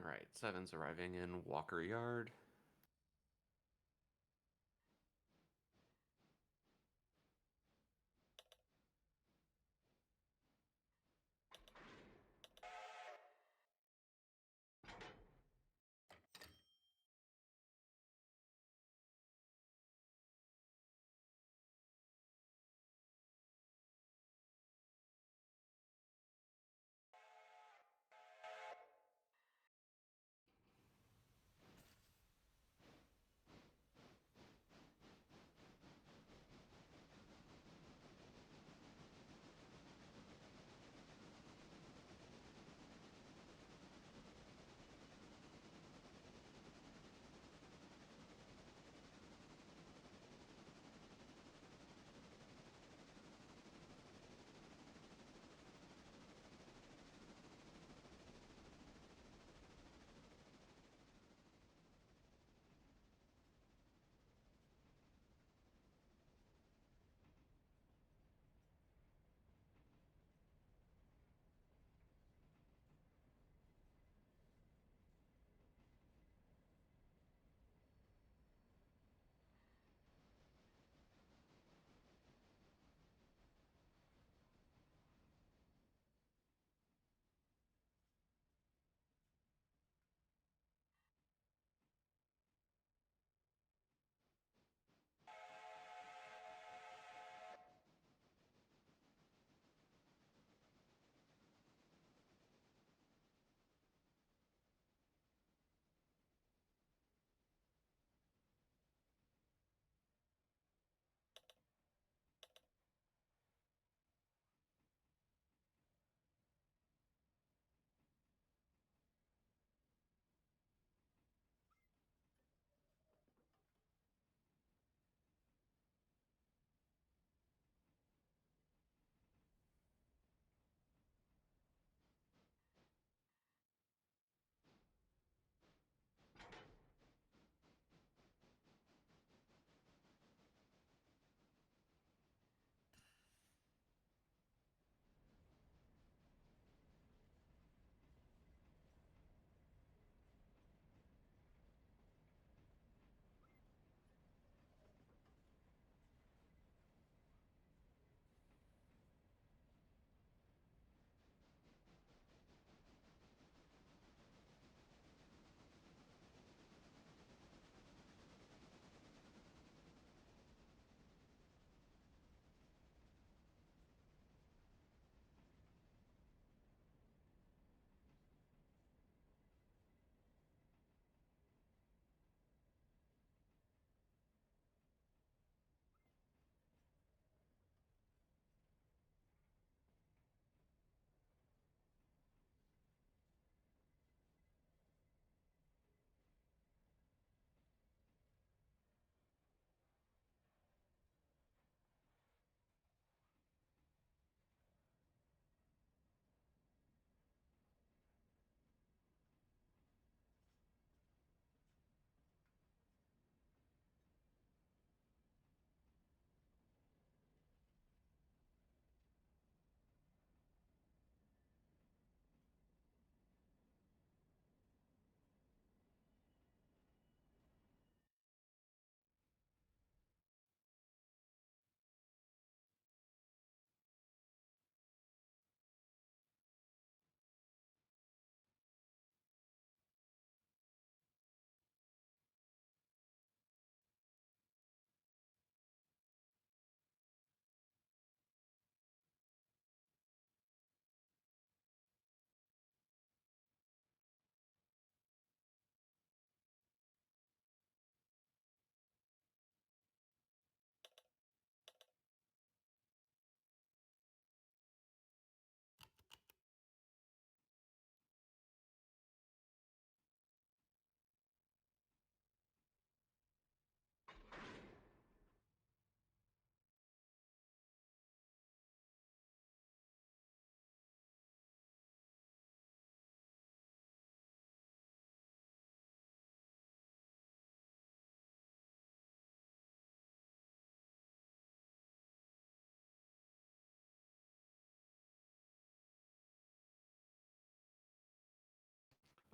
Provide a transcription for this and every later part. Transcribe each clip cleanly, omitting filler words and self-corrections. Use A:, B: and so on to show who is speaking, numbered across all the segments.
A: Alright, Seven's arriving in Walker Yard.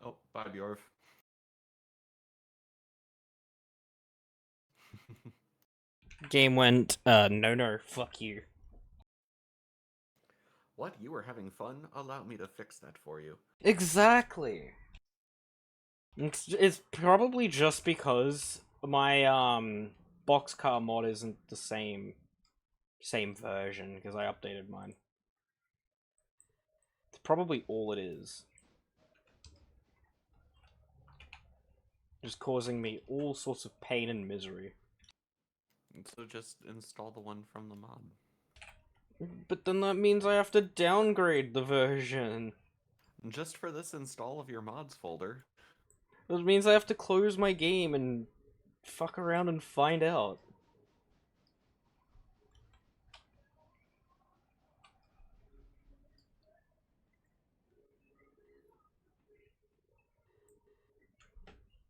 A: Oh, bye, Bjorf.
B: Game went, no, fuck you.
A: What? You were having fun? Allow me to fix that for you.
B: Exactly. It's probably just because my boxcar mod isn't the same version because I updated mine. It's probably all it is. Just causing me all sorts of pain and misery.
A: So just install the one from the mod.
B: But then that means I have to downgrade the version.
A: Just for this install of your mods folder.
B: That means I have to close my game and fuck around and find out.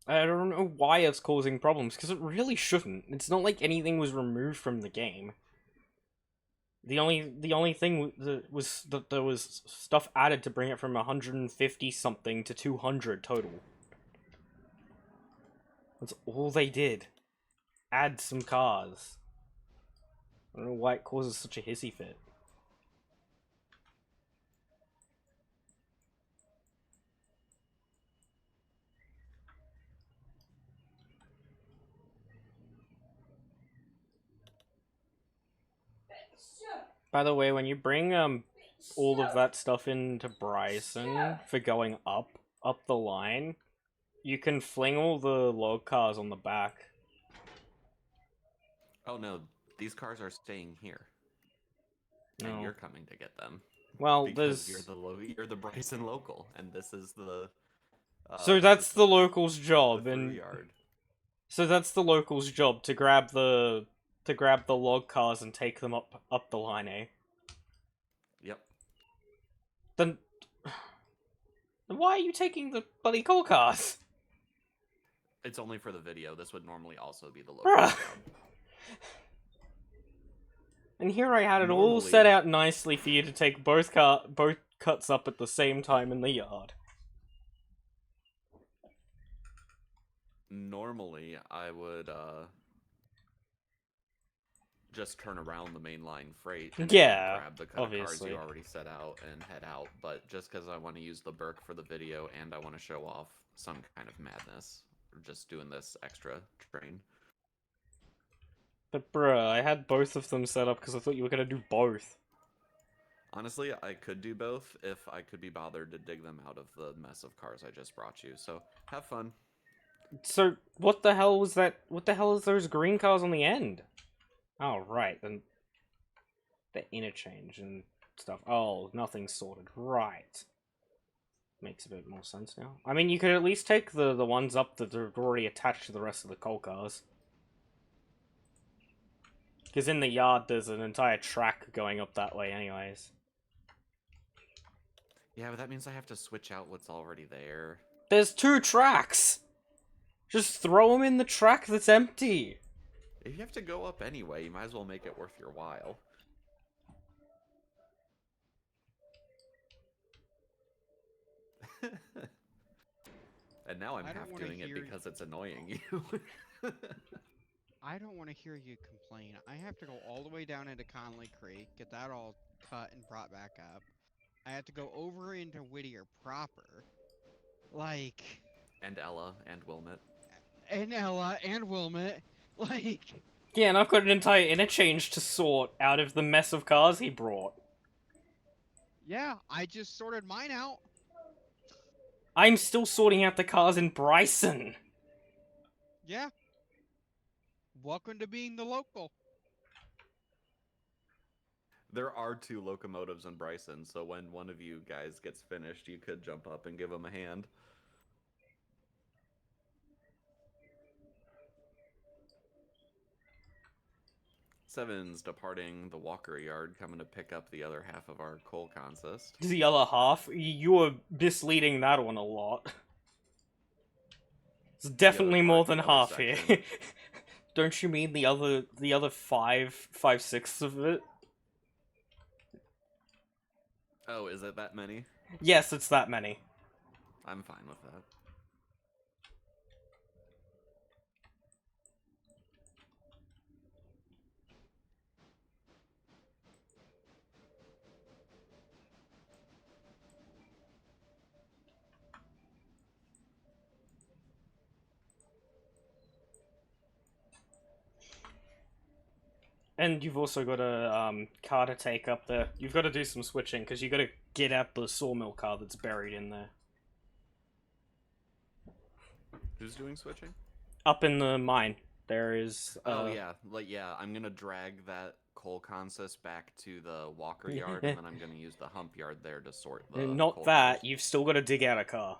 B: I don't know why it's causing problems, because it really shouldn't. It's not like anything was removed from the game. The only thing was that there was stuff added to bring it from 150 something to 200 total. That's all they did. Add some cars. I don't know why it causes such a hissy fit. By the way, when you bring all of that stuff into Bryson for going up the line, you can fling all the log cars on the back.
A: Oh no, these cars are staying here. No. And you're coming to get them.
B: Well,
A: because you're the Bryson local, and this is the.
B: So that's the local's job,
A: and yard.
B: So that's the local's job to grab the log cars and take them up the line, eh?
A: Yep.
B: Then why are you taking the bloody coal cars?
A: It's only for the video. This would normally also be the local job.
B: And here I had it all set out nicely for you to take both cuts up at the same time in the yard.
A: Normally, I would just turn around the mainline freight and grab the kind of cars you already set out and head out. But just because I want to use the Burke for the video and I want to show off some kind of madness, we're just doing this extra train.
B: But bruh, I had both of them set up because I thought you were gonna do both.
A: Honestly, I could do both if I could be bothered to dig them out of the mess of cars I just brought you. So have fun.
B: So what the hell was that? What the hell is those green cars on the end? Oh right, then the interchange and stuff. Oh, nothing's sorted. Right. Makes a bit more sense now. I mean, you could at least take the ones up that are already attached to the rest of the coal cars. Because in the yard, there's an entire track going up that way anyways.
A: Yeah, but that means I have to switch out what's already there.
B: There's 2 tracks! Just throw them in the track that's empty!
A: If you have to go up anyway, you might as well make it worth your while. And now I'm half doing it because it's annoying you.
C: I don't want to hear you complain. I have to go all the way down into Conley Creek, get that all cut and brought back up. I have to go over into Whittier proper. Like...
A: And Ella, and Wilmette.
C: And Ella, and Wilmette. Like...
B: Yeah, and I've got an entire interchange to sort out of the mess of cars he brought.
C: Yeah, I just sorted mine out.
B: I'm still sorting out the cars in Bryson.
C: Yeah. Welcome to being the local.
A: There are 2 locomotives in Bryson, so when one of you guys gets finished, you could jump up and give them a hand. Seven's departing the Walker yard, coming to pick up the other half of our coal consist.
B: The other half? You were misleading that one a lot. It's definitely more than half here. Don't you mean the other 5/6 of it?
A: Oh, is it that many?
B: Yes, it's that many.
A: I'm fine with that.
B: And you've also got a car to take up there. You've got to do some switching because you got to get out the sawmill car that's buried in there.
A: Who's doing switching?
B: Up in the mine, there is.
A: Oh yeah, I'm gonna drag that coal consist back to the walker yard, and then I'm gonna use the hump yard there to sort the.
B: Not that. You've still got to dig out a car.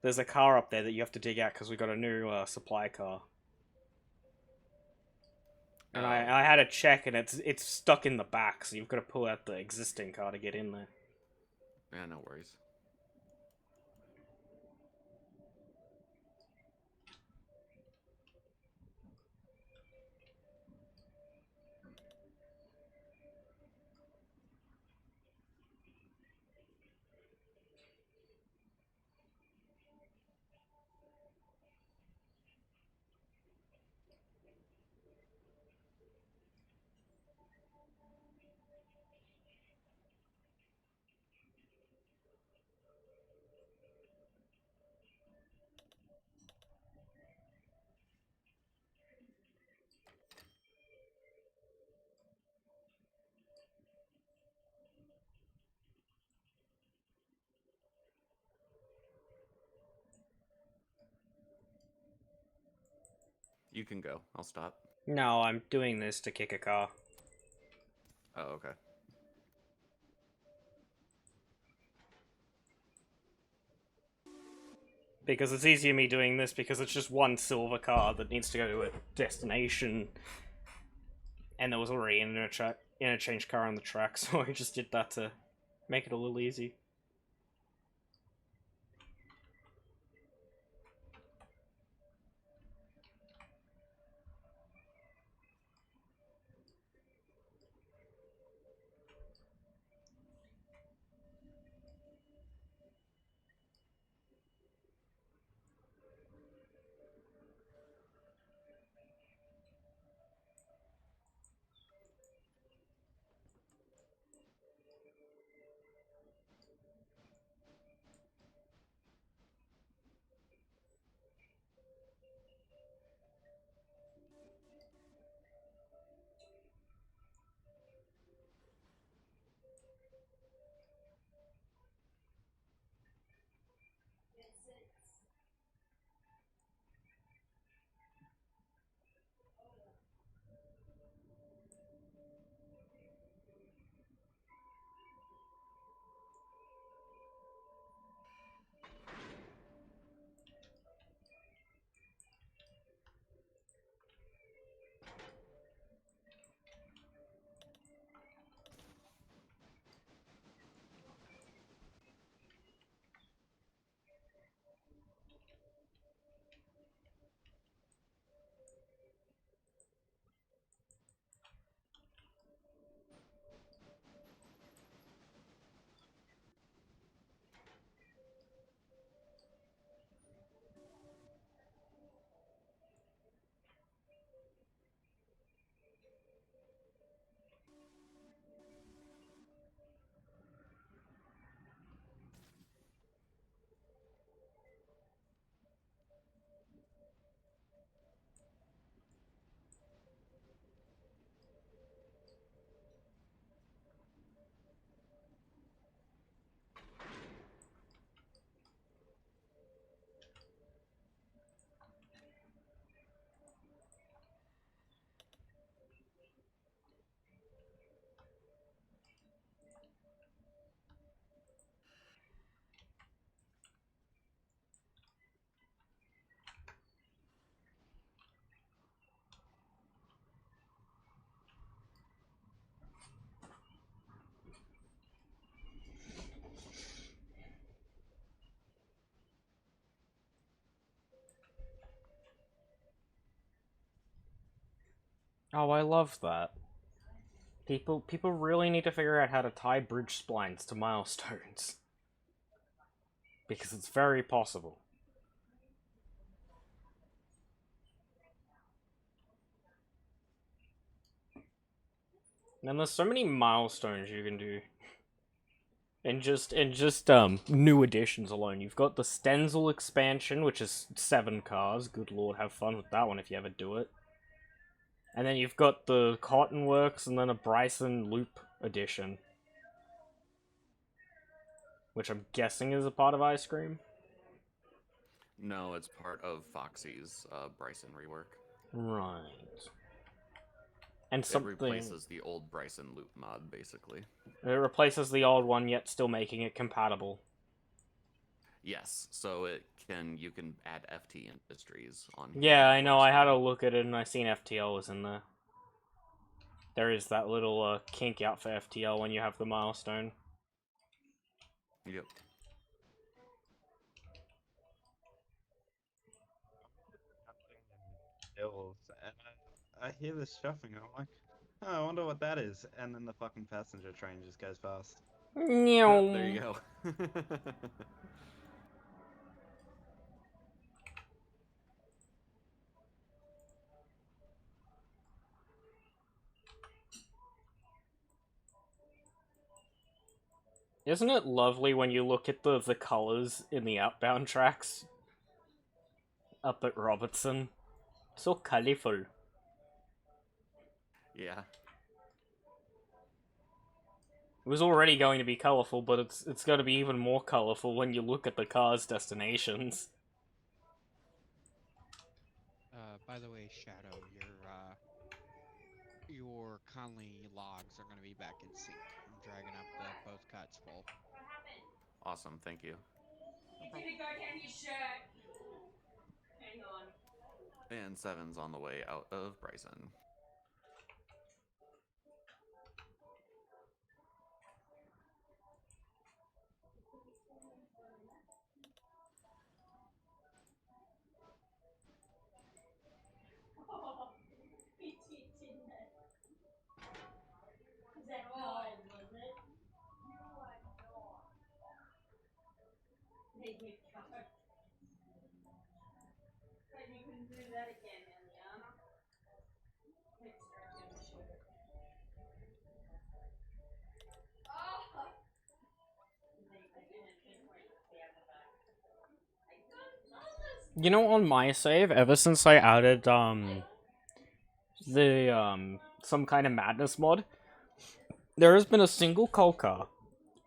B: There's a car up there that you have to dig out because we got a new supply car. And I had a check, and it's stuck in the back, so you've got to pull out the existing car to get in there.
A: Yeah, no worries. You can go. I'll stop.
B: No, I'm doing this to kick a car.
A: Oh, okay.
B: Because it's easier me doing this because it's just one silver car that needs to go to a destination. And there was already an interchange car on the track, so I just did that to make it a little easy. Oh, I love that. People really need to figure out how to tie bridge splines to milestones. Because it's very possible. And there's so many milestones you can do. And just new additions alone. You've got the Stenzel expansion, which is 7 cars. Good lord, have fun with that one if you ever do it. And then you've got the Cottonworks and then a Bryson Loop edition. Which I'm guessing is a part of Ice Cream.
A: No, it's part of Foxy's Bryson rework.
B: Right. And
A: it replaces the old Bryson Loop mod, basically.
B: It replaces the old one, yet still making it compatible.
A: Yes, so you can add FT Industries on here.
B: Yeah, I know. I had a look at it and I seen FTL was in there. There is that little kink out for FTL when you have the milestone.
A: Yep.
D: Hills, and I hear this shuffling, and I'm like, oh, I wonder what that is. And then the fucking passenger train just goes past.
B: Oh,
A: there you go.
B: Isn't it lovely when you look at the colors in the outbound tracks up at Robertson? So colorful.
A: Yeah.
B: It was already going to be colorful, but it's going to be even more colorful when you look at the car's destinations.
C: By the way, Shadow, your Conley logs are going to be back in sync. I'm dragging up both cuts full.
A: Awesome, thank you.
E: Hang on.
A: And 7's on the way out of Bryson.
B: You know, on my save, ever since I added, some kind of madness mod, there has been a single coal car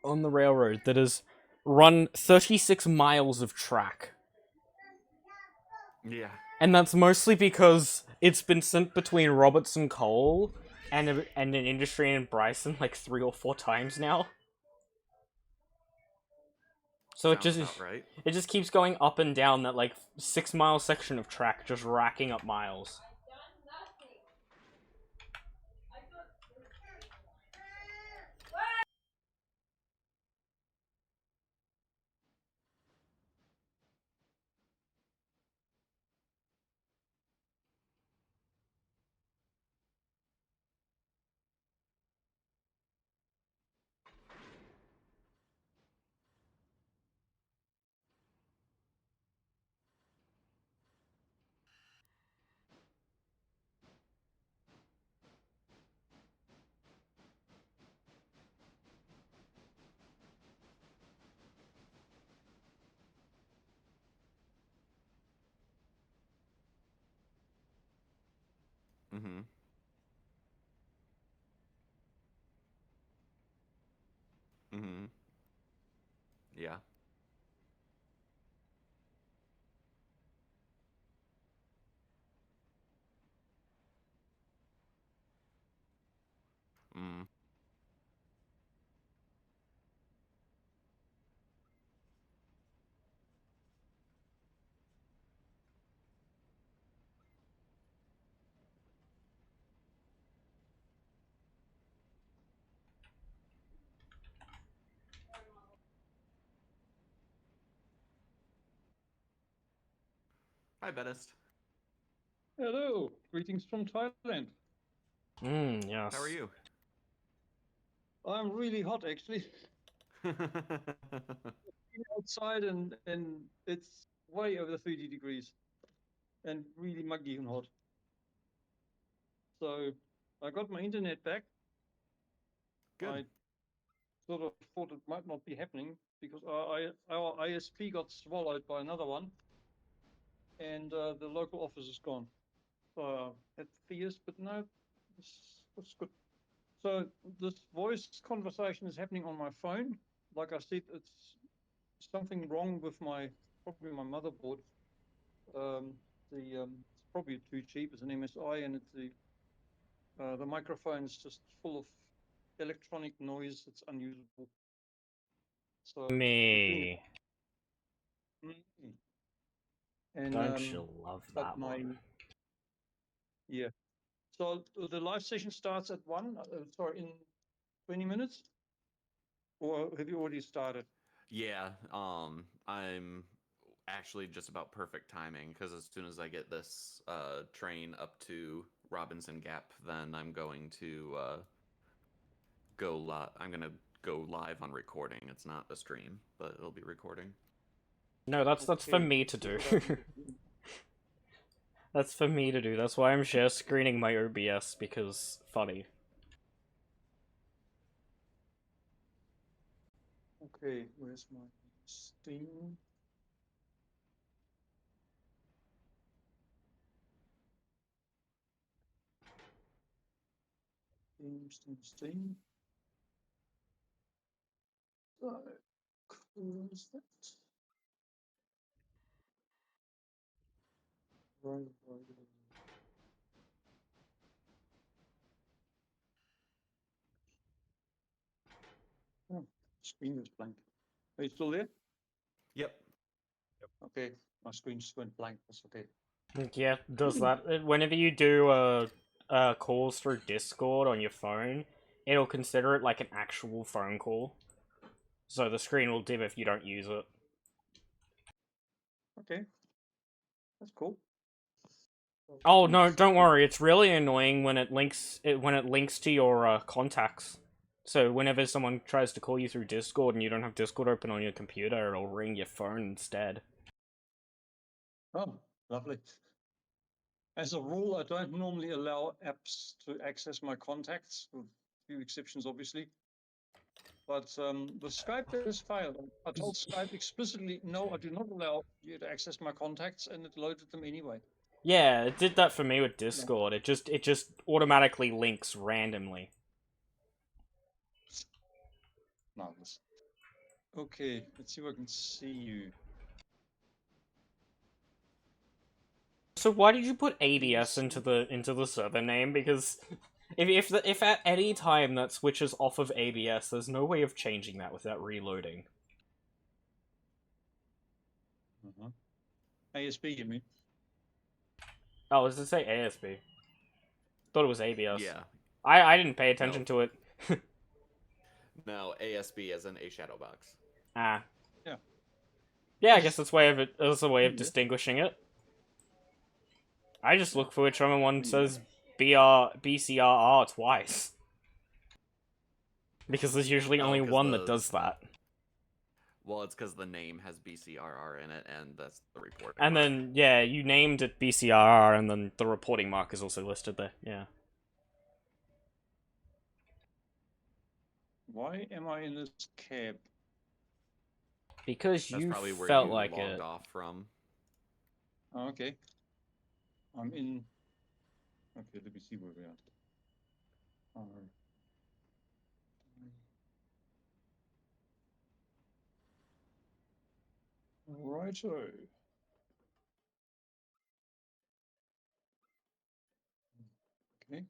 B: on the railroad that has run 36 miles of track.
A: Yeah.
B: And that's mostly because it's been sent between Robertson Coal and an industry in Bryson like 3 or 4 times now. So
A: right.
B: it just keeps going up and down that like 6-mile section of track, just racking up miles.
A: Mm-hmm. Mm-hmm. Yeah. Mm. Hi, Bedist.
F: Hello, greetings from Thailand.
B: Yes.
A: How are you?
F: I'm really hot, actually. been outside and it's way over 30 degrees and really muggy and hot. So I got my internet back.
A: Good.
F: I sort of thought it might not be happening because our ISP got swallowed by another one, and the local office is gone. So at fears, but no, it's good. So this voice conversation is happening on my phone. Like I said, it's something wrong with probably my motherboard. It's probably too cheap. It's an MSI, and it's the microphone is just full of electronic noise. It's unusable. So
B: Me.
F: and
B: Don't you love
F: but
B: that
F: my
B: one?
F: yeah. So the live session starts at 1. Sorry, in 20 minutes, or have you already started?
A: Yeah, I'm actually just about perfect timing because as soon as I get this train up to Robinson Gap, then I'm going to go live. I'm gonna go live on recording. It's not a stream, but it'll be recording.
B: No, that's for
F: Okay.
B: me to do. That's for me to do. That's why I'm share screening my OBS, because funny.
F: Okay, where's my Steam? Steam. So, close that. Right. Oh, screen is blank. Are you still there?
A: Yep.
F: Okay, my screen just went blank. That's okay.
B: Yeah, does that. Whenever you do calls through Discord on your phone, it'll consider it like an actual phone call. So the screen will dim if you don't use it.
F: Okay, that's cool.
B: Oh no, don't worry. It's really annoying when it links to your contacts. So whenever someone tries to call you through Discord and you don't have Discord open on your computer, it'll ring your phone instead.
F: Oh, lovely. As a rule, I don't normally allow apps to access my contacts, with a few exceptions, obviously. But the Skype has failed. I told Skype explicitly, no, I do not allow you to access my contacts, and it loaded them anyway.
B: Yeah, it did that for me with Discord. It just automatically links randomly.
F: Marvelous. Okay, let's see if I can see you.
B: So why did you put ABS into the server name? Because if at any time that switches off of ABS, there's no way of changing that without reloading.
F: ASB, you mean?
B: Oh, does it say ASB? Thought it was ABS.
A: Yeah.
B: I didn't pay attention to it.
A: No, ASB as in a shadow box.
B: Ah.
F: Yeah.
B: Yeah, I guess that's a way of distinguishing it. I just look for which one says BCRR twice. Because there's usually only one that does that.
A: Well, it's because the name has BCRR in it, and that's the reporting
B: And
A: mark.
B: then, yeah, you named it BCRR, and then the reporting mark is also listed there, yeah.
F: Why am I in this cab?
B: Because
A: that's
B: you
A: probably where
B: felt
A: you
B: like
A: logged
B: it.
A: off from.
F: Oh, okay. I'm in. Okay, let me see where we are. Righto. Okay.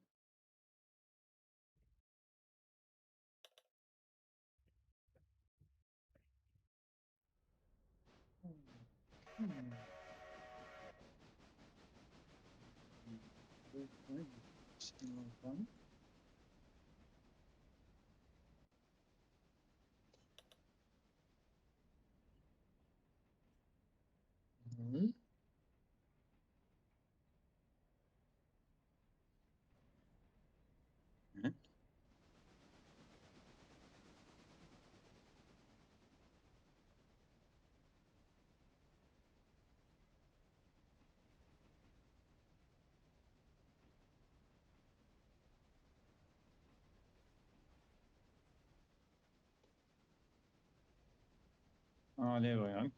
F: Oh, there we go.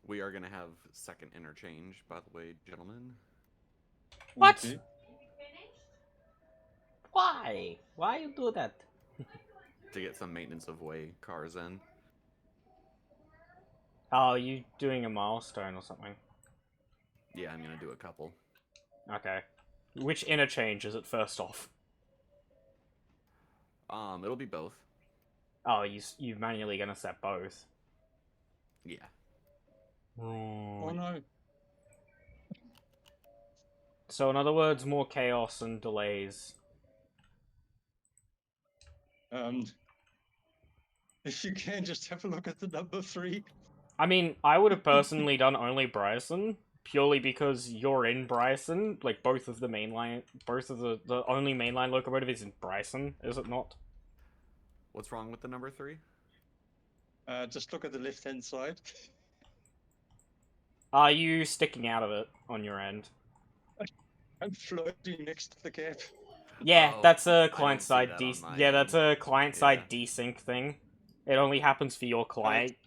A: We are gonna have second interchange, by the way, gentlemen.
B: What?
F: Okay.
B: Why? Why you do that?
A: To get some maintenance of way cars in.
B: Oh, you doing a milestone or something?
A: Yeah, I'm gonna do a couple.
B: Okay. Which interchange is it first off?
A: It'll be both.
B: Oh, you manually gonna set both?
A: Yeah.
F: Oh no.
B: So in other words, more chaos and delays.
F: If you can, just have a look at the number 3.
B: I mean, I would have personally done only Bryson, purely because you're in Bryson. Like, both of the only mainline locomotive is in Bryson, is it not?
A: What's wrong with the number 3?
F: Just look at the left-hand side.
B: Are you sticking out of it on your end?
F: I'm floating next to the gap.
B: Yeah,
A: Oh,
B: that's a
A: I
B: client-side
A: don't see that on my
B: Yeah, that's
A: end.
B: a client-side
A: Yeah.
B: desync thing. It only happens for your client.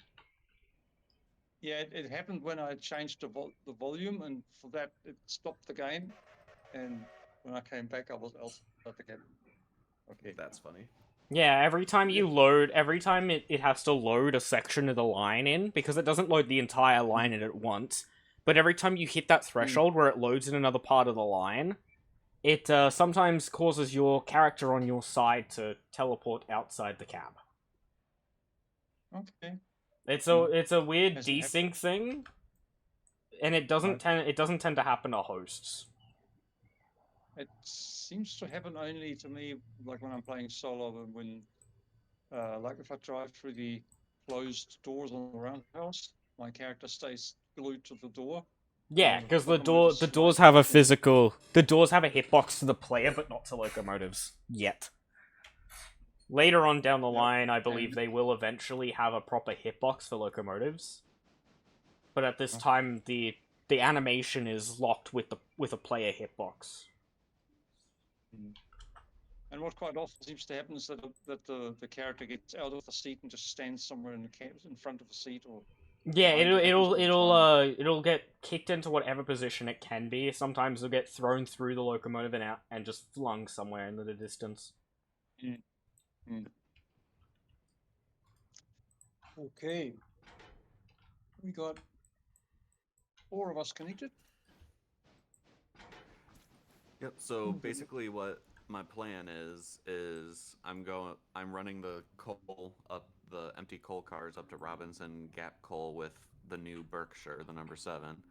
F: Yeah, it happened when I changed the volume, and for that it stopped the game. And when I came back, I was outside the game. Okay.
A: That's funny.
B: Yeah, every time it has to load a section of the line in, because it doesn't load the entire line in at once, but every time you hit that threshold where it loads in another part of the line, it sometimes causes your character on your side to teleport outside the cab.
F: Okay.
B: It's a weird
F: Has it
B: desync thing, and it doesn't tend to happen to hosts.
F: It seems to happen only to me, like when I'm playing solo, and when, like if I drive through the closed doors on the roundhouse, my character stays glued to the door.
B: Yeah, because the doors
F: slides
B: have a
F: forward.
B: the doors have a hitbox to the player, but not to locomotives yet. Later on down the
F: Yep,
B: line, I believe
F: and-
B: they will eventually have a proper hitbox for locomotives. But at this
F: Okay.
B: time, the animation is locked with a player hitbox.
F: And what quite often seems to happen is that the character gets out of the seat and just stands somewhere in front of the seat, or
B: Yeah,
F: behind it happens all the
B: it'll get kicked into whatever position it can be. Sometimes it'll get thrown through the locomotive and out and just flung somewhere into the distance.
F: Okay. We got 4 of us connected.
A: Yep. So basically, what my plan is I'm running the empty coal cars up to Robinson Gap Coal with the new Berkshire, the number 7.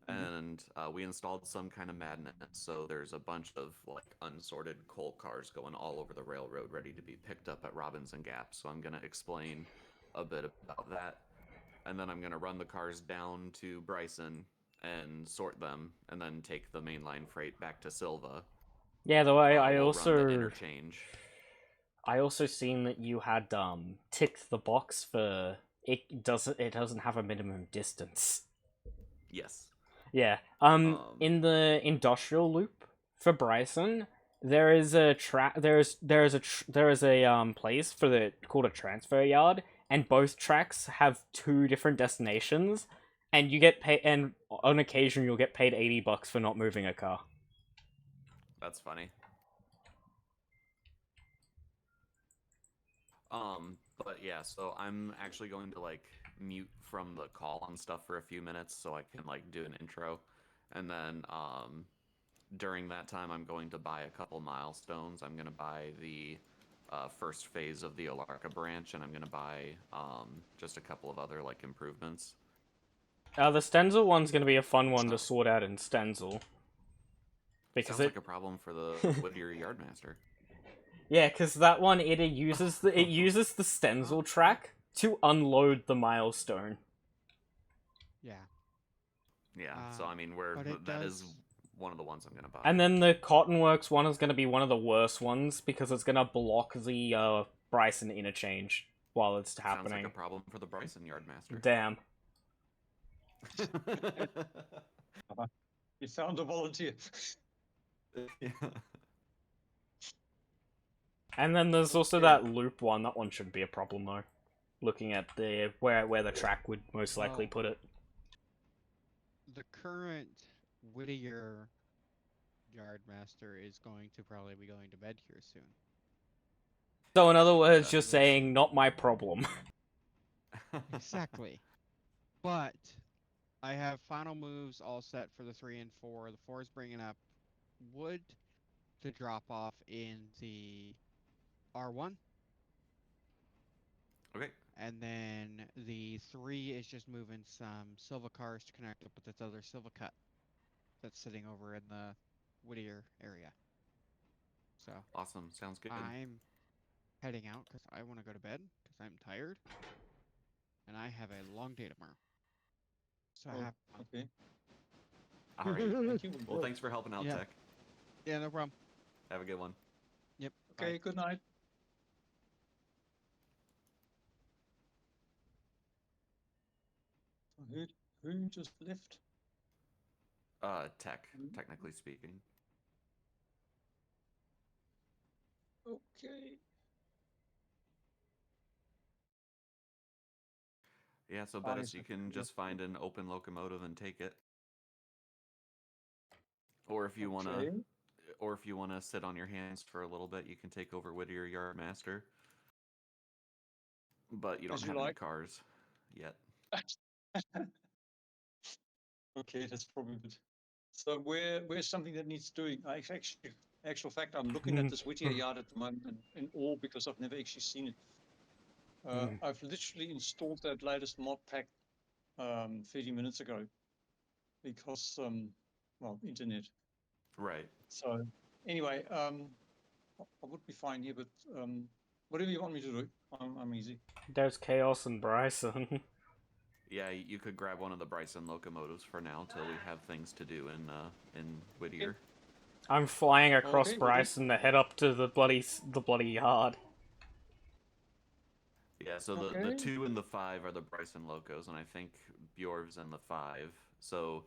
A: And we installed some kind of madness, so there's a bunch of like unsorted coal cars going all over the railroad ready to be picked up at Robinson Gap. So I'm gonna explain a bit about that, and then I'm gonna run the cars down to Bryson and sort them, and then take the mainline freight back to Silva.
B: Yeah, though I
A: We'll run the interchange.
B: I also seen that you had ticked the box for it doesn't have a minimum distance.
A: Yes.
B: Yeah. In the industrial loop for Bryson, there is a place called a transfer yard, and both tracks have 2 different destinations, and you get paid, and on occasion you'll get paid $80 for not moving a car.
A: That's funny. But yeah, so I'm actually going to like mute from the call and stuff for a few minutes so I can like do an intro, and then during that time I'm going to buy a couple milestones. I'm gonna buy the first phase of the Alarka branch, and I'm gonna buy just a couple of other like improvements.
B: The Stenzel one's gonna be a fun one to sort out in Stenzel.
A: Because sounds like a problem for the Whittier Yardmaster. Yeah,
B: because that one it uses the Stenzel track to unload the milestone.
C: Yeah.
A: Yeah, so I mean, that is one of the ones I'm gonna buy.
B: And then the Cottonworks one is gonna be one of the worst ones because it's gonna block the Bryson interchange while it's happening.
A: Sounds like a problem for the Bryson Yardmaster.
B: Damn.
F: You found a volunteer.
A: Yeah.
B: And then there's also
F: Okay.
B: that loop one. That one shouldn't be a problem though. Looking at the where the track would most likely
C: Well,
B: put it.
C: The current Whittier Yardmaster is going to probably be going to bed here soon.
B: So in other words,
A: That's
B: just
C: nice.
B: saying, not my problem.
C: Exactly. But I have final moves all set for the 3 and 4. The 4 is bringing up wood to drop off in the R1.
A: Okay.
C: And then the 3 is just moving some Silva cars to connect up with its other Silva cut that's sitting over in the Whittier area. So
A: Awesome. Sounds good.
C: I'm heading out because I want to go to bed because I'm tired. And I have a long day tomorrow. So
F: Oh,
C: have fun.
F: okay.
A: All right.
F: Thank you.
A: Well, thanks for helping out,
C: Yeah.
A: Tech.
C: Yeah, no problem.
A: Have a good one.
C: Yep.
F: Okay,
C: bye.
F: good night. Who just left?
A: Tech, technically speaking.
F: Okay.
A: Yeah, so
F: Fine,
A: Bettis, you can
F: yeah.
A: just find an open locomotive and take it. Or if you
F: Okay.
A: wanna sit on your hands for a little bit, you can take over Whittier Yardmaster. But you don't
F: As you
A: have any
F: like.
A: cars yet.
F: Okay, that's probably good. So where's something that needs doing? I actual fact, I'm looking at this Whittier yard at the moment in awe because I've never actually seen it. I've literally installed that latest mod pack 30 minutes ago because well, internet.
A: Right.
F: So anyway, I would be fine here, but whatever you want me to do, I'm easy.
B: There's Chaos and Bryson.
A: Yeah, you could grab one of the Bryson locomotives for now till we have things to do in Whittier.
B: I'm flying across
F: Okay, well then-
B: Bryson to head up to the bloody yard.
A: Yeah, so the
F: Okay.
A: 2 and the 5 are the Bryson locos, and I think Bjorv's in the 5. So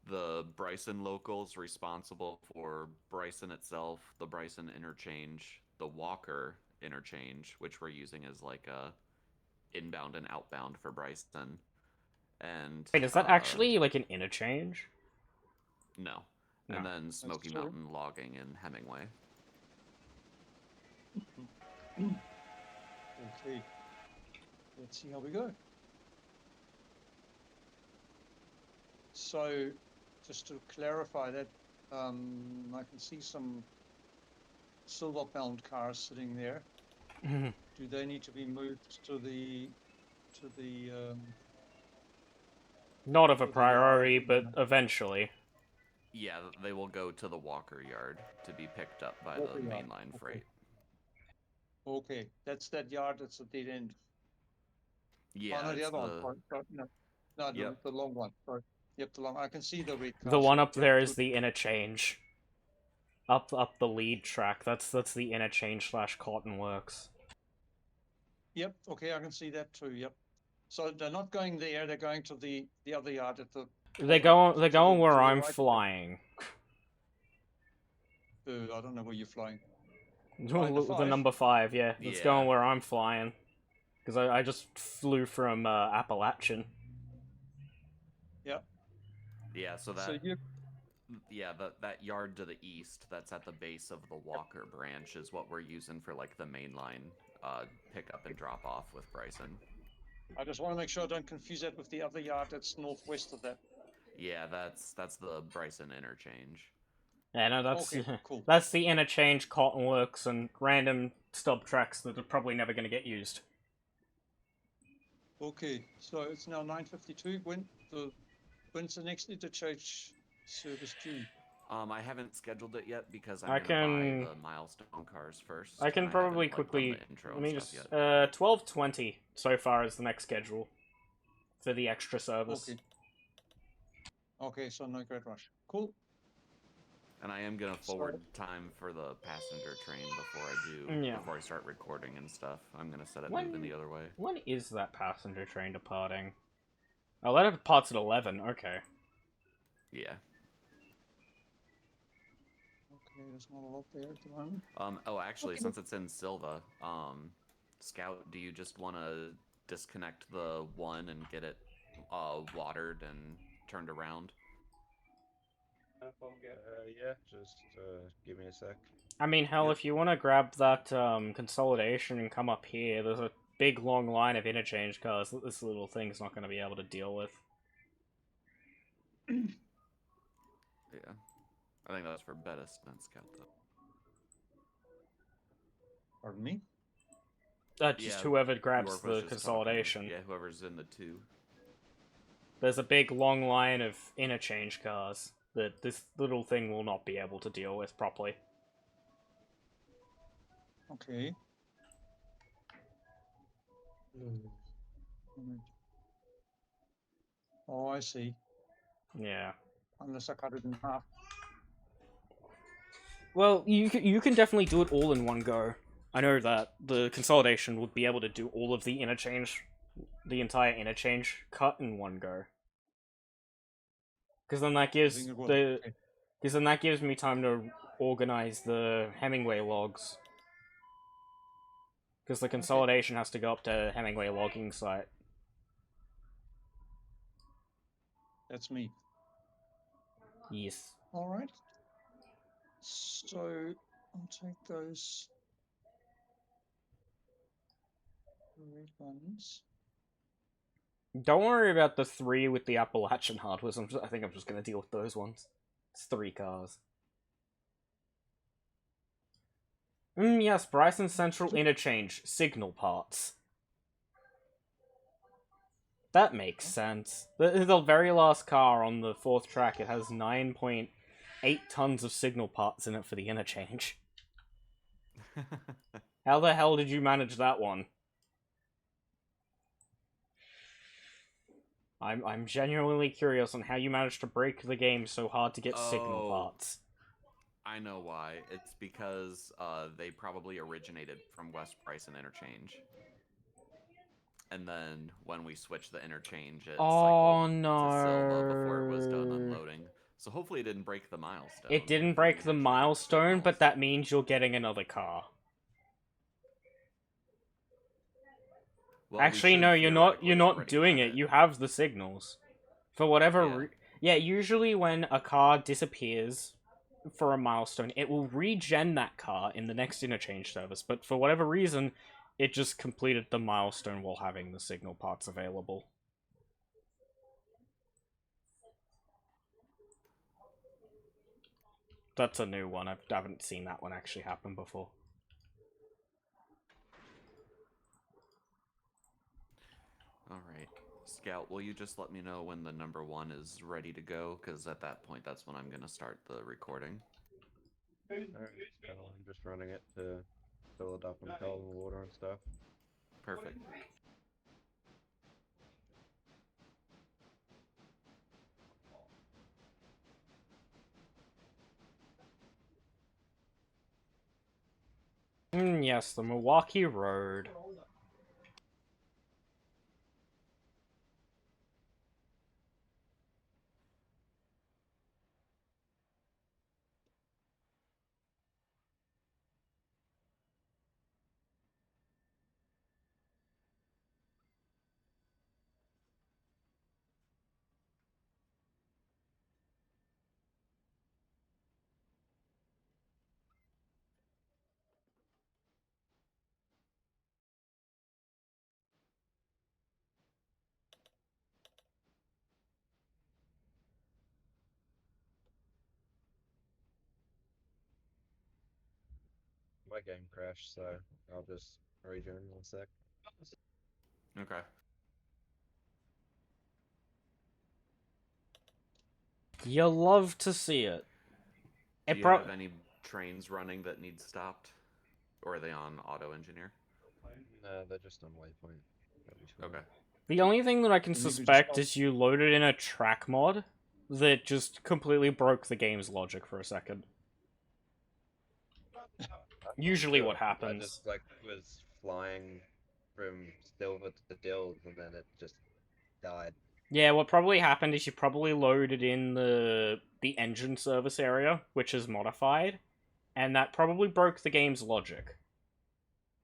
A: the Bryson locals responsible for Bryson itself, the Bryson interchange, the Walker interchange, which we're using as like a inbound and outbound for Bryson. And
B: Wait, is that actually like an interchange?
A: No.
B: No.
A: And then Smoky
F: true.
A: Mountain logging in Hemingway.
F: Okay. Let's see how we go. So, just to clarify that, I can see some silver-bound cars sitting there. Do they need to be moved to the
B: Not of a
F: to the
B: priority,
F: yard?
B: but eventually.
A: Yeah, they will go to the Walker yard to be picked up by
F: Walker
A: the
F: yard,
A: mainline
F: okay.
A: freight.
F: Okay, that's that yard that's at dead end.
A: Yeah,
F: oh, no, the
A: it's
F: other one.
A: the
F: Sorry, sorry, no,
A: Yep.
F: the long one. Sorry. Yep, the long. I can see the red cars.
B: The one up
F: Yep,
B: there is
F: good.
B: the interchange. Up the lead track. That's the interchange / Cotton Works.
F: Yep. Okay, I can see that too. Yep. So they're not going there. They're going to the other yard at the.
B: They're going
F: to
B: where
F: the
B: I'm
F: right.
B: flying.
F: I don't know where you're flying.
B: The
F: five?
B: number 5, yeah. It's
A: Yeah.
B: going where I'm flying. Because I just flew from Appalachian.
F: Yep.
A: Yeah, so that
F: So you.
A: yeah, that yard to the east that's at the base of the Walker branch is what we're using for like the mainline pickup and drop off with Bryson.
F: I just want to make sure I don't confuse that with the other yard that's northwest of that.
A: Yeah, that's the Bryson interchange.
B: Yeah, no, that's
F: Okay, cool.
B: that's the interchange, Cotton Works, and random stub tracks that are probably never going to get used.
F: Okay, so it's now 9:52. When's the next interchange service due?
A: I haven't scheduled it yet because I'm
B: I
A: gonna
B: can-
A: buy the milestone cars first.
B: I can
A: and
B: probably
A: haven't, like,
B: quickly.
A: run the intro
B: Let
A: and
B: me
A: stuff
B: just.
A: yet.
B: 12:20 so far is the next schedule for the extra service.
F: Okay. Okay, so no great rush. Cool.
A: And I am gonna
F: So-
A: forward time for the passenger train before I do.
B: Yeah.
A: Before I start recording and stuff. I'm gonna set it
B: When-
A: moving the other way.
B: When is that passenger train departing? Oh, that had parts at 11. Okay.
A: Yeah.
F: Okay, there's not a lot there at the moment.
A: Oh, actually,
F: Okay.
A: since it's in Silva, Scout, do you just want to disconnect the one and get it watered and turned around?
D: Yeah, just give me a sec.
B: I mean, hell,
A: Yep.
B: if you want to grab that consolidation and come up here, there's a big long line of interchange cars that this little thing's not going to be able to deal with.
A: Yeah. I think that's for Bettis, not Scout, though.
F: Pardon me?
B: Just
A: Yeah,
B: whoever grabs
A: York was
B: the
A: just
B: consolidation.
A: talking. Yeah, whoever's in the 2.
B: There's a big long line of interchange cars that this little thing will not be able to deal with properly.
F: Okay. Oh, I see.
B: Yeah.
F: Unless I cut it in half.
B: Well, you can definitely do it all in one go. I know that the consolidation would be able to do all of the entire interchange cut in one go. Because then that gives me time to organize the Hemingway logs. Because the consolidation has to go up to Hemingway logging site.
F: That's me.
B: Yes.
F: Alright. So, I'll take those red ones.
B: Don't worry about the 3 with the Appalachian hardwares. I think I'm just going to deal with those ones. It's 3 cars. Yes, Bryson Central Interchange. Signal parts. That makes sense. The very last car on the 4th track, it has 9.8 tons of signal parts in it for the interchange. How the hell did you manage that one? I'm genuinely curious on how you managed to break the game so hard to get signal parts.
A: I know why. It's because they probably originated from West Bryson Interchange. And then when we switched the interchange, it cycled to Silva before it was done unloading. So hopefully it didn't break the milestone.
B: It didn't break the milestone, but that means you're getting another car. Well, actually, no, you're not doing it. You have the signals. For whatever yeah, usually when a car disappears for a milestone, it will regen that car in the next interchange service, but for whatever reason, it just completed the milestone while having the signal parts available. That's a new one. I haven't seen that one actually happen before.
A: Alright. Scout, will you just let me know when the number 1 is ready to go? Because at that point, that's when I'm going to start the recording.
D: Alright, I'm just running it to fill it up in cold water and stuff.
A: Perfect.
B: Yes, the Milwaukee Road.
D: My game crashed, so I'll just rejoin in 1 sec.
A: Okay.
B: You'll love to see it.
A: Do you have any trains running that need stopped? Or are they on auto engineer?
D: No, they're just on waypoint.
A: Okay.
B: The only thing that I can suspect is you loaded in a track mod that just completely broke the game's logic for a second. Usually what happens.
D: I just was flying from Silva to Dills and then it just died.
B: Yeah, what probably happened is you probably loaded in the engine service area, which is modified, and that probably broke the game's logic.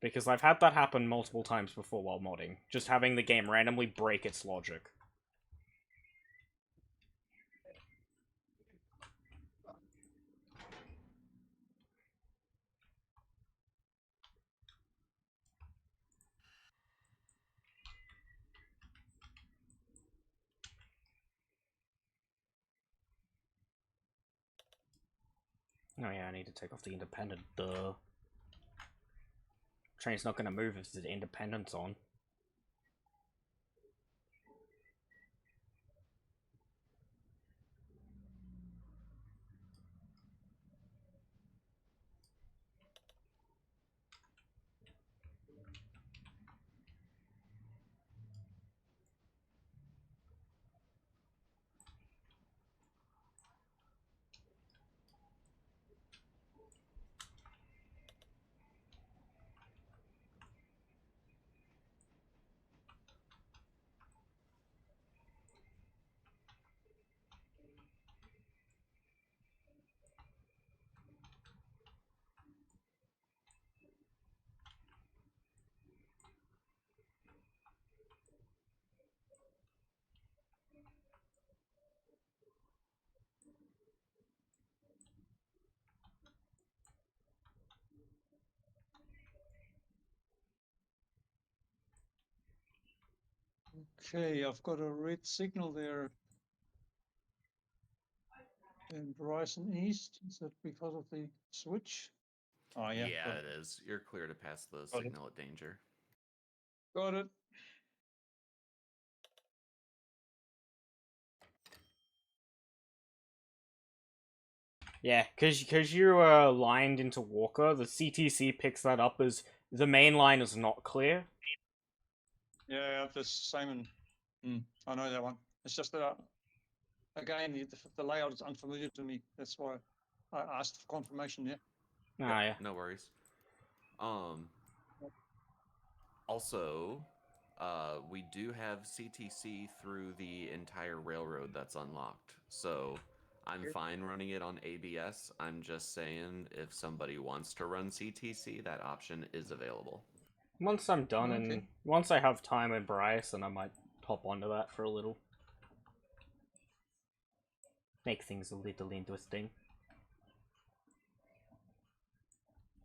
B: Because I've had that happen multiple times before while modding, just having the game randomly break its logic. Oh yeah, I need to take off the independent, duh. Train's not gonna move if the independent's on.
F: Okay, I've got a red signal there in Verizon East. Is that because of the switch? Oh yeah.
A: Yeah, it is. You're clear to pass the
F: Got it.
A: signal at danger.
F: Got it.
B: Yeah, cause you're lined into Walker, the CTC picks that up as the main line is not clear.
F: Yeah, this Simon. I know that one. It's just that, again, the layout is unfamiliar to me. That's why I asked for confirmation. Yeah.
B: Ah, yeah.
A: No worries. Also, we do have CTC through the entire railroad that's unlocked. So I'm fine running it on ABS. I'm just saying if somebody wants to run CTC, that option is available.
B: Once I'm done and once I have time with Bryce, then I might hop onto that for a little. Make things a little interesting.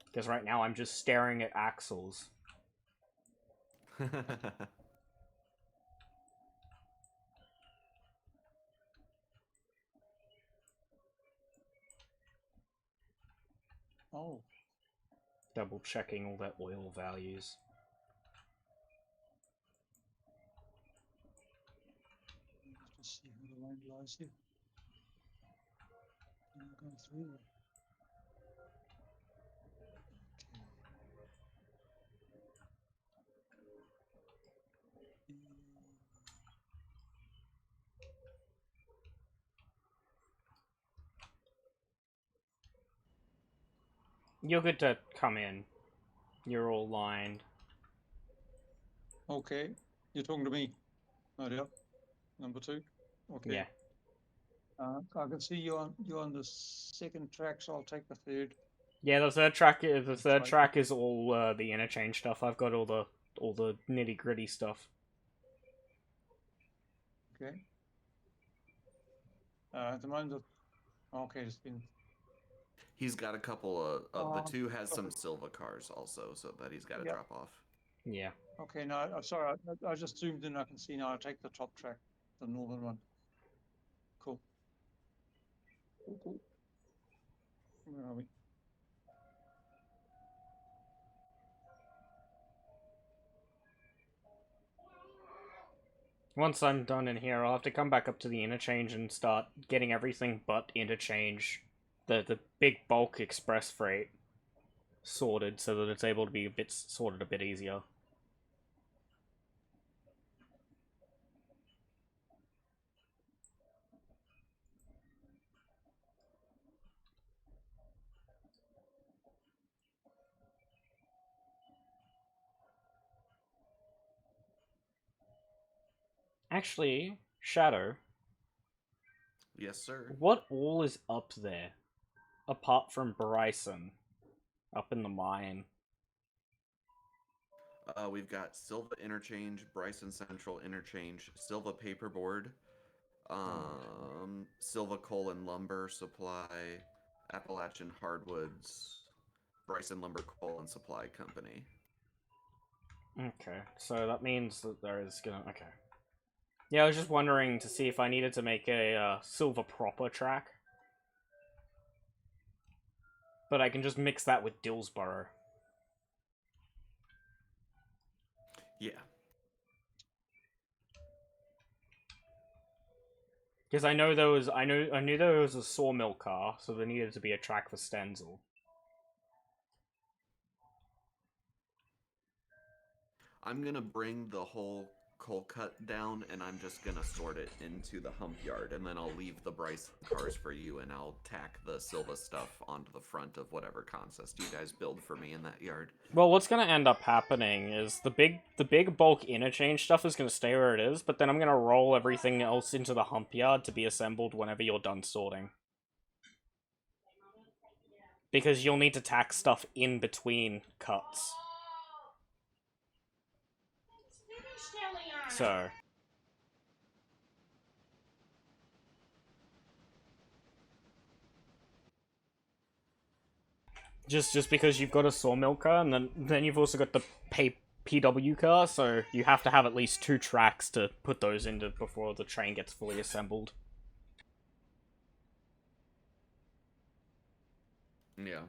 B: Because right now I'm just staring at axles.
F: Oh.
B: Double checking all their oil values.
F: Let's see how the line lies here. Go through.
B: You're good to come in. You're all lined.
F: Okay, you're talking to me. Oh, yeah. Number 2. Okay.
B: Yeah.
F: I can see you on the second track, so I'll take the third.
B: Yeah, the third track is all the interchange stuff. I've got all the nitty gritty stuff.
F: Okay. At the moment, okay, it's been.
A: He's got a couple of the 2 has some Silva cars also, so that he's got to drop off.
B: Yeah.
F: Okay, no, I'm sorry. I just zoomed in. I can see now. I'll take the top track, the northern one. Cool. Cool. Where are we?
B: Once I'm done in here, I'll have to come back up to the interchange and start getting everything but interchange, the big bulk express freight, sorted so that it's able to be sorted a bit easier. Actually, Shadow,
A: Yes, sir.
B: what all is up there? Apart from Bryson. Up in the mine.
A: We've got Silva Interchange, Bryson Central Interchange, Silva Paperboard, Silva Coal and Lumber Supply, Appalachian Hardwoods, Bryson Lumber Coal and Supply Company.
B: Okay, so that means that there is gonna... Okay. Yeah, I was just wondering to see if I needed to make a Silver proper track. But I can just mix that with Dillsborough.
A: Yeah.
B: Because I know there was... I knew there was a sawmill car, so there needed to be a track for Stenzel.
A: I'm gonna bring the whole coal cut down, and I'm just gonna sort it into the hump yard, and then I'll leave the Bryson cars for you, and I'll tack the Silva stuff onto the front of whatever consist you guys build for me in that yard.
B: Well, what's gonna end up happening is the big bulk interchange stuff is gonna stay where it is, but then I'm gonna roll everything else into the hump yard to be assembled whenever you're done sorting. Because you'll need to tack stuff in between cuts. So... Just because you've got a sawmill car, and then you've also got the PW car, so you have to have at least 2 tracks to put those into before the train gets fully assembled.
A: Yeah.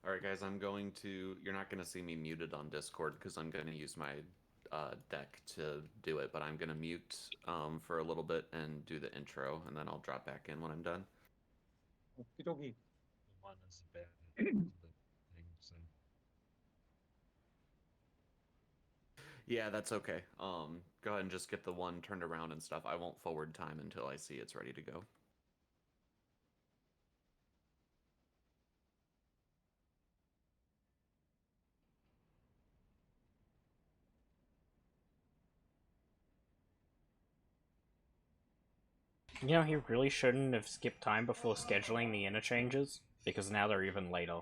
A: Alright guys, I'm going to... You're not going to see me muted on Discord because I'm going to use my deck to do it, but I'm going to mute for a little bit and do the intro, and then I'll drop back in when I'm done.
F: Okie
A: Yeah, that's okay. Go ahead and just get the one turned around and stuff. I won't forward time until I see it's ready to go.
B: You know, he really shouldn't have skipped time before scheduling the interchanges, because now they're even later.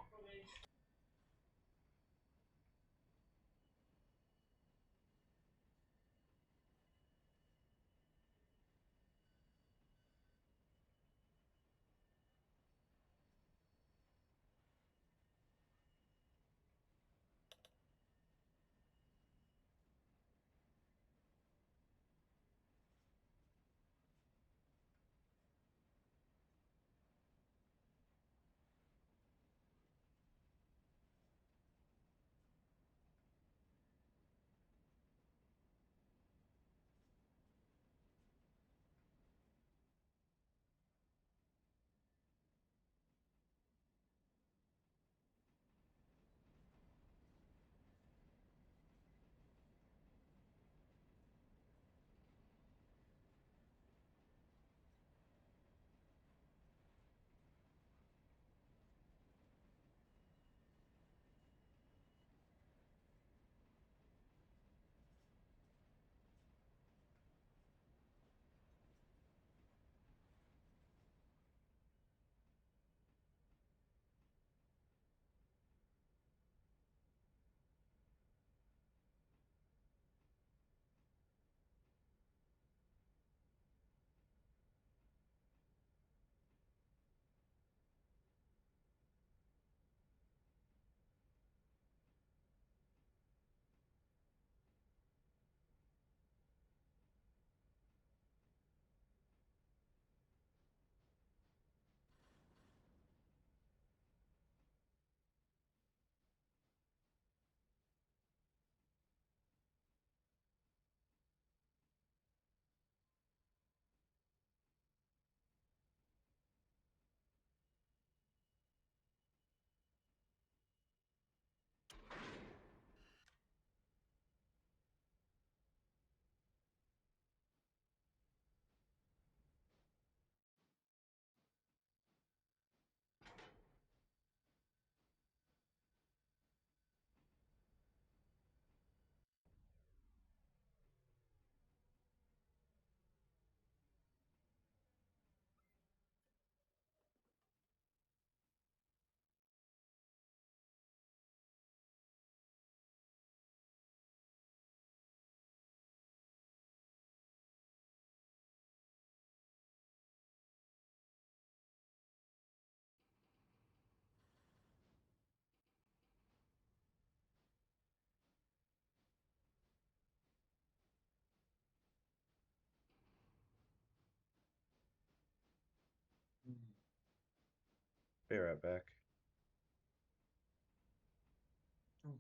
D: Be right back.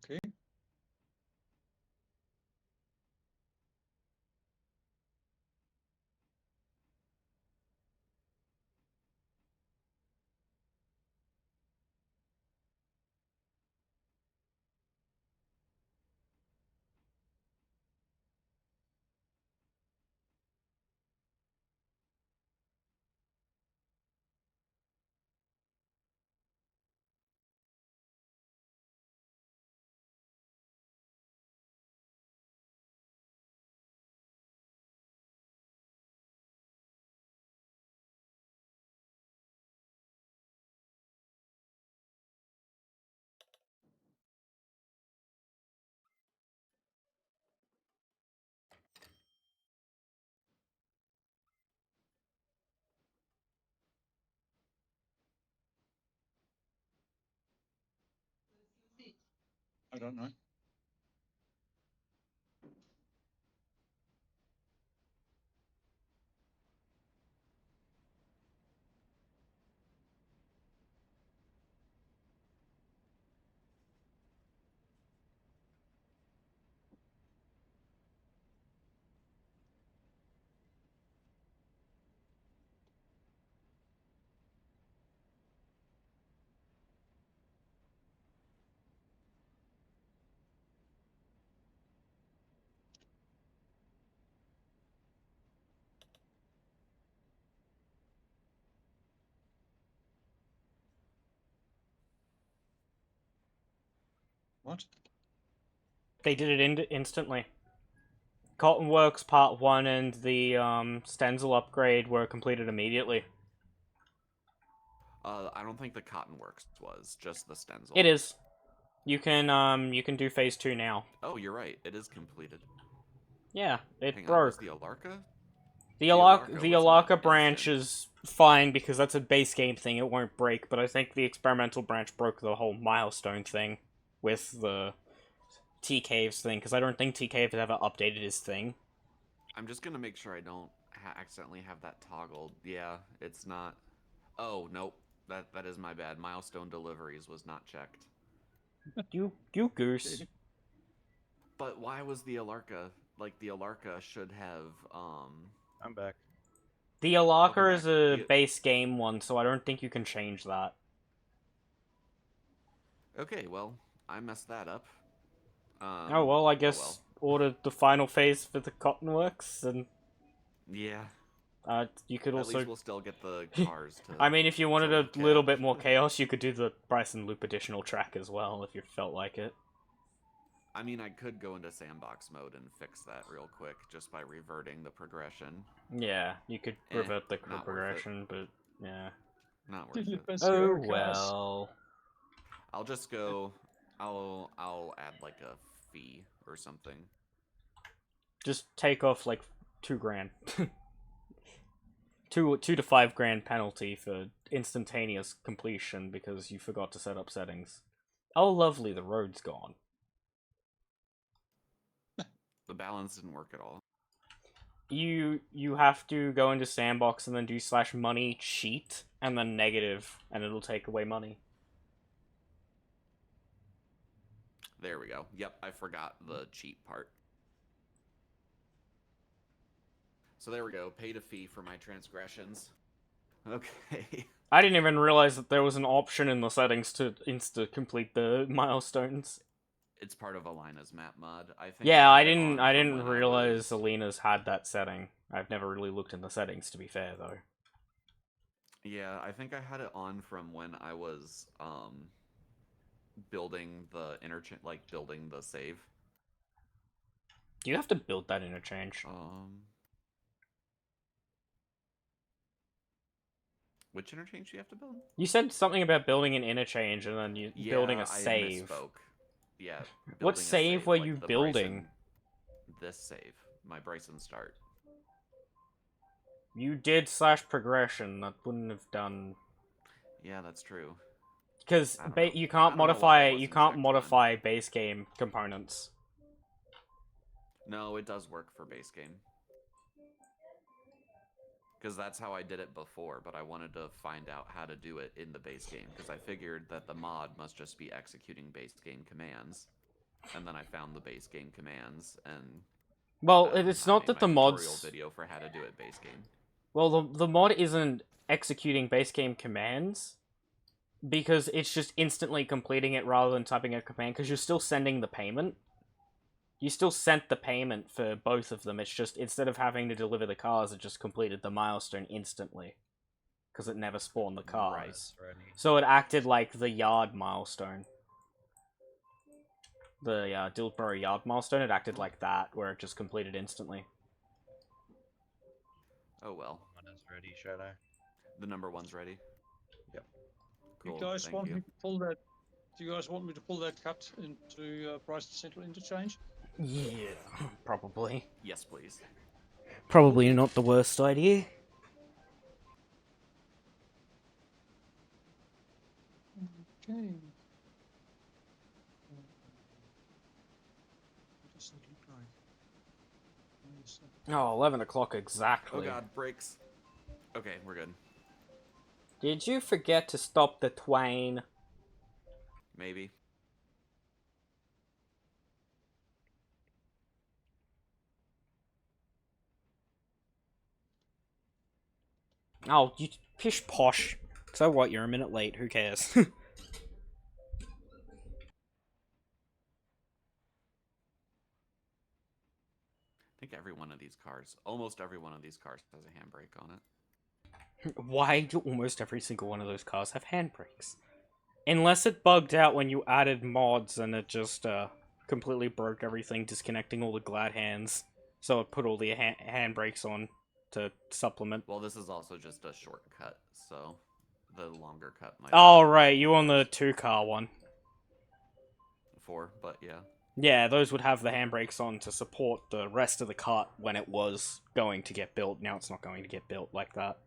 F: Okay. I don't know. What?
B: They did it instantly. Cottonworks Part 1 and the Stenzel upgrade were completed immediately.
A: I don't think the Cottonworks was, just the Stenzel.
B: It is. You can do phase 2 now.
A: Oh, you're right. It is completed.
B: Yeah, it
A: Hang on,
B: broke.
A: was the Alarka?
B: The
A: was
B: Alarka
A: not
B: branch
A: instant.
B: is fine because that's a base game thing, it won't break, but I think the experimental branch broke the whole milestone thing with the T-Caves thing, because I don't think T-Cave has ever updated his thing.
A: I'm just gonna make sure I don't accidentally have that toggled. Yeah, it's not... Oh, nope. That is my bad. Milestone deliveries was not checked.
B: You goose.
A: But why was the Alarka... Like, the Alarka should have,
D: I'm back.
B: The Alarka
A: Welcome
B: is
A: back.
B: a base game one, so I don't think you can change that.
A: Okay, well, I messed that up.
B: Oh well, I guess order the final phase for the Cottonworks, and
A: yeah.
B: You could also...
A: At least we'll still get the cars to...
B: I mean, if you wanted a
A: look
B: little
A: at.
B: bit more chaos, you could do the Bryson Loop additional track as well, if you felt like it.
A: I mean, I could go into sandbox mode and fix that real quick, just by reverting the progression.
B: Yeah, you could revert the
A: not
B: progression, but yeah.
A: Not worth it.
B: Oh well.
A: I'll just go... I'll add, like, a fee or something.
B: Just take off, like, $2,000. 2 to 5 grand penalty for instantaneous completion because you forgot to set up settings. Oh lovely, the road's gone.
A: The balance didn't work at all.
B: You have to go into sandbox and then do /money cheat and then negative, and it'll take away money.
A: There we go. Yep, I forgot the cheat part. So there we go. Paid a fee for my transgressions. Okay.
B: I didn't even realize that there was an option in the settings to insta-complete the milestones.
A: It's part of Alina's map mod. I think.
B: Yeah, I didn't realize Alina's had that setting. I've never really looked in the settings, to be fair, though.
A: Yeah, I think I had it on from when I was building the building the save.
B: Do you have to build that interchange?
A: Which interchange do you have to build?
B: You said something about building an interchange and then building a save.
A: I misspoke. Yeah.
B: What save were you building?
A: This save. My Bryson start.
B: You did /progression. That wouldn't have done...
A: Yeah, that's true.
B: Because you can't modify base game components.
A: No, it does work for base game. Because that's how I did it before, but I wanted to find out how to do it in the base game, because I figured that the mod must just be executing base game commands. And then I found the base game commands, and
B: well, it's not that the
A: tutorial
B: mods
A: video for how to do it base game.
B: Well, the mod isn't executing base game commands because it's just instantly completing it rather than typing a command, because you're still sending the payment. You still sent the payment for both of them. It's just, instead of having to deliver the cars, it just completed the milestone instantly. Because it never spawned the cars.
D: Right.
B: So it acted like the yard milestone. The Dillsborough yard milestone, it acted like that, where it just completed instantly.
A: Oh well.
D: One is ready, Shadow.
A: The number 1's ready.
D: Yep.
A: Cool.
F: You guys
A: Thank
F: want
A: you.
F: me to pull that? Do you guys want me to pull that cut into Brighton Central Interchange?
B: Yeah, probably.
A: Yes, please.
B: Probably not the worst idea.
F: Okay. What does that look like? Where is that?
B: Oh, 11 o'clock exactly.
A: Oh god, brakes. Okay, we're good.
B: Did you forget to stop the twain?
A: Maybe.
B: Oh, you pish posh. So what, you're a minute late, who cares?
A: I think every one of these cars, almost every one of these cars has a handbrake on it.
B: Why do almost every single one of those cars have handbrakes? Unless it bugged out when you added mods and it just completely broke everything, disconnecting all the glad hands. So it put all the handbrakes on to supplement.
A: Well, this is also just a shortcut, so the longer cut might
B: Oh, right, you on the 2-car one.
A: 4, but yeah.
B: Yeah, those would have the handbrakes on to support the rest of the cart when it was going to get built. Now it's not going to get built like that.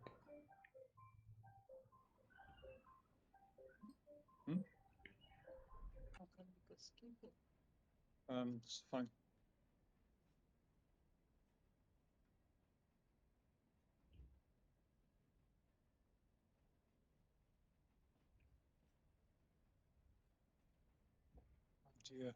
F: It's fine. Oh dear.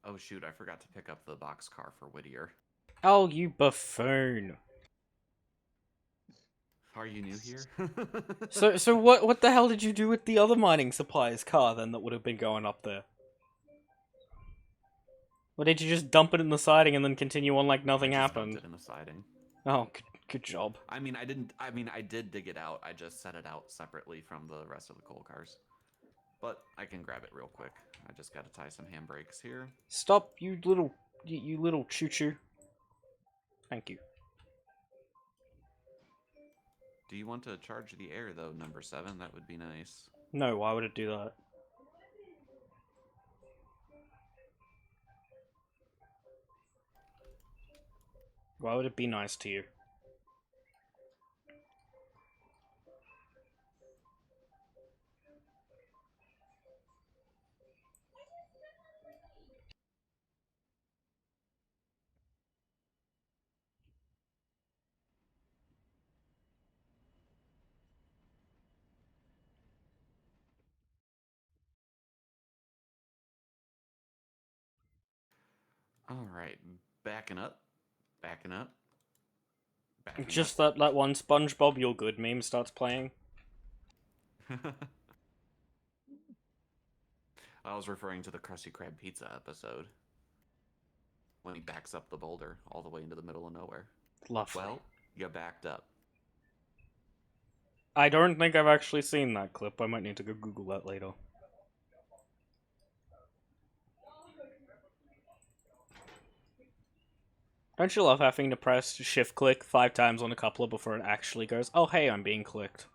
A: Oh shoot, I forgot to pick up the boxcar for Whittier.
B: Oh, you buffoon.
A: Are you new here?
B: So what the hell did you do with the other mining supplies car then that would have been going up there? Or did you just dump it in the siding and then continue on like nothing
A: I just
B: happened?
A: dumped it in the siding.
B: Oh, good job.
A: I did dig it out. I just set it out separately from the rest of the coal cars. But I can grab it real quick. I just gotta tie some handbrakes here.
B: Stop, you little choo-choo. Thank you.
A: Do you want to charge the air though, number 7? That would be nice.
B: No, why would it do that? Why would it be nice to you?
A: Alright, backing up. Backing up. Backing
B: Just
A: up.
B: that one SpongeBob You're Good meme starts playing.
A: I was referring to the Krusty Krab pizza episode. When he backs up the boulder all the way into the middle of nowhere.
B: Lovely.
A: Well, you backed up.
B: I don't think I've actually seen that clip. I might need to go Google that later. Don't you love having to press shift click 5 times on a coupler before it actually goes, oh hey, I'm being clicked?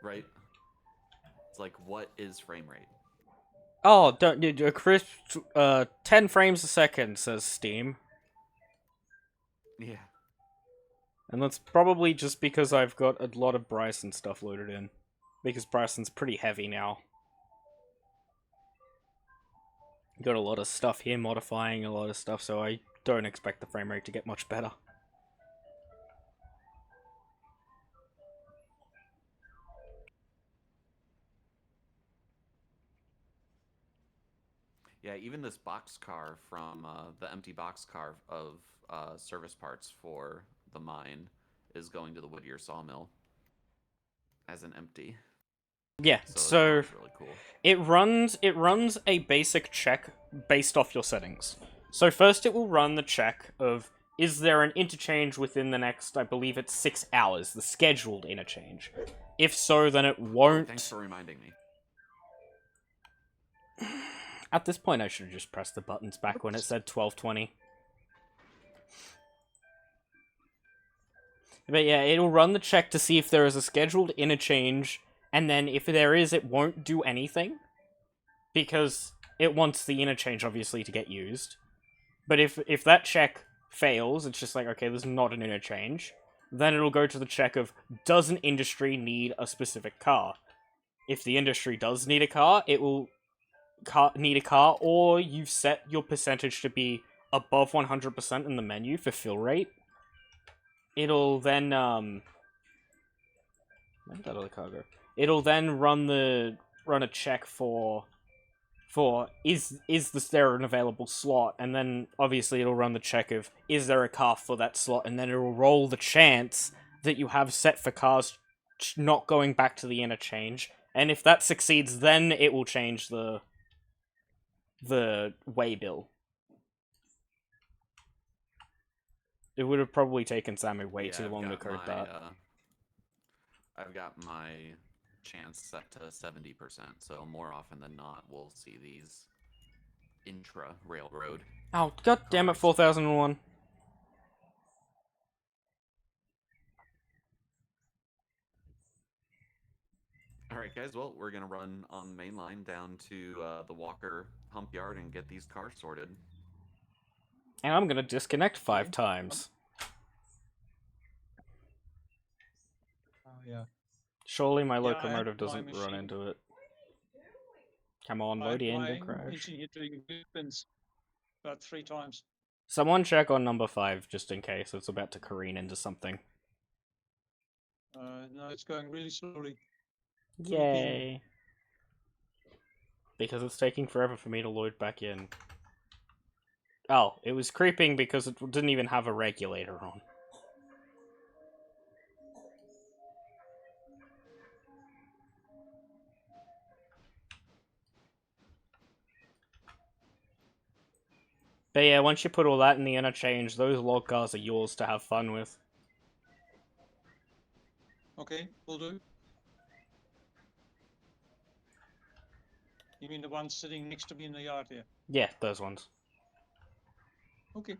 A: Right? It's like, what is frame rate?
B: Oh, don't a crisp 10 frames a second, says Steam.
A: Yeah.
B: And that's probably just because I've got a lot of Bryson stuff loaded in. Because Bryson's pretty heavy now. Got a lot of stuff here modifying a lot of stuff, so I don't expect the frame rate to get much better.
A: Yeah, even this boxcar from the empty boxcar of service parts for the mine is going to the Whittier sawmill as an empty.
B: Yeah, so
A: that's really cool.
B: It runs a basic check based off your settings. So first it will run the check of, is there an interchange within the next, I believe it's 6 hours, the scheduled interchange. If so, then it won't...
A: Thanks for reminding me.
B: At this point, I should have just pressed the buttons back when it said 12:20. But yeah, it'll run the check to see if there is a scheduled interchange, and then if there is, it won't do anything. Because it wants the interchange, obviously, to get used. But if that check fails, it's just like, okay, there's not an interchange. Then it'll go to the check of, does an industry need a specific car? If the industry does need a car, it will need a car, or you've set your percentage to be above 100% in the menu for fill rate. It'll then, where'd that other car go? It'll then run a check for is there an available slot, and then obviously it'll run the check of, is there a car for that slot, and then it'll roll the chance that you have set for cars not going back to the interchange, and if that succeeds, then it will change the way bill. It would have probably taken Sammy way too long to code that.
A: I've got my chance set to 70%, so more often than not, we'll see these intra-railroad.
B: Oh, god damn it, 4001.
A: Alright guys, well, we're gonna run on the main line down to the Walker hump yard and get these cars sorted.
B: And I'm gonna disconnect 5 times.
F: Oh, yeah.
B: Surely my locomotive doesn't run into it. Come on, load in, don't crash.
F: About 3 times.
B: Someone check on number 5, just in case it's about to careen into something.
F: No, it's going really slowly.
B: Yay! Because it's taking forever for me to load back in. Oh, it was creeping because it didn't even have a regulator on. But yeah, once you put all that in the interchange, those log cars are yours to have fun with.
F: Okay, will do. You mean the ones sitting next to me in the yard here?
B: Yeah, those ones.
F: Okay.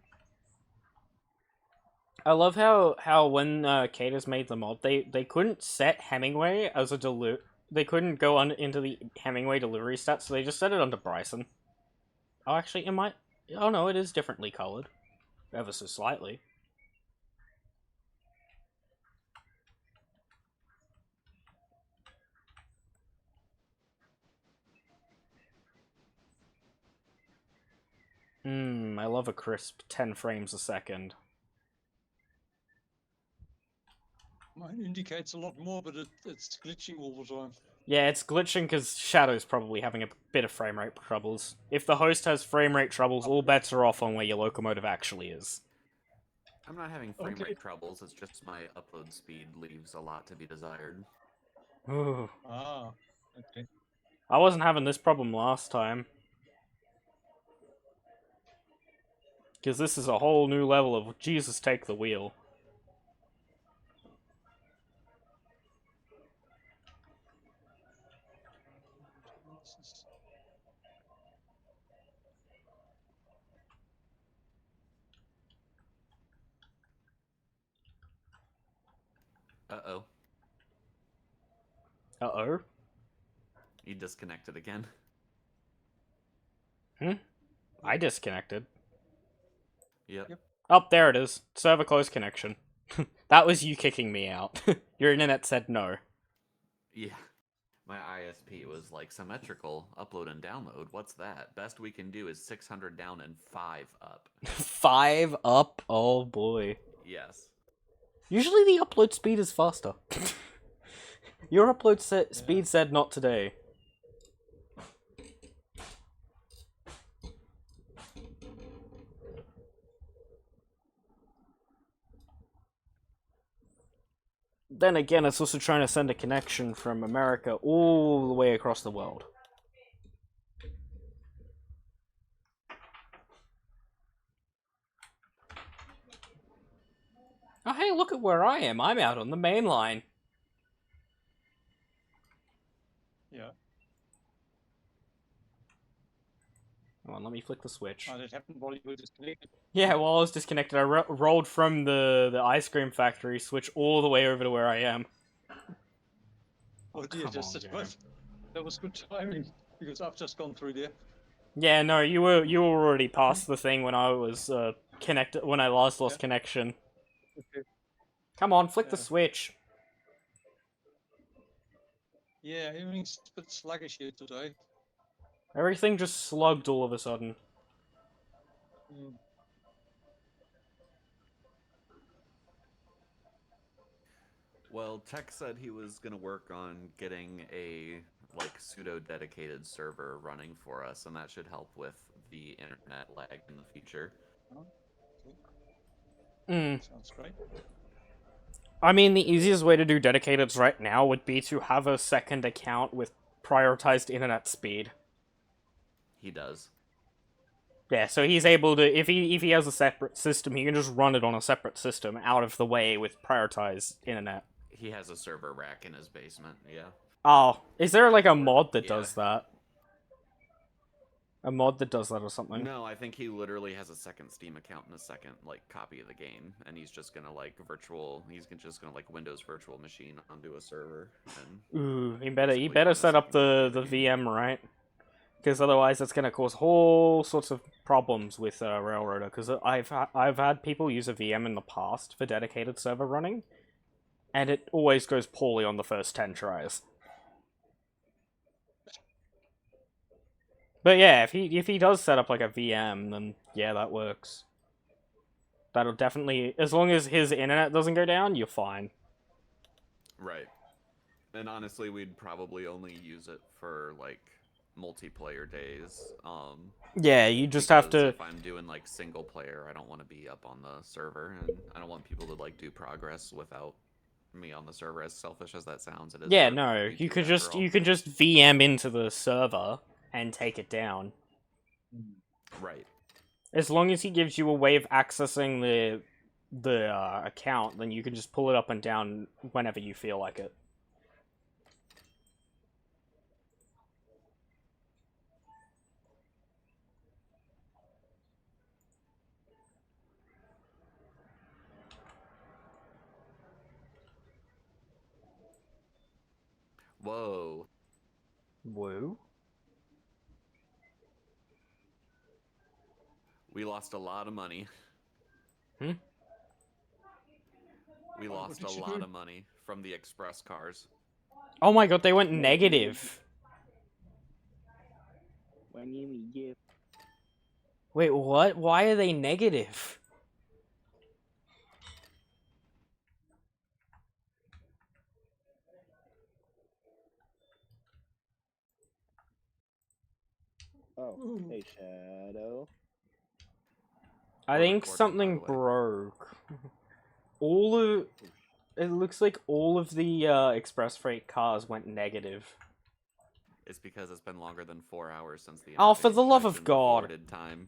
B: I love how when Cadus made the mod, they couldn't set Hemingway as a they couldn't go into the Hemingway delivery stats, so they just set it under Bryson. Oh, actually, it might... Oh no, it is differently colored. Ever so slightly. I love a crisp 10 frames a second.
F: Mine indicates a lot more, but it's glitching all the time.
B: Yeah, it's glitching because Shadow's probably having a bit of frame rate troubles. If the host has frame rate troubles, all bets are off on where your locomotive actually is.
A: I'm not having frame rate troubles, it's just my upload speed leaves a lot to be desired.
B: Ooh.
F: Ah, okay.
B: I wasn't having this problem last time. Because this is a whole new level of Jesus take the wheel.
A: Uh-oh.
B: Uh-oh?
A: You disconnected again.
B: I disconnected.
A: Yep.
B: Oh, there it is. Server close connection. That was you kicking me out. Your internet said no.
A: Yeah. My ISP was like symmetrical upload and download. What's that? Best we can do is 600 down and 5 up.
B: 5 up? Oh boy.
A: Yes.
B: Usually the upload speed is faster. Your upload speed said not today. Then again, it's also trying to send a connection from America all the way across the world. Oh hey, look at where I am. I'm out on the main line.
F: Yeah.
B: Come on, let me flick the switch.
F: That happened while you were disconnected.
B: Yeah, while I was disconnected, I rolled from the ice cream factory, switch all the way over to where I am.
F: Oh dear,
B: come
F: just
B: on,
F: as well. That was good timing, because I've just gone through there.
B: Yeah, no, you were already past the thing when I was connected when I lost connection.
F: Okay.
B: Come on, flick the switch.
F: Yeah, everything's a bit sluggish here today.
B: Everything just slugged all of a sudden.
A: Well, Tech said he was going to work on getting a pseudo-dedicated server running for us, and that should help with the internet lag in the future.
F: Sounds great.
B: I mean, the easiest way to do dedicateds right now would be to have a second account with prioritized internet speed.
A: He does.
B: Yeah, so he's able to, if he has a separate system, he can just run it on a separate system out of the way with prioritized internet.
A: He has a server rack in his basement, yeah.
B: Oh, is there like a mod that does that? A mod that does that or something?
A: No, I think he literally has a second Steam account and a second copy of the game, and he's just gonna Windows virtual machine onto a server. And
B: ooh, he better set up the VM right, because otherwise that's gonna cause whole sorts of problems with Railroader. Because I've had people use a VM in the past for dedicated server running, and it always goes poorly on the first 10 tries. But yeah, if he does set up like a VM, then yeah, that works. That'll definitely, as long as his internet doesn't go down, you're fine.
A: Right. And honestly, we'd probably only use it for multiplayer days.
B: Yeah, you just have to.
A: If I'm doing single player, I don't want to be up on the server, and I don't want people to do progress without me on the server. As selfish as that sounds, it is.
B: Yeah, no, you could just VM into the server and take it down.
A: Right.
B: As long as he gives you a way of accessing the account, then you can just pull it up and down whenever you feel like it.
A: Whoa.
B: Whoa.
A: We lost a lot of money.
B: Hmm?
A: We lost a lot of money from the express cars.
B: Oh my god, they went negative. Wait, what? Why are they negative?
G: Oh, hey Shadow.
B: I think something broke. It looks like all of the express freight cars went negative.
A: It's because it's been longer than 4 hours since the.
B: Oh, for the love of God!
A: Time.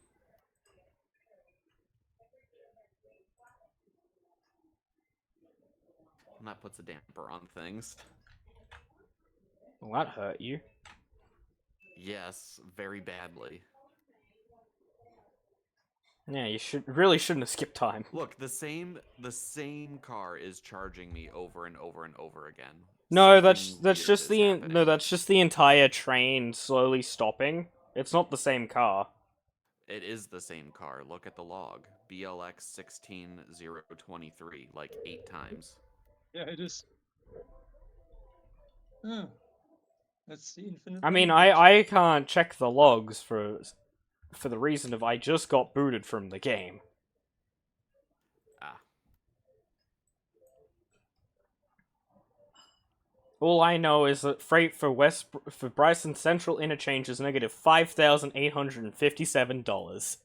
A: And that puts a damper on things.
B: Well, that hurt you.
A: Yes, very badly.
B: Yeah, you really shouldn't have skipped time.
A: Look, the same car is charging me over and over and over again.
B: No,
A: Something
B: that's
A: weird
B: just
A: is
B: the
A: happening.
B: that's just the entire train slowly stopping. It's not the same car.
A: It is the same car. Look at the log. BLX 16023, like 8 times.
F: Yeah, it is. Oh, that's the infinite.
B: I mean,
F: language.
B: I can't check the logs for the reason of I just got booted from the game.
A: Ah.
B: All I know is that freight for Bryson Central Interchange is negative $5,857.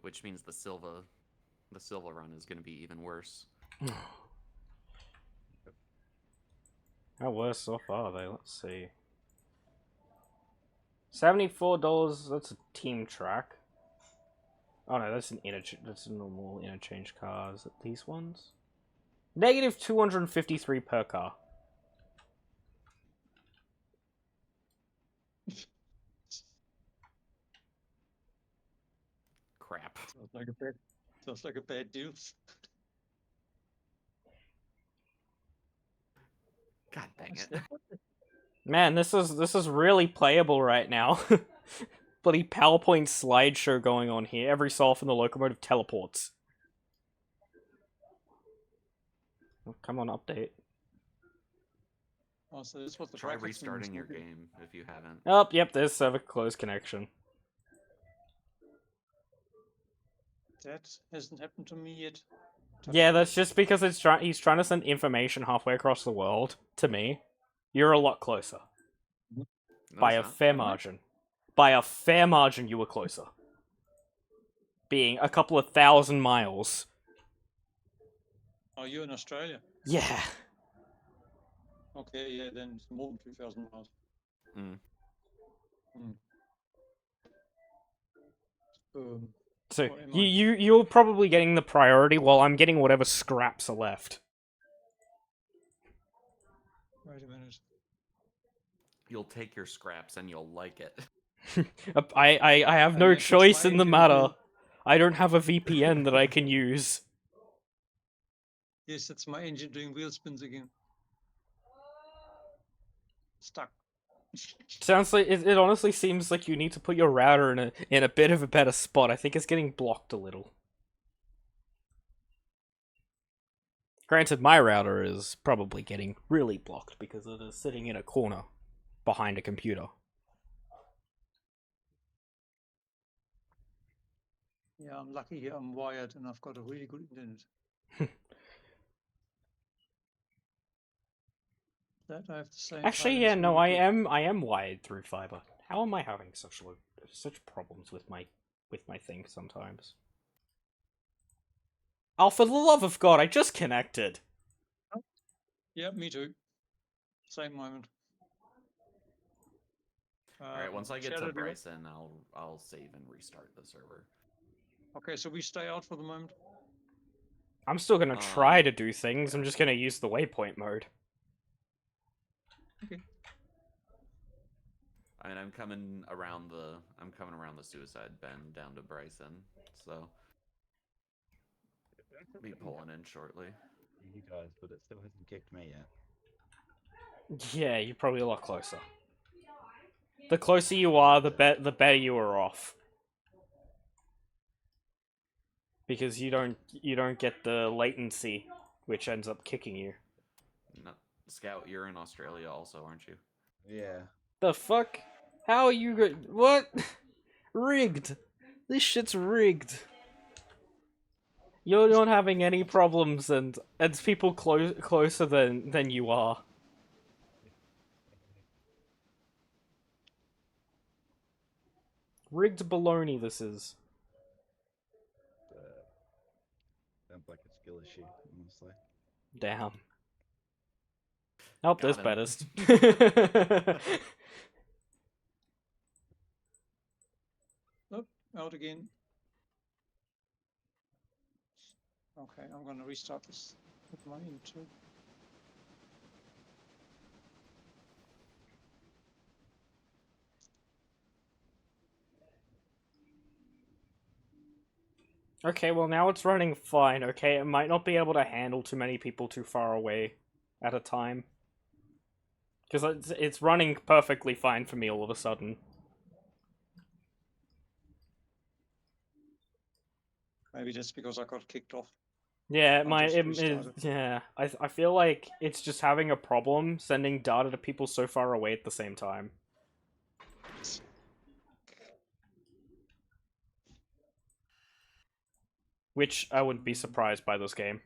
A: Which means the Silva run is going to be even worse.
B: How worse off are they? Let's see. $74. That's a team track. Oh no, that's that's a normal interchange car. Is it these ones? Negative 253 per car.
A: Crap.
F: Sounds like a bad deal.
A: God dang it.
B: Man, this is really playable right now. Bloody PowerPoint slideshow going on here. Every so often the locomotive teleports. Oh, come on, update.
F: Oh, so this was the
A: Try
F: graphics
A: restarting your
F: was
A: game if you haven't.
B: Oh, yep, there's server closed connection.
F: That hasn't happened to me yet.
B: Yeah, that's just because he's trying to send information halfway across the world to me. You're a lot closer.
A: No,
B: By a
A: it's not.
B: fair margin. By a fair margin, you were closer. Being a couple of 1,000 miles.
F: Oh, you're in Australia?
B: Yeah.
F: Okay, yeah, then it's more than 2,000 miles.
A: Mm.
B: So
F: What am I?
B: you're probably getting the priority while I'm getting whatever scraps are left.
F: Wait a minute.
A: You'll take your scraps and you'll like it.
B: I have no
F: And that puts
B: choice
F: my
B: in the
F: engine
B: matter.
F: full.
B: I don't have a VPN that I can use.
F: Yes, that's my engine doing wheel spins again. Stuck.
B: Sounds like it honestly seems like you need to put your router in a bit of a better spot. I think it's getting blocked a little. Granted, my router is probably getting really blocked because it is sitting in a corner behind a computer.
F: Yeah, I'm lucky here. I'm wired and I've got a really good internet. That I have to say.
B: Actually,
F: Fiber
B: yeah,
F: is
B: no,
F: really good.
B: I am wired through fiber. How am I having such problems with my thing sometimes? Oh, for the love of God, I just connected.
F: Yeah, me too. Same moment.
A: Alright, once I get
F: Shadow,
A: to
F: do you-
A: Bryson, I'll save and restart the server.
F: Okay, so we stay out for the moment.
B: I'm still gonna try to do things. I'm just gonna use the waypoint mode.
F: Okay.
A: I mean, I'm coming around the suicide bend down to Bryson, so I'll be pulling in shortly.
D: You guys, but it still hasn't kicked me yet.
B: Yeah, you're probably a lot closer. The closer you are, the better you are off. Because you don't get the latency, which ends up kicking you.
A: No, Scout, you're in Australia also, aren't you?
D: Yeah.
B: The fuck? How are you what? Rigged. This shit's rigged. You're not having any problems, and it's people closer than you are. Rigged baloney, this is.
D: Sounds like a skill issue, honestly.
B: Damn. Nope, there's
A: Got
B: better.
A: him.
F: Out again. Okay, I'm gonna restart this with my intro.
B: Okay, well now it's running fine, okay? It might not be able to handle too many people too far away at a time. Because it's running perfectly fine for me all of a sudden.
F: Maybe that's because I got kicked off.
B: Yeah,
F: I'll
B: yeah. I feel like it's just having a problem sending data to people so far away at the same time. Which I wouldn't be surprised by this game.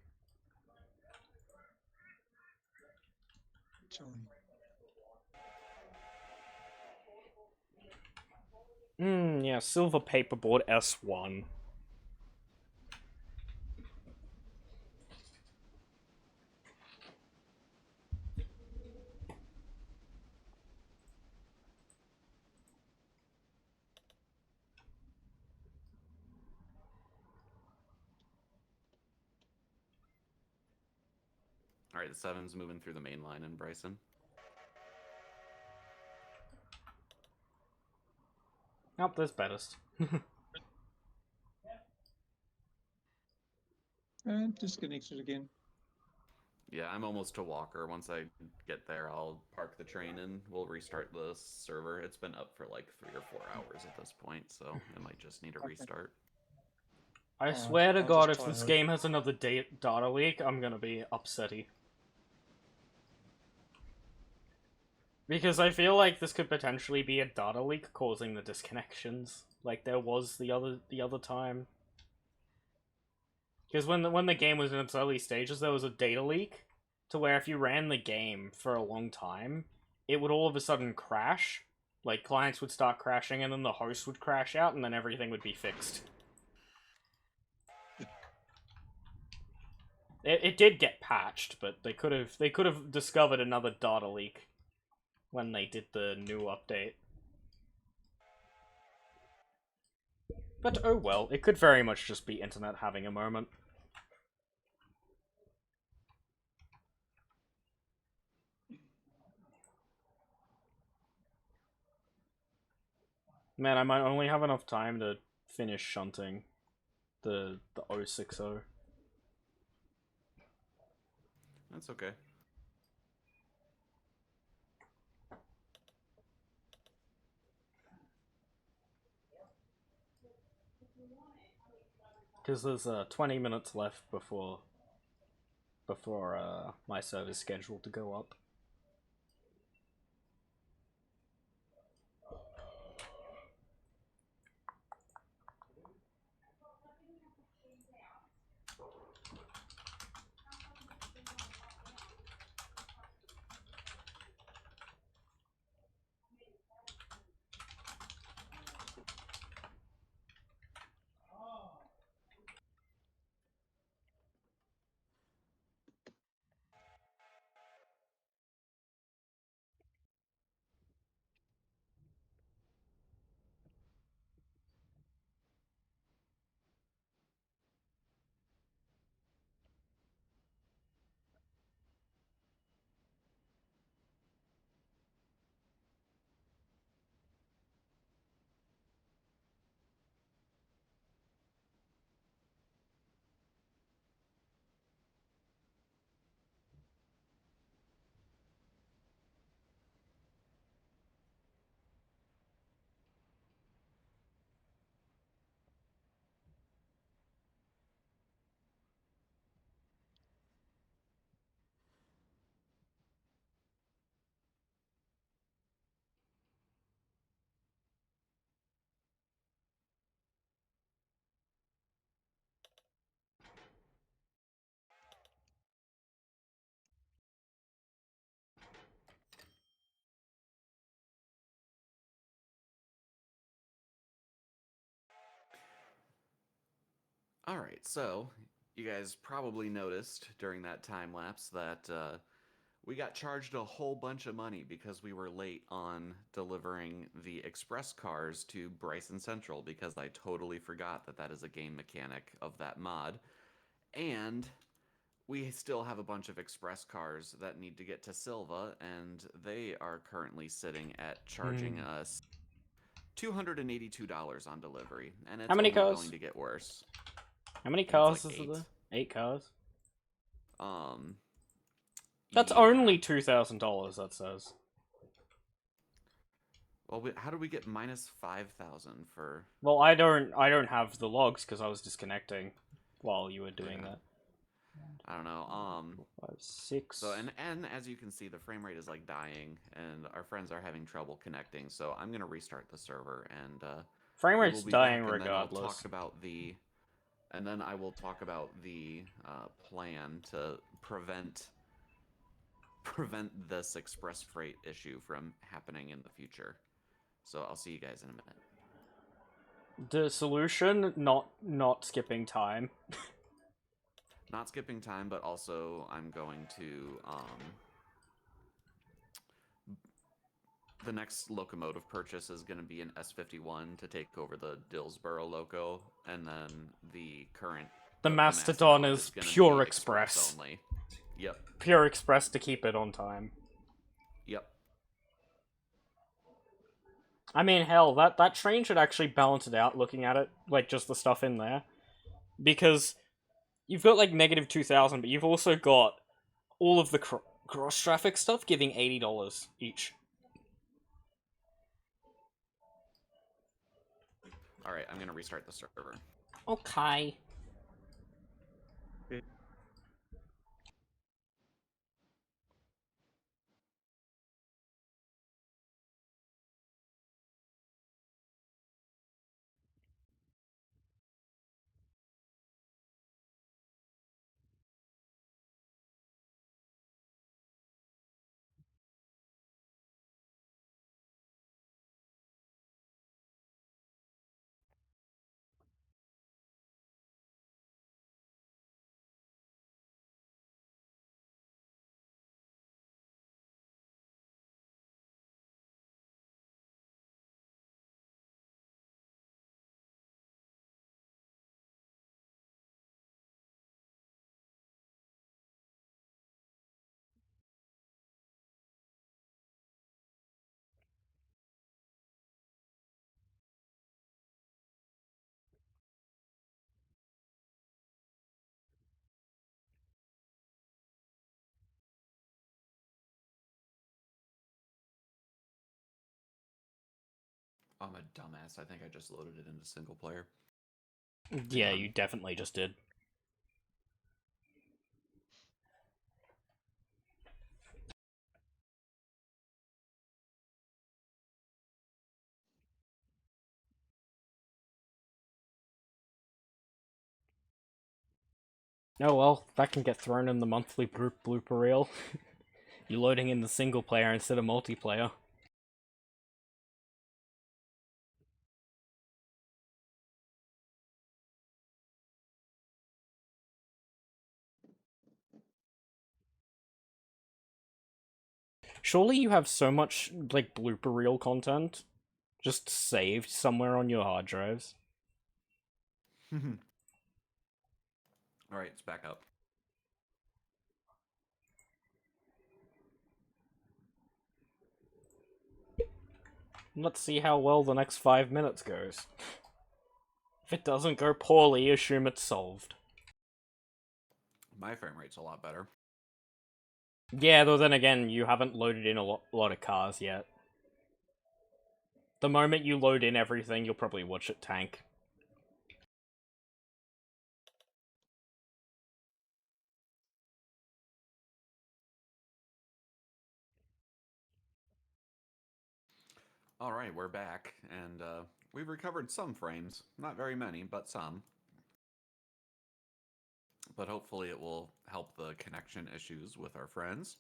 B: Yeah, Silver Paperboard S1.
A: Alright, the 7's moving through the main line in Bryson.
B: Nope, there's Baddest.
F: And disconnected again.
A: Yeah, I'm almost to Walker. Once I get there, I'll park the train and we'll restart the server. It's been up for like 3 or 4 hours at this point, so it might just need a restart.
B: I swear to God, if this game has another data leak, I'm gonna be upsetty. Because I feel like this could potentially be a data leak causing the disconnections, like there was the other time. Because when the game was in its early stages, there was a data leak to where if you ran the game for a long time, it would all of a sudden crash. Like, clients would start crashing, and then the host would crash out, and then everything would be fixed. It did get patched, but they could have discovered another data leak when they did the new update. But oh well, it could very much just be internet having a moment. Man, I might only have enough time to finish shunting the 060.
A: That's okay.
B: Because there's 20 minutes left before my server's scheduled to go up.
A: Alright, so you guys probably noticed during that time lapse that we got charged a whole bunch of money because we were late on delivering the express cars to Bryson Central because I totally forgot that that is a game mechanic of that mod. And we still have a bunch of express cars that need to get to Silva, and they are currently sitting at charging us $282 on delivery, and it's
B: How many
A: only
B: cars?
A: going to get worse.
B: How many cars
A: like
B: is there? 8 cars. That's
A: yeah.
B: only $2,000. That says.
A: Well, how do we get minus 5,000 for?
B: Well, I don't have the logs because I was disconnecting while you were doing that.
A: I don't know.
B: 5, 6.
A: So and as you can see, the frame rate is like dying, and our friends are having trouble connecting. So I'm gonna restart the server, and
B: frame rate's dying
A: back,
B: regardless.
A: And then I will talk about the plan to prevent this express freight issue from happening in the future. So I'll see you guys in a minute.
B: The solution, not skipping time.
A: Not skipping time, but also I'm going to the next locomotive purchase is going to be an S51 to take over the Dillsboro loco, and then the
B: Mastodon is pure express
A: only. Yep.
B: Pure express to keep it on time.
A: Yep.
B: I mean, hell, that train should actually balance it out looking at it, like just the stuff in there. Because you've got like negative 2,000, but you've also got all of the cross traffic stuff giving $80 each.
A: Alright, I'm gonna restart the server.
B: Okay.
A: I'm a dumbass. I think I just loaded it into single player.
B: Yeah, you definitely just did. Oh well, that can get thrown in the monthly blooper reel. You're loading in the single player instead of multiplayer. Surely you have so much, like, blooper reel content just saved somewhere on your hard drives.
A: Alright, it's back up.
B: Let's see how well the next 5 minutes goes. If it doesn't go poorly, assume it's solved.
A: My frame rate's a lot better.
B: Yeah, though then again, you haven't loaded in a lot of cars yet. The moment you load in everything, you'll probably watch it tank.
A: Alright, we're back, and we've recovered some frames. Not very many, but some. But hopefully it will help the connection issues with our friends.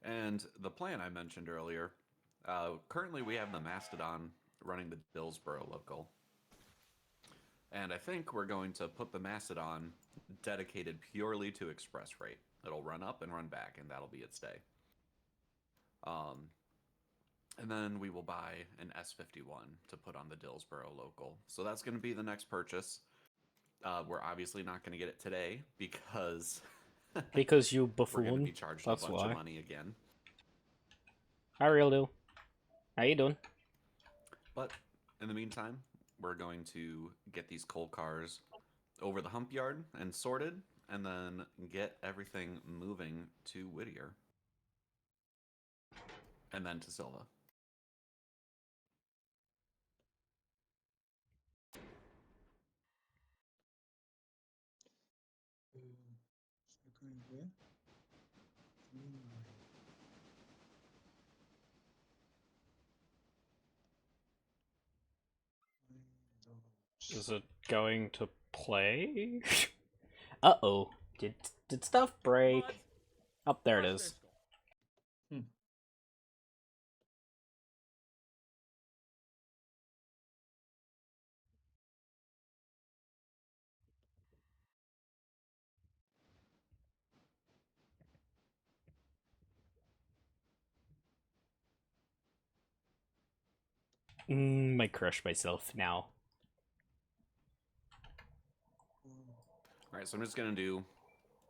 A: And the plan I mentioned earlier, currently we have the Mastodon running the Dillsboro local. And I think we're going to put the Mastodon dedicated purely to express freight. It'll run up and run back, and that'll be its day. And then we will buy an S51 to put on the Dillsboro local. So that's going to be the next purchase. We're obviously not going to get it today because
B: because you
A: we're going to
B: buffoon.
A: be charged
B: That's
A: a bunch
B: why.
A: of money again.
B: Hi, Real Deal. How you doing?
A: But in the meantime, we're going to get these coal cars over the hump yard and sorted, and then get everything moving to Whittier. And then to Silva.
B: Is it going to play? Uh-oh. Did stuff break? Up there it is. Might crush myself now.
A: Alright, so I'm just going to do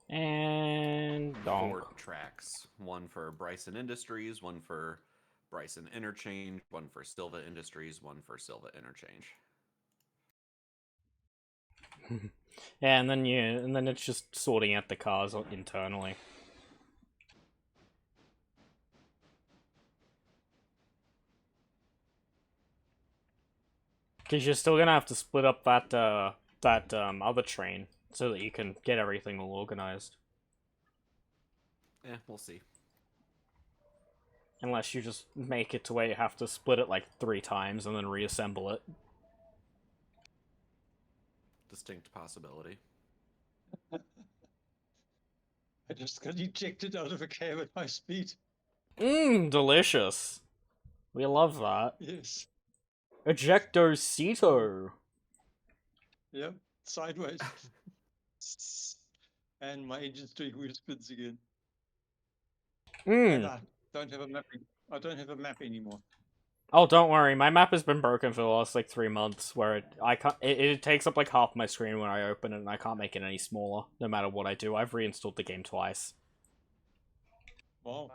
B: And
A: 4 tracks. One for Bryson Industries, one for Bryson Interchange, one for Silva Industries, one for Silva Interchange.
B: Yeah, and then it's just sorting out the cars internally. Because you're still gonna have to split up that other train so that you can get everything all organized.
A: We'll see.
B: Unless you just make it to where you have to split it like 3 times and then reassemble it.
A: Distinct possibility.
F: I just got ejected out of a cab at high speed.
B: Delicious. We love that.
F: Yes.
B: Ejectocito.
F: Yep, sideways. And my engine's doing weird spins again. And I don't have a mapping. I don't have a map anymore.
B: Oh, don't worry. My map has been broken for the last like 3 months, where it takes up like half my screen when I open it, and I can't make it any smaller, no matter what I do. I've reinstalled the game twice.
F: Wow.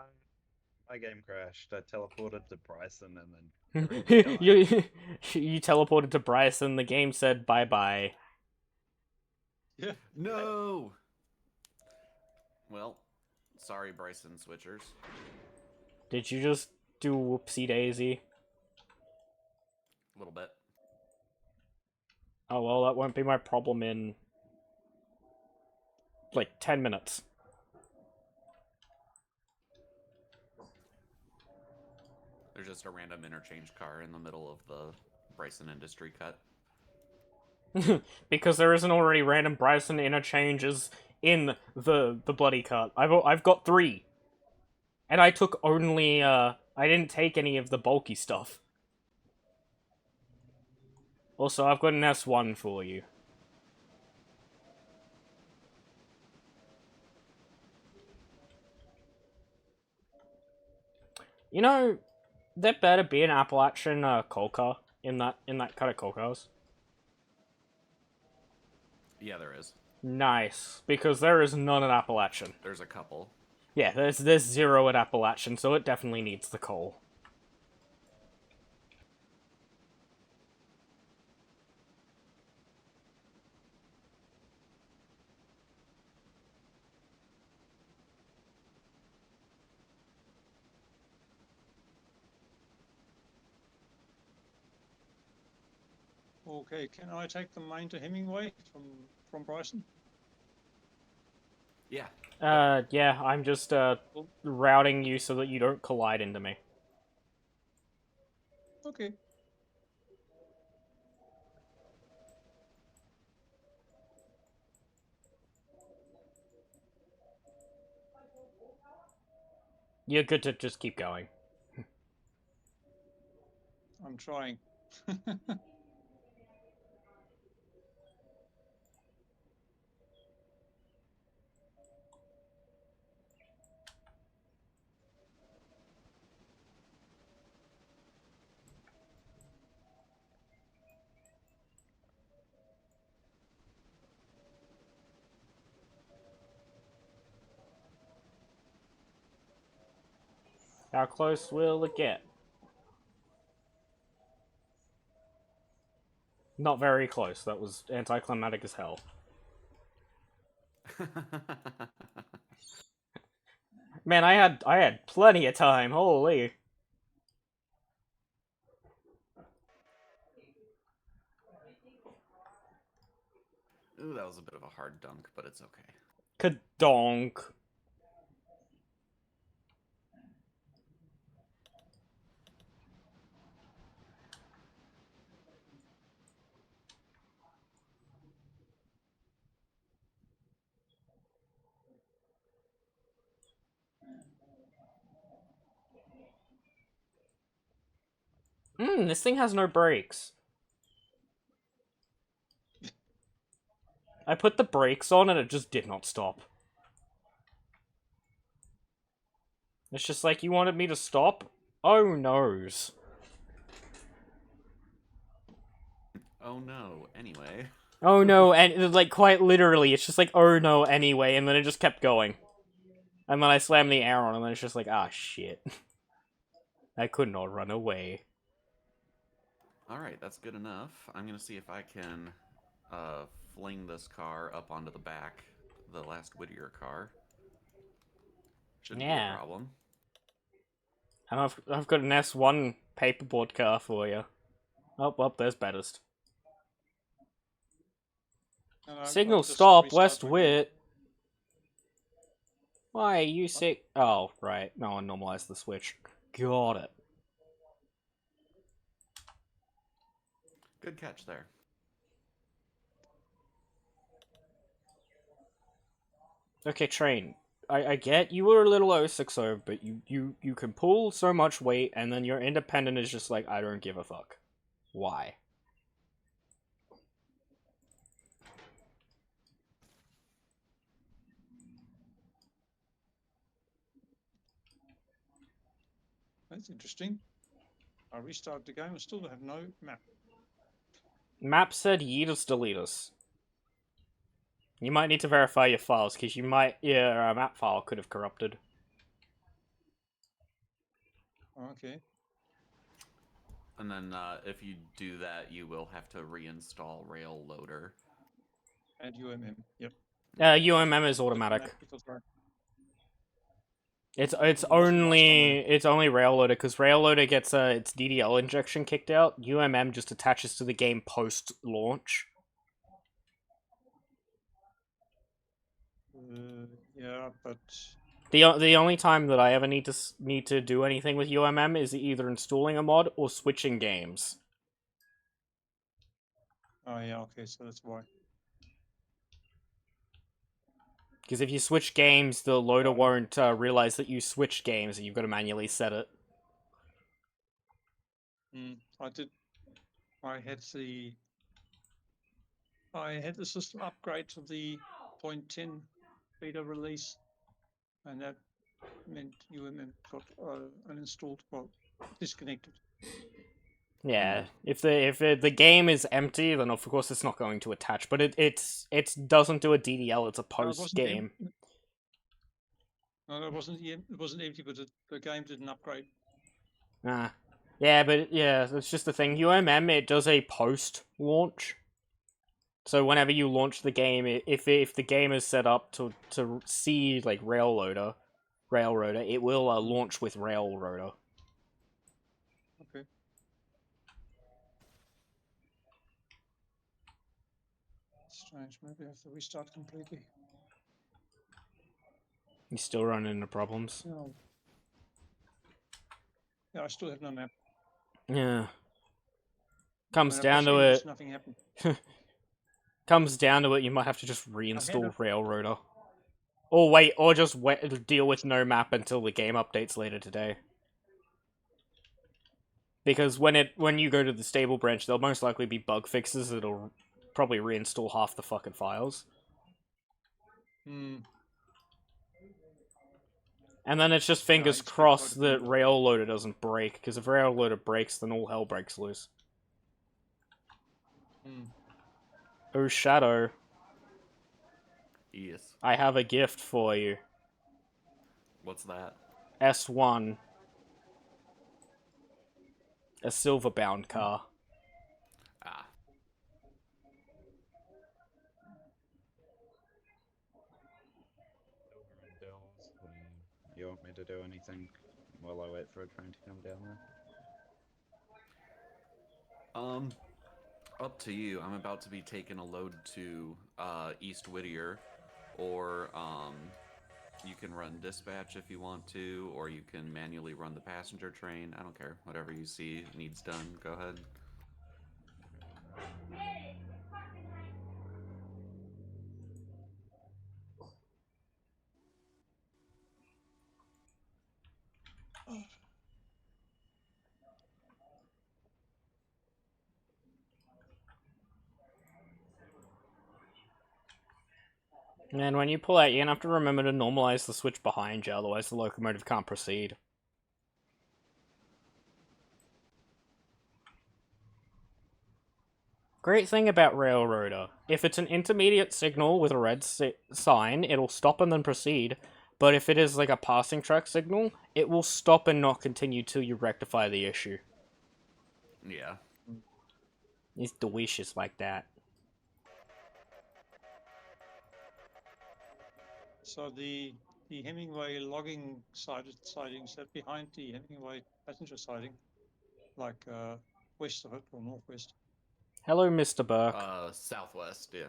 D: My game crashed. I teleported to Bryson and then
B: you teleported to Bryson. The game said bye bye.
F: Yeah.
A: No. Well, sorry, Bryson switchers.
B: Did you just do whoopsie daisy?
A: A little bit.
B: Oh well, that won't be my problem in like 10 minutes.
A: There's just a random interchange car in the middle of the Bryson Industry cut.
B: Because there isn't already random Bryson interchanges in the bloody cut. I've got 3. And I took only I didn't take any of the bulky stuff. Also, I've got an S1 for you. You know, there better be an Appalachian coal car in that kind of coal cars.
A: Yeah, there is.
B: Nice, because there is none at Appalachian.
A: There's a couple.
B: Yeah, there's 0 at Appalachian, so it definitely needs the coal.
F: Okay, can I take the mine to Hemingway from Bryson?
A: Yeah.
B: Yeah, I'm just routing you so that you don't collide into me.
F: Okay.
B: You're good to just keep going.
F: I'm trying.
B: How close will it get? Not very close. That was anticlimactic as hell. Man, I had plenty of time. Holy.
A: Ooh, that was a bit of a hard dunk, but it's okay.
B: Kadonk. This thing has no brakes. I put the brakes on and it just did not stop. It's just like, you wanted me to stop? Oh noes.
A: Oh no, anyway.
B: Oh no, and like quite literally, it's just like, oh no, anyway, and then it just kept going. And then I slammed the air on, and then it's just like, ah, shit. I could not run away.
A: Alright, that's good enough. I'm gonna see if I can fling this car up onto the back, the last Whittier car. Shouldn't be a problem.
B: And I've got an S1 paperboard car for you. Oh, well, there's baddest. Signal stop, West Wit. Why are you sick? Oh, right. No one normalized the switch. Got it.
A: Good catch there.
B: Okay, train. I get you were a little 060, but you can pull so much weight, and then your independent is just like, I don't give a fuck. Why?
F: That's interesting. I restarted the game. I still have no map.
B: Map said yeetus deletus. You might need to verify your files, because your map file could have corrupted.
F: Okay.
A: And then if you do that, you will have to reinstall Rail Loader.
F: And UMM, yep.
B: UMM is automatic. It's only Railloader, because Railloader gets its DDL injection kicked out. UMM just attaches to the game post launch.
F: Yeah, but
B: the only time that I ever need to do anything with UMM is either installing a mod or switching games.
F: Oh yeah, okay, so that's why.
B: Because if you switch games, the loader won't realize that you switched games, and you've got to manually set it.
F: I had the system upgrade to the 0.10 beta release, and that meant UMM got uninstalled, well, disconnected.
B: Yeah, if the game is empty, then of course it's not going to attach. But it doesn't do a DDL; it's a post game.
F: No, it wasn't empty, but the game didn't upgrade.
B: Yeah, but yeah, that's just the thing. UMM, it does a post launch. So whenever you launch the game, if the game is set up to see like Railroader, it will launch with Railroader.
F: Okay. Strange. Maybe I have to restart completely.
B: You still run into problems?
F: No. Yeah, I still have no map.
B: Yeah. Comes down to it.
F: Nothing happened.
B: Comes down to it, you might have to just reinstall Railroader. Or wait, or just deal with no map until the game updates later today. Because when you go to the stable branch, there'll most likely be bug fixes that'll probably reinstall half the fucking files. And then it's just fingers crossed that Railloader doesn't break, because if Railloader breaks, then all hell breaks loose. Oh, Shadow.
A: Yes.
B: I have a gift for you.
A: What's that?
B: S1. A silver-bound car.
A: Ah.
D: You want me to do anything while I wait for a train to come down there?
A: Up to you. I'm about to be taking a load to East Whittier, or you can run dispatch if you want to, or you can manually run the passenger train. I don't care. Whatever you see needs done, go ahead.
B: And when you pull out, you're gonna have to remember to normalize the switch behind you, otherwise the locomotive can't proceed. Great thing about Railroader. If it's an intermediate signal with a red sign, it'll stop and then proceed. But if it is like a passing track signal, it will stop and not continue till you rectify the issue.
A: Yeah.
B: It's delicious like that.
F: So the Hemingway logging siding set behind the Hemingway passenger siding, like west of it or northwest.
B: Hello, Mr. Burke.
A: Southwest, yeah.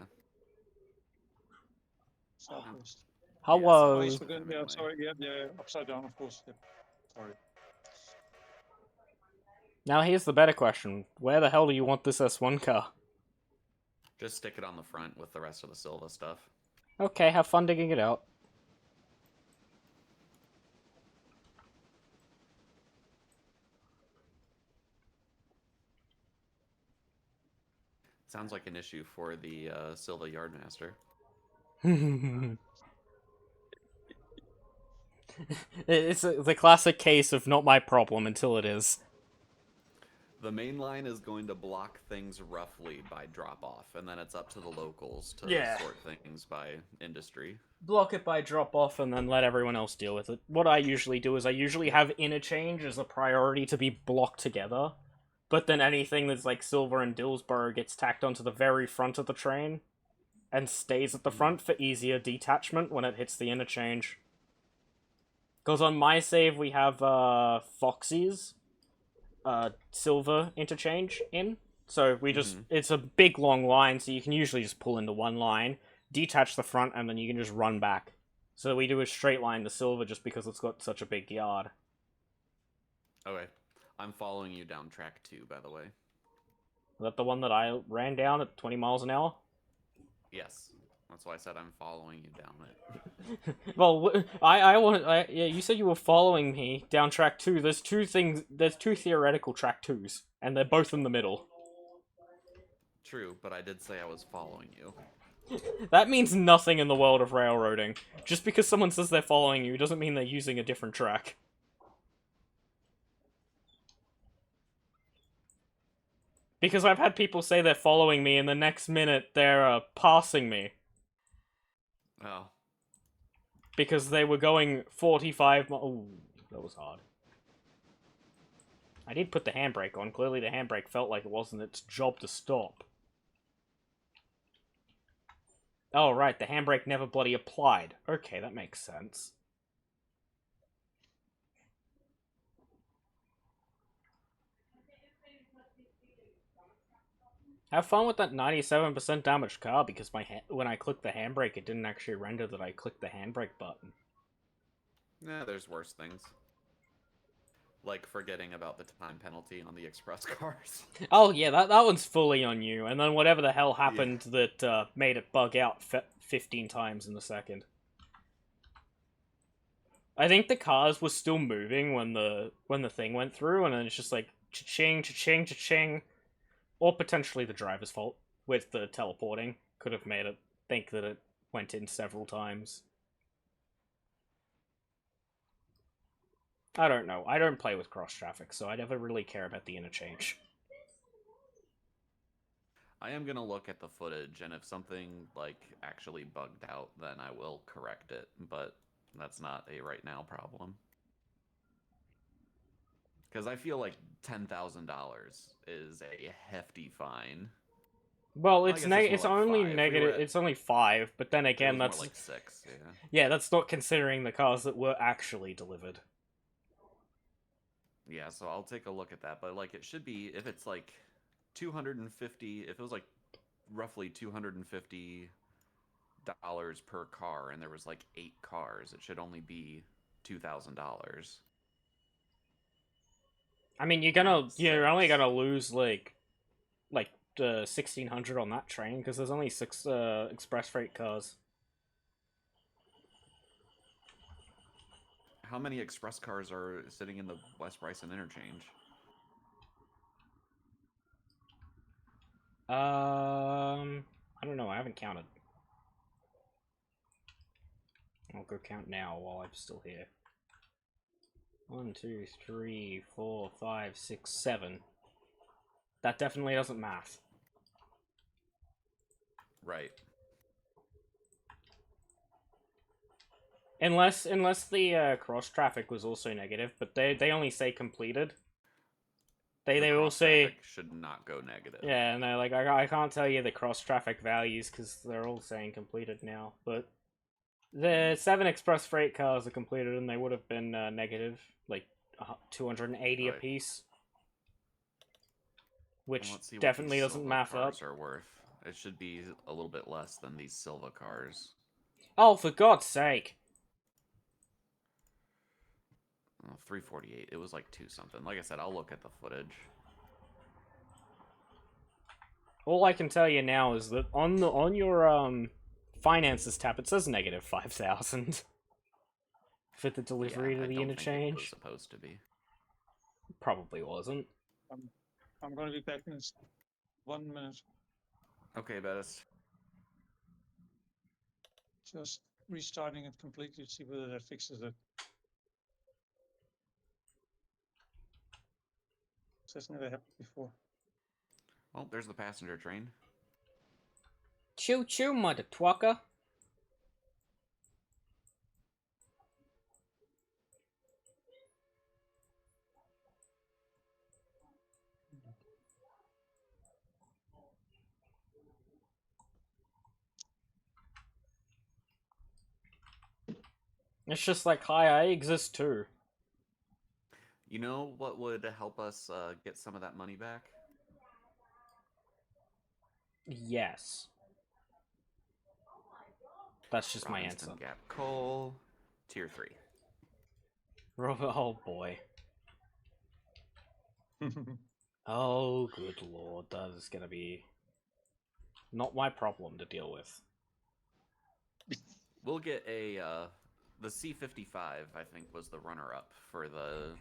F: Southwest.
B: Hello.
F: Oh, yeah, sorry, yeah, upside down, of course. Yep. Sorry.
B: Now here's the better question. Where the hell do you want this S1 car?
A: Just stick it on the front with the rest of the Silva stuff.
B: Okay, have fun digging it out.
A: Sounds like an issue for the Silva Yardmaster.
B: It's the classic case of not my problem until it is.
A: The main line is going to block things roughly by drop-off, and then it's up to the locals to sort things by industry.
B: Block it by drop-off and then let everyone else deal with it. What I usually do is I usually have interchange as a priority to be blocked together, but then anything that's like Silver and Dillsborough gets tacked onto the very front of the train and stays at the front for easier detachment when it hits the interchange. Because on my save we have Foxy's Silver interchange in. So we just, it's a big long line, so you can usually just pull into one line, detach the front, and then you can just run back. So we do a straight line to Silver just because it's got such a big yard.
A: Okay. I'm following you down track 2, by the way.
B: Is that the one that I ran down at 20 miles an hour?
A: Yes. That's why I said I'm following you down it.
B: Well, yeah, you said you were following me down track 2. There's two theoretical track 2s, and they're both in the middle.
A: True, but I did say I was following you.
B: That means nothing in the world of railroading. Just because someone says they're following you doesn't mean they're using a different track. Because I've had people say they're following me, and the next minute they're passing me.
A: Oh.
B: Because they were going 45 miles. Ooh, that was hard. I did put the handbrake on. Clearly the handbrake felt like it wasn't its job to stop. Oh, right, the handbrake never bloody applied. Okay, that makes sense. Have fun with that 97% damaged car, because when I clicked the handbrake, it didn't actually render that I clicked the handbrake button.
A: Nah, there's worse things. Like forgetting about the time penalty on the express cars.
B: Oh yeah, that one's fully on you, and then whatever the hell happened that made it bug out 15 times in a second. I think the cars were still moving when the thing went through, and then it's just like cha-ching, cha-ching, cha-ching. Or potentially the driver's fault with the teleporting. Could have made it think that it went in several times. I don't know. I don't play with cross-traffic, so I never really care about the interchange.
A: I am gonna look at the footage, and if something, like, actually bugged out, then I will correct it, but that's not a right now problem. Because I feel like $10,000 is a hefty fine.
B: Well,
A: I
B: it's
A: guess
B: it's
A: more like
B: only
A: 5.
B: negative. It's only 5, but then
A: It
B: again,
A: was
B: that's
A: more like 6. Yeah.
B: yeah, that's not considering the cars that were actually delivered.
A: Yeah, so I'll take a look at that. But like, it should be if it's like 250. If it was like roughly $250 per car, and there was like 8 cars, it should only be $2,000.
B: I mean, you're only gonna lose like 1,600 on that train because there's only 6 express freight cars.
A: How many express cars are sitting in the West Bryson interchange?
B: I don't know. I haven't counted. I'll go count now while I'm still here. 1, 2, 3, 4, 5, 6, 7. That definitely doesn't math.
A: Right.
B: Unless the cross traffic was also negative, but they only say completed. They will say
A: should not go negative.
B: yeah, and they're like I can't tell you the cross traffic values because they're all saying completed now. But the 7 express freight cars are completed, and they would have been negative, like 280
A: Right.
B: apiece, which
A: Well, let's see what
B: definitely
A: these
B: doesn't
A: Silva
B: math up.
A: cars are worth. It should be a little bit less than these Silva cars.
B: Oh, for God's sake!
A: Oh, 348. It was like 2 something. Like I said, I'll look at the footage.
B: All I can tell you now is that on your finances tab it says negative 5,000 for the delivery to the interchange.
A: It was supposed to be.
B: Probably wasn't.
F: I'm going to be back in 1 minute.
A: Okay, Bettis.
F: Just restarting it completely to see whether that fixes it. That's never happened before.
A: Oh, there's the passenger train.
B: Choo choo, mother twucker. It's just like, hi, I exist too.
A: You know what would help us get some of that money back?
B: Yes. That's just my answer.
A: Gap coal, tier 3.
B: Oh boy. Oh, good lord, that is gonna be not my problem to deal with.
A: We'll get a the C55. I think was the runner-up for the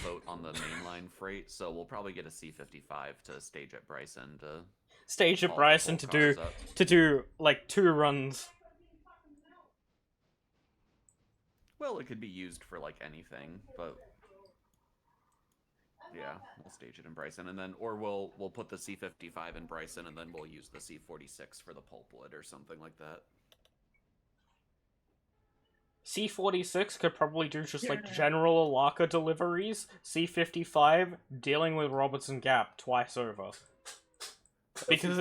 A: vote on the mainline freight. So we'll probably get a C55 to stage at Bryson to do like 2 runs.
B: Well,
A: it could be used for like anything, but yeah, we'll stage it in Bryson, and then we'll put the C55 in Bryson, and then we'll use the C46 for the pulpwood or something like that.
B: C46 could probably do just like general Alaka deliveries. C55 dealing with Robertson Gap twice over. Because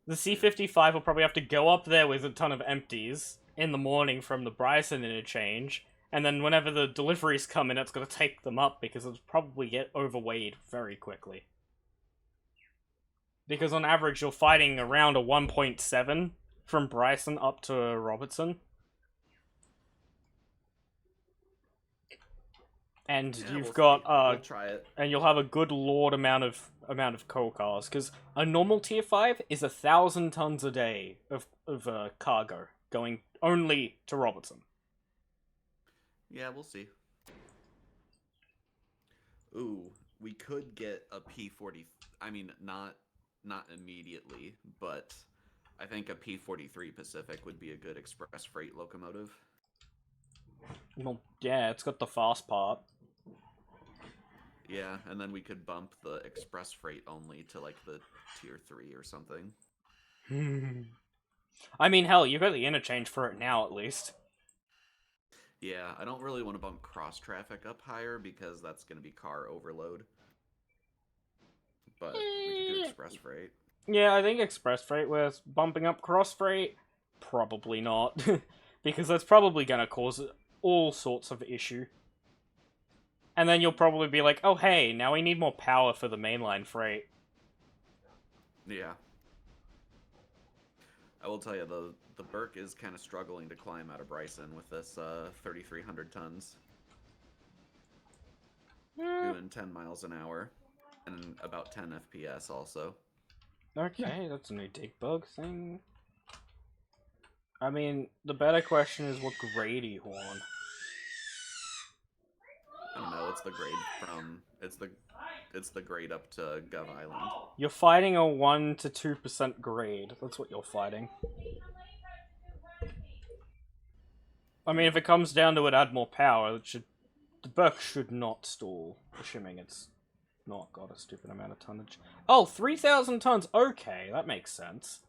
B: the C55 will probably have to go up there with a ton of empties in the morning from the Bryson interchange, and then whenever the deliveries come in, it's going to take them up because it'll probably get overweighed very quickly. Because on average, you're fighting around a 1.7 from Bryson up to Robertson. And you've got
A: we'll try it.
B: And you'll have a good lord amount of coal cars, because a normal tier 5 is 1,000 tons a day of cargo going only to Robertson.
A: Yeah, we'll see. Ooh, we could get a P40. I mean, not immediately, but I think a P43 Pacific would be a good express freight locomotive.
B: Well, yeah, it's got the fast part.
A: Yeah, and then we could bump the express freight only to like the tier 3 or something.
B: I mean, hell, you've got the interchange for it now, at least.
A: Yeah, I don't really want to bump cross traffic up higher because that's going to be car overload. But we could do express freight.
B: Yeah, I think express freight with bumping up cross freight, probably not. Because that's probably going to cause all sorts of issue. And then you'll probably be like, oh hey, now we need more power for the mainline freight.
A: Yeah. I will tell you, the Burke is kind of struggling to climb out of Bryson with this 3,300 tons. Doing 10 miles an hour. And about 10 FPS also.
B: Okay, that's a new dig bug thing. I mean, the better question is what grade do you want?
A: I don't know, it's the grade from... It's the grade up to Gov Island.
B: You're fighting a 1 to 2% grade. That's what you're fighting. I mean, if it comes down to it, add more power. The Burke should not stall, assuming it's not got a stupid amount of tonnage. Oh, 3,000 tons. Okay, that makes sense.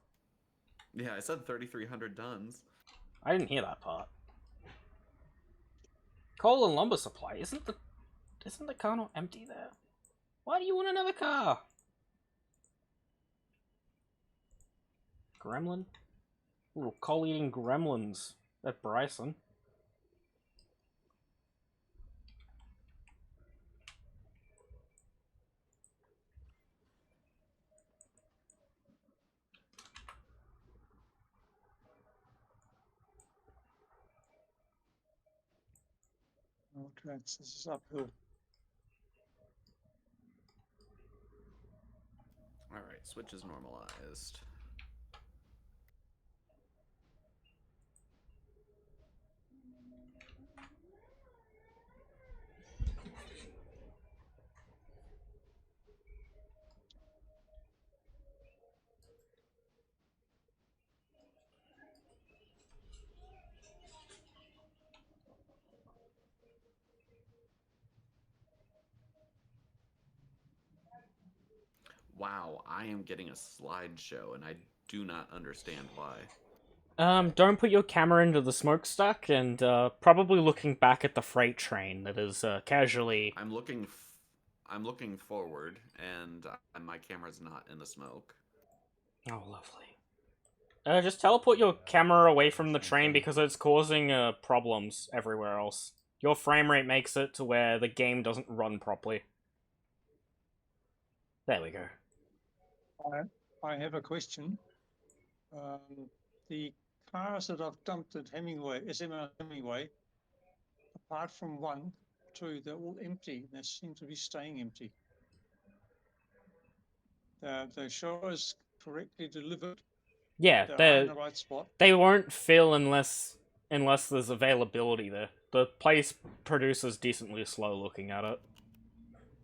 A: Yeah, I said 3,300 tons.
B: I didn't hear that part. Coal and lumber supply. Isn't the car not empty there? Why do you want another car? Gremlin? Ooh, coal-eating gremlins at Bryson.
F: Oh, tracks. This is uphill.
A: Alright, switch is normalized. Wow, I am getting a slideshow, and I do not understand why.
B: Don't put your camera into the smokestack, and probably looking back at the freight train that is casually.
A: I'm looking forward, and my camera's not in the smoke.
B: Oh, lovely. Just teleport your camera away from the train because it's causing problems everywhere else. Your frame rate makes it to where the game doesn't run properly. There we go.
F: I have a question. The cars that I've dumped at Hemingway, SMR Hemingway, apart from 1, 2, they're all empty. They seem to be staying empty. They show us correctly delivered.
B: Yeah,
F: they're in the right spot.
B: They won't fill unless there's availability there. The place producer's decently slow looking at it.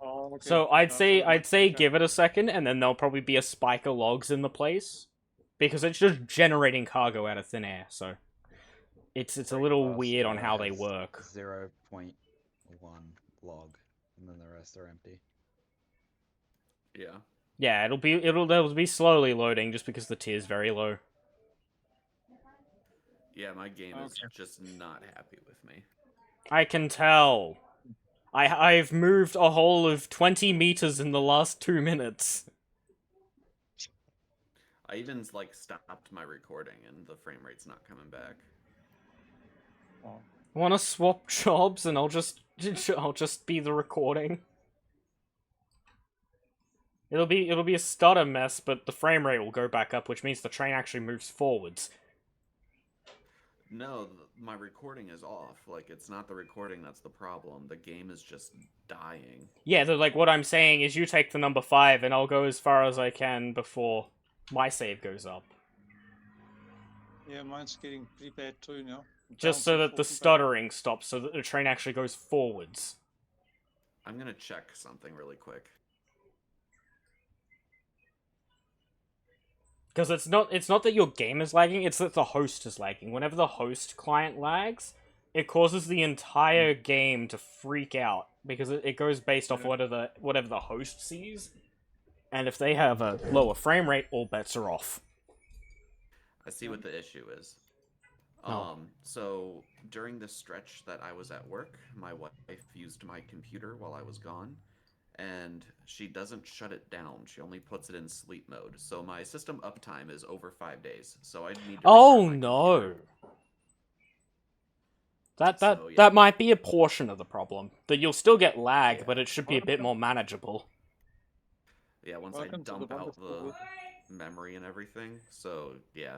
F: Oh, okay.
B: So I'd say give it a second, and then there'll probably be a spike of logs in the place, because it's just generating cargo out of thin air. So it's a little weird on how they work.
H: 0.1 log, and then the rest are empty.
A: Yeah.
B: Yeah, they'll be slowly loading just because the tier's very low.
A: Yeah, my game is just not happy with me.
B: I can tell. I've moved a whole of 20 meters in the last 2 minutes.
A: I even stopped my recording and the frame rate's not coming back.
F: Oh.
B: Wanna swap jobs and I'll just be the recording? It'll be a stutter mess, but the frame rate will go back up, which means the train actually moves forwards.
A: No, my recording is off. It's not the recording that's the problem. The game is just dying.
B: Yeah, what I'm saying is you take the number 5 and I'll go as far as I can before my save goes up.
F: Yeah, mine's getting pretty bad too now.
B: Just so that the stuttering stops, so that the train actually goes forwards.
A: I'm gonna check something really quick.
B: Because it's not that your game is lagging, it's that the host is lagging. Whenever the host client lags, it causes the entire game to freak out, because it goes based off whatever the host sees. And if they have a lower frame rate, all bets are off.
A: I see what the issue is.
B: Oh.
A: So during this stretch that I was at work, my wife used my computer while I was gone, and she doesn't shut it down. She only puts it in sleep mode. So my system uptime is over 5 days. So I need to
B: Oh
A: restart my
B: no.
A: computer.
B: That
A: So, yeah.
B: that might be a portion of the problem. That you'll still get lag,
A: Yeah.
B: but it should be a bit more manageable.
A: Yeah, once
F: Welcome
A: I
F: to the
A: dump out
F: wonderful
A: the
F: world.
A: memory and everything. So, yeah.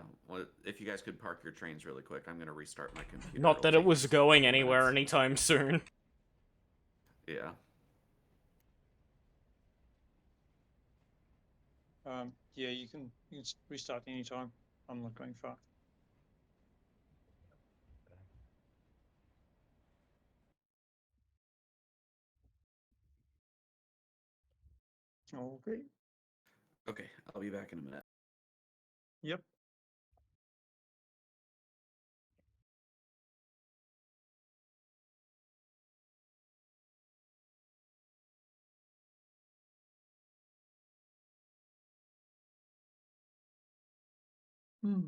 A: If you guys could park your trains really quick, I'm going to restart my computer.
B: Not that it was going anywhere
A: minutes.
B: anytime soon.
A: Yeah.
F: Yeah, you can restart anytime. I'm not going far. Okay.
A: Okay, I'll be back in a minute.
F: Yep. Hmm.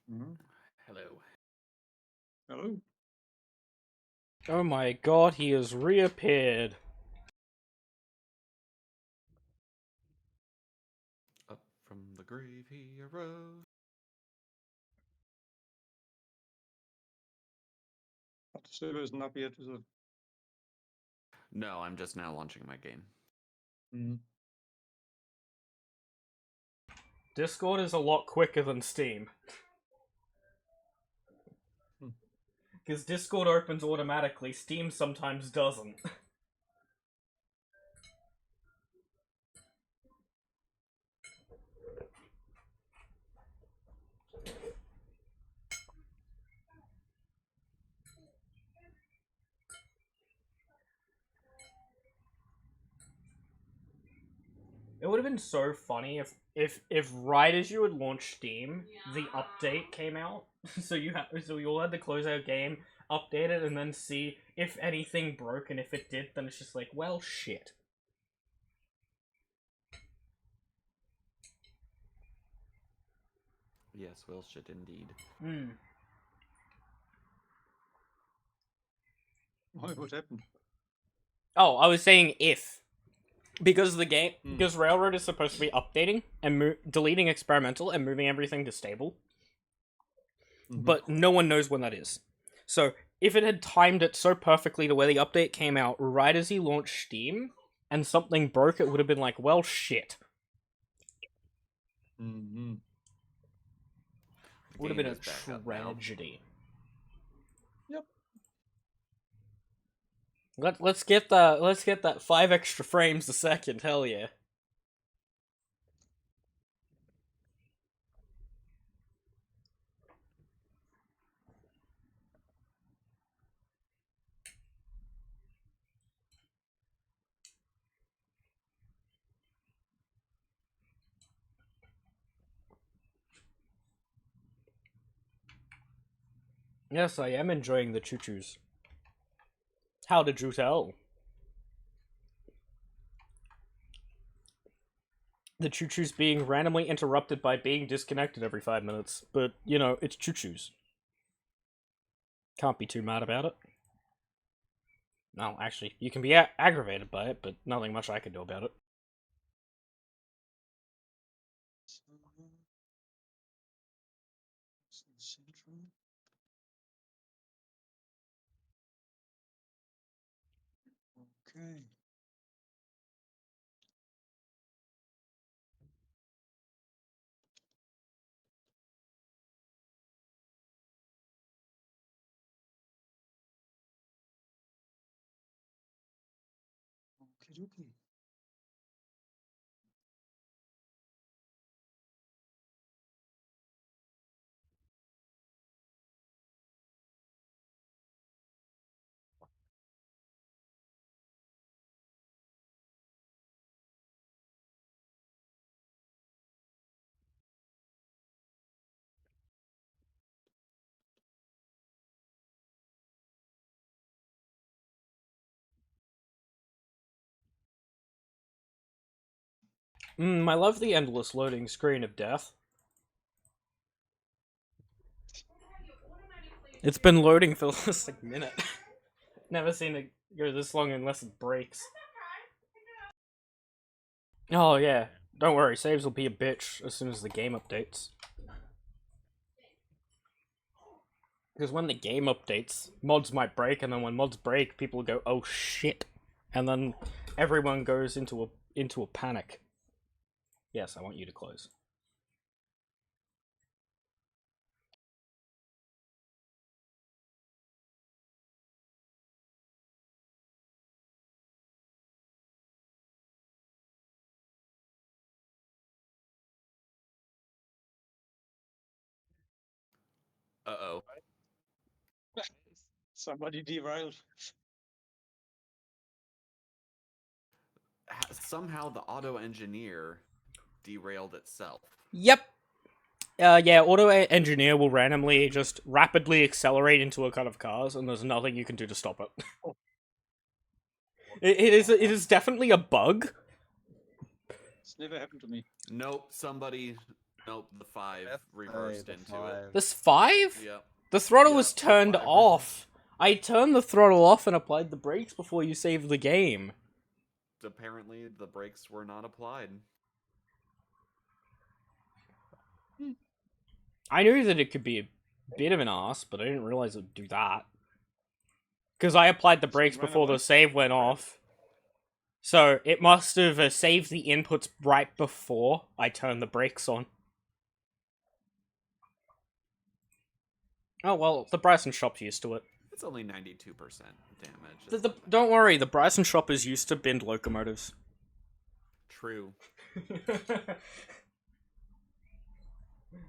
A: Hello.
F: Hello.
B: Oh my god, he has reappeared.
A: Up from the grave he arose.
F: But the server isn't up yet, is it?
A: No, I'm just now launching my game.
B: Discord is a lot quicker than Steam. Because Discord opens automatically, Steam sometimes doesn't. It would have been so funny if right as you had launched Steam, the update came out. So we all had to close our game, update it, and then see if anything broke, and if it did, then it's just like, well, shit.
A: Yes, well, shit indeed.
F: Why, what happened?
B: Oh, I was saying if. Because the game, because Railroad is supposed to be updating and deleting experimental and moving everything to stable, but no one knows when that is. So if it had timed it so perfectly to where the update came out right as he launched Steam, and something broke, it would have been like, well, shit. Would have been a tragedy.
F: Yep.
B: Let's get that 5 extra frames a second. Hell yeah. Yes, I am enjoying the choo-choos. How did you tell? The choo-choos being randomly interrupted by being disconnected every 5 minutes. But, you know, it's choo-choos. Can't be too mad about it. No, actually, you can be aggravated by it, but nothing much I can do about it.
F: Okay. Okay.
B: I love the endless loading screen of death. It's been loading for just like a minute. Never seen it go this long unless it breaks. Oh yeah, don't worry, saves will be a bitch as soon as the game updates. Because when the game updates, mods might break, and then when mods break, people go, oh shit. And then everyone goes into a panic. Yes, I want you to close.
A: Uh-oh.
F: Somebody derailed.
A: Somehow the auto engineer derailed itself.
B: Yep. Yeah, auto engineer will randomly just rapidly accelerate into a cut of cars, and there's nothing you can do to stop it. It is definitely a bug.
F: It's never happened to me.
A: Nope, somebody Nope, the 5 reversed
D: the
A: into
D: 5.
A: it.
B: This 5?
A: Yep.
B: The throttle
A: Yep,
B: was
A: the
B: turned
A: 5
B: off. I turned the throttle off and applied the brakes before you saved the game.
A: Apparently, the brakes were not applied.
B: I knew that it could be a bit of an ass, but I didn't realize it would do that. Because I applied the brakes before the save went off. So, it must have saved the inputs right before I turned the brakes on. Oh well, the Bryson shop's used to it.
A: It's only 92% damage.
B: Don't worry, the Bryson shop is used to binned locomotives.
A: True.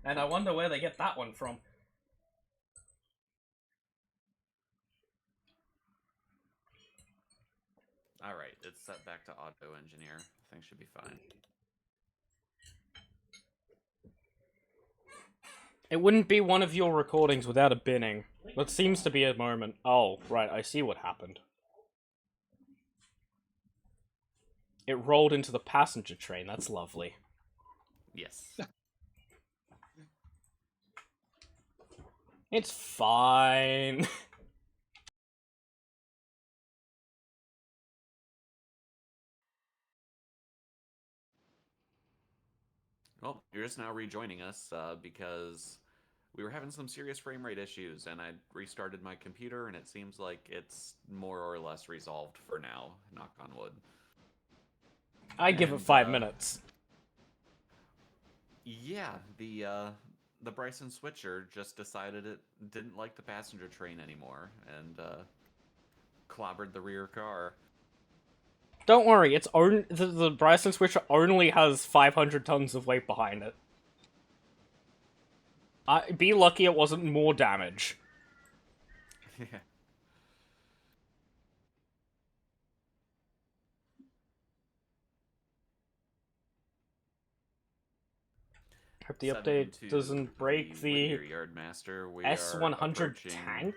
B: And I wonder where they get that one from.
A: Alright, it's set back to auto engineer. Things should be fine.
B: It wouldn't be one of your recordings without a binning. That seems to be a moment. Oh, right, I see what happened. It rolled into the passenger train, that's lovely.
A: Yes.
B: It's fine.
A: Well, you're just now rejoining us because we were having some serious frame rate issues, and I restarted my computer, and it seems like it's more or less resolved for now, knock on wood.
B: I give it 5 minutes.
A: Yeah, the Bryson switcher just decided it didn't like the passenger train anymore, and clobbered the rear car.
B: Don't worry, the Bryson switcher only has 500 tons of weight behind it. Be lucky it wasn't more damage.
A: Yeah.
B: Hope the update doesn't break the
A: Yardmaster.
B: S100 tank?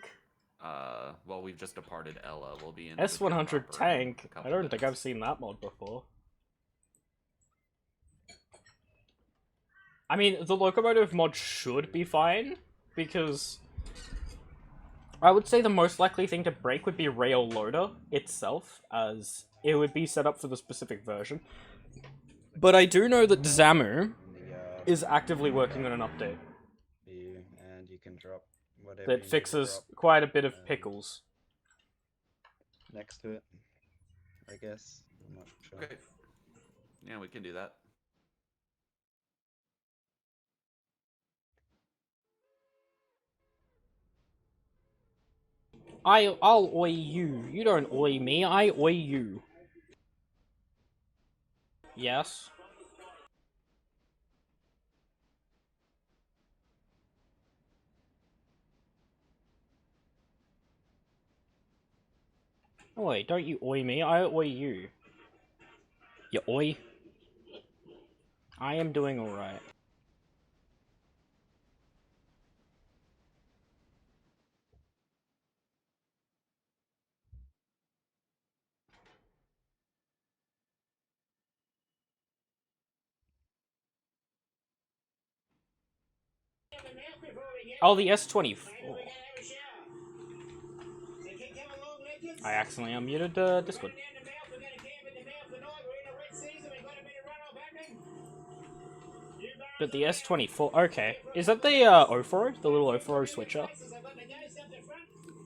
A: Well, we've just departed Ella. We'll be in
B: S100 tank? I don't think I've seen that mod before. I mean, the locomotive mod should be fine, because I would say the most likely thing to break would be Rail Loader itself, as it would be set up for the specific version. But I do know that Zamu is actively working on an update.
H: And you can drop whatever
B: that fixes quite a bit of pickles.
H: Next to it, I guess. I'm not sure.
A: Okay. Yeah, we can do that.
B: I'll oi you. You don't oi me, I oi you. Yes. Oi, don't you oi me, I oi you. You oi. I am doing alright. Oh, the S24. I accidentally unmuted Discord. But the S24, okay. Is that the Oforo? The little Oforo switcher?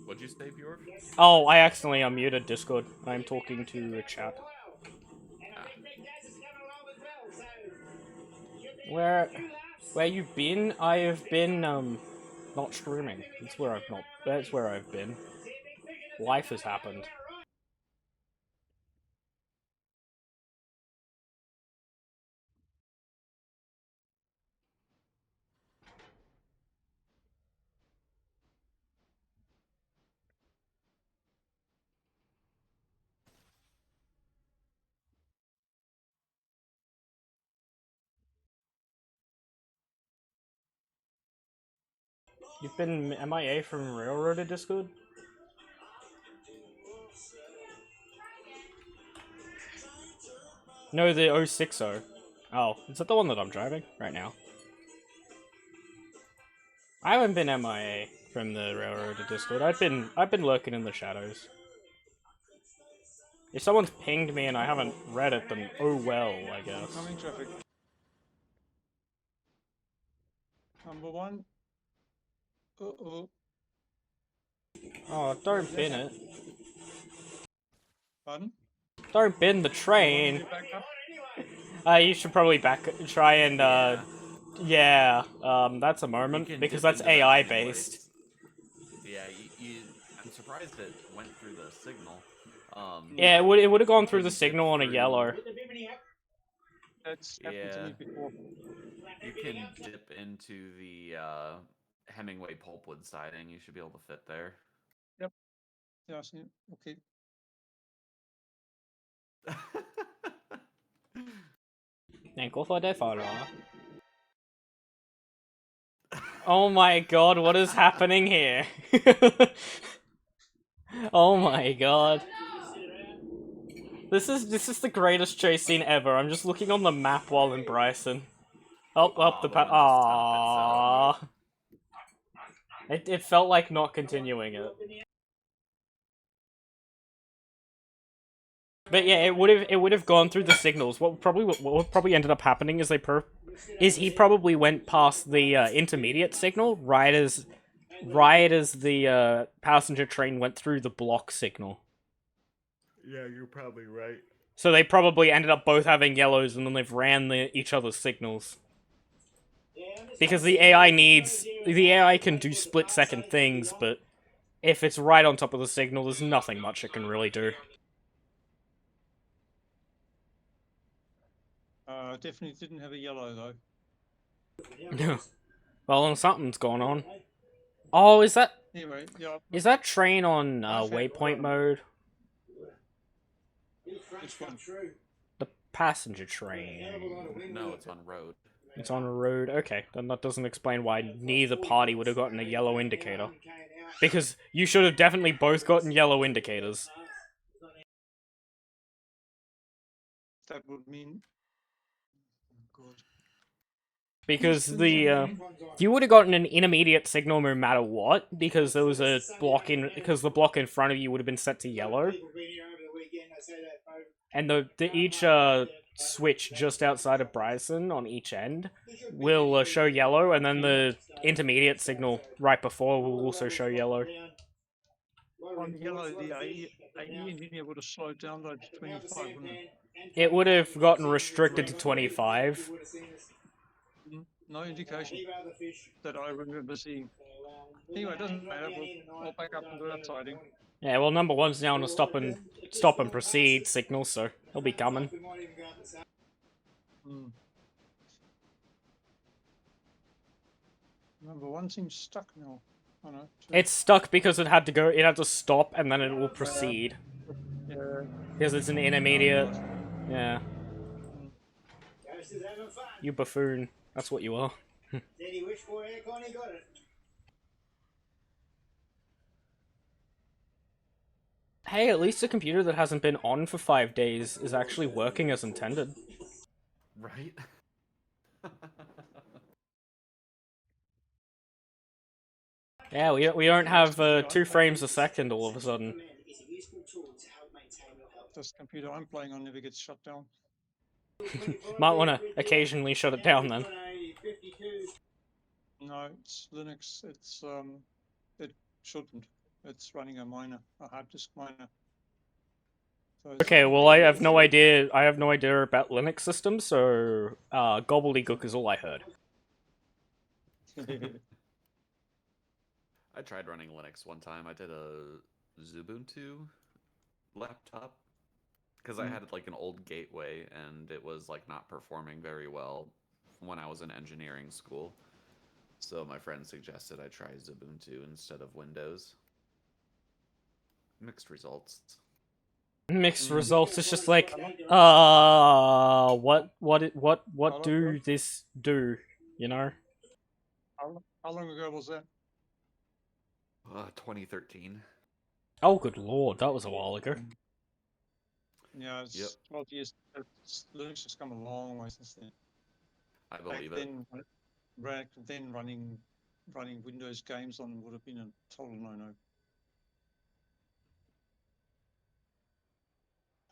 A: What'd you say, Bjork?
B: Oh, I accidentally unmuted Discord. I'm talking to a chat. Where you been? I have been, not streaming. That's where I've been. Life has happened. You've been MIA from Railroaded Discord? No, the 060. Oh, is that the one that I'm driving right now? I haven't been MIA from the Railroad to Discord. I've been lurking in the shadows. If someone's pinged me and I haven't read it, then oh well, I guess.
F: Coming traffic. Number 1. Uh-oh.
B: Oh, don't bin it.
F: Pardon?
B: Don't bin the train. You should probably try and yeah, that's a moment because that's AI based.
A: Yeah, I'm surprised it went through the signal.
B: Yeah, it would have gone through the signal on a yellow.
F: That's happened to me before.
A: You can dip into the Hemingway pulpwood siding. You should be able to fit there.
F: Yep. Yeah, I see. Okay.
B: Thank you for the follow. Oh my god, what is happening here? Oh my god. This is the greatest chase scene ever. I'm just looking on the map while in Bryson. Up the path. Aww. It felt like not continuing it. But yeah, it would have gone through the signals. What probably ended up happening is he probably went past the intermediate signal right as the passenger train went through the block signal.
A: Yeah, you're probably right.
B: So they probably ended up both having yellows, and then they've ran each other's signals. Because the AI can do split-second things, but if it's right on top of the signal, there's nothing much it can really do.
F: Definitely didn't have a yellow though.
B: Well, then something's going on. Oh, is that?
F: Anyway, yeah.
B: Is that train on waypoint mode?
F: Which one?
B: The passenger train.
A: No, it's on road.
B: It's on a road. Okay, then that doesn't explain why neither party would have gotten a yellow indicator. Because you should have definitely both gotten yellow indicators.
F: That would mean. Oh, God.
B: Because you would have gotten an intermediate signal no matter what, because there was a block because the block in front of you would have been set to yellow. And each switch just outside of Bryson on each end will show yellow, and then the intermediate signal right before will also show yellow.
F: On yellow, the AE engineer would have slowed down though to 25, wouldn't it?
B: It would have gotten restricted to 25.
F: No indication that I remember seeing. Anyway, it doesn't matter. I'll back up into that siding.
B: Yeah, well, number one's now on a stop and proceed signal, so he'll be coming.
F: Number 1 seems stuck now. Oh no.
B: It's stuck because it had to stop and then it will proceed.
F: Yeah.
B: Because it's an intermediate. Yeah. You buffoon. That's what you are. Hey, at least a computer that hasn't been on for 5 days is actually working as intended.
A: Right?
B: Yeah, we don't have 2 frames a second all of a sudden.
F: This computer I'm playing on never gets shut down.
B: Might want to occasionally shut it down then.
F: No, it's Linux. It shouldn't. It's running a hard disk miner. So
B: Okay, well I have no idea. I have no idea about Linux systems, so gobbledygook is all I heard.
A: I tried running Linux one time. I did a Xubuntu laptop because I had like an old gateway and it was like not performing very well when I was in engineering school. So my friend suggested I try Xubuntu instead of Windows. Mixed results.
B: Mixed results. It's just like, what do this do? You know?
F: How long ago was that?
A: 2013.
B: Oh, good lord, that was a while ago.
F: Yeah, it's 12 years. Linux has come a long way since then.
A: I believe it.
F: Back then running running Windows games on would have been a total no-no.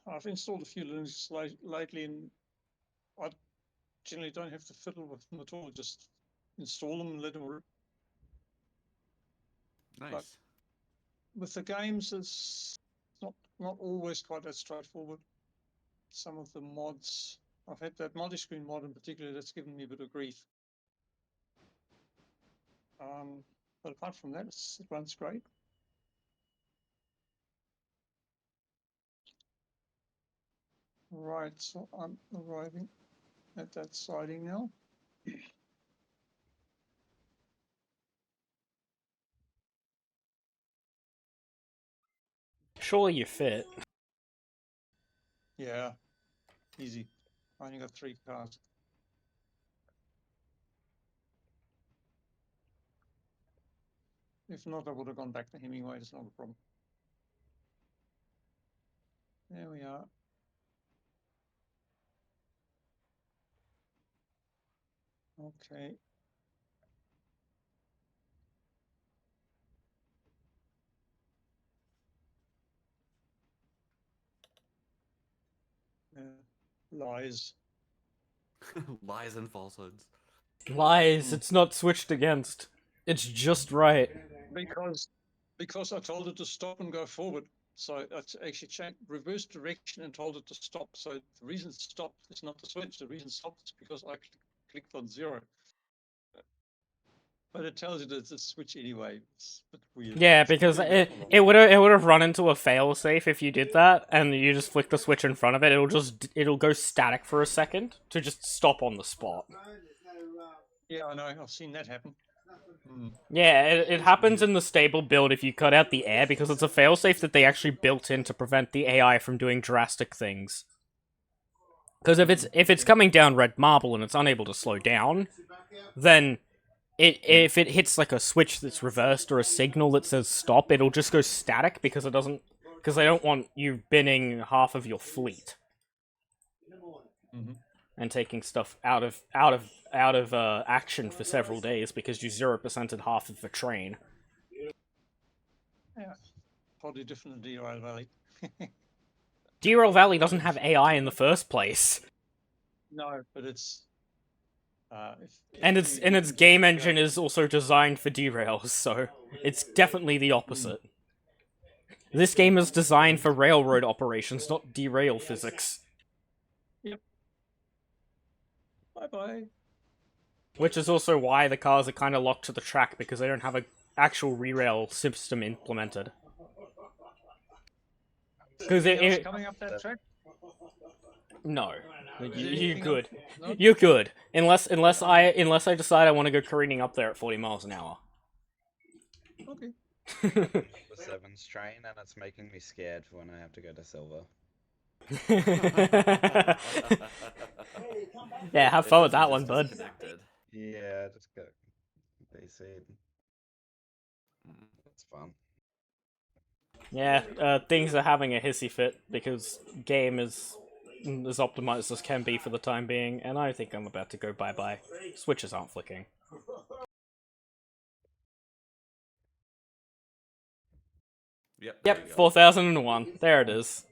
F: I've installed a few Linux lately, and I generally don't have to fiddle with them at all. Just install them and let them work.
A: Nice.
F: But with the games, it's not always quite that straightforward. Some of the mods, I've had that multi-screen mod in particular that's given me a bit of grief. But apart from that, it runs great. Right, so I'm arriving at that siding now.
B: Surely you fit.
F: Yeah, easy. I only got 3 cars. If not, I would have gone back to Hemingway. It's not a problem. There we are. Okay. Lies.
A: Lies and falsehoods.
B: Lies, it's not switched against. It's just right.
F: Because I told it to stop and go forward. So I actually changed reverse direction and told it to stop. So the reason it stopped is not the switch. The reason it stopped is because I clicked on 0. But it tells you that it's a switch anyway. It's a bit weird.
B: Yeah, because it would have run into a failsafe if you did that, and you just flick the switch in front of it. It'll go static for a second to just stop on the spot.
F: Yeah, I know. I've seen that happen.
B: Yeah, it happens in the stable build if you cut out the air, because it's a failsafe that they actually built in to prevent the AI from doing drastic things. Because if it's coming down red marble and it's unable to slow down, then if it hits like a switch that's reversed or a signal that says stop, it'll just go static because they don't want you binning half of your fleet and taking stuff out of action for several days because you 0%ed half of the train.
F: Yeah, probably different than Derail Valley.
B: Derail Valley doesn't have AI in the first place.
F: No, but it's.
B: And its game engine is also designed for derails, so it's definitely the opposite. This game is designed for railroad operations, not derail physics.
F: Yep. Bye-bye.
B: Which is also why the cars are kind of locked to the track, because they don't have an actual re-rail system implemented. Because
F: coming up that track?
B: No. You're good. You're good. Unless I decide I want to go careening up there at 40 miles an hour.
F: Okay.
H: The 7's train, and it's making me scared for when I have to go to Silver.
B: Yeah, have fun with that one, bud.
H: Yeah, just go BC. That's fun.
B: Yeah, things are having a hissy fit because game is as optimized as can be for the time being, and I think I'm about to go bye-bye. Switches aren't flicking. Yep, 4001. There it is.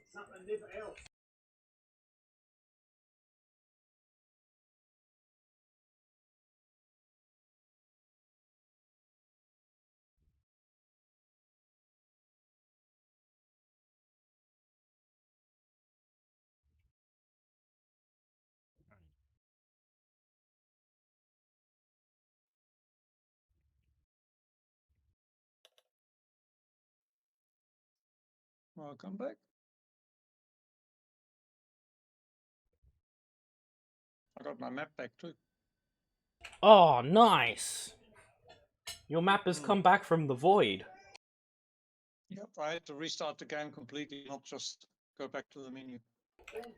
F: Welcome back. I got my map back too.
B: Oh, nice! Your map has come back from the void.
F: Yep, I had to restart the game completely, not just go back to the menu.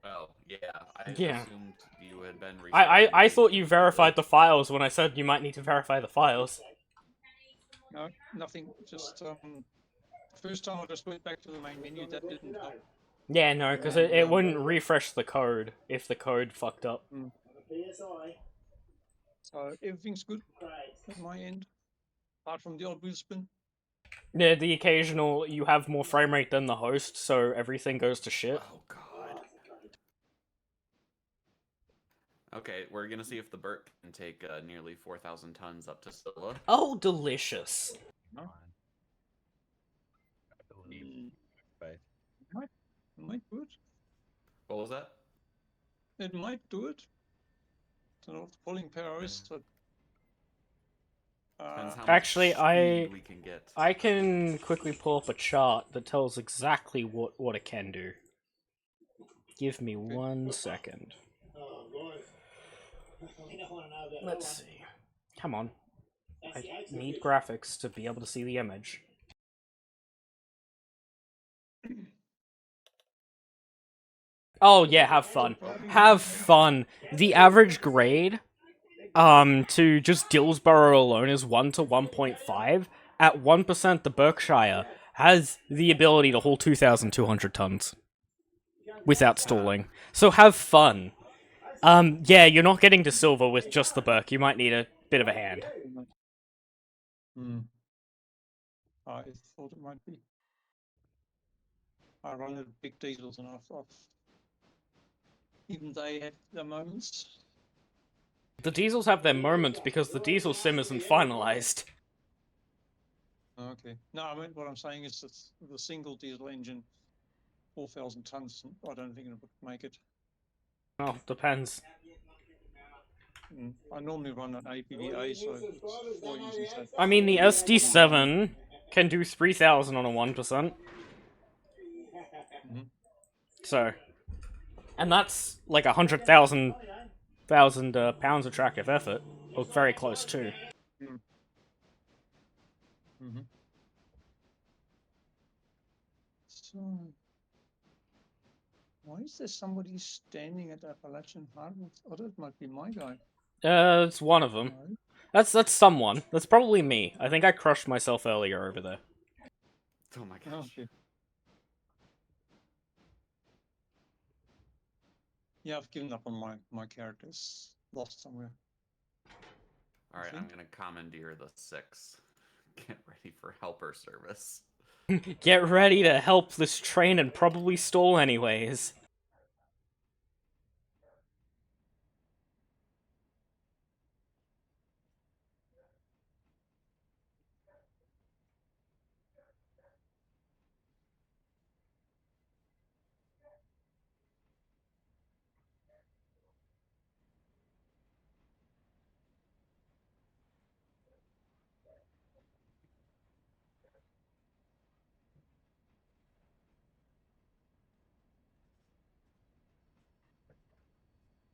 A: Oh, yeah. I
B: Yeah.
A: assumed you had been
B: I thought you verified the files when I said you might need to verify the files.
F: No, nothing. Just first time I just went back to the main menu. That didn't help.
B: Yeah, no, because it wouldn't refresh the code if the code fucked up.
F: So everything's good at my end. apart from the odd wheel spin.
B: Yeah, the occasional you have more frame rate than the host, so everything goes to shit.
A: Oh god. Okay, we're gonna see if the Burke can take nearly 4,000 tons up to Scylla.
B: Oh, delicious.
F: No?
H: I believe.
F: Might do it.
A: What was that?
F: It might do it. Don't know what the pulling power is, but
A: Depends how much
B: Actually,
A: speed we can get.
B: I can quickly pull up a chart that tells exactly what it can do. Give me 1 second. Let's see. Come on. I need graphics to be able to see the image. Oh yeah, have fun. Have fun. The average grade to just Dillsborough alone is 1 to 1.5. At 1%, the Berkshire has the ability to hold 2,200 tons without stalling. So have fun. Yeah, you're not getting to silver with just the Burke. You might need a bit of a hand.
F: I thought it might be. I run at big diesels and I've even they have their moments.
B: The diesels have their moments because the diesel sim isn't finalized.
F: Okay. No, I mean what I'm saying is that the single diesel engine, 4,000 tons. I don't think it would make it.
B: Oh, depends.
F: I normally run an APVA, so it's more easy to...
B: I mean, the SD7 can do 3,000 on a 1%. So, and that's like 100,000 pounds of tractive effort, or very close to.
F: So, why is there somebody standing at Appalachian Hardwood? Oh, that might be my guy.
B: It's one of them. That's someone. That's probably me. I think I crushed myself earlier over there.
A: Oh my gosh.
F: Okay. Yeah, I've given up on my characters. Lost somewhere.
A: Alright, I'm gonna commandeer the 6. Get ready for helper service.
B: Get ready to help this train and probably stall anyways.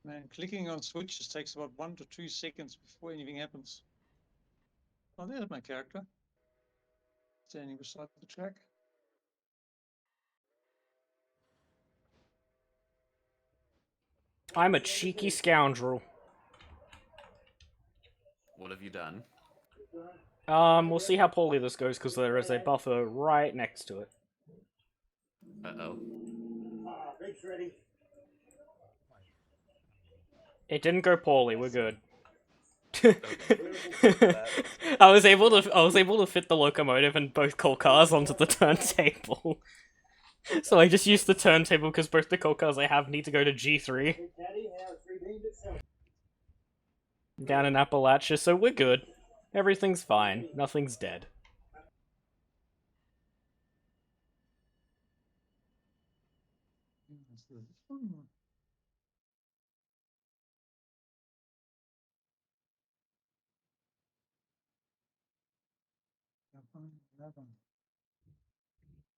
F: Man, clicking on switches takes about 1 to 2 seconds before anything happens. Oh, there's my character. Standing beside the track.
B: I'm a cheeky scoundrel.
A: What have you done?
B: We'll see how poorly this goes, because there is a buffer right next to it.
A: Uh-oh.
B: It didn't go poorly, we're good. I was able to fit the locomotive and both coal cars onto the turntable. So I just used the turntable because both the coal cars I have need to go to G3. Down in Appalachia, so we're good. Everything's fine. Nothing's dead.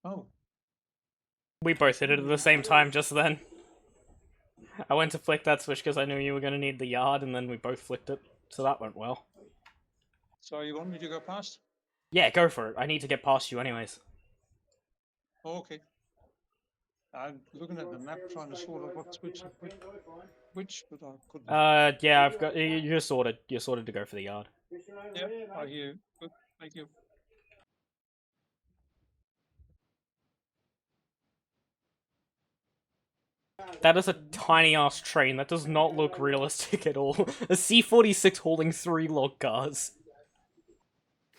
F: Oh.
B: We both hit it at the same time just then. I went to flick that switch because I knew you were going to need the yard, and then we both flicked it, so that went well.
F: So you want me to go past?
B: Yeah, go for it. I need to get past you anyways.
F: Oh, okay. I'm looking at the map trying to sort out what switch which, but I couldn't.
B: Yeah, I've got... You're sorted. You're sorted to go for the yard.
F: Yep, I hear you. Good, thank you.
B: That is a tiny-ass train. That does not look realistic at all. A C-46 holding 3 log cars.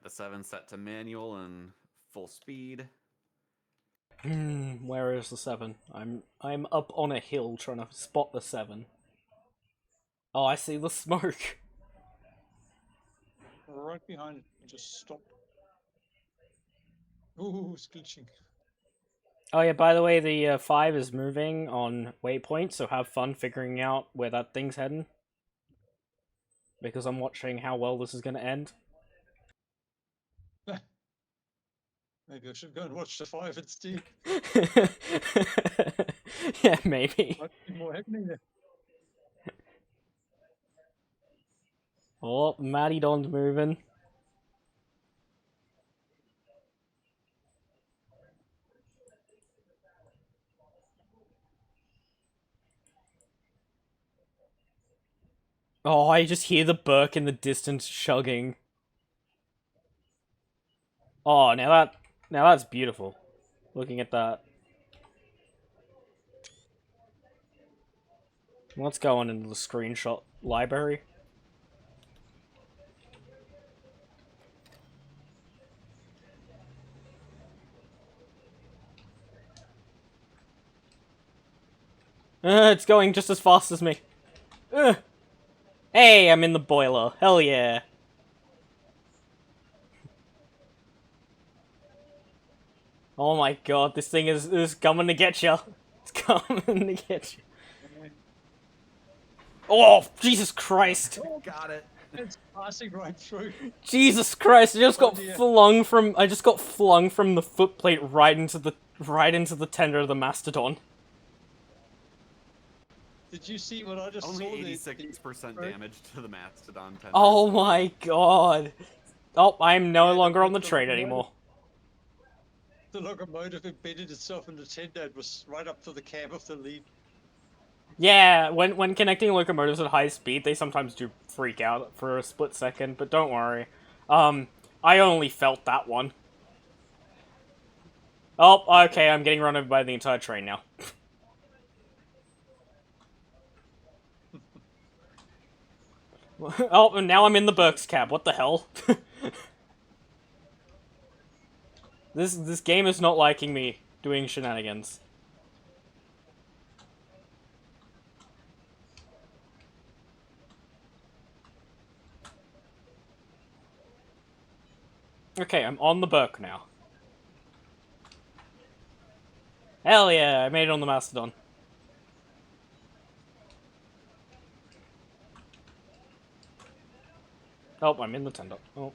A: Alright, the 7 set to manual and full speed.
B: Where is the 7? I'm up on a hill trying to spot the 7. Oh, I see the smoke.
F: Right behind it. Just stop. Ooh, it's glitching.
B: Oh yeah, by the way, the 5 is moving on waypoint, so have fun figuring out where that thing's heading. Because I'm watching how well this is going to end.
F: Maybe I should go and watch the 5 instead.
B: Yeah, maybe.
F: Might be more happening there.
B: Oh, Matty Don's moving. Oh, I just hear the Burke in the distance chugging. Oh, now that's beautiful. Looking at that. Let's go on into the screenshot library. It's going just as fast as me. Hey, I'm in the boiler. Hell yeah. Oh my god, this thing is coming to get you. It's coming to get you. Oh, Jesus Christ.
F: Oh,
A: Got it.
F: it's passing right through.
B: Jesus Christ, I just got
F: dear.
B: flung from the footplate right into the tender of the Mastodon.
F: Did you see what I just
A: Only
F: saw?
A: 86% damage to the Mastodon tender.
B: Oh my god. Oh, I'm no
F: Yeah,
B: longer on the
F: the
B: train
F: locomotive.
B: anymore.
F: The locomotive embedded itself in the tender and was right up to the cab of the lead.
B: Yeah, when connecting locomotives at high speed, they sometimes do freak out for a split second, but don't worry. I only felt that one. Oh, okay, I'm getting run over by the entire train now. Oh, and now I'm in the Burke's cab. What the hell? This game is not liking me doing shenanigans. Okay, I'm on the Burke now. Hell yeah, I made it on the Mastodon. Oh, I'm in the tender. Oh.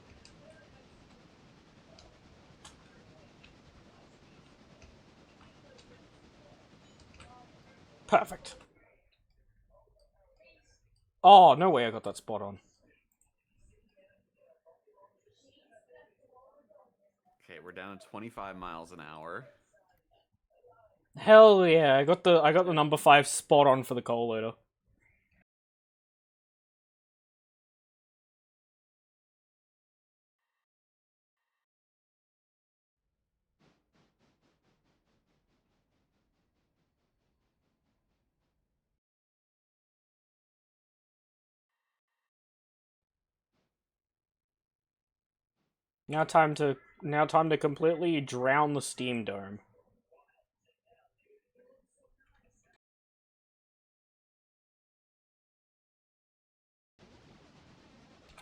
B: Perfect. Oh, no way I got that spot on.
A: Okay, we're down to 25 miles an hour.
B: Hell yeah, I got the number 5 spot on for the coal loader. Now time to completely drown the steam dome.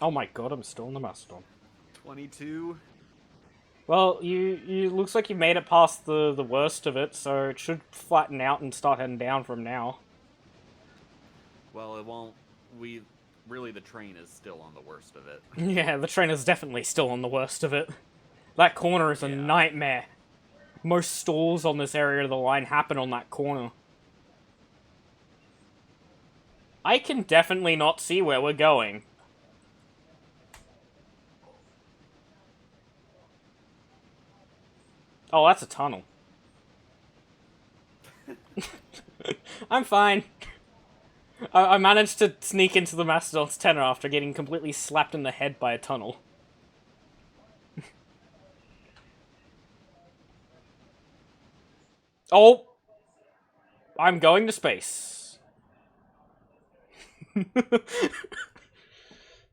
B: Oh my god, I'm still in the Mastodon.
A: 22.
B: Well, you looks like you made it past the worst of it, so it should flatten out and start heading down from now.
A: Well, it won't. Really, the train is still on the worst of it.
B: Yeah, the train is definitely still on the worst of it. That corner is a nightmare. Most stalls on this area of the line happen on that corner. I can definitely not see where we're going. Oh, that's a tunnel. I'm fine. I managed to sneak into the Mastodon's tender after getting completely slapped in the head by a tunnel. Oh! I'm going to space.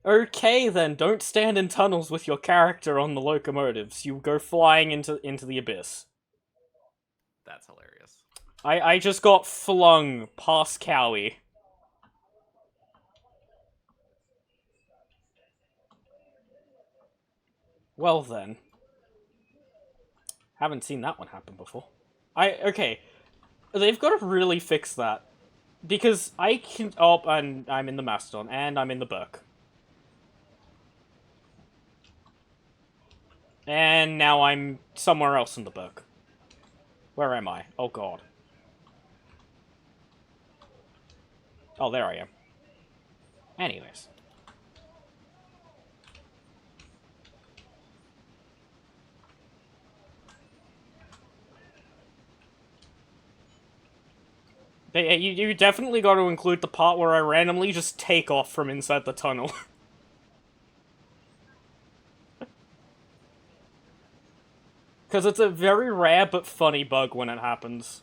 B: Okay then, don't stand in tunnels with your character on the locomotives. You go flying into the abyss.
A: That's hilarious.
B: I just got flung past Cowie. Well then. Haven't seen that one happen before. Okay. They've got to really fix that. Because I can... Oh, and I'm in the Mastodon, and I'm in the Burk. And now I'm somewhere else in the Burk. Where am I? Oh god. Oh, there I am. Anyways. You definitely got to include the part where I randomly just take off from inside the tunnel. Because it's a very rare but funny bug when it happens.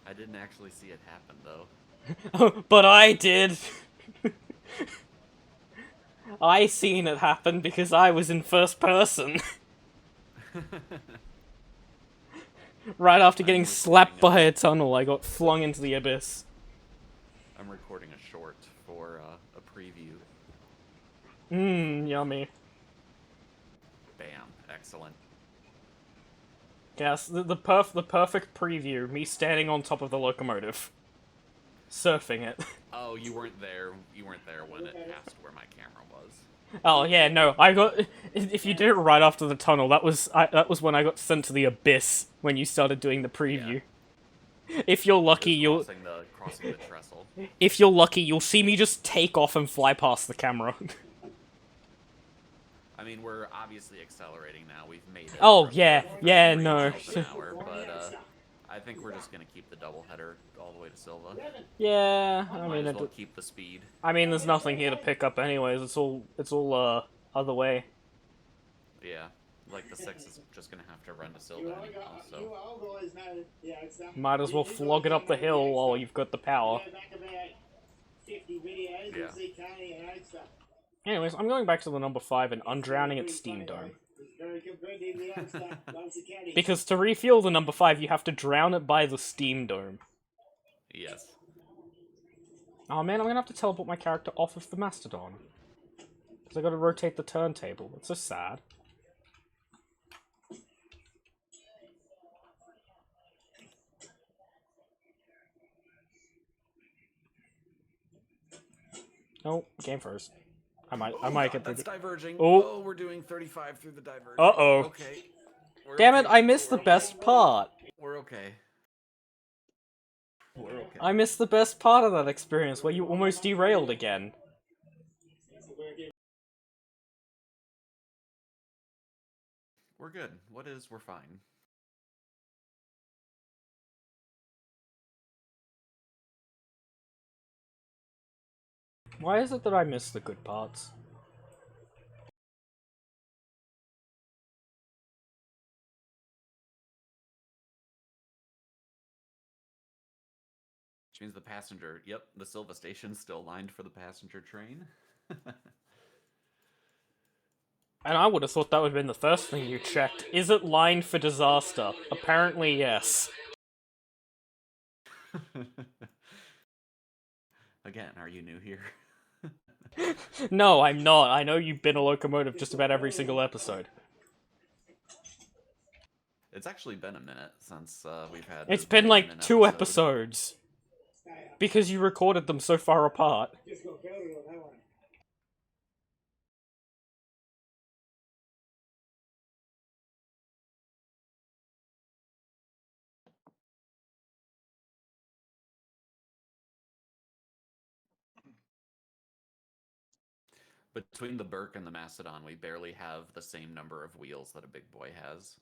A: I didn't actually see it happen, though.
B: But I did! I seen it happen because I was in first person. Right after getting slapped by a tunnel, I got flung into the abyss.
A: I'm recording a short for a preview.
B: Yummy.
A: Bam, excellent.
B: Yes, the perfect preview, me standing on top of the locomotive. Surfing it.
A: Oh, you weren't there. You weren't there when it passed where my camera was.
B: Oh yeah, no, I got. If you did it right after the tunnel, that was when I got sent to the abyss when you started doing the preview. Yeah. If you're lucky, you'll.
A: Crossing the trestle.
B: If you're lucky, you'll see me just take off and fly past the camera.
A: I mean, we're obviously accelerating now. We've made it.
B: Oh yeah, no.
A: But I think we're just gonna keep the doubleheader all the way to Silva.
B: Yeah, I mean,
A: we'll keep the speed.
B: I mean, there's nothing here to pick up anyways. It's all other way.
A: Yeah, like the 6 is just gonna have to run to Silva anyhow, so.
B: Might as well flog it up the hill while you've got the power.
A: Yeah.
B: Anyways, I'm going back to the number 5 and undrowning at Steam Dome. Because to refuel the number 5, you have to drown it by the Steam Dome.
A: Yes.
B: Oh man, I'm gonna have to teleport my character off of the Mastodon. Because I gotta rotate the turntable. It's so sad. Oh, game first. I might get
A: that's diverging.
B: Oh.
A: Oh, we're doing 35 through the diverging.
B: Uh-oh.
A: Okay.
B: Damn it, I missed the best part.
A: We're okay. We're okay.
B: I missed the best part of that experience, where you almost derailed again.
A: We're good. We're fine.
B: Why is it that I miss the good parts?
A: Which means the passenger... Yep, the Silva station's still lined for the passenger train.
B: And I would have thought that would have been the first thing you checked. Is it lined for disaster? Apparently, yes.
A: Again, are you new here?
B: No, I'm not. I know you've been a locomotive just about every single episode.
A: It's actually been a minute since we've had...
B: It's been like 2 episodes. Because you recorded them so far apart.
A: Between the Burk and the Mastodon, we barely have the same number of wheels that a big boy has.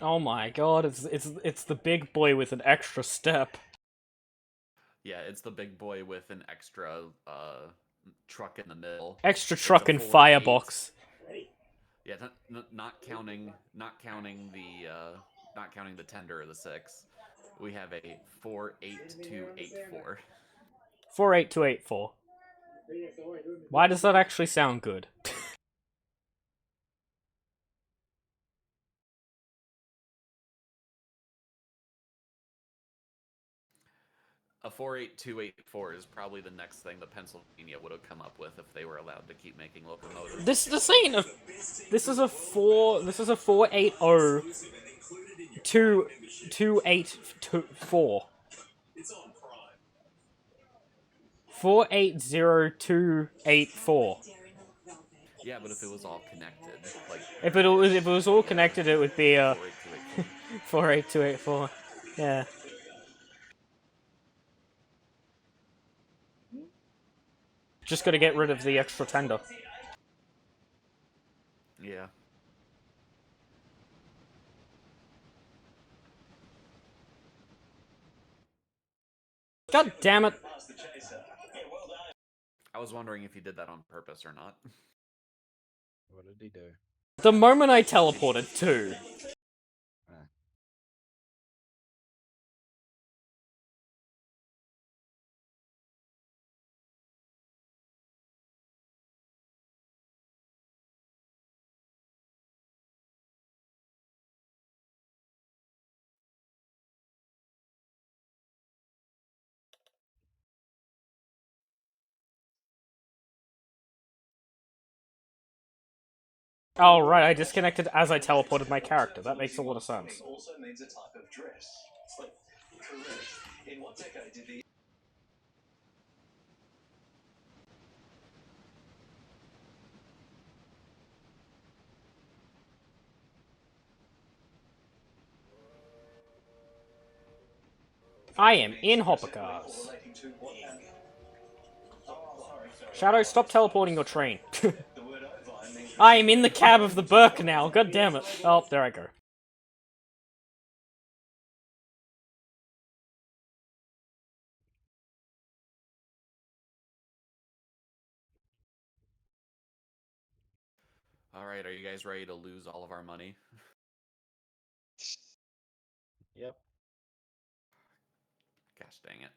B: Oh my god, it's the big boy with an extra step.
A: Yeah, it's the big boy with an extra truck in the middle.
B: Extra truck and firebox.
A: Yeah, not counting the tender of the 6. We have a 48284.
B: 48284. Why does that actually sound good?
A: A 48284 is probably the next thing that Pennsylvania would have come up with if they were allowed to keep making locomotives.
B: This is a 480 284. 480284.
A: Yeah, but if it was all connected, like
B: If it was all connected, it would be
A: 48284.
B: 48284. Yeah. Just gotta get rid of the extra tender.
A: Yeah.
B: God damn it!
A: I was wondering if he did that on purpose or not.
H: What did he do?
B: The moment I teleported too. Oh, right, I disconnected as I teleported my character. That makes a lot of sense.
I: Also means a type of dress. Correct. In what decade did the
B: I am in Hoppercars. Shadow, stop teleporting your train. I am in the cab of the Burke now, god damn it. Oh, there I go.
A: Alright, are you guys ready to lose all of our money?
D: Yep.
A: Gosh dang it.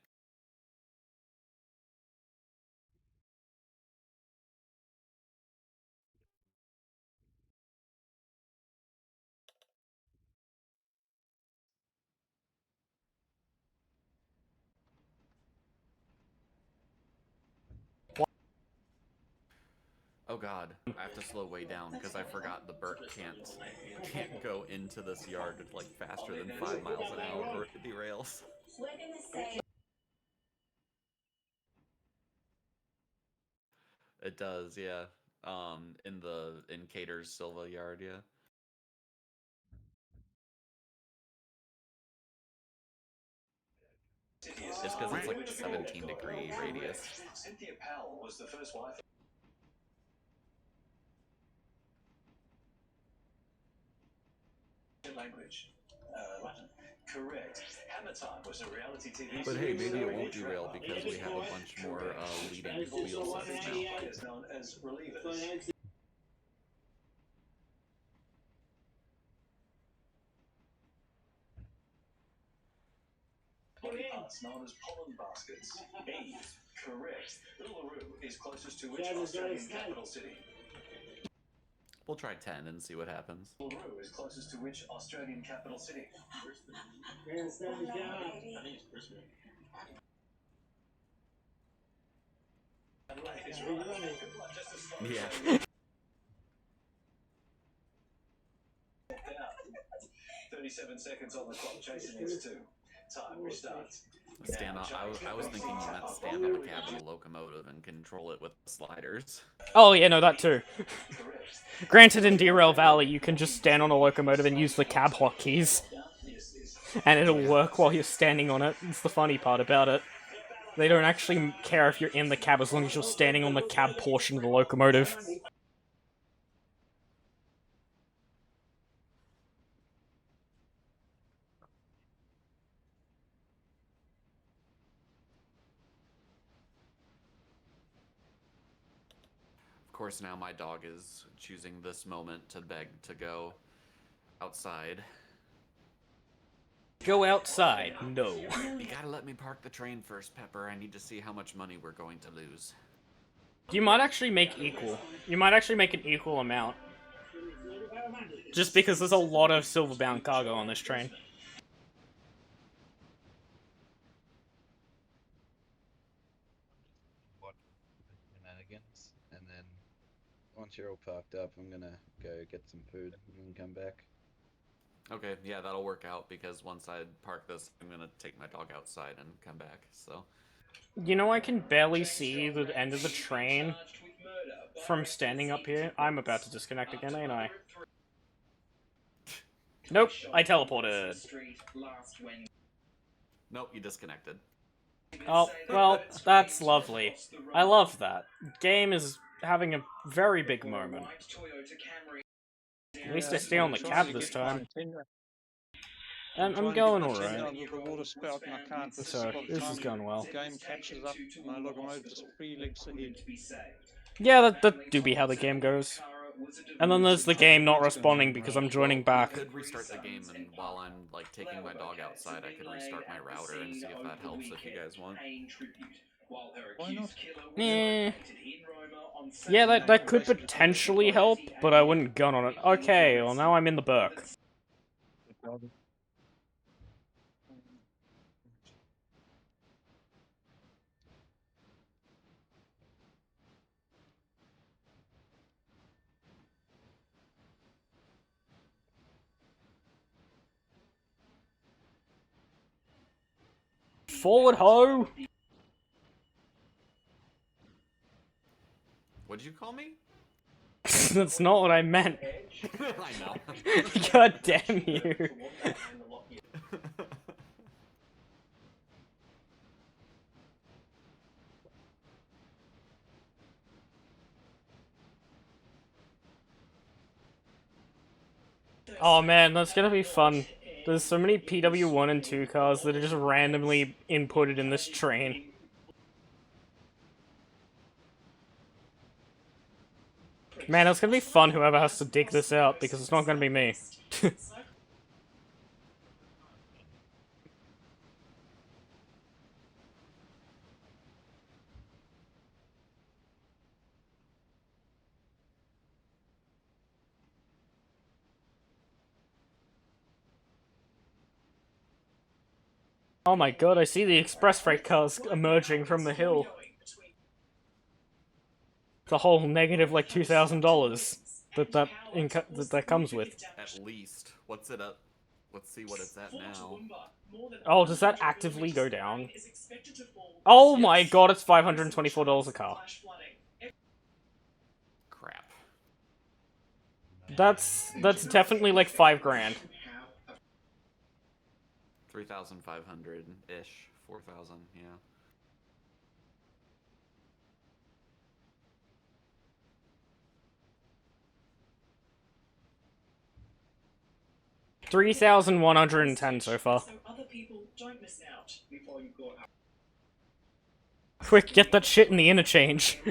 A: Oh god, I have to slow way down because I forgot the Burke can't go into this yard like faster than 5 miles an hour or it derails. It does, yeah. In Cater's Silva yard, yeah. It's because it's like a 17-degree radius.
I: Cynthia Powell was the first wife. Language. Latin. Correct. Hammer Time was a reality TV
A: But hey,
I: series
A: maybe it
I: starring
A: won't derail because we have a bunch more leading wheel sets now.
I: players known as relievers. Body parts known as pollen baskets. Eve. Correct. Uluru is closest to which Australian capital city?
A: We'll try 10 and see what happens.
I: Uluru is closest to which Australian capital city?
G: Brisbane.
I: I think it's Brisbane. It's right.
A: Yeah.
I: 37 seconds on the clock, chasing is 2. Time restarts.
A: Stand on. I was thinking you meant stand on the cab of the locomotive and control it with sliders.
B: Oh, yeah, no, that too. Granted, in Derail Valley, you can just stand on a locomotive and use the cab hotkeys. And it'll work while you're standing on it. It's the funny part about it. They don't actually care if you're in the cab as long as you're standing on the cab portion of the locomotive.
A: Of course, now my dog is choosing this moment to beg to go outside.
B: Go outside. No.
A: You gotta let me park the train first, Pepper. I need to see how much money we're going to lose.
B: You might actually make equal. You might actually make an equal amount. Just because there's a lot of silver-bound cargo on this train.
H: What shenanigans, and then once you're all parked up, I'm gonna go get some food and then come back.
A: Okay, yeah, that'll work out because once I park this, I'm gonna take my dog outside and come back. So.
B: You know, I can barely see the end of the train from standing up here. I'm about to disconnect again, ain't I? Nope, I teleported.
A: Nope, you disconnected.
B: Oh, well, that's lovely. I love that. Game is having a very big moment. At least I stay on the cab this time. I'm going alright. So, this is going well.
F: The game catches up, my locomotive's 3 legs ahead.
B: Yeah, that do be how the game goes. And then there's the game not responding because I'm joining back.
A: I could restart the game, and while I'm like taking my dog outside, I could restart my router and see if that helps if you guys want.
F: Why not?
B: Yeah, that could potentially help, but I wouldn't gun on it. Okay, well now I'm in the Burke. Forward ho!
A: What'd you call me?
B: That's not what I meant.
A: I know.
B: God damn you. Oh man, that's gonna be fun. There's so many PW1 and 2 cars that are just randomly inputted in this train. Man, it's gonna be fun whoever has to dig this out, because it's not gonna be me. Oh my god, I see the express freight cars emerging from the hill. It's a whole negative like $2,000 that comes with.
A: At least. What's it up? Let's see what it's at now.
B: Oh, does that actively go down? Oh my god, it's $524 a car.
A: Crap.
B: That's definitely like $5 grand.
A: 3,500-ish. 4,000, yeah.
B: $3,110 so far. Quick, get that shit in the interchange.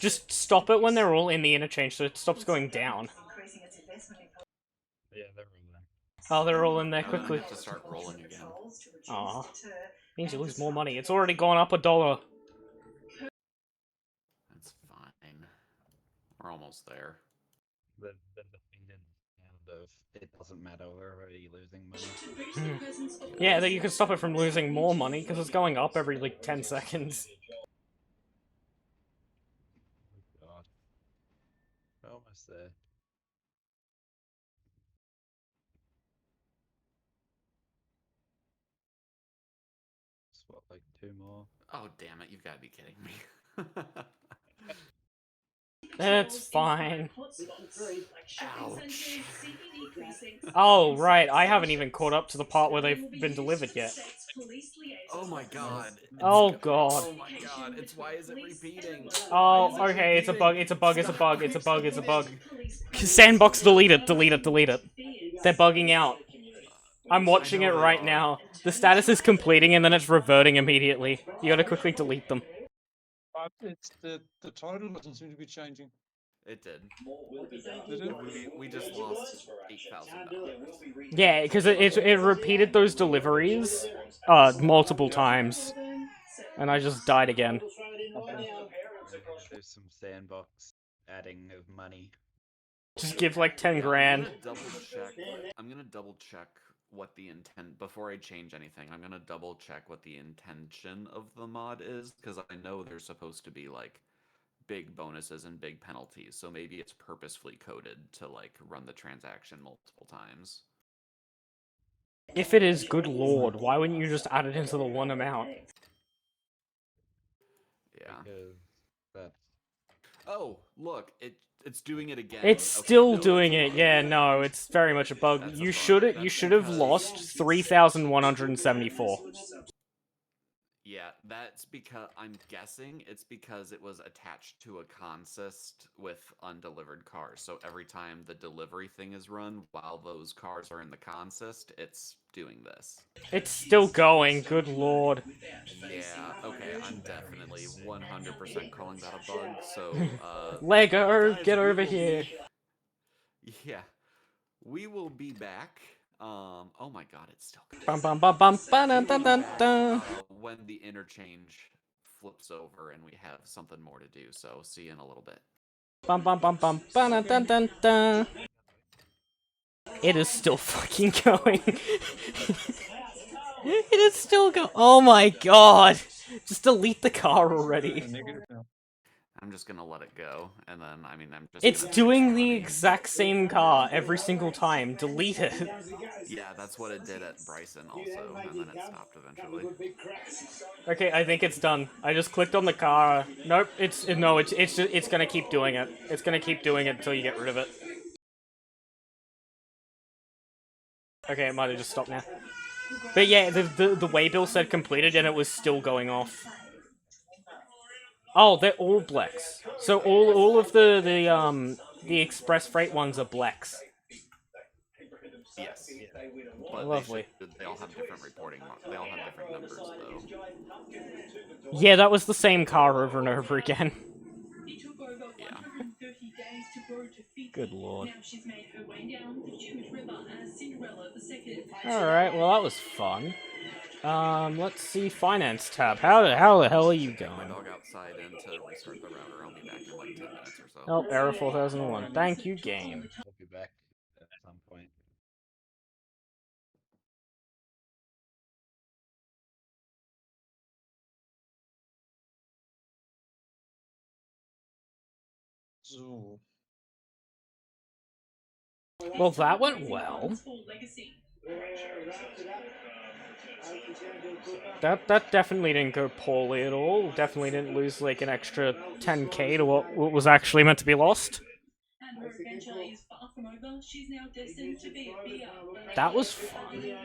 B: Just stop it when they're all in the interchange so it stops going down.
H: Yeah, they're rolling.
B: Oh, they're all in there quickly.
A: Have to start rolling again.
B: Aw. Means you lose more money. It's already gone up $1.
A: That's fine. We're almost there.
H: The defeated and of it doesn't matter, we're already losing money.
B: Yeah, that you can stop it from losing more money because it's going up every like 10 seconds.
H: Oh god. We're almost there. Just what, like 2 more?
A: Oh, damn it, you've got to be kidding me.
B: It's fine.
A: Ouch.
B: Oh, right, I haven't even caught up to the part where they've been delivered yet.
A: Oh my god.
B: Oh god.
A: Oh my god, it's why is it repeating?
B: Oh, okay, it's a bug, it's a bug, it's a bug, it's a bug, it's a bug. Sandbox, delete it, delete it, delete it. They're bugging out. I'm watching it right now. The status is completing and then it's reverting immediately. You gotta quickly delete them.
F: But it's the title doesn't seem to be changing.
A: It did.
F: Did it?
A: We just lost $8,000.
B: Yeah, because it repeated those deliveries multiple times, and I just died again.
D: There's some sandbox adding of money.
B: Just give like 10 grand.
A: I'm gonna double check what the intent before I change anything. I'm gonna double check what the intention of the mod is, because I know there's supposed to be like big bonuses and big penalties, so maybe it's purposefully coded to like run the transaction multiple times.
B: If it is, good lord, why wouldn't you just add it into the one amount?
A: Yeah.
H: Because that's...
A: Oh, look, it's doing it again.
B: It's still doing it. Yeah, no, it's very much a bug. You should have lost 3,174.
A: Yeah, that's because I'm guessing it's because it was attached to a consist with undelivered cars. So every time the delivery thing is run while those cars are in the consist, it's doing this.
B: It's still going, good lord.
A: Yeah, okay, I'm definitely 100% calling that a bug, so,
B: Lego, get over here.
A: Yeah. We will be back. Oh my god, it's still going.
B: Bum bum bum bum ba dun dun dun dun.
A: When the interchange flips over and we have something more to do, so see you in a little bit.
B: Bum bum bum bum ba dun dun dun dun. It is still fucking going. It is still going. Oh my god! Just delete the car already.
A: I'm just gonna let it go, and then, I mean, I'm just...
B: It's doing the exact same car every single time. Delete it.
A: Yeah, that's what it did at Bryson also, and then it stopped eventually.
B: Okay, I think it's done. I just clicked on the car. Nope, it's gonna keep doing it. It's gonna keep doing it until you get rid of it. Okay, it might have just stopped now. But yeah, the waybill said completed, and it was still going off. Oh, they're all Blex. So all of the express freight ones are Blex.
A: Yes. But
B: lovely.
A: They all have different reporting. They all have different numbers, though.
B: Yeah, that was the same car over and over again.
A: Yeah.
B: Good lord. Alright, well that was fun. Let's see, finance tab. How the hell are you going?
A: My dog outside and to restart the router. I'll be back in like 10 minutes or so.
B: Oh, error 4001. Thank you, game.
H: I'll be back at some point.
F: So.
B: Well, that went well. That definitely didn't go poorly at all. Definitely didn't lose like an extra 10k to what was actually meant to be lost. That was fun.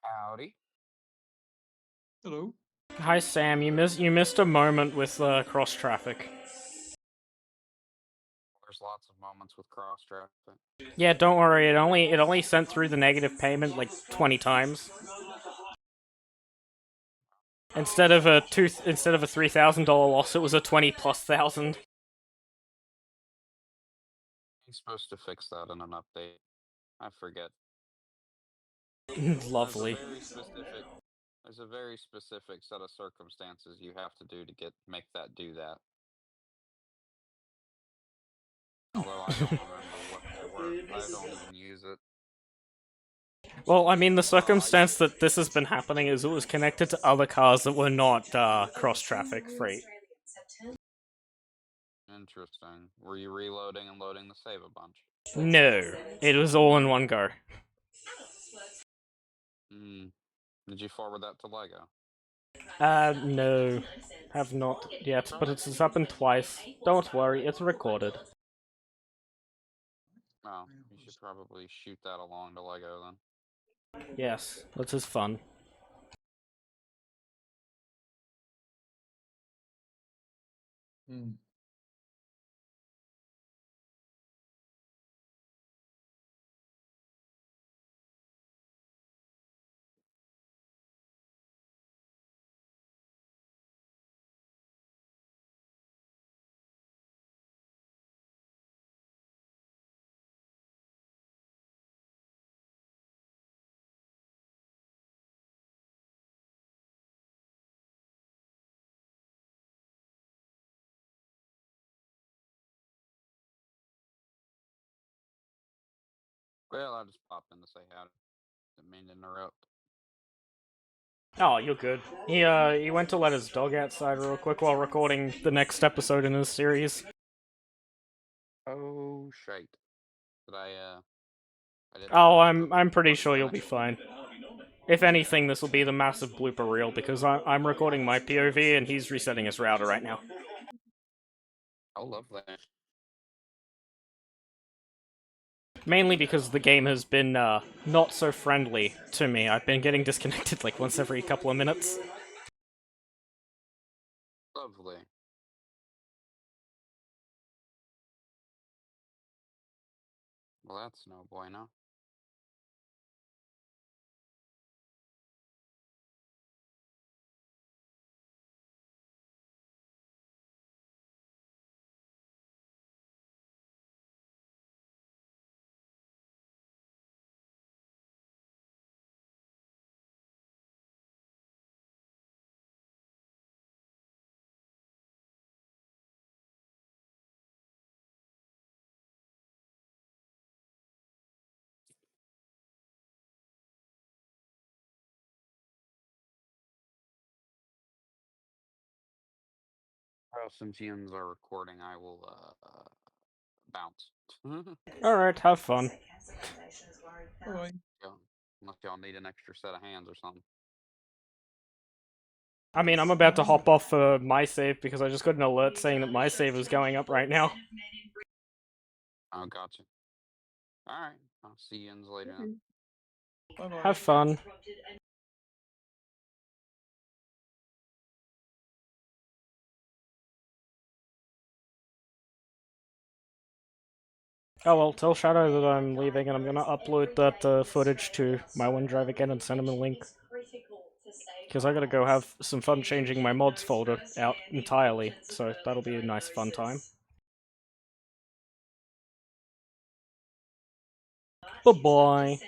J: Howdy.
F: Hello.
B: Hi Sam, you missed a moment with cross traffic.
J: There's lots of moments with cross traffic.
B: Yeah, don't worry. It only sent through the negative payment like 20 times. Instead of a $3,000 loss, it was a 20,000+.
J: He's supposed to fix that in an update. I forget.
B: Lovely.
J: There's a very specific set of circumstances you have to do to make that do that. Although I don't remember what they were. I don't even use it.
B: Well, I mean, the circumstance that this has been happening is it was connected to other cars that were not cross-traffic freight.
J: Interesting. Were you reloading and loading the save a bunch?
B: No, it was all in one go.
J: Hmm. Did you forward that to Lego?
B: No. Have not yet, but it's happened twice. Don't worry, it's recorded.
J: Oh, you should probably shoot that along to Lego then.
B: Yes, this is fun.
J: Well, I just popped in to say howdy. Didn't mean to interrupt.
B: Oh, you're good. He went to let his dog outside real quick while recording the next episode in his series.
J: Oh, shite. Did I didn't
B: Oh,
J: realize
B: I'm pretty
J: that
B: sure you'll be fine. If anything, this will be the massive blooper reel because I'm recording my POV and he's resetting his router right now.
J: Oh, lovely.
B: Mainly because the game has been not so friendly to me. I've been getting disconnected like once every couple of minutes.
J: Lovely. Well, that's no bueno. Well, since Ian's are recording, I will bounce.
B: Alright, have fun.
J: Alright. Unless y'all need an extra set of hands or something.
B: I mean, I'm about to hop off for my save because I just got an alert saying that my save is going up right now.
J: Oh, gotcha. Alright, I'll see Ian's later then.
F: Bye-bye.
B: Have fun. Oh well, tell Shadow that I'm leaving and I'm gonna upload that footage to my OneDrive again and send him a link. Because I gotta go have some fun changing my mods folder out entirely, so that'll be a nice fun time. Bye-bye.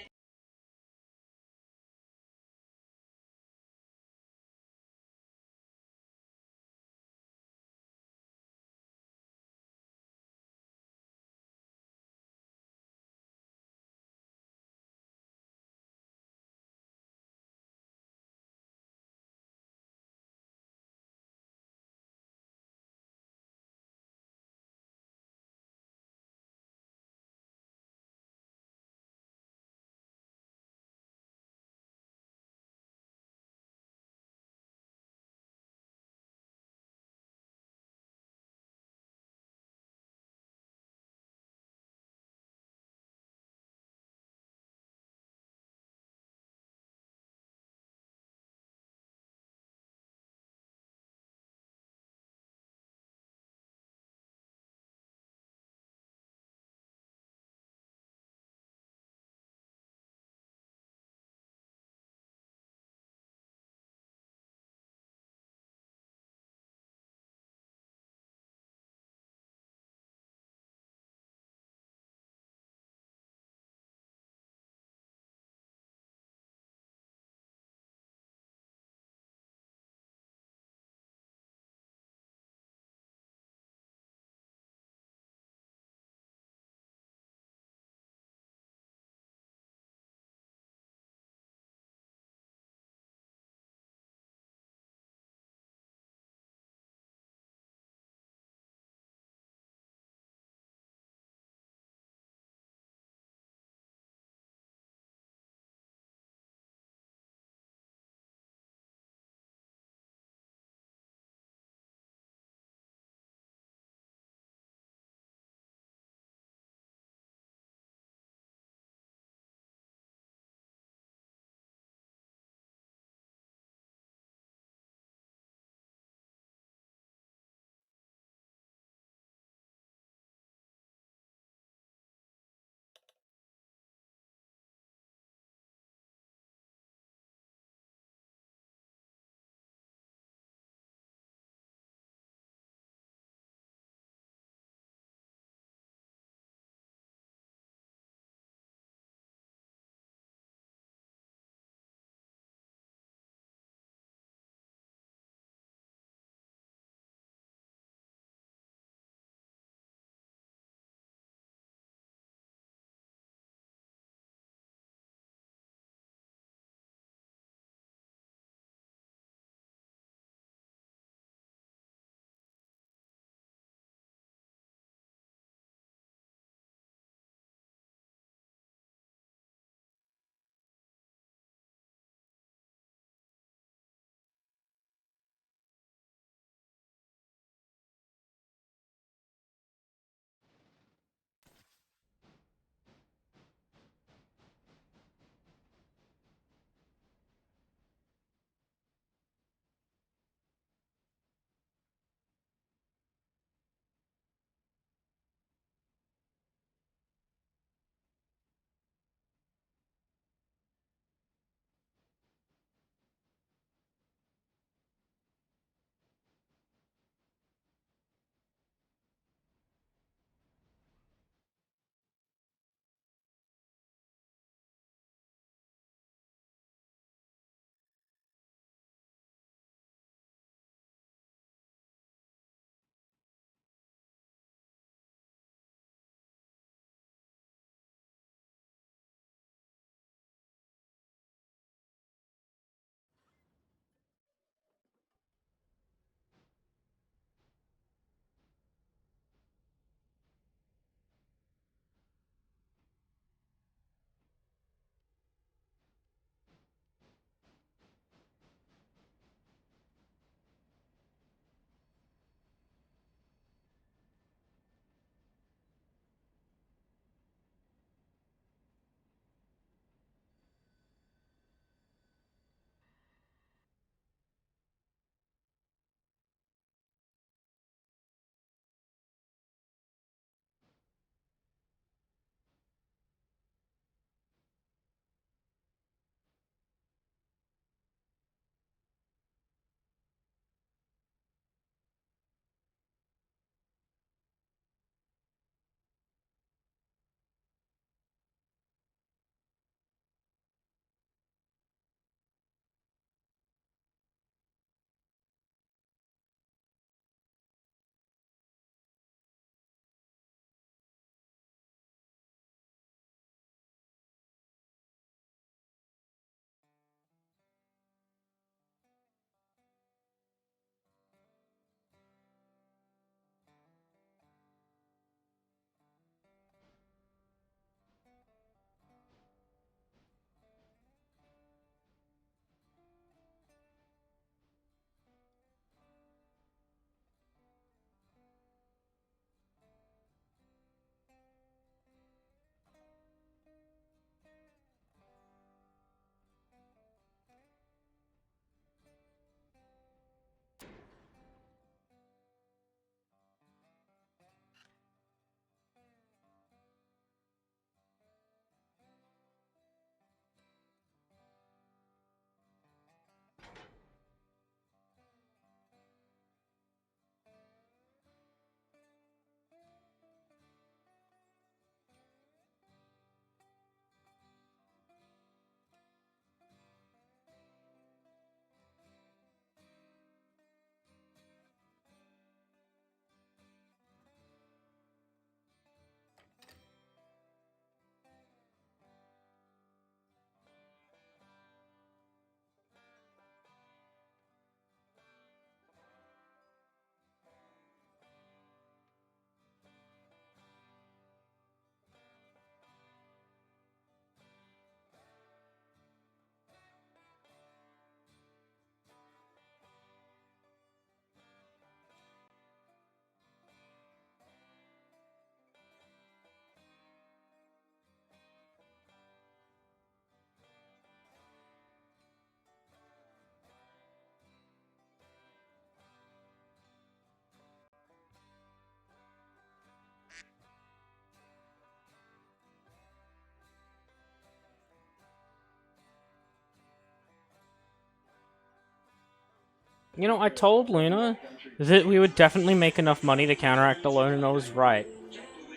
B: You know, I told Luna that we would definitely make enough money to counteract the loan, and I was right.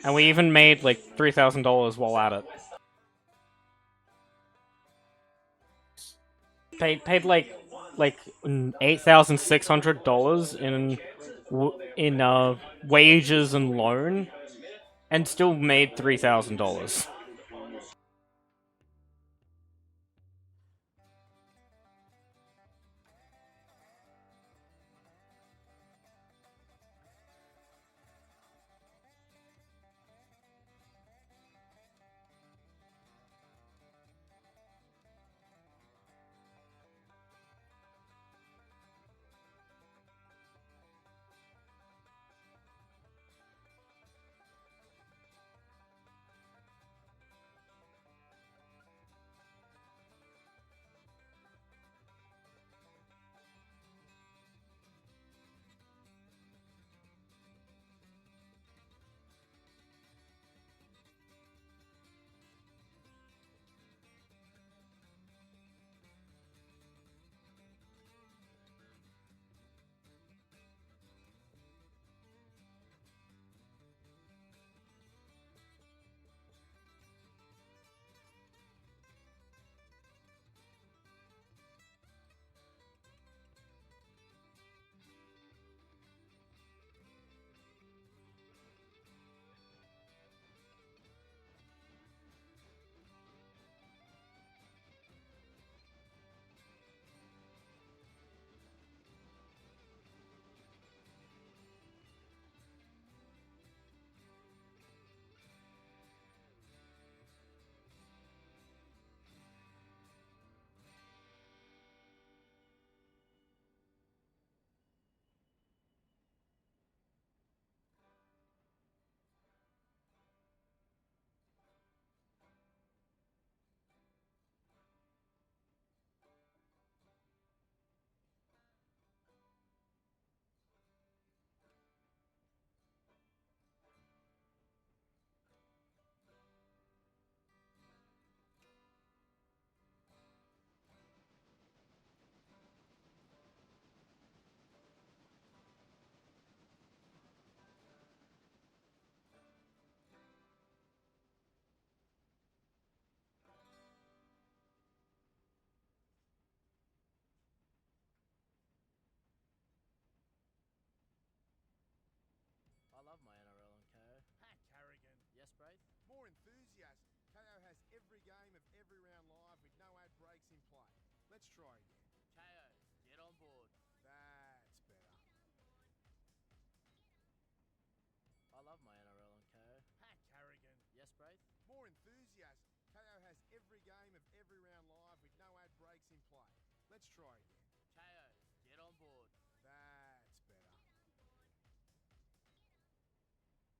B: And we even made, like, $3,000 while at it. Paid like $8,600 in wages and loan, and still made $3,000.
K: I love my NRL and KO.
L: Pat Carrigan.
K: Yes, Braith?
L: More enthusiast. KO has every game of every round live with no ad breaks in play. Let's try again.
K: KO, get on board.
L: That's better.
K: I love my NRL and KO.
L: Pat Carrigan.
K: Yes, Braith?
L: More enthusiast. KO has every game of every round live with no ad breaks in play. Let's try again.
K: KO, get on board.
L: That's better.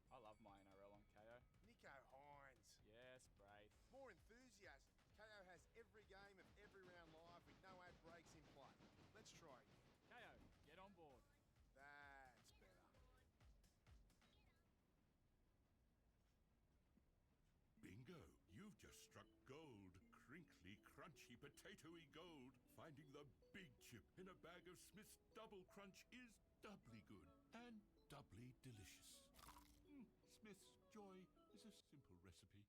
M: I love my NRL on KO.
L: Nico Hines.
M: Yes, Braith.
L: More enthusiast. KO has every game of every round live with no ad breaks in play. Let's try again.
M: KO, get on board.
L: That's better.
N: Bingo! You've just struck gold. Crinkly, crunchy, potatoey gold. Finding the big chip in a bag of Smith's Double Crunch is doubly good and doubly delicious. Smith's Joy is a simple recipe.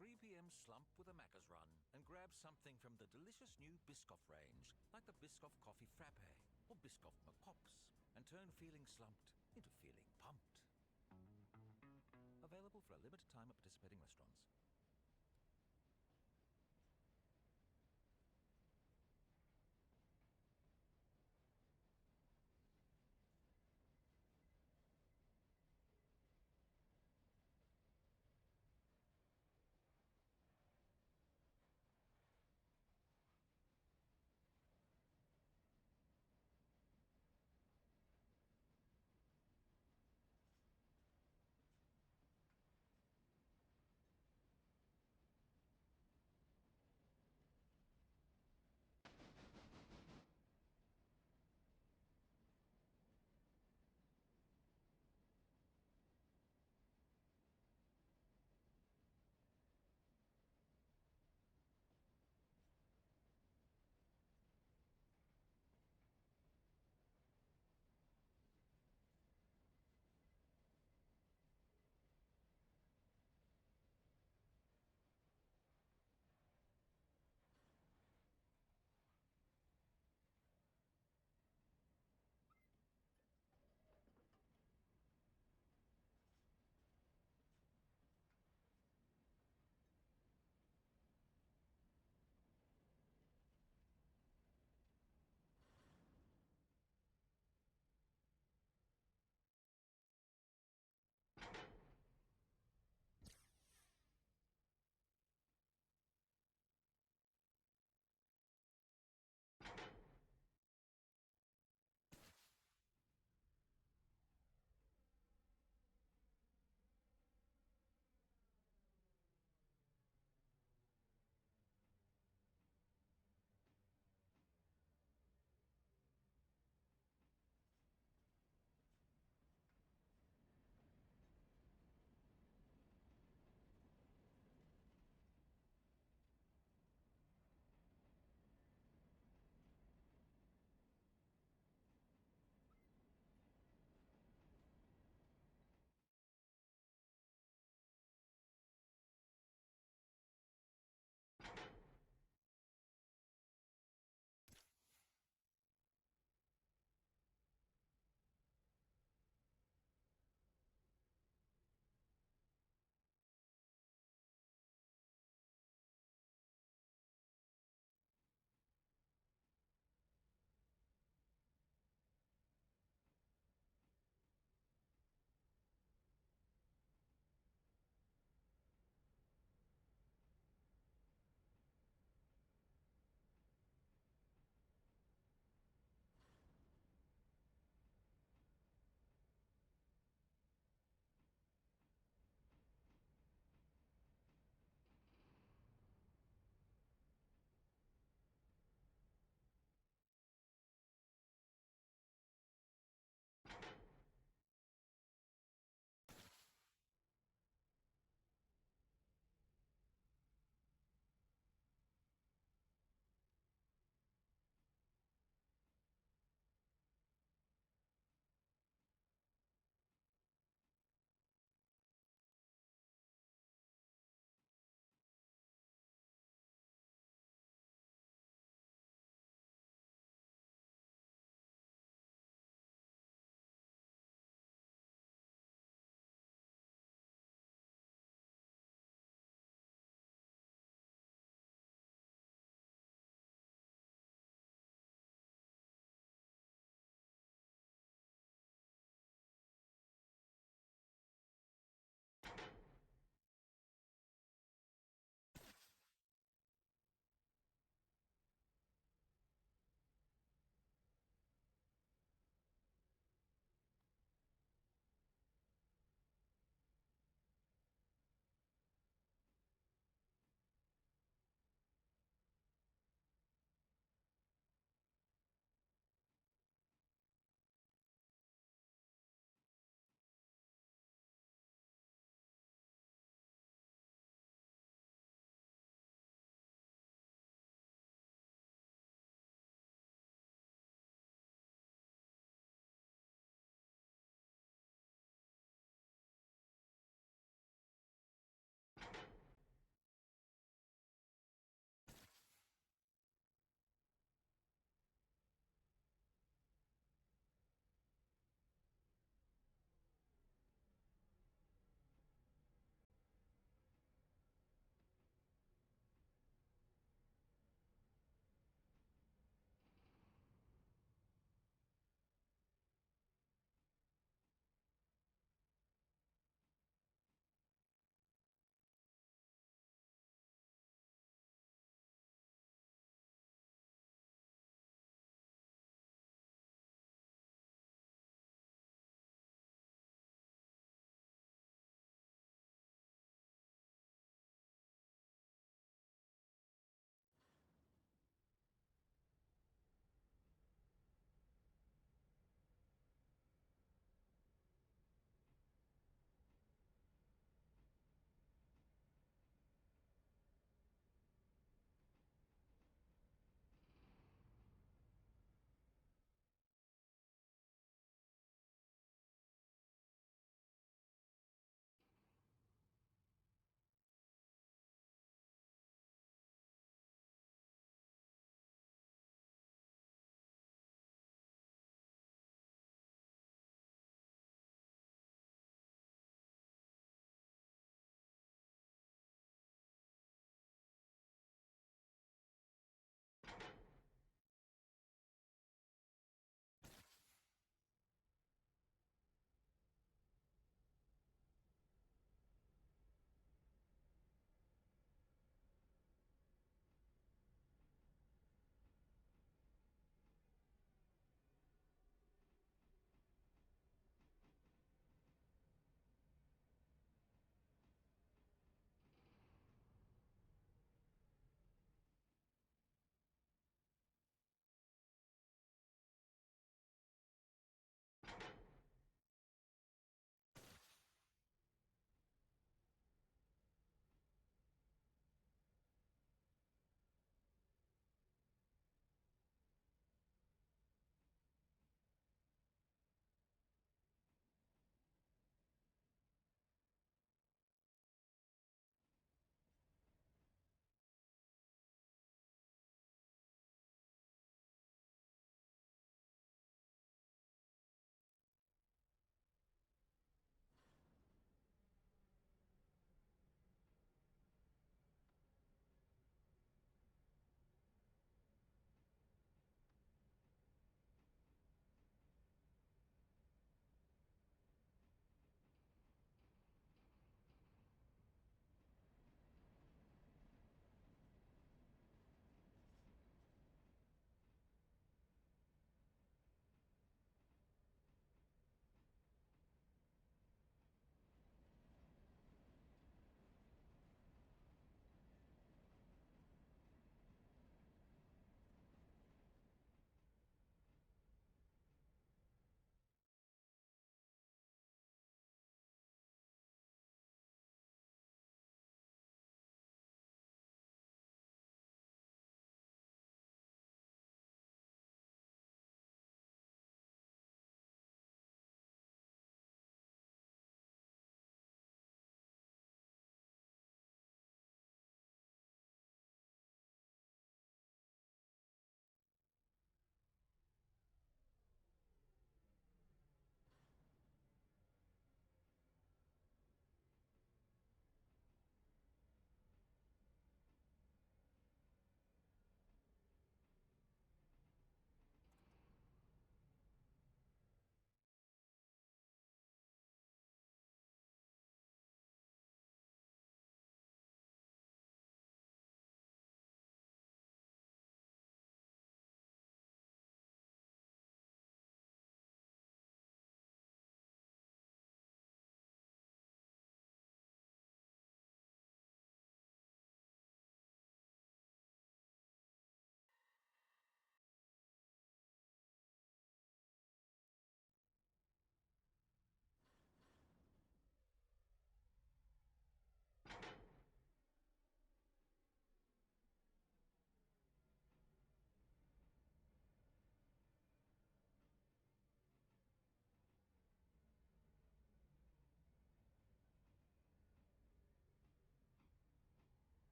O: 3 p.m. slump with a Macca's run and grab something from the delicious new Biscoff range, like the Biscoff Coffee Frappe or Biscoff McPops, and turn feeling slumped into feeling pumped. Available for a limited time at participating restaurants.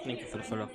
B: Thank you for the follow.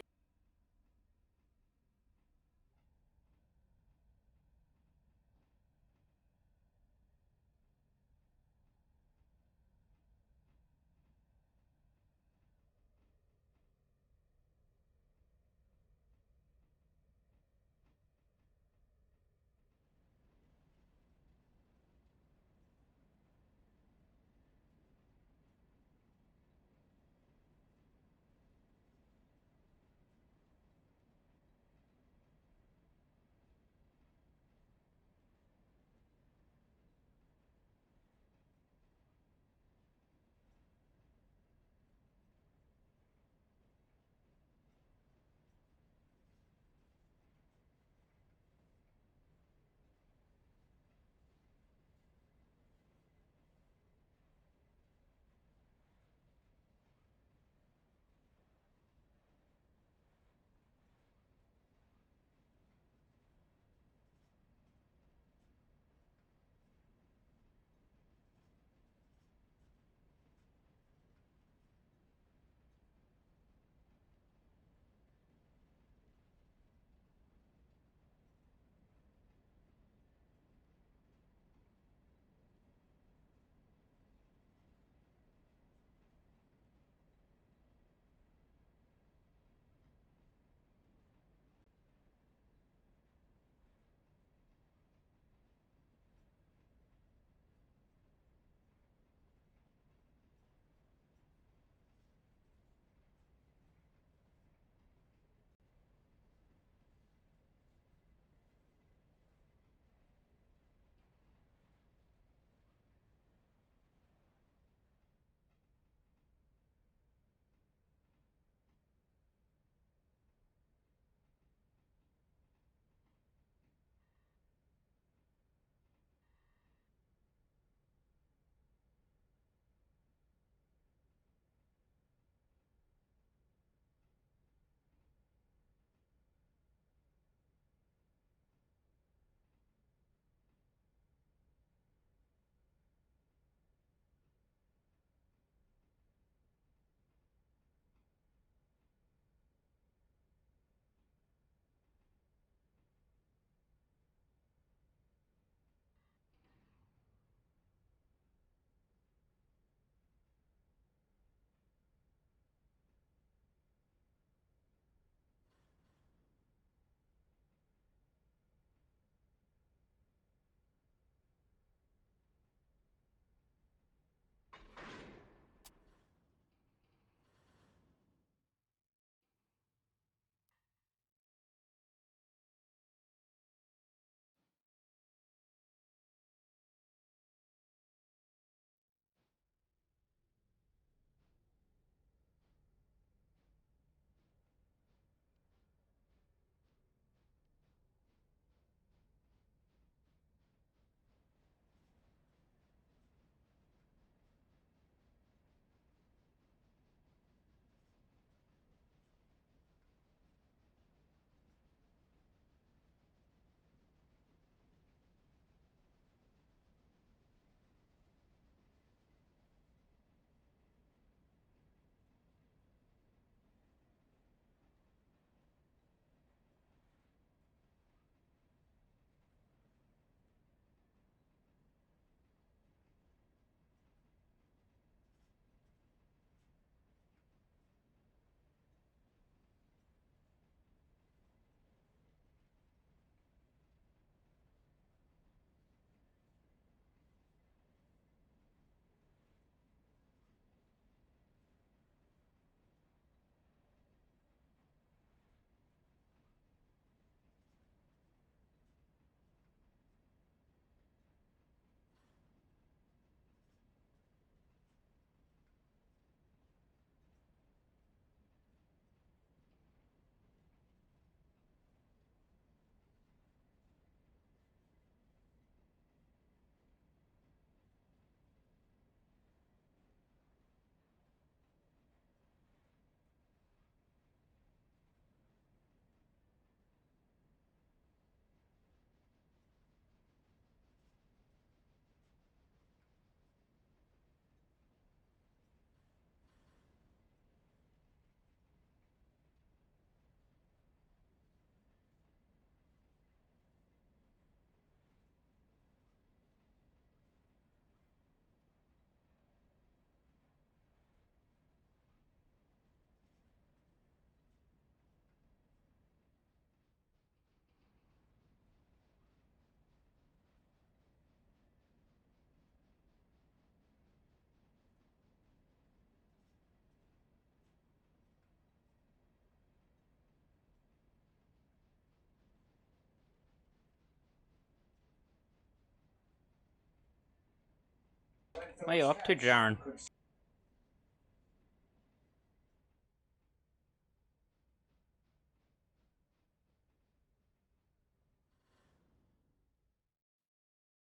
B: What are you up to, Jaren?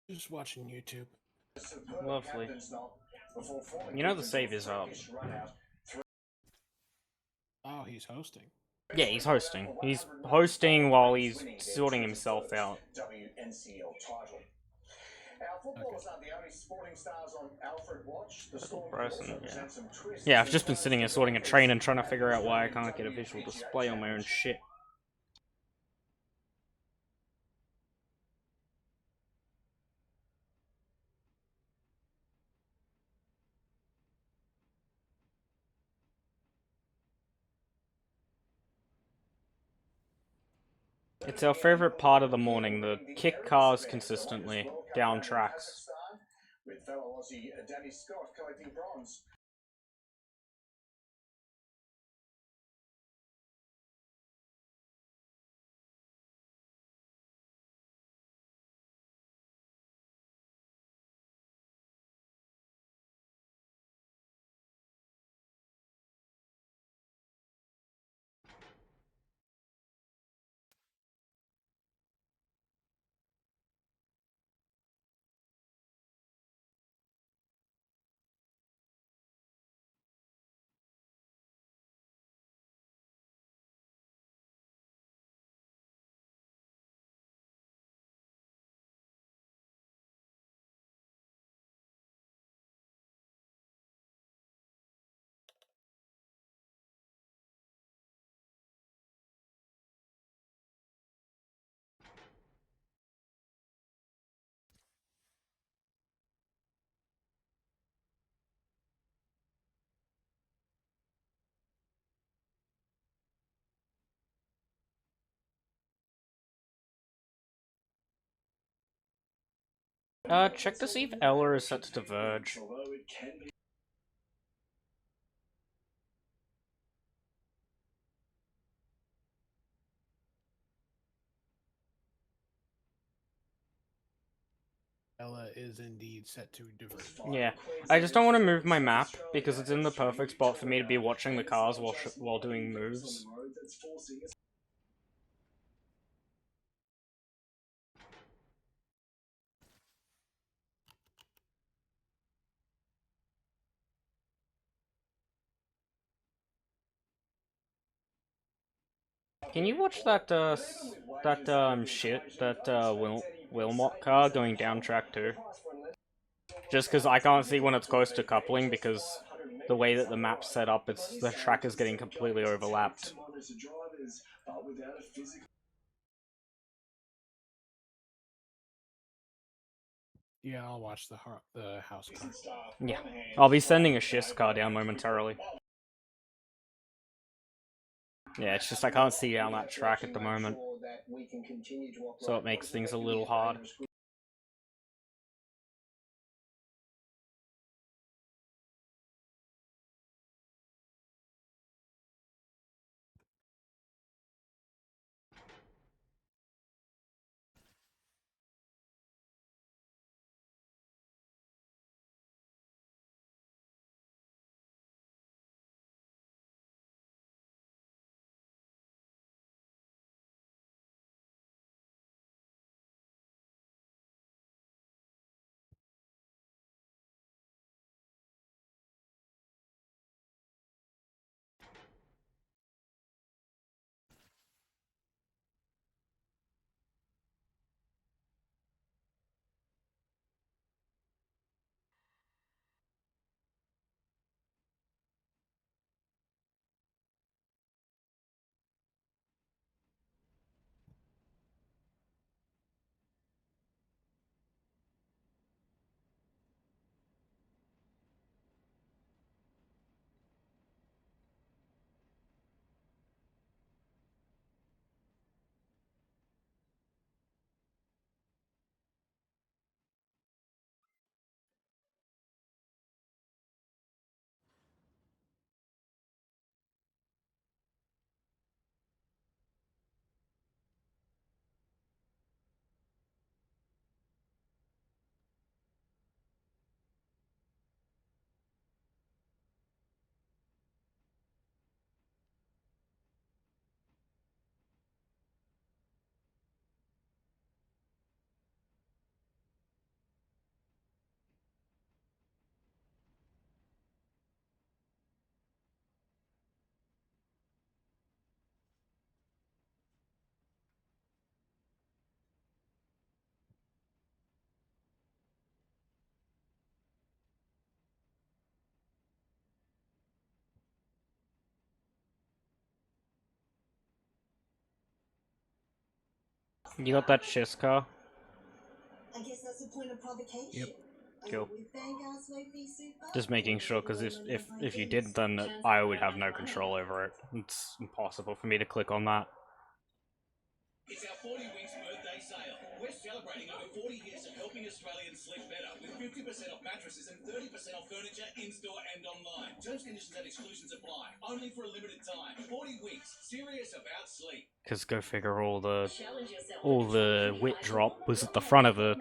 P: Just watching YouTube.
B: Lovely. You know the save is up.
P: Oh, he's hosting.
B: Yeah, he's hosting. He's hosting while he's sorting himself out. Yeah. Yeah, I've just been sitting here sorting a train and trying to figure out why I can't get a visual display on my own shit. It's our favorite part of the morning, the kick cars consistently down tracks.
I: With fellow Aussie Danny Scott collecting bronze.
B: Check to see if Ella is set to diverge.
P: Ella is indeed set to diverge.
B: Yeah, I just don't want to move my map because it's in the perfect spot for me to be watching the cars while doing moves. Can you watch that shit, that Wilmot car going down track too? Just because I can't see when it's close to coupling because the way that the map's set up, the track is getting completely overlapped.
P: Yeah, I'll watch the house car.
B: Yeah, I'll be sending a Shiz car down momentarily. Yeah, it's just I can't see down that track at the moment, so it makes things a little hard. You got that Shiska?
G: I guess that's the point of provocation.
B: Yep.
G: Are
B: Cool.
G: you with Vanguard Smoky Super?
B: Just making sure, because if you did, then I would have no control over it. It's impossible for me to click on that.
I: It's our 40 Weeks birthday sale. We're celebrating over 40 years of helping Australians sleep better with 50% off mattresses and 30% off furniture in-store and online. Terms, conditions and exclusions apply. Only for a limited time. 40 Weeks. Serious about sleep.
B: Because go figure, all the wit drop was at the front of the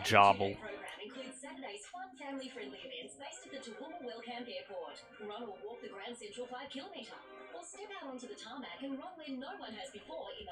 B: jarble.
E: Includes Saturday's fun family-friendly events based at the Toowoomba Wellcamp Airport. Run or walk the Grand Central 5 kilometre, or step out onto the tarmac and run where no one has before in the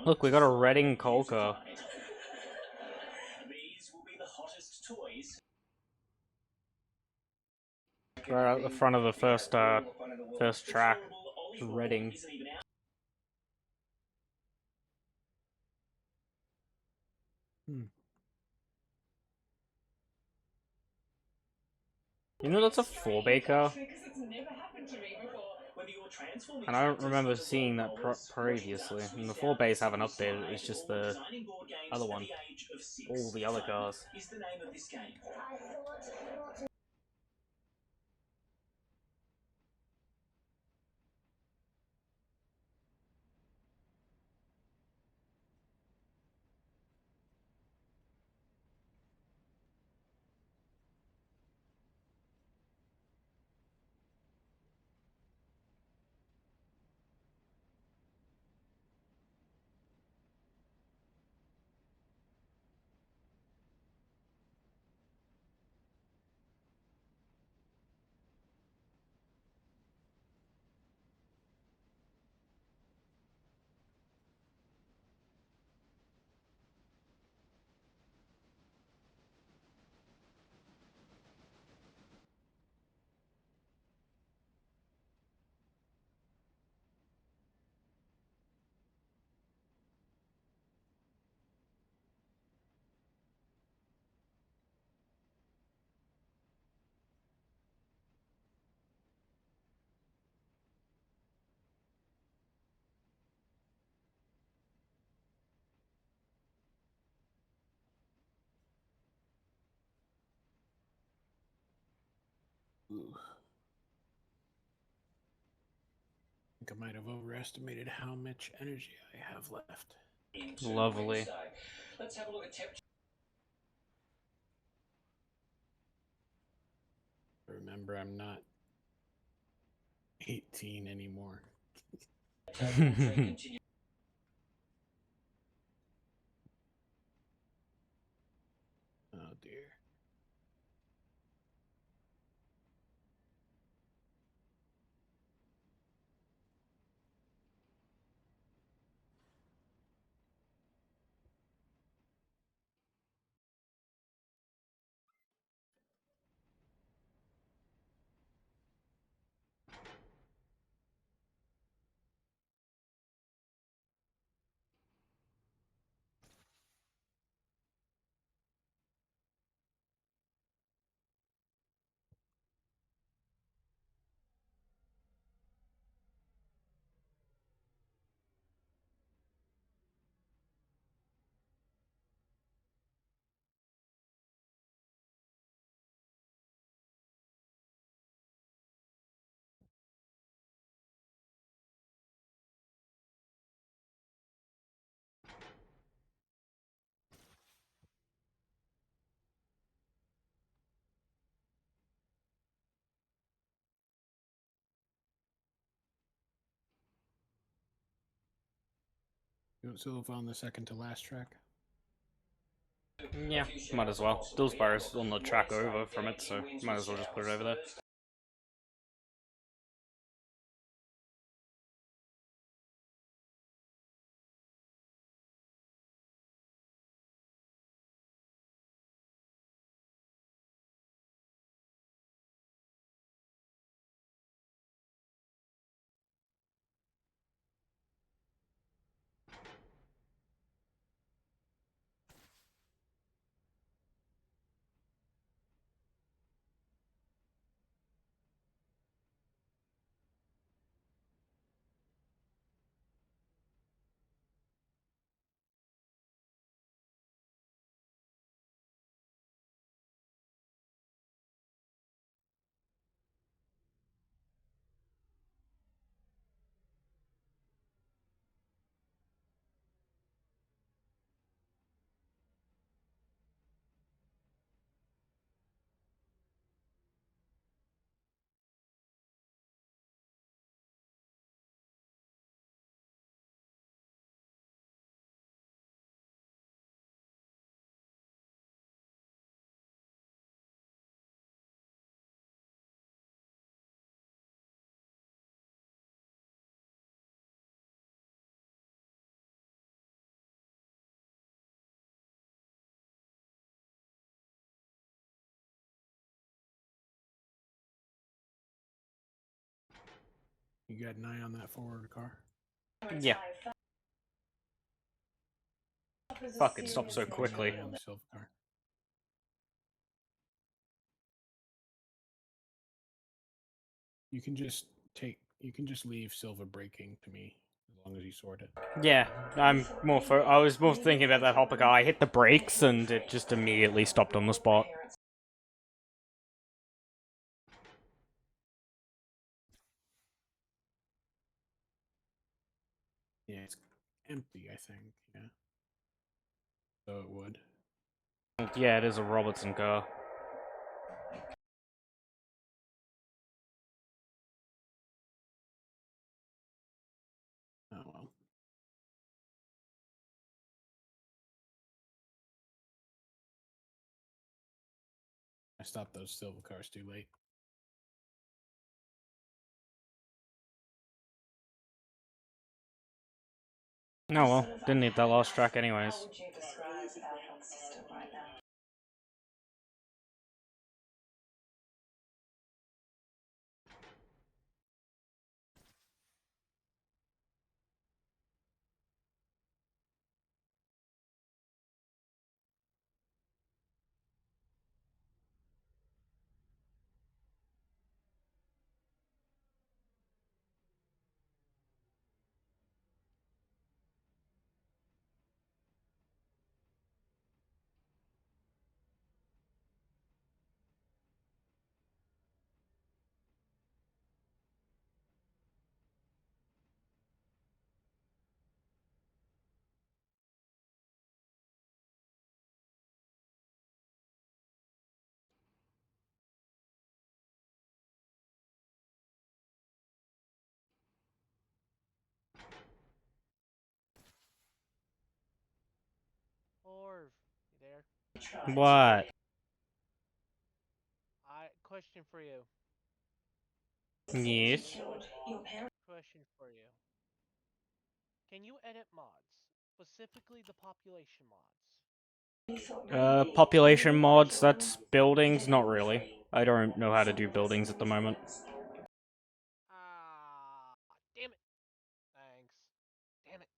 B: Look, we got a Reading Colca.
I: These will be the hottest toys.
B: Right at the front of the first track, Reading. You know that's a 4-bay car? And I don't remember seeing that previously. And the 4-bays haven't updated, it's just the other one. All the other cars.
I: Is the name of this game.
P: Ooh. I think I might have overestimated how much energy I have left.
B: Lovely.
I: Let's have a look at
P: Remember, I'm not 18 anymore. Oh dear. You want Silva on the second to last track?
B: Yeah, might as well. Dillsborough's on the track over from it, so might as well just put it over there.
P: You got an eye on that forward car?
B: Yeah. Fuck, it stopped so quickly.
P: On the Silva car. You can just leave Silva braking to me as long as you sort it.
B: Yeah, I was more thinking about that hopper car. I hit the brakes and it just immediately stopped on the spot.
P: Yeah, it's empty, I think, yeah. So it would.
B: Yeah, it is a Robertson car.
P: Oh well. I stopped those Silva cars too late.
B: No, well, didn't need that last track anyways.
K: Orv, you there?
B: What?
K: Question for you.
B: Yes?
K: Question for you. Can you edit mods? Specifically the population mods.
B: Population mods, that's buildings? Not really. I don't know how to do buildings at the moment.
K: Damn it. Thanks. Damn it.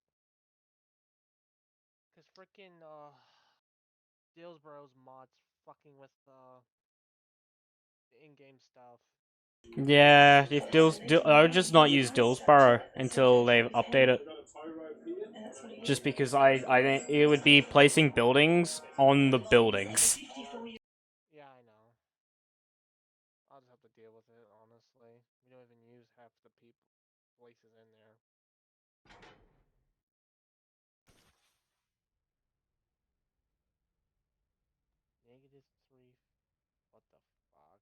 K: Cause frickin' Dillsborough's mods fucking with the in-game stuff.
B: Yeah, if I would just not use Dillsborough until they update it. Just because I think it would be placing buildings on the buildings.
K: Yeah, I know. I'll just have to deal with it, honestly. We don't even use half the places in there. -3. What the fuck?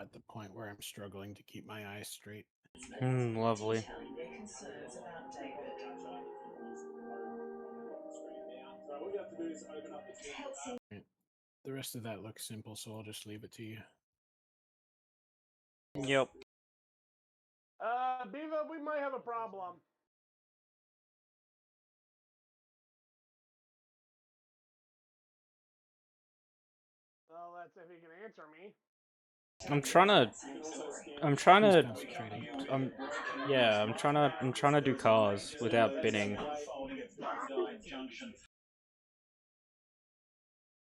P: at the point where I'm struggling to keep my eyes straight.
B: Lovely.
P: The rest of that looks simple, so I'll just leave it to you.
B: Yep.
Q: Beaver, we might have a problem. Well, that's if he can answer me.
B: I'm trying to do cars without bidding.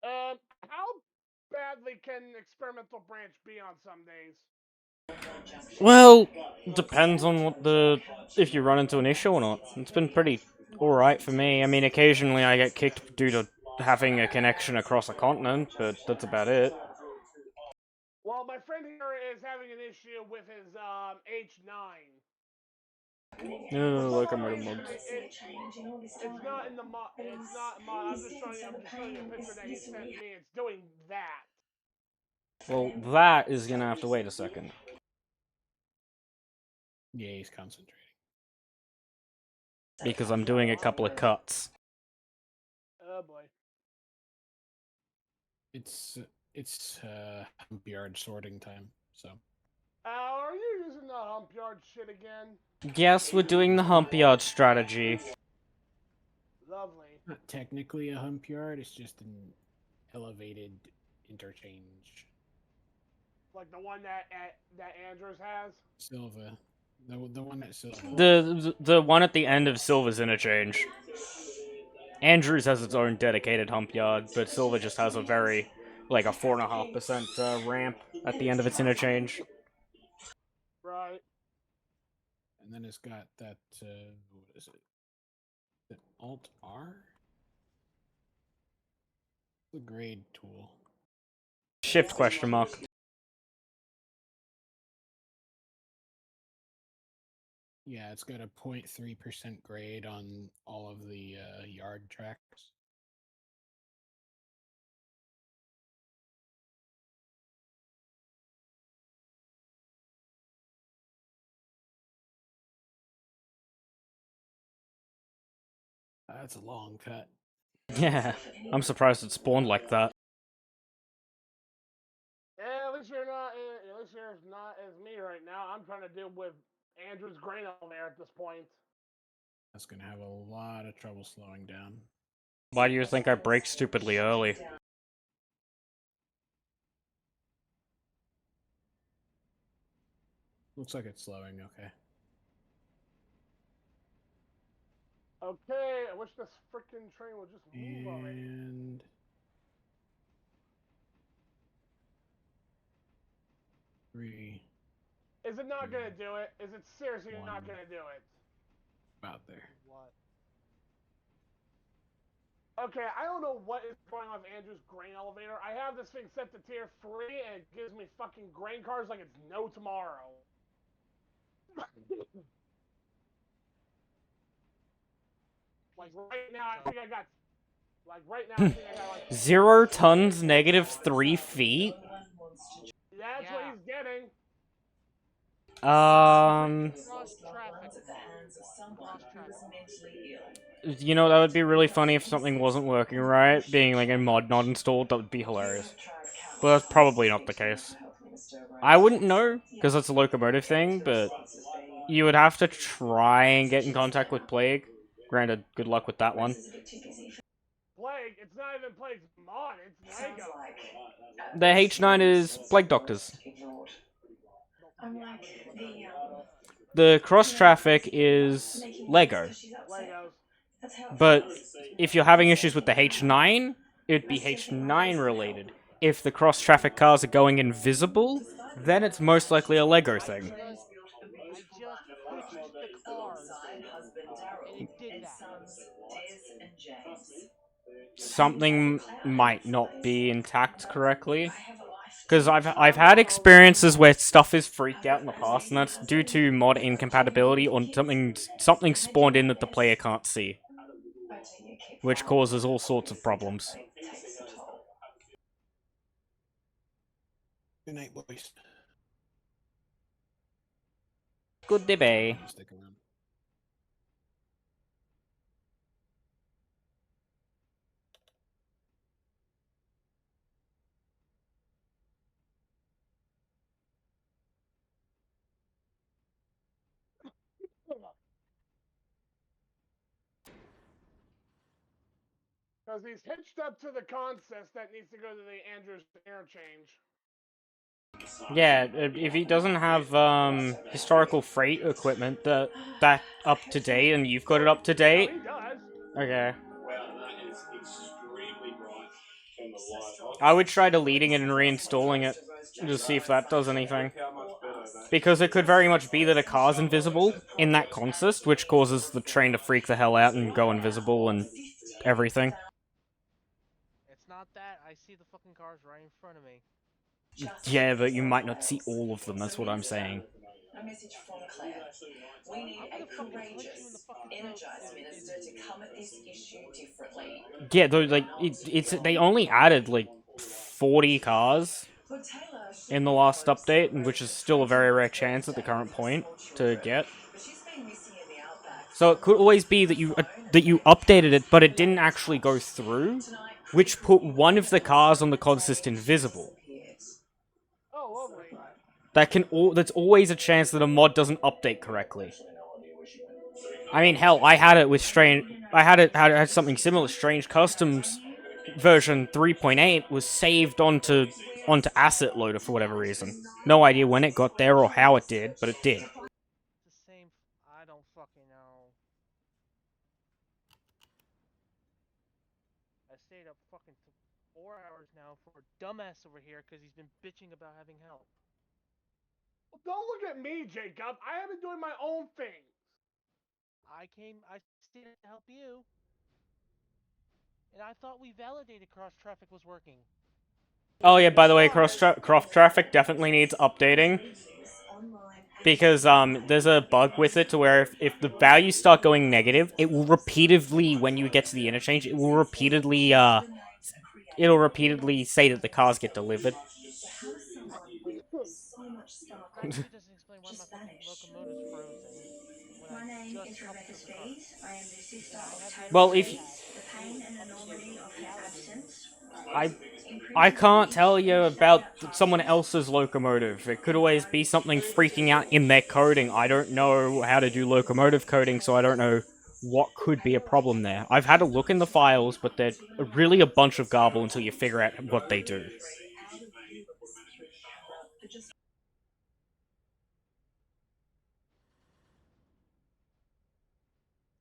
Q: How badly can experimental branch be on some days?
B: Well, depends on if you run into an issue or not. It's been pretty alright for me. I mean, occasionally I get kicked due to having a connection across a continent, but that's about it.
Q: Well, my friend here is having an issue with his H9.
B: Locomotive mods.
Q: It's not in the mod. It's not mod. I'm just showing you a picture that he sent me. It's doing that.
B: Well, that is gonna have to wait a second.
P: Yeah, he's concentrating.
B: Because I'm doing a couple of cuts.
Q: Oh boy.
P: It's hump yard sorting time, so.
Q: Are you using the hump yard shit again?
B: Yes, we're doing the hump yard strategy.
Q: Lovely.
P: Not technically a hump yard, it's just an elevated interchange.
Q: Like the one that Andrews has?
P: Silva. The one that Silva.
B: The one at the end of Silva's interchange. Andrews has its own dedicated hump yard, but Silva just has a very, like a 4.5% ramp at the end of its interchange.
Q: Right.
P: And then it's got that, what is it? The Alt R? The grade tool.
B: Shift question mark.
P: Yeah, it's got a 0.3% grade on all of the yard tracks. That's a long cut.
B: Yeah, I'm surprised it spawned like that.
Q: Yeah, at least you're not as me right now. I'm trying to deal with Andrew's grain elevator at this point.
P: That's gonna have a lot of trouble slowing down.
B: Why do you think I brake stupidly early?
P: Looks like it's slowing, okay.
Q: Okay, I wish this freaking train would just move already.
P: And three.
Q: Is it not gonna do it? Is it seriously not gonna do it?
P: About there.
K: What?
Q: Okay, I don't know what is going on with Andrew's grain elevator. I have this thing set to tier 3 and it gives me fucking grain cars like it's no tomorrow. Like right now, I think I got. Like right now, I think I got like
B: 0 tons, -3 feet?
Q: That's what he's getting.
B: You know, that would be really funny if something wasn't working right, being like a mod not installed, that would be hilarious. But that's probably not the case. I wouldn't know, because it's a locomotive thing, but you would have to try and get in contact with Plague. Granted, good luck with that one.
Q: Plague? It's not even Plague's mod, it's Lego.
B: The H9 is Plague Doctors. The cross traffic is Lego. But if you're having issues with the H9, it'd be H9 related. If the cross traffic cars are going invisible, then it's most likely a Lego thing. Something might not be intact correctly. Because I've had experiences where stuff is freaked out in the past, and that's due to mod incompatibility or something spawned in that the player can't see, which causes all sorts of problems.
P: Good night, boys.
B: Good debate.
P: Stick around.
Q: Because he's hitched up to the consist that needs to go to the Andrews interchange.
B: Yeah, if he doesn't have historical freight equipment that up to date, and you've got it up to date.
Q: He does.
B: Okay. I would try deleting it and reinstalling it to see if that does anything. Because it could very much be that a car's invisible in that consist, which causes the train to freak the hell out and go invisible and everything.
K: It's not that. I see the fucking cars right in front of me.
B: Yeah, but you might not see all of them, that's what I'm saying.
E: A message from Claire. We need a courageous, energized minister to come at this issue differently.
B: Yeah, though, like, they only added, like, 40 cars in the last update, which is still a very rare chance at the current point to get. So it could always be that you updated it, but it didn't actually go through, which put one of the cars on the consist invisible. That's always a chance that a mod doesn't update correctly. I mean, hell, I had it with I had something similar. Strange Customs version 3.8 was saved onto Asset Loader for whatever reason. No idea when it got there or how it did, but it did.
K: It's the same. I don't fucking know. I stayed up fucking 4 hours now for a dumbass over here because he's been bitching about having help.
Q: Well, don't look at me, Jacob. I have been doing my own thing.
K: I stayed to help you. And I thought we validated cross traffic was working.
B: Oh yeah, by the way, cross traffic definitely needs updating. Because there's a bug with it to where if the values start going negative, it will repeatedly, when you get to the interchange, it will repeatedly say that the cars get delivered.
K: That doesn't explain why my locomotive's frozen.
E: My name is Rebecca Speed. I am the sister of Taylor.
B: Well, if
E: the pain and enormity of her absence.
B: I can't tell you about someone else's locomotive. It could always be something freaking out in their coding. I don't know how to do locomotive coding, so I don't know what could be a problem there. I've had a look in the files, but they're really a bunch of garble until you figure out what they do.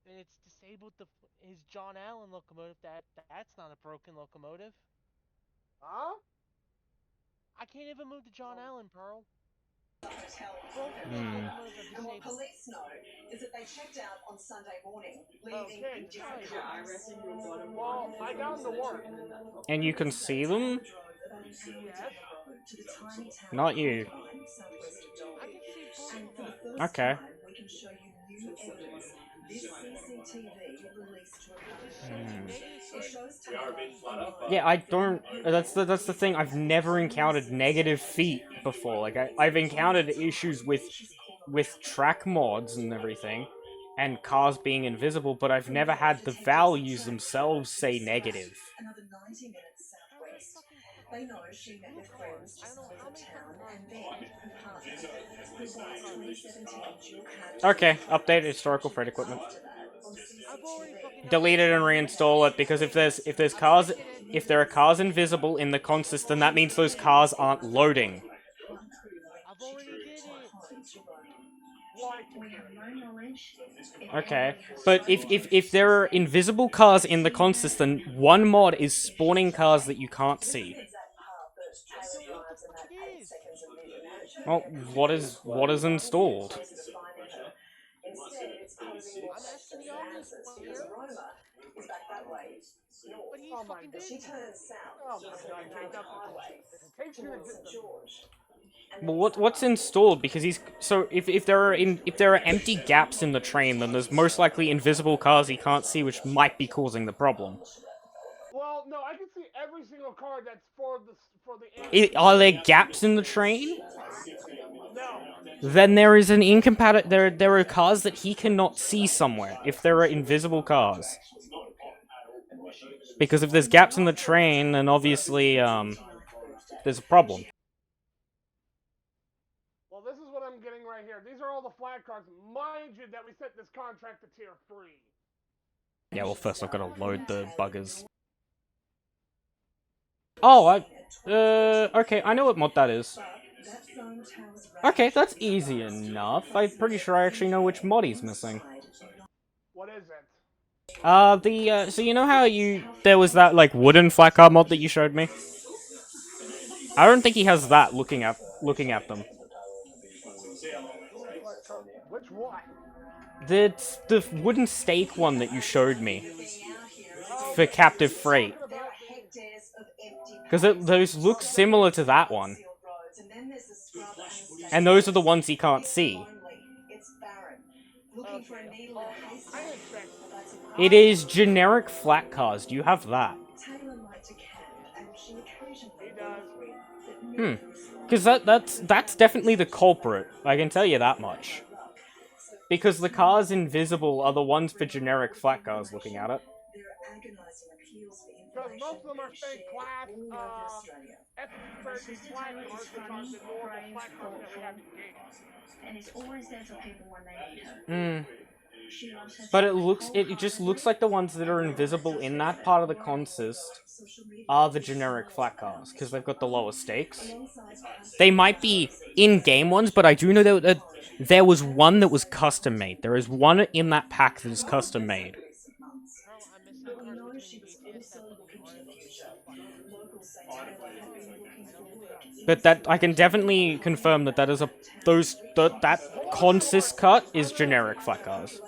K: And it's disabled his John Allen locomotive. That's not a broken locomotive.
Q: Huh?
K: I can't even move the John Allen, Pearl.
E: And what police know is that they checked out on Sunday morning, leaving in different cars.
Q: Well, I got them to work.
B: And you can see them?
Q: Yes.
B: Not you. Okay.
E: We can show you new evidence. This CCTV released to it shows
B: Yeah, I don't. That's the thing. I've never encountered negative feet before. Like I've encountered issues with track mods and everything, and cars being invisible, but I've never had the values themselves say negative.
E: Another 90 minutes southwest. They know she met with friends just north of town, and then her partner, who bought 2017 dual cab.
B: Okay, update historical freight equipment. Delete it and reinstall it, because if there are cars invisible in the consist, then that means those cars aren't loading.
K: I've already did it.
E: We have no knowledge.
B: Okay, but if there are invisible cars in the consist, then one mod is spawning cars that you can't see. Well, what is installed?
Q: Oh my God.
E: She turns south.
Q: Oh my God, Jacob.
E: Towards George.
B: Well, what's installed? Because if there are empty gaps in the train, then there's most likely invisible cars he can't see, which might be causing the problem.
Q: Well, Well, no, I can see every single card that's for the.
B: Are there gaps in the train?
Q: No.
B: Then there is an there are cars that he cannot see somewhere, if there are invisible cars. Because if there's gaps in the train, then obviously, there's a problem.
Q: Well, this is what I'm getting right here. These are all the flag cards. Mind you that we sent this contract to tier 3.
B: Yeah, well, first I've got to load the buggers. Oh, okay, I know what mod that is. Okay, that's easy enough. I'm pretty sure I actually know which mod he's missing.
Q: What is it?
B: So you know how there was that, like, wooden flat card mod that you showed me? I don't think he has that looking at them.
Q: Which one?
B: The wooden stake one that you showed me. For captive freight. Because those look similar to that one. And those are the ones he can't see. It is generic flat cars. Do you have that? Because that's definitely the culprit. I can tell you that much. Because the cars invisible are the ones for generic flat cars looking at it.
Q: Because most of them are fake class, F-30 flag cards, which are the normal flag cards that we have in game.
E: And it's always there for people when they need her.
B: But it just looks like the ones that are invisible in that part of the consist are the generic flat cars, because they've got the lower stakes. They might be in-game ones, but I do know that there was one that was custom-made. There is one in that pack that is custom-made. But that I can definitely confirm that is that consist cut is generic flat cars.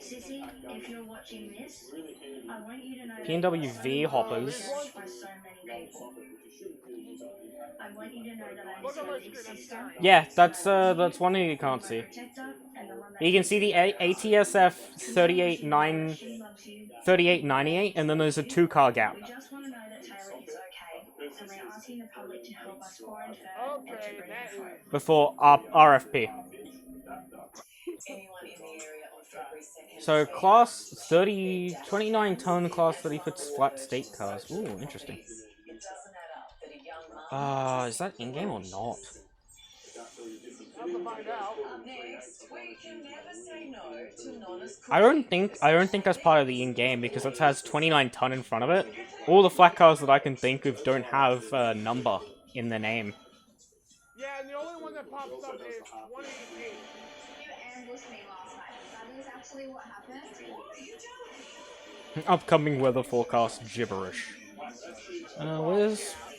E: Sissy, if you're watching this, I want you to know
B: PNW V hoppers.
E: I want you to know that I'm a big sister.
B: Yeah, that's one that you can't see. You can see the ATSF 3898, and then there's a 2-car gap.
E: We just want to know that Taylor is okay, and we're asking the public to help us find her and to bring her home.
B: Before RFP. So class 29 ton class 30 foot flat state cars. Ooh, interesting. Is that in-game or not? I don't think that's part of the in-game because it has 29 ton in front of it. All the flat cars that I can think of don't have a number in the name.
Q: Yeah, and the only one that pops up is 188.
E: You ambushed me last night. That is actually what happened.
B: Upcoming weather forecast gibberish.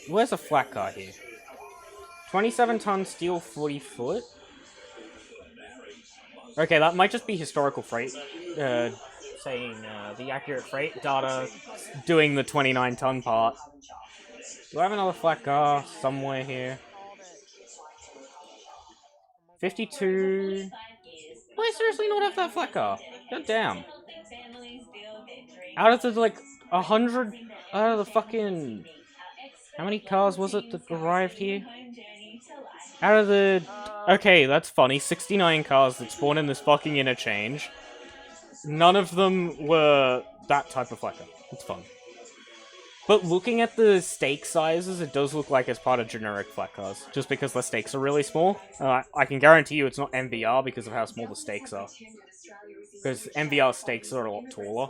B: Where's a flat car here? 27 ton steel 40 foot? Okay, that might just be historical freight. Saying the accurate freight data doing the 29 ton part. Do I have another flat car somewhere here? 52... Do I seriously not have that flat car? God damn. Out of the, like, 100... Out of the fucking... How many cars was it that arrived here? Out of the... Okay, that's funny. 69 cars that spawn in this fucking interchange. None of them were that type of flat car. It's fun. But looking at the stake sizes, it does look like it's part of generic flat cars. Just because the stakes are really small. I can guarantee you it's not MVR because of how small the stakes are. Because MVR stakes are a lot taller.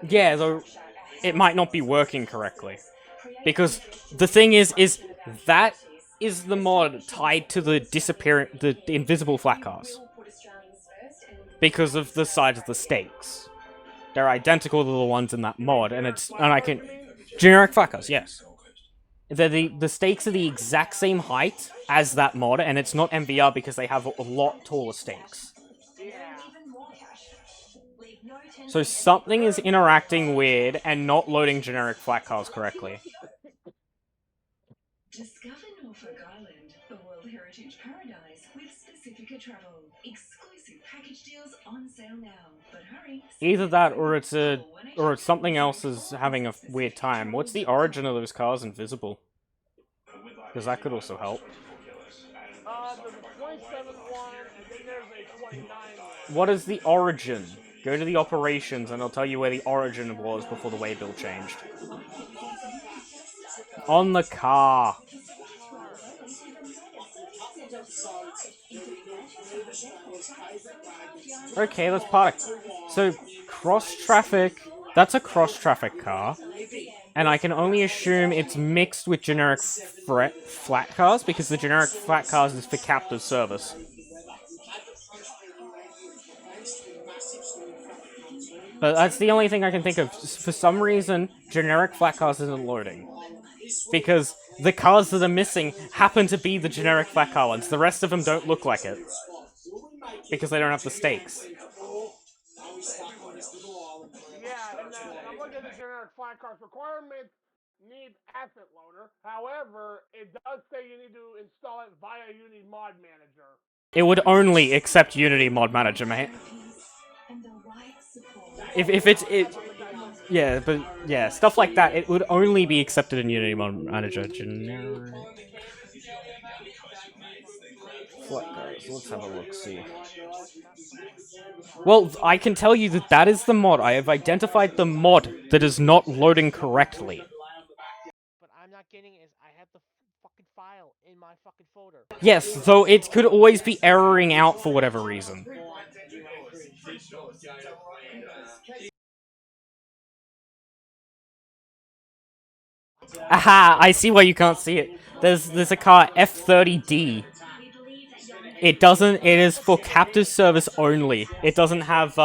B: Yeah, though it might not be working correctly. Because the thing is that is the mod tied to the invisible flat cars. Because of the size of the stakes. They're identical to the ones in that mod, and I can... Generic flat cars, yes. The stakes are the exact same height as that mod, and it's not MVR because they have a lot taller stakes. So something is interacting weird and not loading generic flat cars correctly.
E: Discover new Norfolk Island, a World Heritage Paradise with Pacifica Travel. Exclusive package deals on sale now. But hurry.
B: Either that, or it's something else is having a weird time. What's the origin of those cars invisible? Because that could also help.
Q: There's a 27 one, and then there's a 29 one.
B: What is the origin? Go to the operations, and I'll tell you where the origin was before the waybill changed. On the car. Okay, let's park. So, cross-traffic... That's a cross-traffic car. And I can only assume it's mixed with generic flat cars, because the generic flat cars is for captive service. But that's the only thing I can think of. For some reason, generic flat cars isn't loading. Because the cars that are missing happen to be the generic flat car ones. The rest of them don't look like it. Because they don't have the stakes.
Q: Yeah, and I'm looking at the generic flat cars requirements need asset loader. However, it does say you need to install it via Unity Mod Manager.
B: It would only accept Unity Mod Manager, mate. If it's yeah, but yeah, stuff like that, it would only be accepted in Unity Mod Manager. Generic. Let's have a look, see. Well, I can tell you that that is the mod. I have identified the mod that is not loading correctly.
K: But I'm not getting is I have the fucking file in my fucking folder.
B: Yes, though it could always be erroring out for whatever reason. Aha! I see why you can't see it. There's a car F30D. It is for captive service only. It doesn't have,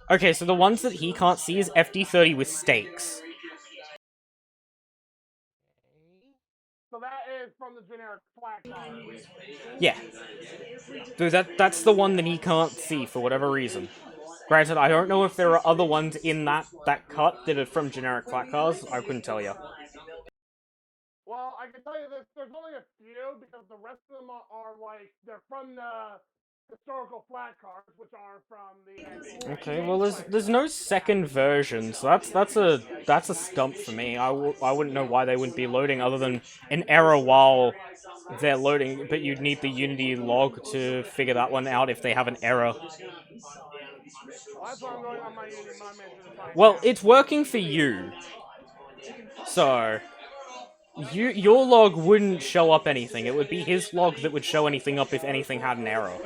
B: okay, so the ones that he can't see is FD30 with stakes.
Q: So that is from the generic flat car.
B: Yeah. Dude, that's the one that he can't see for whatever reason. Granted, I don't know if there are other ones in that cut that are from generic flat cars. I couldn't tell you.
Q: Well, I can tell you this, there's only a few, because the rest of them are like, they're from the historical flat cars, which are from the...
B: Okay, well, there's no second version, so that's a stump for me. I wouldn't know why they wouldn't be loading other than an error while they're loading, but you'd need the Unity log to figure that one out if they have an error.
Q: Well, that's what I'm going on my Unity Mod Manager to find
B: Well,
Q: out.
B: it's working for you, so... Your log wouldn't show up anything. It would be his log that would show anything up if anything had an error.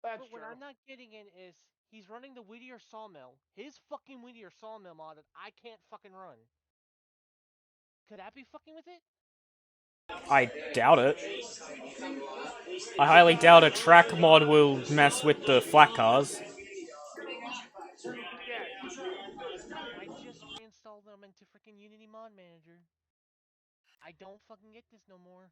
K: But what I'm not getting in is he's running the Whittier Sawmill. His fucking Whittier Sawmill mod that I can't fucking run. Could that be fucking with it?
B: I doubt it. I highly doubt a track mod will mess with the flat cars.
K: I just reinstalled them into freaking Unity Mod Manager. I don't fucking get this no more.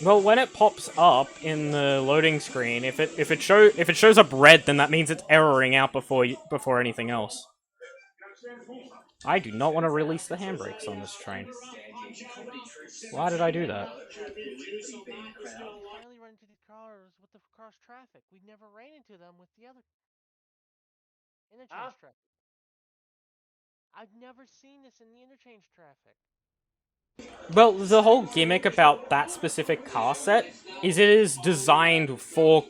B: Well, when it pops up in the loading screen, if it shows up red, then that means it's erroring out before anything else. I do not want to release the handbrakes on this train. Why did I do that?
K: Finally run into these cars with the cross traffic. We never ran into them with the other interchange traffic. I've never seen this in the interchange traffic.
B: Well, the whole gimmick about that specific car set is it is designed for...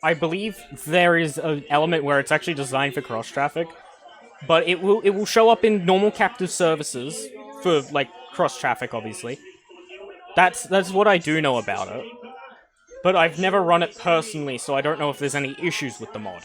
B: I believe there is an element where it's actually designed for cross-traffic, but it will show up in normal captive services for, like, cross-traffic, obviously. That's what I do know about it. But I've never run it personally, so I don't know if there's any issues with the mod.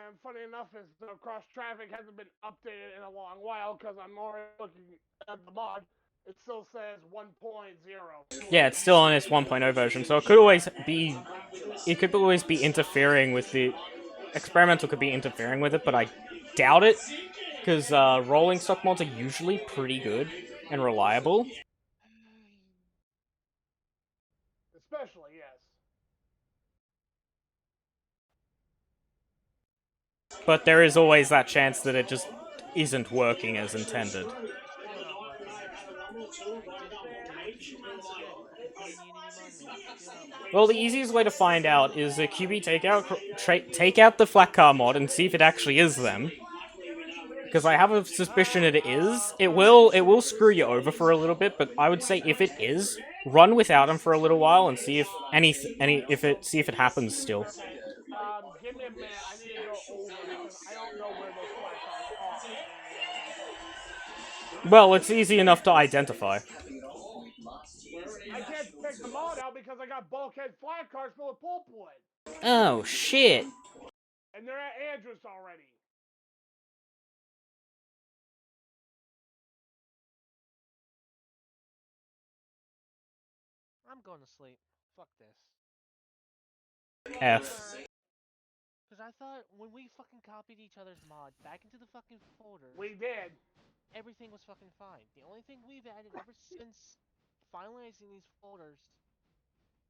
Q: And funny enough, is the cross traffic hasn't been updated in a long while because I'm already looking at the mod. It still says 1.0.
B: Yeah, it's still on its 1.0 version, so it could always be interfering with the experimental could be interfering with it, but I doubt it because rolling stock mods are usually pretty good and reliable.
Q: Especially, yes.
B: but there is always that chance that it just isn't working as intended. Well, the easiest way to find out is a QB take out the flat car mod and see if it actually is them. Because I have a suspicion it is. It will screw you over for a little bit, but I would say if it is, run without them for a little while and see if see if it happens still.
Q: Give me a minute. I need to go over because I don't know where those flat cars are.
B: Well, it's easy enough to identify.
Q: I can't take the mod out because I got bulkhead flat cars full of pulp wood.
B: Oh shit!
Q: And they're at Andrews already.
K: I'm going to sleep. Fuck this.
B: F.
K: Because I thought when we fucking copied each other's mod back into the fucking folder...
Q: We did.
K: Everything was fucking fine. The only thing we've added ever since finalizing these folders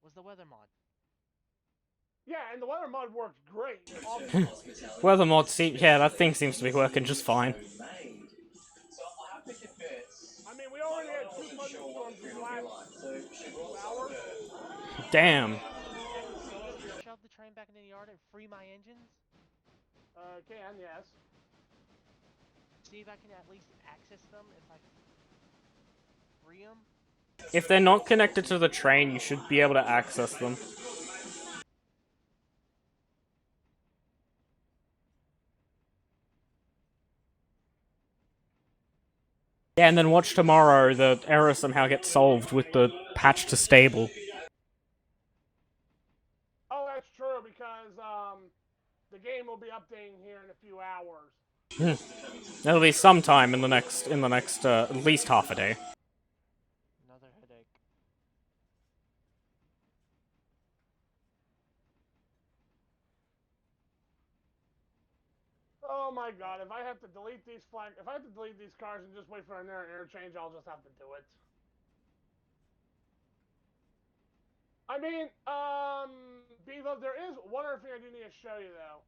K: was the weather mod.
Q: Yeah, and the weather mod works great.
B: Weather mod, yeah, that thing seems to be working just fine.
Q: I mean, we already had 2 thunderstorms in the last 2 hours.
B: Damn.
K: Shove the train back into the yard and free my engines?
Q: Can, yes.
K: See if I can at least access them if I free them?
B: If they're not connected to the train, you should be able to access them. Yeah, and then watch tomorrow, the error somehow gets solved with the patch to stable.
Q: Oh, that's true, because, the game will be updating here in a few hours.
B: That'll be sometime in the next, at least half a day.
K: Another headache.
Q: Oh my god, if I have to delete these cars and just wait for an interchange, I'll just have to do it. I mean, Bevo, there is one other thing I do need to show you, though.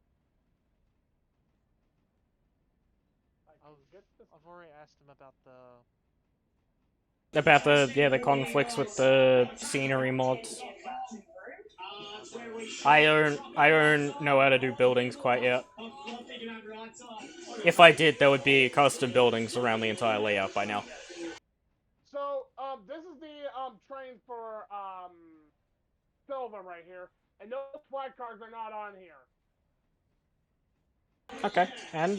K: I've already asked him about
B: the conflicts with the scenery mods. I don't know how to do buildings quite yet. If I did, there would be custom buildings around the entire layout by now.
Q: So, this is the, train for, Silver right here, and those flat cars are not on here.
B: Okay, and,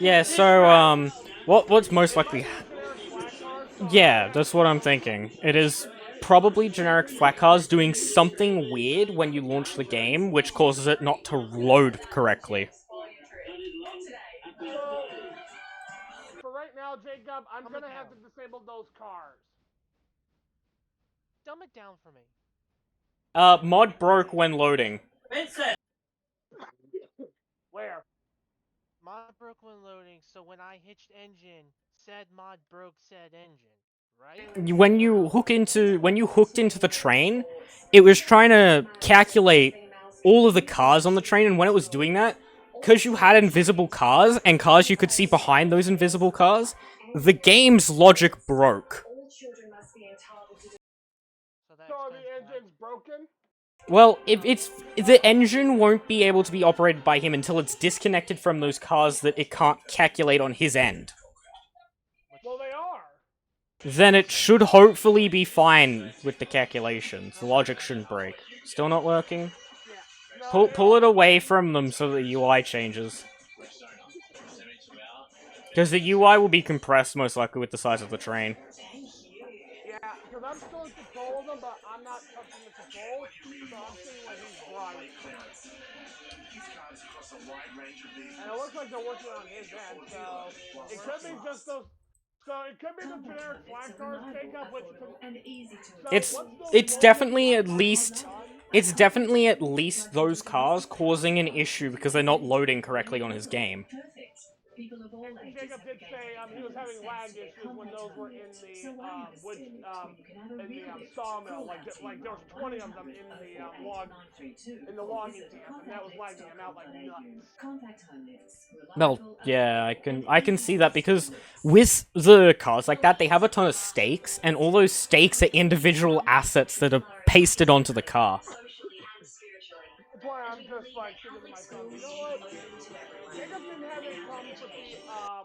B: yeah, so, what's most likely... Yeah, that's what I'm thinking. It is probably generic flat cars doing something weird when you launch the game, which causes it not to load correctly.
Q: For right now, Jacob, I'm gonna have to disable those cars.
K: Dumb it down for me.
B: Mod broke when loading.
Q: Where?
K: Mod broke when loading, so when I hitched engine, said mod broke said engine, right?
B: When you hooked into the train, it was trying to calculate all of the cars on the train, and when it was doing that, because you had invisible cars, and cars you could see behind those invisible cars, the game's logic broke.
Q: So are the engines broken?
B: Well, the engine won't be able to be operated by him until it's disconnected from those cars that it can't calculate on his end.
Q: Well, they are.
B: Then it should hopefully be fine with the calculations. The logic shouldn't break. Still not working? Pull it away from them so the UI changes. Because the UI will be compressed most likely with the size of the train.
Q: Yeah, because I'm still in control of them, but I'm not touching the controls, so I'm seeing what he's driving. And it looks like they're working on his end, so it could be just those. So it could be the generic flat cars take up, which
B: it's definitely at least those cars causing an issue because they're not loading correctly on his game.
Q: Jacob did say he was having lag issues when those were in the sawmill. Like there was 20 of them in the logging camp, and that was lagging him out like nuts.
B: Well, yeah, I can see that because with the cars like that, they have a ton of stakes, and all those stakes are individual assets that are pasted onto the car.
Q: That's why I'm just like thinking to myself, you know what? Jacob didn't have any problems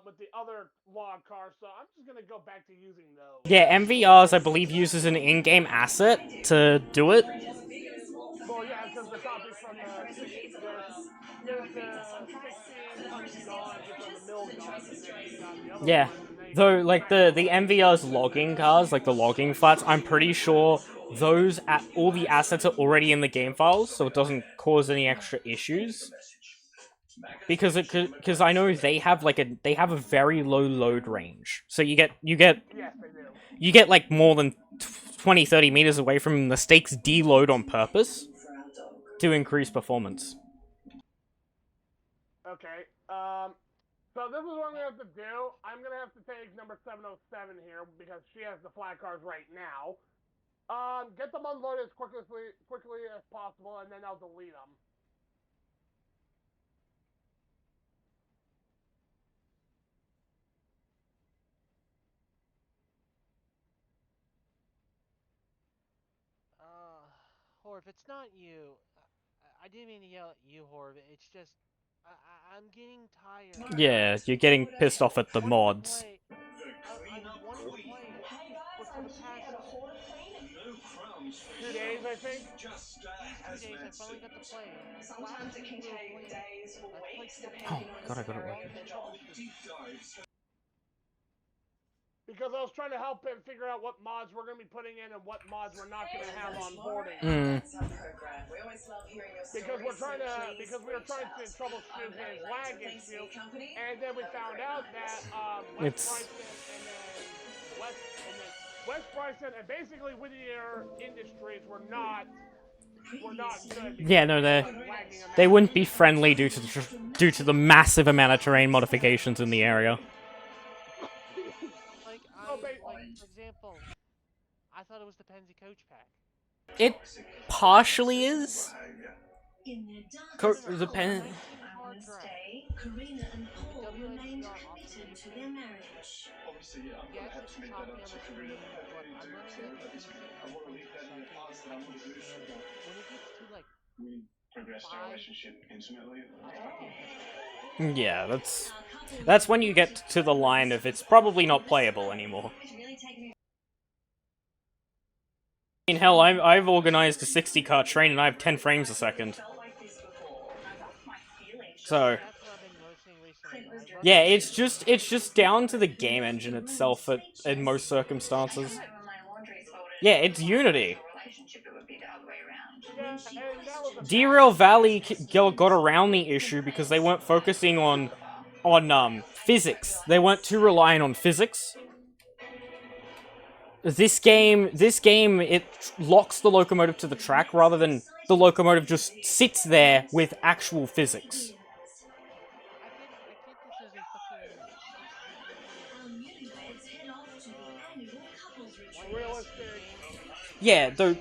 Q: with the other log cars, so I'm just gonna go back to using those.
B: Yeah, MVRs I believe uses an in-game asset to do it.
Q: Well, yeah, because the copies from the 16 there's the 16 gone, which are the mill guns, and then you got the other
B: Yeah,
Q: ones, and they
B: though like the MVR's logging cars, like the logging flats, I'm pretty sure those all the assets are already in the game files, so it doesn't cause any extra issues. Because I know they have a very low load range, so you get
Q: yes, they do.
B: like more than 20-30 meters away from the stakes deload on purpose to increase performance.
Q: Okay, so this is what I'm gonna have to do. I'm gonna have to take number 707 here because she has the flat cars right now. Get them unloaded as quickly as possible, and then I'll delete them.
K: Horv, it's not you. I didn't mean to yell at you, Horv. It's just I'm getting tired.
B: Yeah, you're getting pissed off at the mods.
K: I wanted to play, but for the past
Q: 2 days, I think.
K: These 2 days, I finally got to play.
E: Sometimes it can take days or weeks,
B: Oh god, I got it working.
Q: Because I was trying to help him figure out what mods we're going to be putting in and what mods we're not going to have on boarding. Because we were trying to troubleshoot his lag issue, and then we found out that West Bryson and basically Whittier Industries were not good.
B: Yeah, no, they wouldn't be friendly due to the massive amount of terrain modifications in the area.
K: For example, I thought it was the Penzi Coach Pack.
B: It partially is. The Pen.
E: Karina and Paul remained committed to their marriage.
K: Obviously, yeah, I'm gonna have to make that much of a I want to leave that in the past and I want to move forward. When it gets to like we progressed our relationship intimately.
B: Yeah, that's when you get to the line of it's probably not playable anymore. I mean, hell, I've organized a 60-car train and I have 10 frames a second. So, yeah, it's just down to the game engine itself in most circumstances. Yeah, it's Unity. Derail Valley got around the issue because they weren't focusing on physics. They weren't too reliant on physics. This game, it locks the locomotive to the track rather than the locomotive just sits there with actual physics. Yeah, though,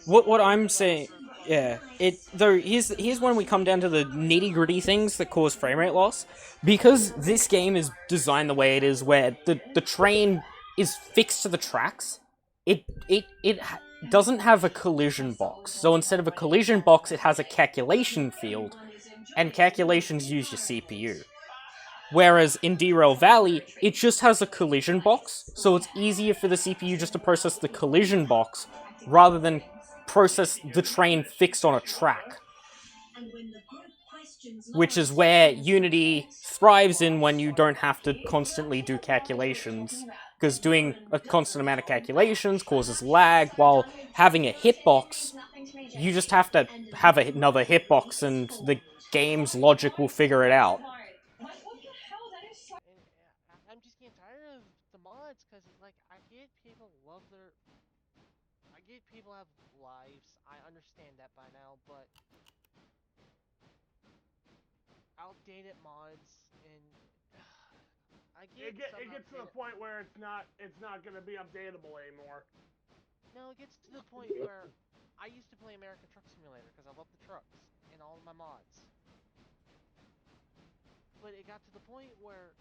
B: what I'm saying, yeah, here's when we come down to the nitty-gritty things that cause frame rate loss. Because this game is designed the way it is, where the train is fixed to the tracks, it doesn't have a collision box. So instead of a collision box, it has a calculation field, and calculations use your CPU. Whereas in Derail Valley, it just has a collision box, so it's easier for the CPU just to process the collision box, rather than process the train fixed on a track. Which is where Unity thrives in when you don't have to constantly do calculations. Because doing a constant amount of calculations causes lag, while having a hitbox, you just have to have another hitbox and the game's logic will figure it out.
K: I'm just getting tired of the mods, because like, I get people have lives, I understand that by now, but outdated mods and
Q: it gets to the point where it's not gonna be updatable anymore.
K: No, it gets to the point where I used to play American Truck Simulator because I love the trucks and all of my mods. But it got to the point where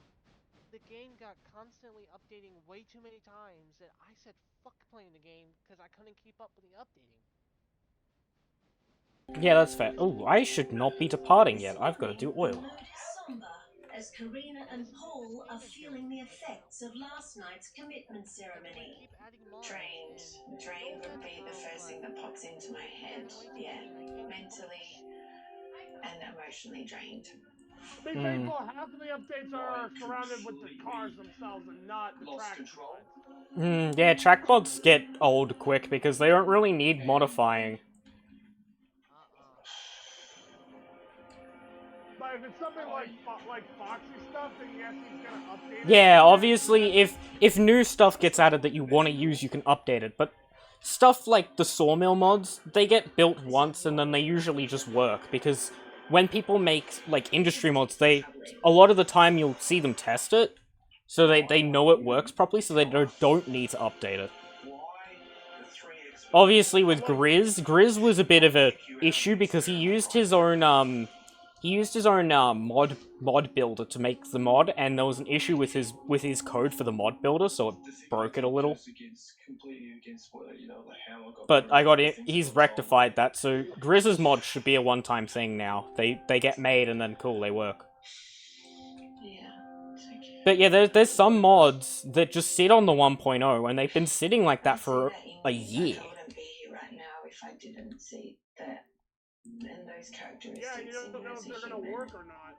K: the game got constantly updating way too many times that I said fuck playing the game because I couldn't keep up with the updating.
B: Yeah, that's fair. Oh, I should not be departing yet. I've got to do oil.
E: As Karina and Paul are feeling the effects of last night's commitment ceremony.
R: Drained. Drained would be the first thing that pops into my head. Yeah, mentally and emotionally drained.
Q: Be faithful, half of the updates are surrounded with the cars themselves and not the track mods.
B: Yeah, track mods get old quick because they don't really need modifying.
Q: But if it's something like Foxy stuff, then yes, he's gonna update it.
B: Yeah, obviously, if new stuff gets added that you want to use, you can update it. But stuff like the Sawmill mods, they get built once and then they usually just work. Because when people make, like, industry mods, a lot of the time you'll see them test it. So they know it works properly, so they don't need to update it. Obviously, with Grizz was a bit of a issue because he used his own, mod builder to make the mod, and there was an issue with his code for the mod builder, so it broke it a little. But he's rectified that, so Grizz's mod should be a one-time thing now. They get made and then cool, they work. But yeah, there's some mods that just sit on the 1.0, and they've been sitting like that for a year.
R: I wouldn't be here right now if I didn't see that. And those characteristics.
Q: Yeah, you don't know if they're gonna work or not.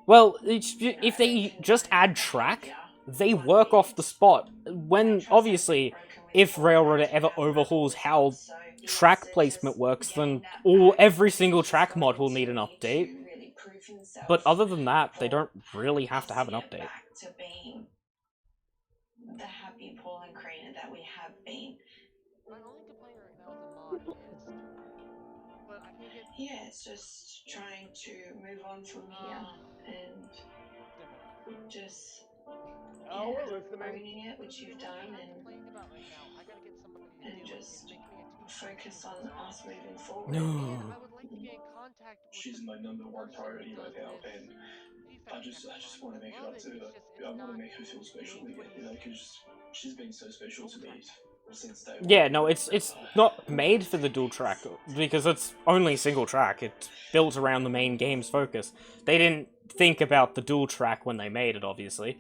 B: Well, if they just add track, they work off the spot. When, obviously, if Railroader ever overhauls how track placement works, then every single track mod will need an update. But other than that, they don't really have to have an update.
R: To being the happy Paul and Karina that we have been.
K: My only complaint right now with the mod is, but I can get.
R: Yeah, it's just trying to move on from here and just owning it, which you've done, and just focus on us moving forward.
B: No.
K: I would like to get in contact with
S: She's my number one priority right now, and I just want to make it up to her. I want to make her feel special again, you know, because she's been so special to me since day one.
B: Yeah, no, it's not made for the dual track, because it's only single track. It's built around the main game's focus. They didn't think about the dual track when they made it, obviously.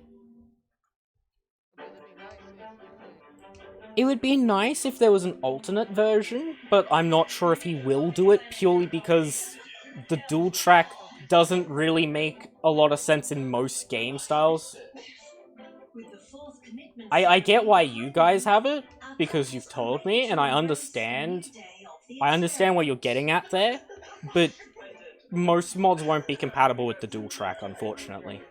B: It would be nice if there was an alternate version, but I'm not sure if he will do it, purely because the dual track doesn't really make a lot of sense in most game styles. I get why you guys have it, because you've told me, and I understand what you're getting at there, but most mods won't be compatible with the dual track, unfortunately.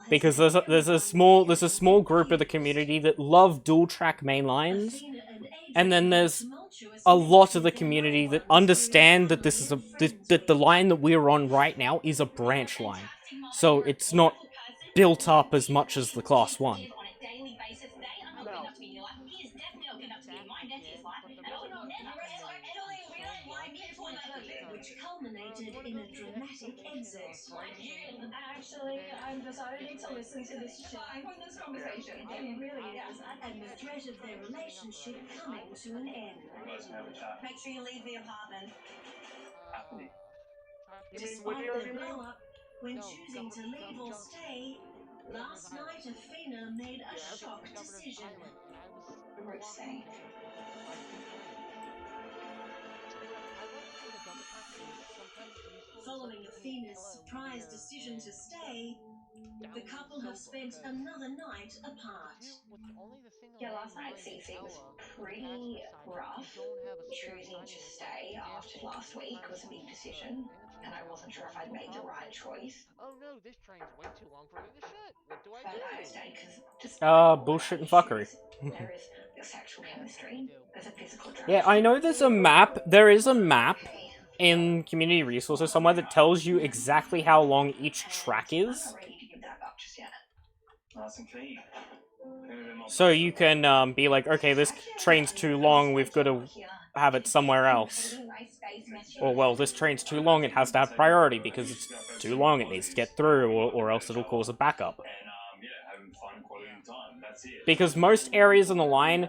B: Because there's a small group of the community that love dual track mainlines, and then there's a lot of the community that understand that that the line that we're on right now is a branch line, so it's not built up as much as the Class 1.
E: Which culminated in a dramatic exit.
R: Actually, I'm deciding to listen to this fine on this conversation. It really is.
E: And the threat of their relationship coming to an end.
R: Make sure you leave the apartment.
E: Despite the blow-up, when choosing to leave or stay, last night Athena made a shock decision.
R: We're staying.
E: Following Athena's surprise decision to stay, the couple have spent another night apart.
R: Yeah, last night CC was pretty rough. Choosing to stay after last week was a big decision, and I wasn't sure if I'd made the right choice.
K: Oh no, this train's way too long for me to shut. What do I
R: But
K: do?
R: I stayed because
B: Bullshit and fuckery.
R: there is sexual chemistry. There's a physical drive.
B: Yeah, I know there's a map. There is a map in community resources somewhere that tells you exactly how long each track is.
R: I'm ready to give that up.
S: just yet. Nice and clean.
B: So you can be like, okay, this train's too long, we've got to have it somewhere else. Or, well, this train's too long, it has to have priority because it's too long, it needs to get through, or else it'll cause a backup. Because most areas on the line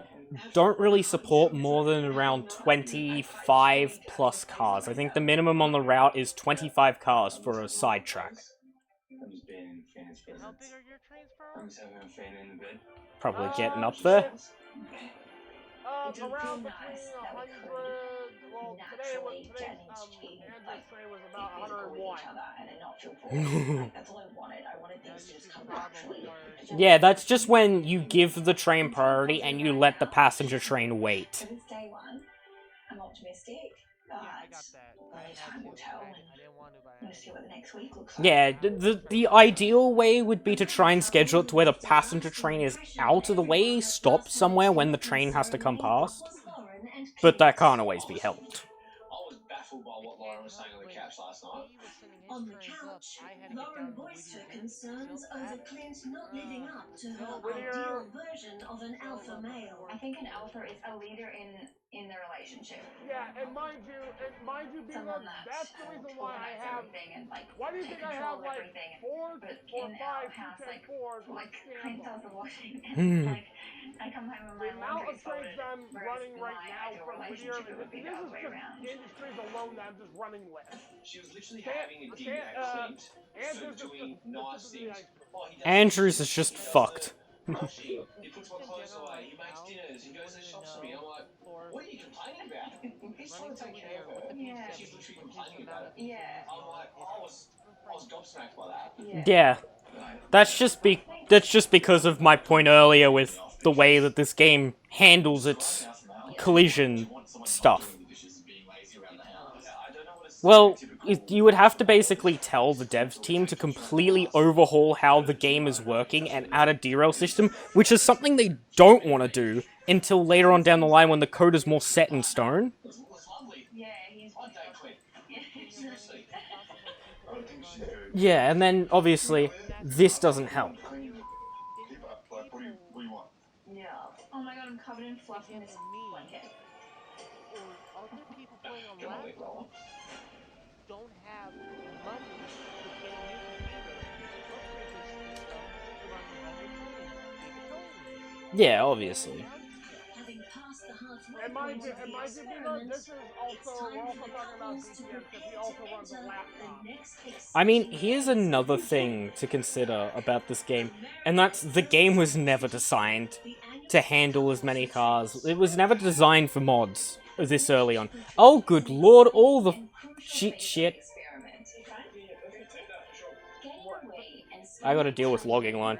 B: don't really support more than around 25 plus cars. I think the minimum on the route is 25 cars for a sidetrack.
K: How big are your trains, bro?
B: Probably getting up there.
Q: Around between 100. Well, today Andrew's train was about 101.
B: Yeah, that's just when you give the train priority and you let the passenger train wait.
R: Day one, I'm optimistic, but
K: I got that.
R: time will tell.
K: I didn't want to, but
R: We'll see what the next week looks like.
B: Yeah, the ideal way would be to try and schedule it to where the passenger train is out of the way, stop somewhere when the train has to come past. But that can't always be helped.
S: I was baffled by what Lauren was saying on the couch last night.
G: On the couch, Lauren voiced her concerns over Clint not living up to her ideal version of an alpha male.
R: I think an alpha is a leader in the relationship.
Q: Yeah, and mind you, because that's the reason why I have. Why do you think I have like 4 or 5 210-4s with
R: Clint does the washing.
Q: Like,
R: I come home and
Q: the
R: my
Q: amount of
R: laundry's
Q: trains
R: folded.
Q: I'm running right now from Whittier, this is just industries alone that I'm just running with.
S: She was literally having a dig at Clint for doing nice things.
B: Andrews is just fucked.
S: He puts my clothes away, he makes dinners, he goes and shops for me. I'm like, what are you complaining about? He's trying to take care of her.
R: Yeah.
S: She's literally complaining about it.
R: Yeah.
S: I'm like, I was gobsmacked by that.
B: Yeah. That's just because of my point earlier with the way that this game handles its collision stuff. Well, you would have to basically tell the dev team to completely overhaul how the game is working and add a derail system, which is something they don't want to do until later on down the line when the code is more set in stone. Yeah, and then, obviously, this doesn't help.
R: Yeah. Oh my god, I'm covered in fluff in this blanket.
K: Or other people playing on laptops don't have money to get a new computer, upgrade their system to run the trains.
B: Yeah, obviously.
G: Having passed the halfway
Q: And mind
G: point
Q: you,
G: of the
Q: this is
G: experiment,
Q: also, we're also talking about DTS because he also runs a laptop.
B: I mean, here's another thing to consider about this game, and that's the game was never designed to handle as many cars. It was never designed for mods this early on. Oh, good lord, all the shit. I gotta deal with logging line.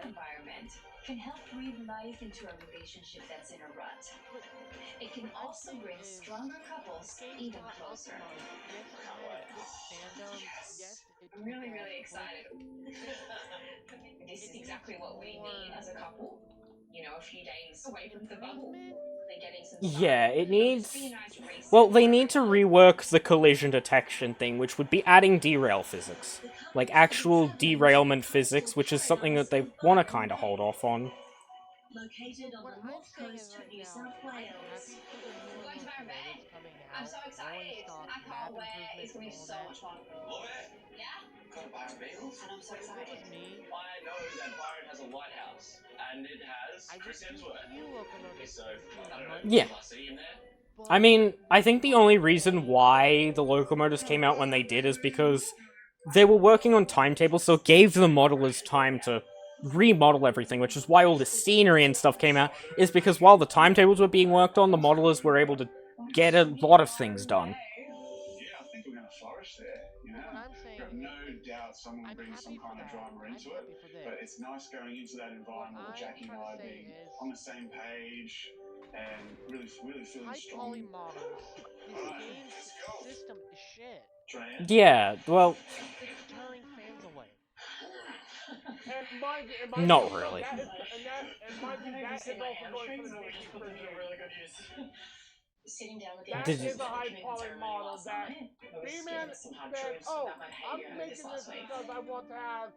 E: Can help breathe life into a relationship that's in a rut. It can also bring stronger couples even closer.
R: I'm really, really excited. This is exactly what we need as a couple. You know, a few days away from the bubble. They're getting some
B: Yeah, it needs... Well, they need to rework the collision detection thing, which would be adding derail physics. Like, actual derailment physics, which is something that they want to kind of hold off on.
G: Located on the north coast of New South Wales.
R: Going to Maribel. I'm so excited. I can't wait. It's going to be so much fun.
S: Love it.
R: Yeah?
S: Got a Byron Bagels?
R: And I'm so excited.
S: I know that Byron has a lighthouse, and it has Chris Hemsworth. So, I don't know.
B: Yeah.
S: I see him there.
B: I mean, I think the only reason why the locomotors came out when they did is because they were working on timetables, so it gave the modelers time to remodel everything, which is why all the scenery and stuff came out, is because while the timetables were being worked on, the modelers were able to get a lot of things done.
S: Yeah, I think we're going to flourish there, you know? I've got no doubt someone will bring some kind of drama into it, but it's nice going into that environment with Jackie and I being on the same page and really feeling strong.
K: This system is shit.
B: Yeah, well...
K: It's turning fans away.
B: Not really.
G: Sitting down with the
Q: That is a high poly model that B-Man said, oh, I'm making this because I want to have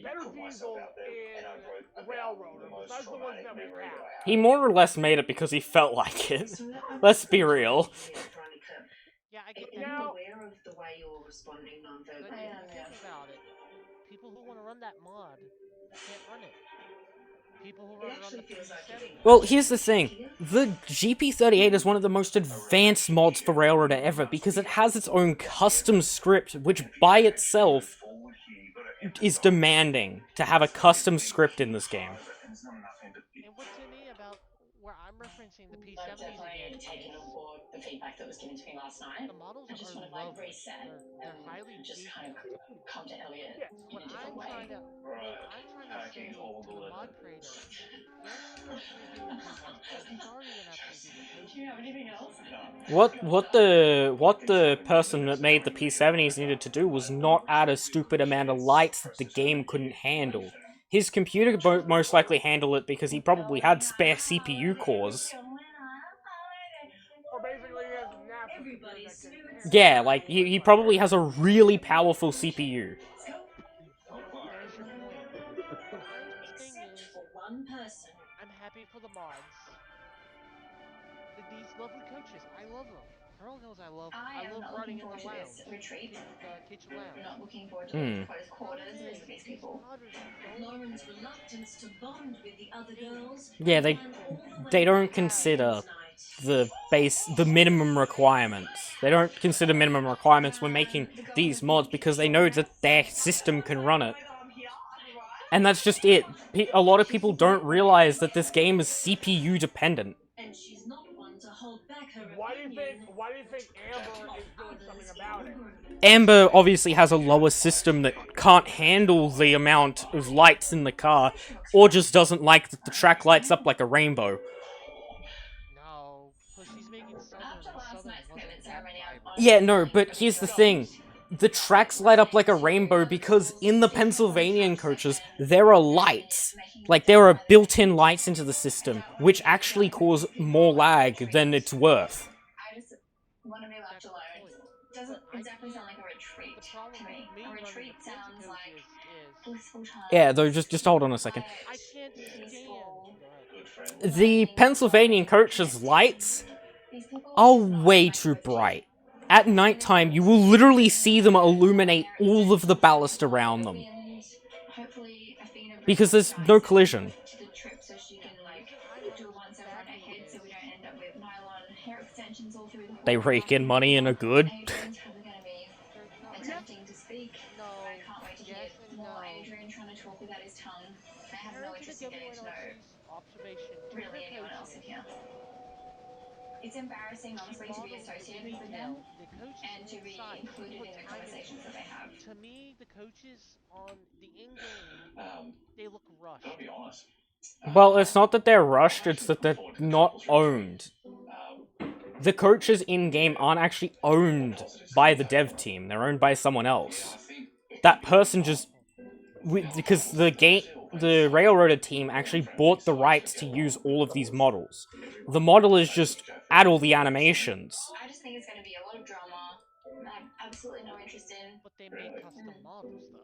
Q: better diesels in Railroad, besides the ones that we have.
B: He more or less made it because he felt like it. Let's be real.
K: Yeah, I get that.
Q: Now,
R: aware of the way you're responding non-verbally.
K: But if you think about it, people who want to run that mod can't run it. People who run the P70.
B: Well, here's the thing. The GP38 is one of the most advanced mods for Railroad ever because it has its own custom script, which by itself is demanding to have a custom script in this game.
K: And what to me about where I'm referencing the P70s again,
E: taken on board the feedback that was given to me last night.
K: The models
E: I just
K: are
E: want to like
K: lovely.
E: reset.
K: They're highly
E: just kind of come to Elliot
K: What
E: in a different
K: I'm
E: way.
K: trying to say to the mod creator, yes, you have to redo the P70. He's already gonna have to redo the
E: Do you have anything else?
B: What the person that made the P70s needed to do was not add a stupid amount of lights that the game couldn't handle. His computer could most likely handle it because he probably had spare CPU cores.
Q: or basically he has NASA.
B: Yeah, like, he probably has a really powerful CPU.
K: There's your point. My thing is,
E: one person.
K: I'm happy for the mods. These lovely coaches, I love them. Pearl Hills, I love riding in the lounge.
E: Retreat.
K: Kitchen lounge.
E: Not looking forward to close quarters with these people.
G: Lauren's reluctance to bond with the other girls.
B: Yeah, they don't consider the minimum requirements. They don't consider minimum requirements when making these mods because they know that their system can run it. And that's just it. A lot of people don't realize that this game is CPU dependent.
G: And she's not one to hold back her
Q: Why do you think Amber is doing something about it?
B: Amber obviously has a lower system that can't handle the amount of lights in the car, or just doesn't like that the track lights up like a rainbow.
K: No, plus she's making Southern wasn't that vibrant.
B: Yeah, no, but here's the thing. The tracks light up like a rainbow because in the Pennsylvanian coaches, there are lights. Like, there are built-in lights into the system, which actually cause more lag than it's worth.
E: I just want to be left alone. Doesn't exactly sound like a retreat to me. A retreat sounds like blissful time.
B: Yeah, though, just hold on a second.
K: I can't stand.
B: The Pennsylvanian coaches' lights are way too bright. At nighttime, you will literally see them illuminate all of the ballast around them. Because there's no collision. They rake in money and are good.
E: Attempting to speak. I can't wait to hear more Adrian trying to talk without his tongue. I have no interest in getting to know really anyone else in here. It's embarrassing, honestly, to be associated with them and to be included in the conversations that they have.
K: To me, the coaches on the in-game, they look rushed.
N: I'll be honest.
B: Well, it's not that they're rushed, it's that they're not owned. The coaches in-game aren't actually owned by the dev team, they're owned by someone else. That person just... Because the Railroaded team actually bought the rights to use all of these models. The modelers just add all the animations.
E: I just think it's going to be a lot of drama. I have absolutely no interest in.
K: But they made custom models, though.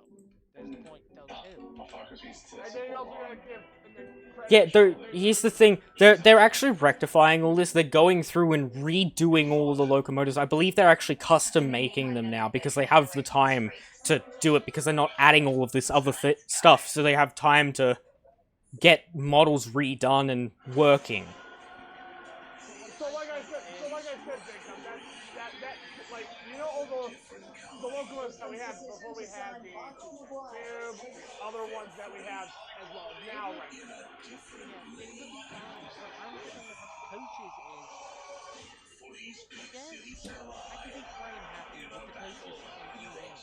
K: There's the point, though, too.
Q: And then you also gotta give
B: Yeah, here's the thing. They're actually rectifying all this. They're going through and redoing all the locomotives. I believe they're actually custom making them now because they have the time to do it because they're not adding all of this other stuff. So they have time to get models redone and working.
Q: So like I said, Jacob, that like, you know, all the locomotives that we had before we had the Cube, the other ones that we have as well now, right?
K: Coaches is, yes, I can be fine and happy with the coaches in e-game.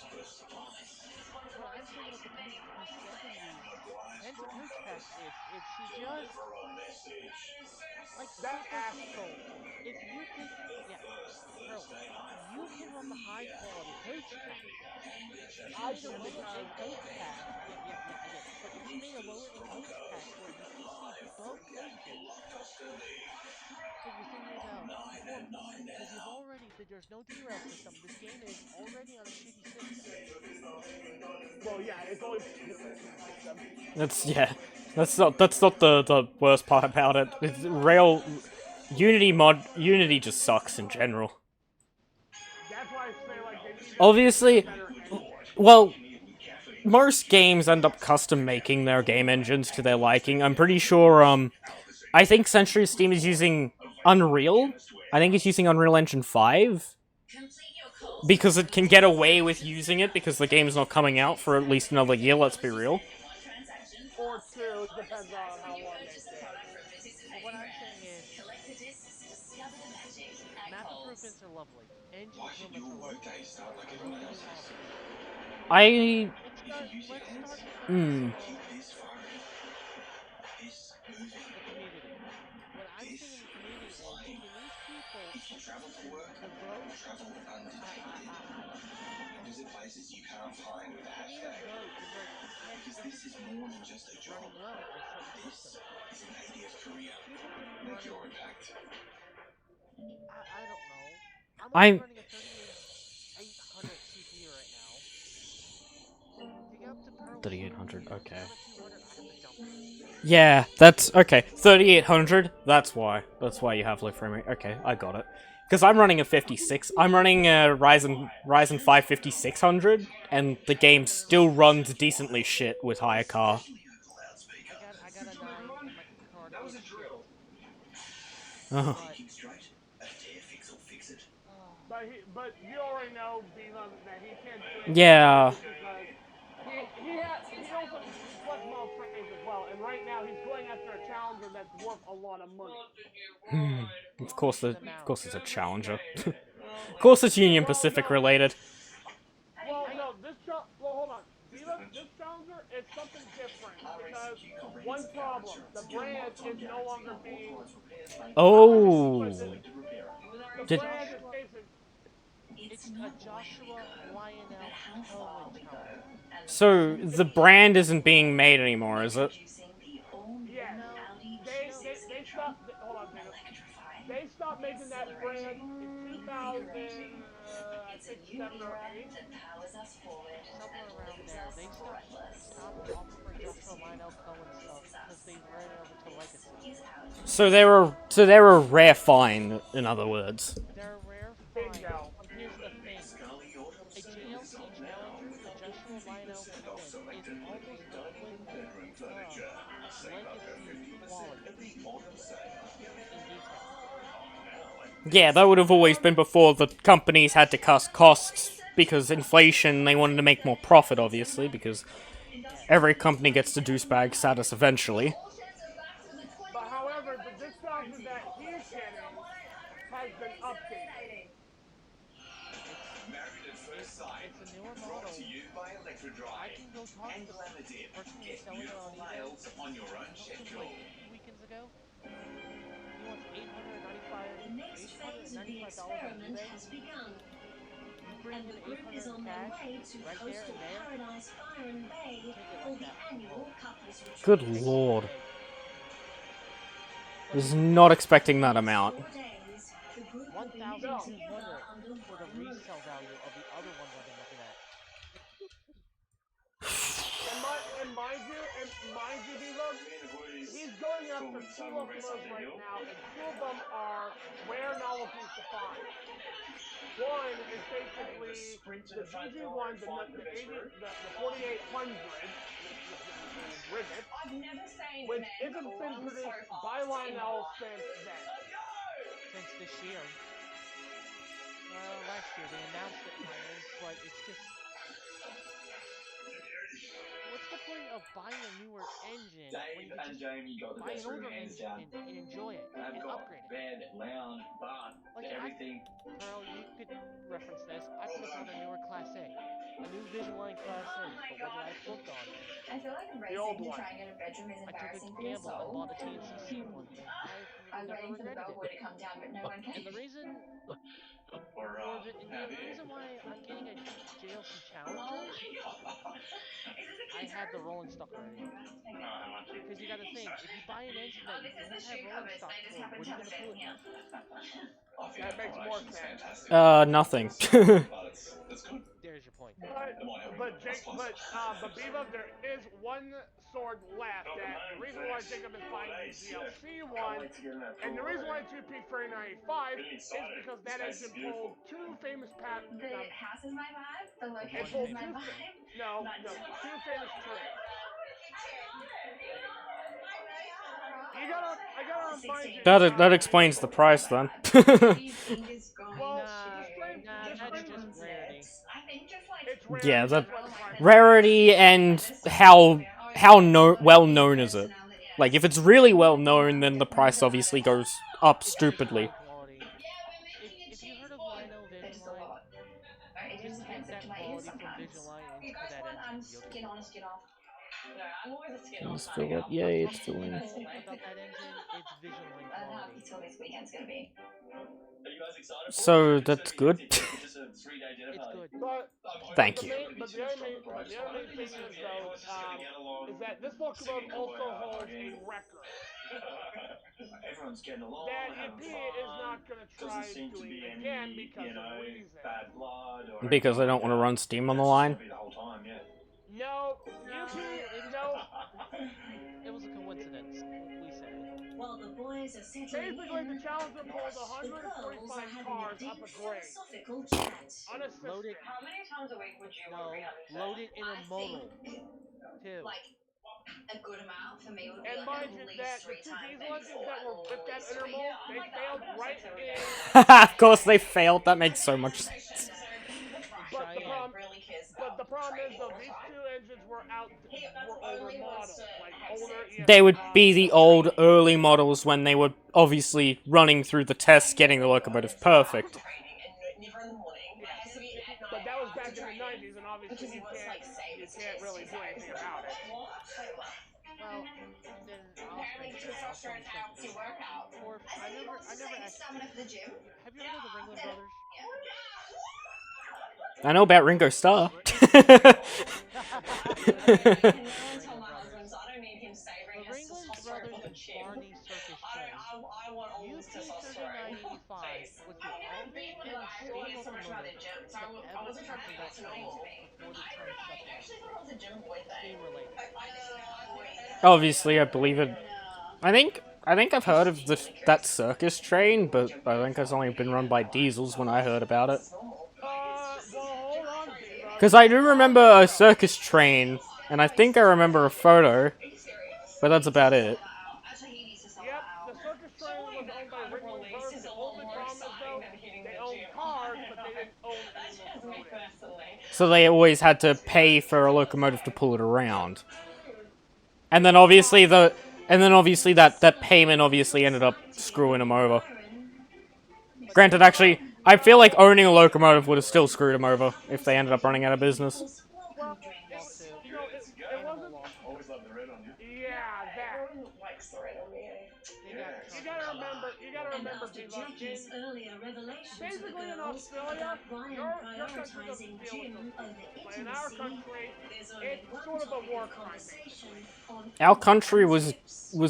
K: What I'm saying with the P70, and the coach pack is, it's just, like,
Q: that
K: control. If you take, bro, you can run the high quality coach pack. I don't think a coach pack, I get it, but you made a lower end coach pack where you can see both coaches. So you're thinking about performance, because you've already, there's no derail system, this game is already on a shitty system.
Q: Well, yeah, it's only
B: Yeah. That's not the worst part about it. Unity just sucks in general.
Q: That's why I say like they need
B: Obviously,
Q: better
B: well, most games end up custom making their game engines to their liking. I'm pretty sure I think Century Steam is using Unreal. I think it's using Unreal Engine 5 because it can get away with using it because the game's not coming out for at least another year, let's be real.
Q: Or two, it depends on how long they take.
K: But what I'm saying is, map improvements are lovely. Engine improvements are lovely. Don't get me wrong. Let's start with the community. What I'm saying in the community is, can these people, the vote,
I: Visit places you can't find with the hashtag. Because this is more than just a job.
K: running well on certain
I: This
K: systems.
I: is an ADF career.
K: People could be
I: Make
K: running.
I: your impact.
K: I don't know. I'm only running a 3800 CPU right now. To get up to Pearl
B: 3800, okay.
K: 200, I have to jump.
B: Yeah, that's okay. 3800. That's why. That's why you have low frame rate. Okay, I got it. Because I'm running a 56. I'm running a Ryzen 5 5600, and the game still runs decently shit with higher car.
K: I got a 9, and my card is shit.
Q: But you already know, Beaver, that he can't do it.
B: Yeah.
Q: He also flex model trains as well, and right now he's going after a challenger that's worth a lot of money.
B: Of course it's a challenger. Of course it's Union Pacific related.
Q: Well, no, hold on. Beaver, this challenger is something different because one problem: the brand is no longer being.
B: Oh.
Q: The brand is basically.
K: It's a Joshua Lionel Cohen challenge.
B: So the brand isn't being made anymore, is it?
Q: Yeah, they stopped. Hold on, Peter. They stopped making that brand in 2000, I think 7 or 8.
K: Somewhere around there. They stopped offering Joshua Lionel Cohen stuff because they ran it over to Legacy.
B: So they're a rare find, in other words.
K: They're a rare find. Here's the thing. A JLC challenger, the Joshua Lionel Cohen, is almost equivalent to Legacy quality in detail.
B: Yeah, that would have always been before the companies had to cut costs because inflation, they wanted to make more profit, obviously, because every company gets to douchebag status eventually.
Q: But however, the discount that he's getting has been updated.
K: It's a newer model. I can go talk to the person who's selling it on eBay.
I: On your own schedule.
K: Like 2 weekends ago. He wants $895 on eBay. You bring in 800 in cash, right there and there. Take it like that.
B: Good lord. I was not expecting that amount.
K: 1,200 for the resale value of the other ones I've been looking at.
Q: And mind you, he's going after 2 of those right now, and 2 of them are rare novelties to find. One is basically the VG1, the 4800 Rivet, which isn't been produced by Lionel since then.
K: Since this year. Last year they announced it finally, but it's just... What's the point of buying a newer engine when you can just buy an older engine and enjoy it and upgrade it? Like Pearl, you could reference this. I could have found a newer Class A. A new Vision Line Class A, but what did I book on?
R: I feel like racing to try and get a bedroom is embarrassing for your
K: I took a gamble and
R: soul.
K: bought a TNCC one.
R: I was waiting for the bellboy to come down, but no one came.
K: And the reason... the reason why I'm getting a JLC Challenger, I had the rolling stock already. Because you gotta think, if you buy an engine that you don't have rolling stock for, what are you gonna pull it with?
Q: That makes more sense.
B: Nothing.
K: There's your point.
Q: But Bevo, there is one sword left. That the reason why Jacob is buying the DLC one, and the reason why it's UP for 95 is because that engine pulled two famous patents.
R: The house is my vibe. The location is my vibe.
Q: No, two famous traits.
B: That explains the price then. Yeah, the rarity and how well known is it? Like, if it's really well known, then the price obviously goes up stupidly.
K: If you heard of Lino Vigiline, just take that quality from Vigiline into that engine.
R: Get on, get off. I'm always a skid
B: Let's fill it. Yay, it's filling.
K: About that engine, it's Vigiline quality.
R: That's how this weekend's gonna be.
B: So that's good.
K: It's good.
B: Thank you.
Q: But the other main thing is, though, is that this locomotive also holds a record. That EP is not going to try doing again because of reason.
B: Because I don't want to run Steam on the line?
Q: No, UP, no.
K: It was a coincidence, we say.
G: While the boys are settling
Q: Basically, the Challenger pulled 145 cars up a grade.
K: Load it.
R: How many times a week would you
K: Load it in a modal. Too.
R: Like, a good amount for me would be
Q: and
R: like
Q: mind
R: at
Q: you,
R: least 3
Q: the two
R: times.
Q: diesel engines that were with that interval, they failed right in.
B: Of course they failed, that makes so much sense.
Q: But the problem is, though, these two engines were older models, like older.
B: They would be the old early models when they were obviously running through the tests, getting the locomotive perfect.
Q: But that was back in the 90s, and obviously you can't really do anything about it.
K: Well, then
R: apparently testosterone helps you work out.
K: I never asked.
R: Stamina for the gym.
K: Have you heard of the Ringling Brothers?
B: I know about Ringo Starr. Obviously, I believe it. I think I've heard of that circus train, but I think it's only been run by diesels when I heard about it. Because I do remember a circus train, and I think I remember a photo, but that's about it.
Q: Yep, the circus train was owned by Ringling Brothers. The only problem is, though, they owned cars, but they didn't own any locomotives.
B: So they always had to pay for a locomotive to pull it around. And then obviously that payment obviously ended up screwing them over. Granted, actually, I feel like owning a locomotive would have still screwed them over if they ended up running out of business.
Q: Well, it wasn't.
S: Always love the red on you.
Q: Yeah, that.
R: Likes the red on me.
Q: You gotta remember,
G: Jackie's earlier revelations
Q: basically in Australia, your country doesn't deal with those. But in our country, it's sort of a war crime.
B: Our country was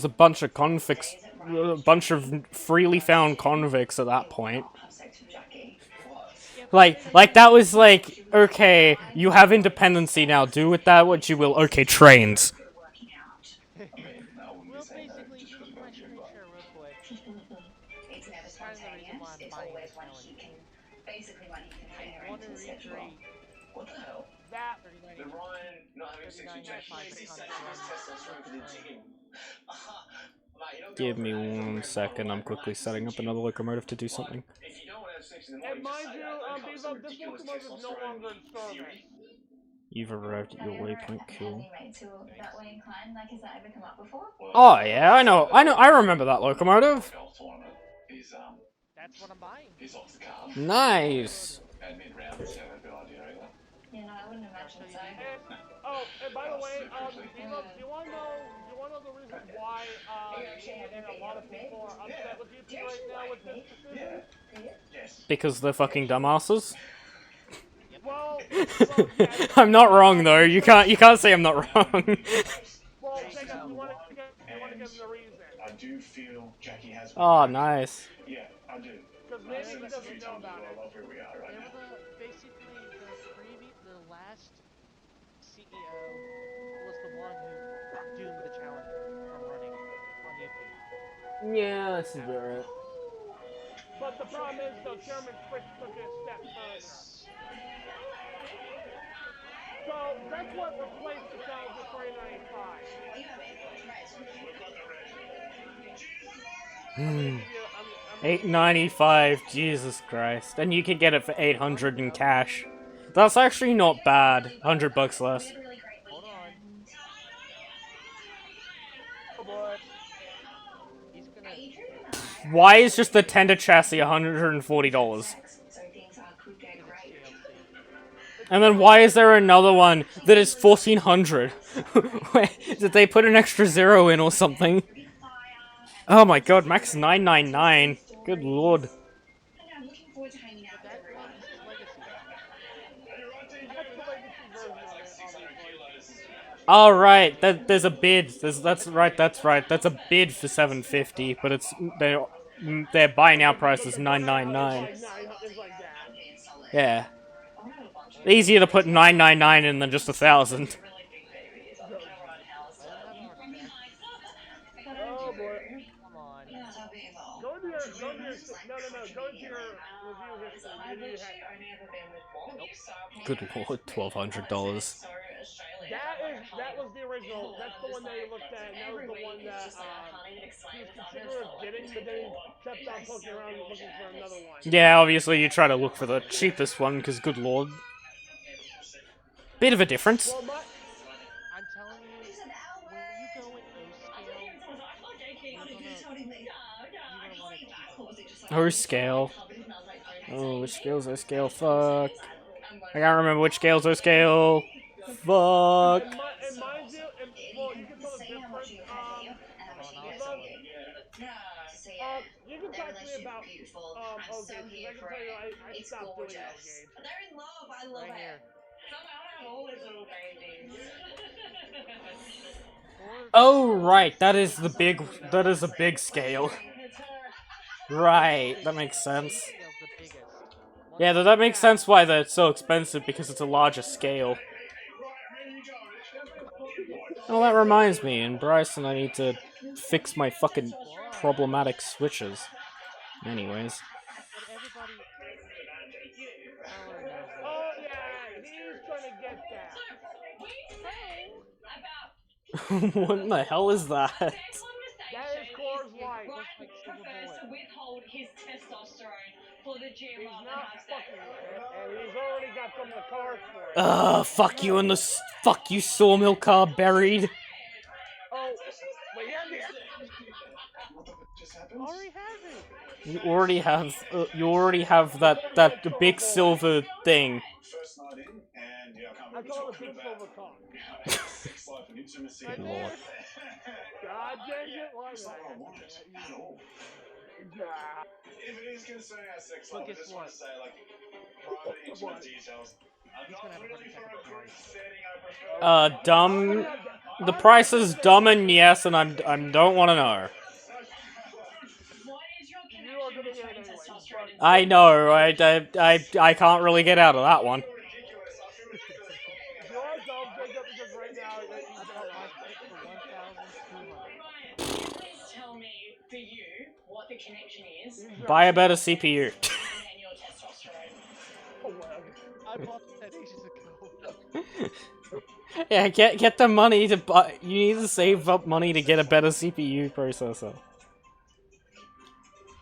B: a bunch of convicts, a bunch of freely found convicts at that point. Like that was like, okay, you have independency now, do with that what you will. Okay, trains.
K: Well, basically, use my screen share real quick.
R: It's never spontaneous. It's always when he can, basically when he can hang around to the schedule. What the hell?
Q: That.
I: The Ryan not having sex with Jackie because he's such a testosterone for the team.
B: Give me 1 second, I'm quickly setting up another locomotive to do something.
I: If you don't want to have sex in the morning,
Q: And mind you, Bevo, this locomotive is no longer in service.
B: You've arrived at your waypoint, cool.
R: That way inclined, like, has that ever come up before?
B: Oh yeah, I remember that locomotive.
K: That's what I'm buying.
B: Nice.
R: Yeah, no, I wouldn't imagine so.
Q: And by the way, Bevo, do you want to know the reason why and a lot of people are upset with UP right now with this decision?
B: Because they're fucking dumbasses.
Q: Well,
B: I'm not wrong though. You can't say I'm not wrong.
Q: Well, Jacob, you want to give the reason?
S: I do feel Jackie has.
B: Oh, nice.
S: Yeah, I do.
Q: because maybe he doesn't know about it.
K: Basically, the last CEO was the one who doomed the Challenger from running on UP.
B: Yeah, that's about right.
Q: But the problem is, though, Chairman Fritz took it a step further. So that's what replaced the Challenger 395.
B: $8.95, Jesus Christ. And you can get it for $800 in cash. That's actually not bad. $100 less.
K: Hold on.
Q: Oh boy.
K: He's gonna...
B: Why is just the tender chassis $140? And then why is there another one that is $1,400? Wait, did they put an extra zero in or something? Oh my god, max $999. Good lord. All right, there's a bid. That's right. That's a bid for $750, but it's their buy now price is $999. Yeah, easier to put $999 in than just 1,000.
Q: Oh boy. Come on. Go to your review history.
B: Good lord, $1,200.
Q: That was the original. That's the one they looked at. And that was the one that he was considering getting, but then he kept on poking around looking for another one.
B: Yeah, obviously you try to look for the cheapest one, because good lord. Bit of a difference.
Q: Well,
K: I'm telling you, when you go with
B: O scale. Oh, which scale's O scale? Fuck. I can't remember which scale's O scale. Fuck.
Q: And mind you, well, you can tell the difference. You can talk to me about O-gauge, because I can tell you I stopped doing O-gauge.
R: They're in love. I love it. Somehow I have always little babies.
B: Oh right, that is a big scale. Right, that makes sense. Yeah, that makes sense why they're so expensive, because it's a larger scale. Oh, that reminds me, in Bryson I need to fix my fucking problematic switches. Anyways.
Q: Oh yeah, he's trying to get that.
B: What in the hell is that?
Q: That is Coors Light.
R: Withhold his testosterone for the gym.
Q: He's not fucking with it, and he's already got some of the cars for it.
B: Fuck you and the fuck you sawmill car buried.
Q: Oh, but yeah,
B: You already have that big silver thing.
Q: I call it a big silver car.
B: Good lord.
Q: God dang it, why not?
S: If it is concerning our sex life, I just want to say, like, private intimate details. I'm not really for a group setting. I prefer.
B: Dumb. The price is dumb and yes, and I don't want to know. I know. I can't really get out of that one. Buy a better CPU. Yeah, get the money to buy. You need to save up money to get a better CPU processor.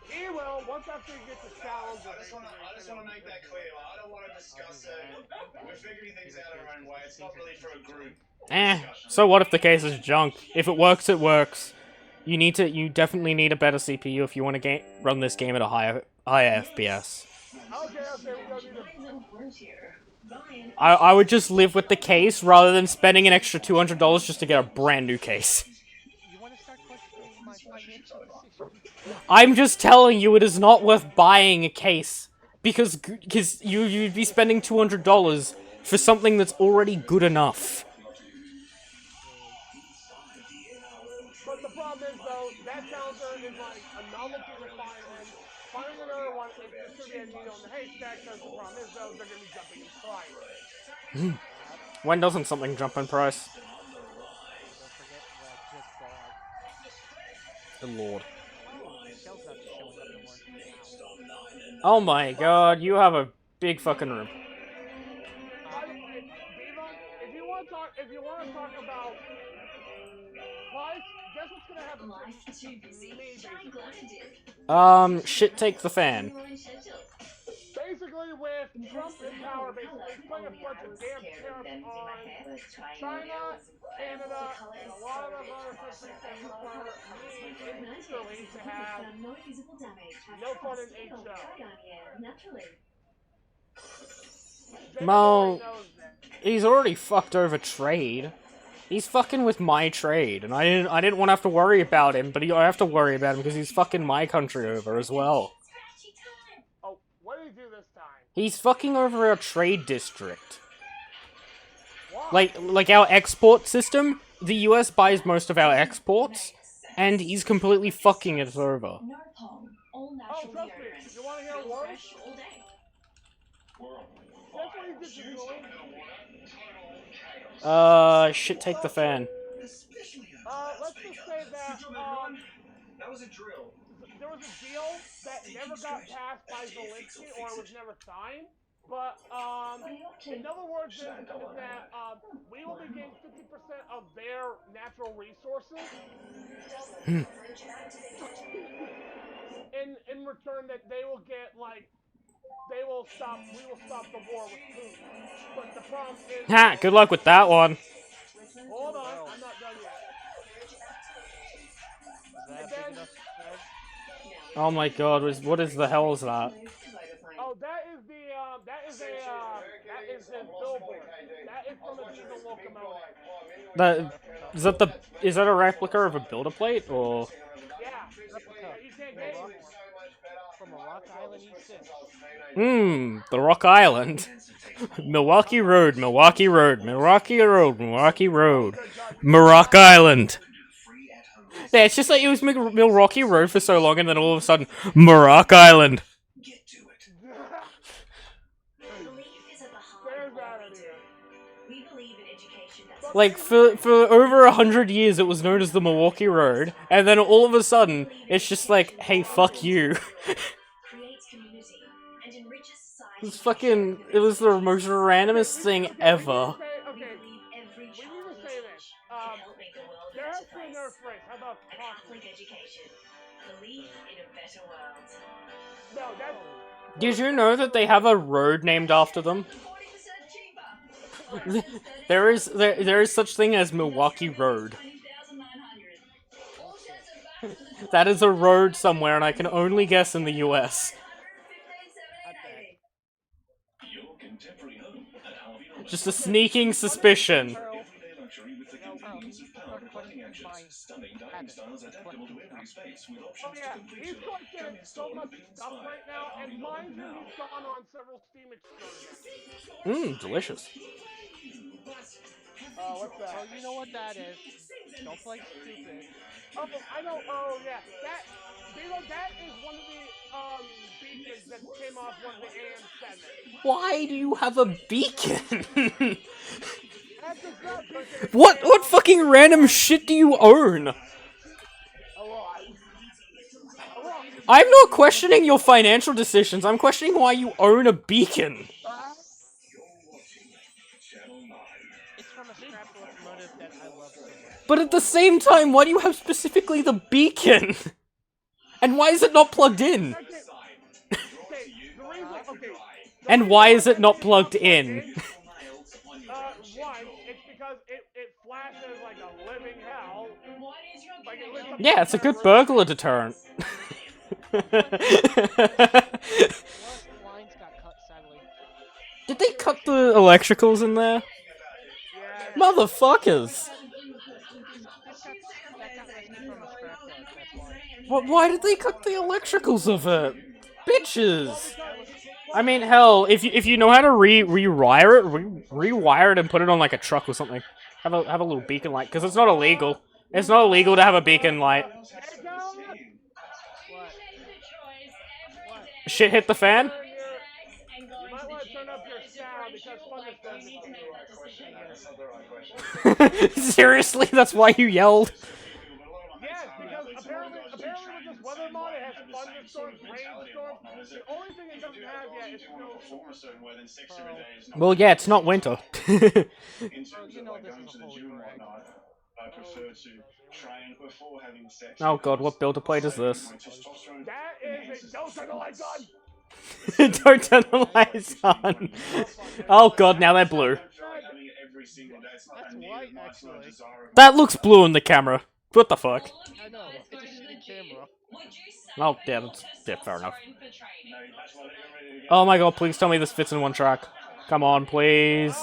Q: He will, once after you get the challenge.
S: I just want to make that clear. I don't want to discuss it. We're figuring things out our own way. It's not really for a group.
B: So what if the case is junk? If it works, it works. You definitely need a better CPU if you want to run this game at a higher FPS. I would just live with the case rather than spending an extra $200 just to get a brand new case. I'm just telling you, it is not worth buying a case because you'd be spending $200 for something that's already good enough.
Q: But the problem is, though, that Challenger is like a novelty refinement finding another one, it's just going to be a needle in the haystack, because the problem is, though, they're going to be jumping in price.
B: When doesn't something jump in price? Good lord. Oh my god, you have a big fucking room.
Q: If you want to talk about price, guess what's going to happen to me, basically?
B: Shit take the fan.
Q: Basically, with Trump in power, basically putting a bunch of damn tariffs on China, Canada, and a lot of other countries that require me individually to have no fun in HO.
B: Well, he's already fucked over trade. He's fucking with my trade, and I didn't want to have to worry about him, but I have to worry about him because he's fucking my country over as well.
Q: Oh, what did he do this time?
B: He's fucking over our trade district. Like our export system, the US buys most of our exports, and he's completely fucking it over.
Q: Oh, trust me, you want to hear worse? That's what he did to Joey.
B: Shit take the fan.
Q: Let's just say that,
I: that was a drill.
Q: There was a deal that never got passed by Zelensky, or was never signed, but, in other words, is that, we will be getting 50% of their natural resources, in return that they will get, like, we will stop the war with Putin. But the problem is...
B: Ha! Good luck with that one.
Q: Hold on, I'm not done yet.
B: Oh my god, what is the hell is that?
Q: Oh, that is a billboard. That is from a diesel locomotive.
B: Is that a replica of a builder plate, or?
Q: Yeah, you can't get it
K: from a Rock Island E6.
B: The Rock Island. Milwaukee Road, Milwaukee Road, Milwaukee Road, Milwaukee Road. Rock Island. Yeah, it's just like it was Milwaukee Road for so long, and then all of a sudden, Rock Island. Like, for over 100 years, it was known as the Milwaukee Road, and then all of a sudden, it's just like, hey, fuck you. It's fucking, it was the most randomest thing ever.
Q: Okay, we need to say this. There has to be another phrase. How about conflict education? Believe in a better world. No, that's...
B: Did you know that they have a road named after them? There is such thing as Milwaukee Road. That is a road somewhere, and I can only guess in the US. Just a sneaking suspicion.
Q: Oh yeah, he's collecting so much stuff right now, and mind you, he's gone on several Steam excursions.
B: Delicious.
Q: What's that?
K: Oh, you know what that is. Don't play stupid.
Q: Oh, I know, oh yeah, that is one of the, beacons that came off one of the AM7.
B: Why do you have a beacon? What fucking random shit do you own? I'm not questioning your financial decisions, I'm questioning why you own a beacon.
K: It's from a scrap locomotive that I love so much.
B: But at the same time, why do you have specifically the beacon? And why is it not plugged in? And why is it not plugged in?
Q: One, it's because it flashes like a living hell.
B: Yeah, it's a good burglar deterrent. Did they cut the electricals in there? Motherfuckers! Why did they cut the electricals of it? Bitches! I mean, hell, if you know how to rewire it and put it on like a truck or something. Have a little beacon light, because it's not illegal. It's not illegal to have a beacon light. Shit hit the fan?
Q: You might want to turn up your sound because thunderstorms are
B: Seriously, that's why you yelled?
Q: Yes, because apparently with this weather mod, it has thunderstorms, rainstorms. The only thing it doesn't have yet is
B: Well, yeah, it's not winter.
D: In terms of like going to the gym and whatnot, I prefer to train before having sex.
B: Oh god, what builder plate is this?
Q: That is a don't turn the lights on!
B: Don't turn the lights on! Oh god, now they're blue.
C: That's white, actually.
B: That looks blue in the camera. What the fuck?
C: I know, it's a shitty camera.
B: Oh, yeah, that's fair enough. Oh my god, please tell me this fits in one track. Come on, please.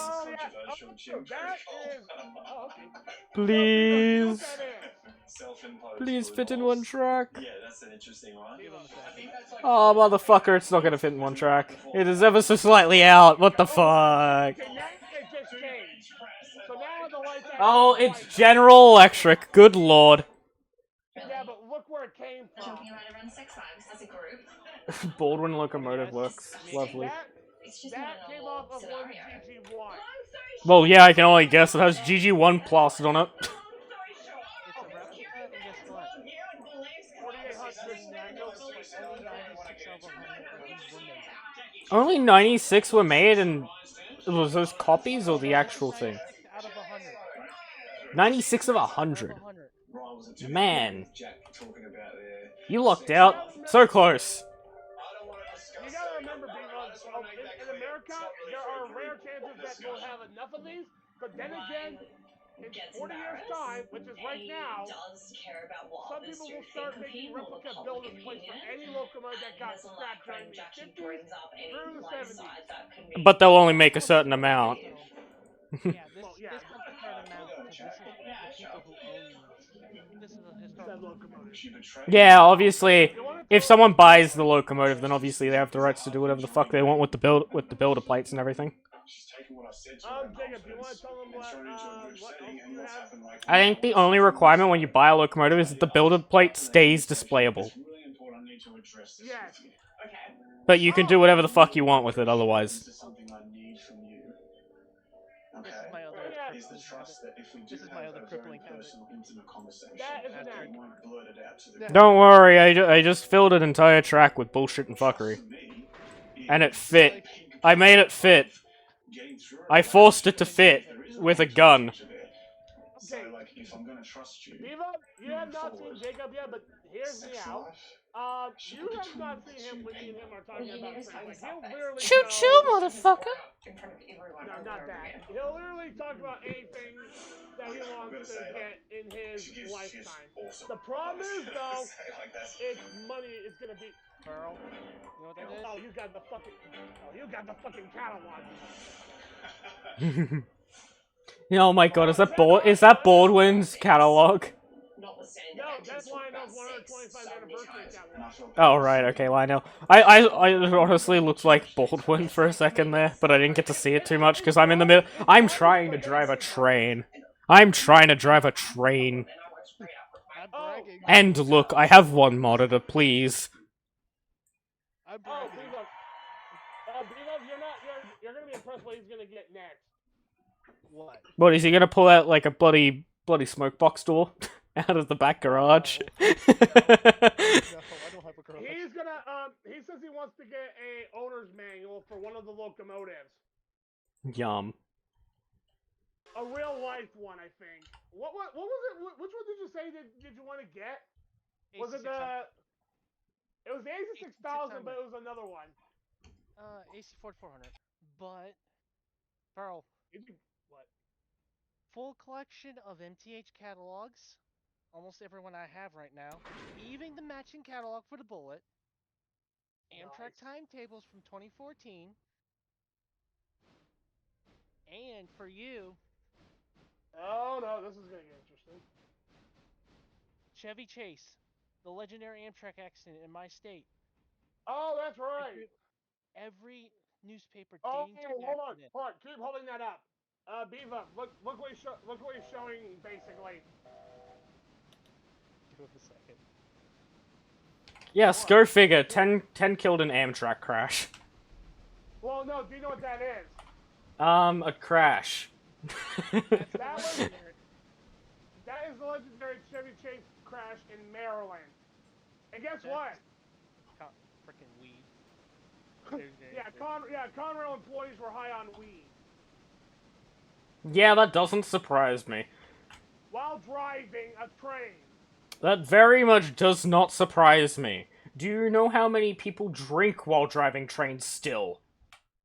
B: Please. Please fit in one track.
S: Yeah, that's an interesting one.
B: Oh, motherfucker, it's not gonna fit in one track. It is ever so slightly out. What the fuck? Oh, it's General Electric. Good lord.
Q: Yeah, but look where it came from.
R: Talking about it around 6 times as a group.
B: Baldwin locomotive works. Lovely.
Q: That came off of one GG1.
B: Well, yeah, I can only guess. It has GG1 plastered on it. Only 96 were made, and was those copies or the actual thing? 96 of 100. Man. You lucked out. So close.
Q: You gotta remember, in America, there are rare chances that we'll have enough of these, but then again, in 40 years' time, which is right now, some people will start making replica builders plates for any locomotive that got scrapped during the 50s through the 70s.
B: But they'll only make a certain amount. Yeah, obviously, if someone buys the locomotive, then obviously they have the rights to do whatever the fuck they want with the builder plates and everything.
Q: Jacob, do you want to tell them what else you have?
B: I think the only requirement when you buy a locomotive is that the builder plate stays displayable.
Q: Yes.
B: But you can do whatever the fuck you want with it otherwise.
S: Is the trust that if we do have a very personal, intimate conversation, we won't blurt it out to the
B: Don't worry, I just filled an entire track with bullshit and fuckery. And it fit. I made it fit. I forced it to fit with a gun.
S: So, like, if I'm gonna trust you,
Q: Viva, you have not seen Jacob yet, but here's me out. You have not seen him when me and him are talking about things. Like, he'll literally
B: Choo-choo, motherfucker!
Q: No, not that. He'll literally talk about anything that he wants to get in his lifetime. The problem is, though, it's money is gonna be...
K: Pearl, you know what that is?
Q: Oh, you got the fucking catalog.
B: Oh my god, is that Baldwin's catalog?
Q: No, that's Lionel's 125th anniversary catalog.
B: Oh right, okay, Lionel. I honestly looked like Baldwin for a second there, but I didn't get to see it too much because I'm in the middle. I'm trying to drive a train. And look, I have one monitor, please.
Q: Oh, you're gonna be impressed what he's gonna get next. What?
B: What, is he gonna pull out like a bloody smoke box door out of the back garage?
Q: No, I don't have a garage. He's gonna he says he wants to get a owner's manual for one of the locomotives.
B: Yum.
Q: A real life one, I think. What was it? Which one did you say did you want to get? Was it the? It was the AC6000, but it was another one.
K: AC4400. But Pearl.
Q: What?
K: Full collection of MTH catalogs. Almost everyone I have right now. Even the matching catalog for the Bullet. Amtrak timetables from 2014. And for you.
Q: Oh no, this is gonna get interesting.
K: Chevy Chase, the legendary Amtrak accident in my state.
Q: Oh, that's right.
K: Every newspaper.
Q: Oh, hold on, keep holding that up. Beaver, look what he's showing basically.
K: Give him a second.
B: Yes, go figure. 10 killed in Amtrak crash.
Q: Well, no, do you know what that is?
B: A crash.
Q: That is the legendary Chevy Chase crash in Maryland. And guess what?
K: Freaking weed.
Q: Yeah, Conrail employees were high on weed.
B: Yeah, that doesn't surprise me.
Q: While driving a train.
B: That very much does not surprise me. Do you know how many people drink while driving trains still?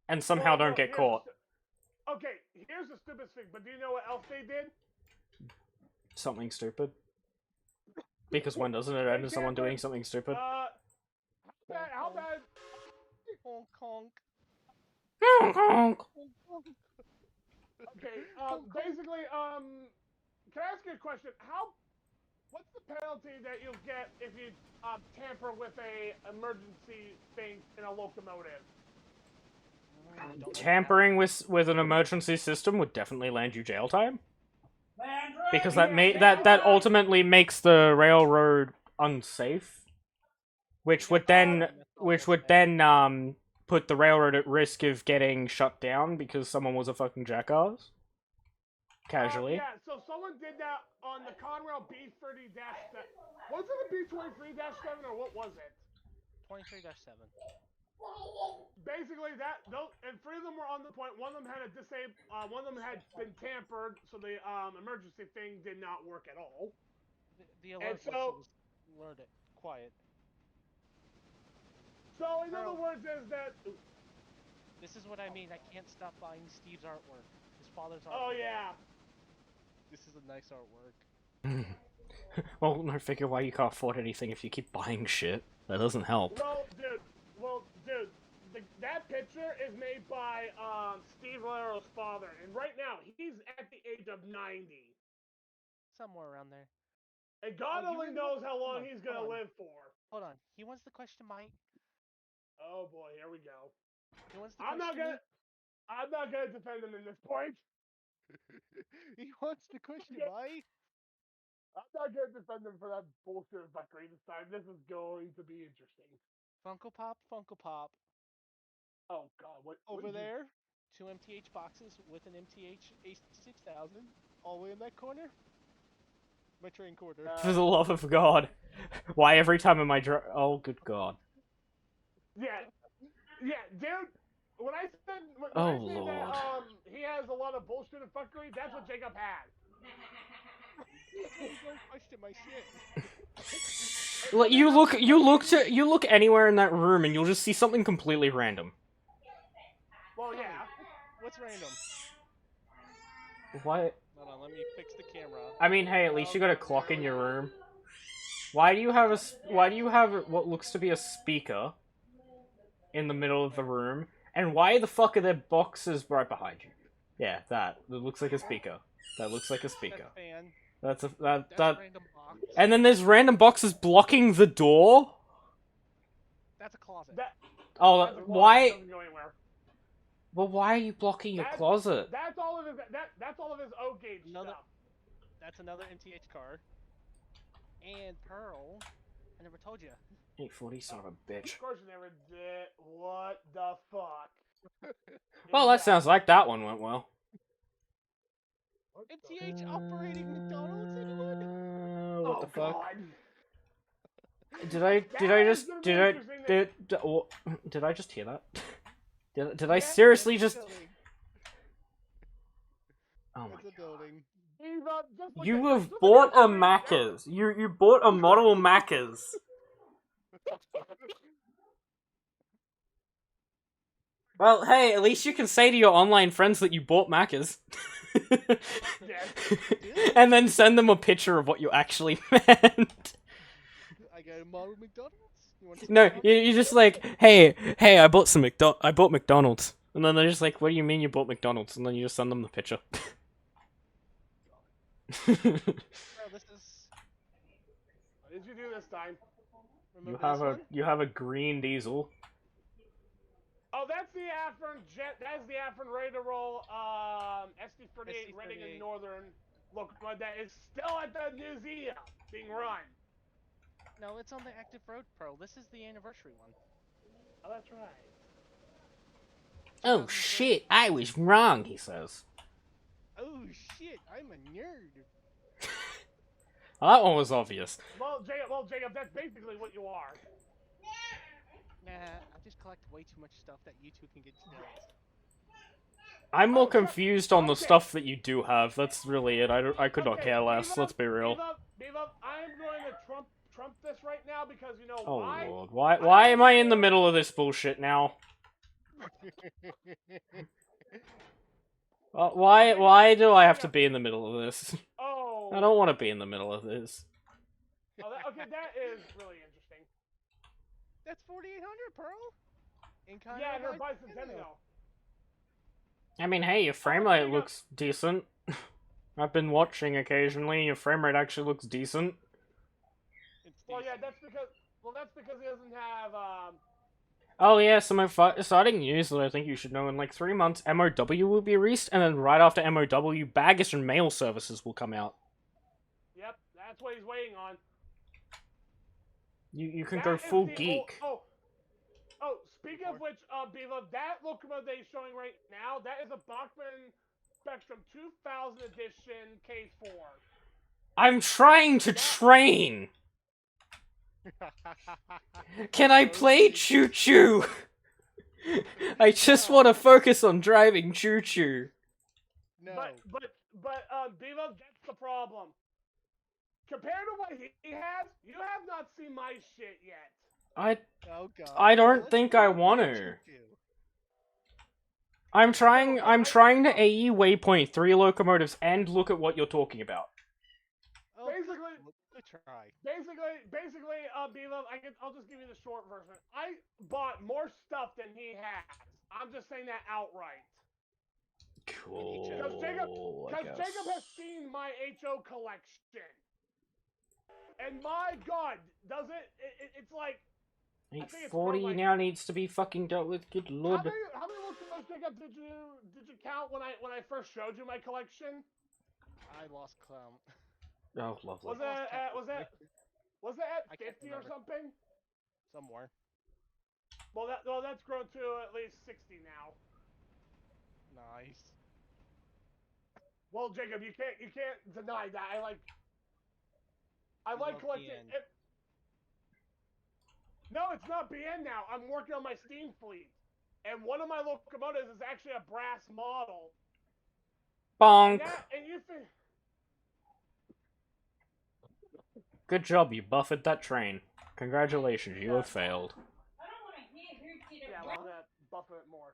B: And somehow don't get caught?
Q: Okay, here's the stupidest thing, but do you know what else they did?
B: Something stupid. Because when doesn't it end with someone doing something stupid?
Q: How bad?
K: Honk honk.
B: Honk honk.
Q: Okay, basically, can I ask you a question? What's the penalty that you'll get if you tamper with a emergency thing in a locomotive?
B: Tampering with an emergency system would definitely land you jail time. Because that ultimately makes the railroad unsafe, which would then put the railroad at risk of getting shut down because someone was a fucking jackass. Casually.
Q: Yeah, so someone did that on the Conrail B30-7. Was it a B23-7 or what was it?
K: 23-7.
Q: Basically, and 3 of them were on the point. One of them had one of them had been tampered, so the emergency thing did not work at all.
K: The alert was learned it quiet.
Q: So in other words, is that
K: this is what I mean. I can't stop buying Steve's artwork. His father's artwork.
Q: Oh yeah.
K: This is a nice artwork.
B: Well, no, figure why you can't afford anything if you keep buying shit. That doesn't help.
Q: Well, dude, that picture is made by Steve Valero's father, and right now he's at the age of 90.
K: Somewhere around there.
Q: And God only knows how long he's gonna live for.
K: Hold on. He wants the question, Mike.
Q: Oh boy, here we go.
K: He wants the
Q: I'm not gonna defend him in this point.
K: He wants the question, Mike.
Q: I'm not gonna defend him for that bullshit fuckery this time. This is going to be interesting.
K: Funko Pop.
Q: Oh god, what?
K: Over there, 2 MTH boxes with an MTH AC6000 all the way in that corner. My train quarter.
B: For the love of God. Why every time in my oh, good God.
Q: Yeah, dude. When I said
B: Lord.
Q: that he has a lot of bullshit and fuckery, that's what Jacob had.
K: Question my shit.
B: Like, you look anywhere in that room and you'll just see something completely random.
Q: Well, yeah.
K: What's random?
B: What?
K: Hold on, let me fix the camera.
B: I mean, hey, at least you got a clock in your room. Why do you have what looks to be a speaker in the middle of the room? And why the fuck are there boxes right behind you? Yeah, that looks like a speaker. That looks like a speaker. That's a that.
K: Random box.
B: And then there's random boxes blocking the door.
K: That's a closet.
B: Why? Well, why are you blocking your closet?
Q: That's all of his. That's all of his O-gauge stuff.
K: That's another MTH card. And Pearl. I never told you.
B: 840, son of a bitch.
Q: Of course you never did. What the fuck?
B: Well, that sounds like that one went well.
K: MTH operating McDonald's, anyone?
B: What the fuck?
Q: God.
B: Did I just hear that? Did I seriously just? Oh my God. You have bought a Macca's. You bought a model Macca's. Well, hey, at least you can say to your online friends that you bought Macca's. And then send them a picture of what you actually meant.
K: I got a model McDonald's?
B: No, you're just like, hey, I bought McDonald's. And then they're just like, what do you mean you bought McDonald's? And then you just send them the picture.
Q: What did you do this time?
B: You have a green diesel.
Q: Oh, that's the Afrin Jet. That's the Afrin ready to roll SD38 Reading and Northern locomotive that is still at the museum being run.
K: No, it's on the Active Road Pro. This is the anniversary one.
Q: Oh, that's right.
B: Oh shit, I was wrong, he says.
K: Oh shit, I'm a nerd.
B: Well, that one was obvious.
Q: Well, Jacob, that's basically what you are.
K: Nah, I just collect way too much stuff that you two can get steals.
B: I'm more confused on the stuff that you do have. That's really it. I could not care less. Let's be real.
Q: Beaver, I'm going to trump this right now because you know
B: Oh
Q: why?
B: lord, why am I in the middle of this bullshit now? Why do I have to be in the middle of this?
Q: Oh.
B: I don't want to be in the middle of this.
Q: Oh, okay, that is really interesting.
K: That's 4,800, Pearl.
Q: Yeah, and her bicentennial.
B: I mean, hey, your frame rate looks decent. I've been watching occasionally. Your frame rate actually looks decent.
Q: Well, yeah, that's because he doesn't have
B: Oh yeah, some exciting news that I think you should know. In like 3 months, MOW will be released, and then right after MOW, baggage and mail services will come out.
Q: Yep, that's what he's waiting on.
B: You can go full geek.
Q: Oh, speaking of which, Beaver, that locomotive that he's showing right now, that is a Bachmann Spectrum 2000 edition Case 4.
B: I'm trying to train! Can I play Choo Choo? I just want to focus on driving Choo Choo.
Q: No. But Beaver, that's the problem. Compared to what he has, you have not seen my shit yet.
B: I don't think I want to. I'm trying to AE Waypoint 3 locomotives and look at what you're talking about.
Q: Basically, Beaver, I'll just give you the short version. I bought more stuff than he has. I'm just saying that outright.
B: Cool.
Q: Because Jacob has seen my HO collection. And my god, does it's like...
B: 840 now needs to be fucking dealt with, good lord.
Q: How many locomotives, Jacob, did you count when I first showed you my collection?
K: I lost count.
B: Oh, lovely.
Q: Was it at 50 or something?
K: Somewhere.
Q: Well, that's grown to at least 60 now.
K: Nice.
Q: Well, Jacob, you can't deny that. I like collecting. No, it's not BN now. I'm working on my Steam fleet, and one of my locomotives is actually a brass model.
B: Bonk.
Q: And you think...
B: Good job, you buffeted that train. Congratulations, you have failed.
Q: Yeah, well, buff it more.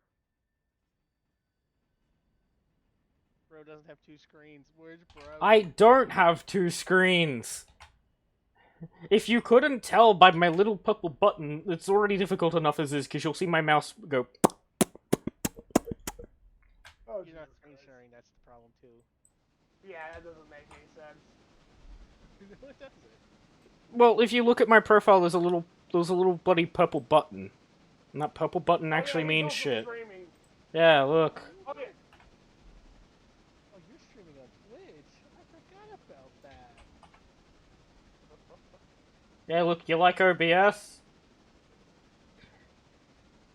K: Bro doesn't have 2 screens. Where's Bro?
B: I don't have 2 screens. If you couldn't tell by my little purple button, it's already difficult enough as is, because you'll see my mouse go...
Q: Oh,
K: you're not screen sharing, that's the problem too.
Q: Yeah, that doesn't make any sense.
K: What does it?
B: Well, if you look at my profile, there's a little bloody purple button. And that purple button actually means shit. Yeah, look.
Q: Okay.
K: Oh, you're streaming on Twitch. I forgot about that.
B: Yeah, look, you like OBS?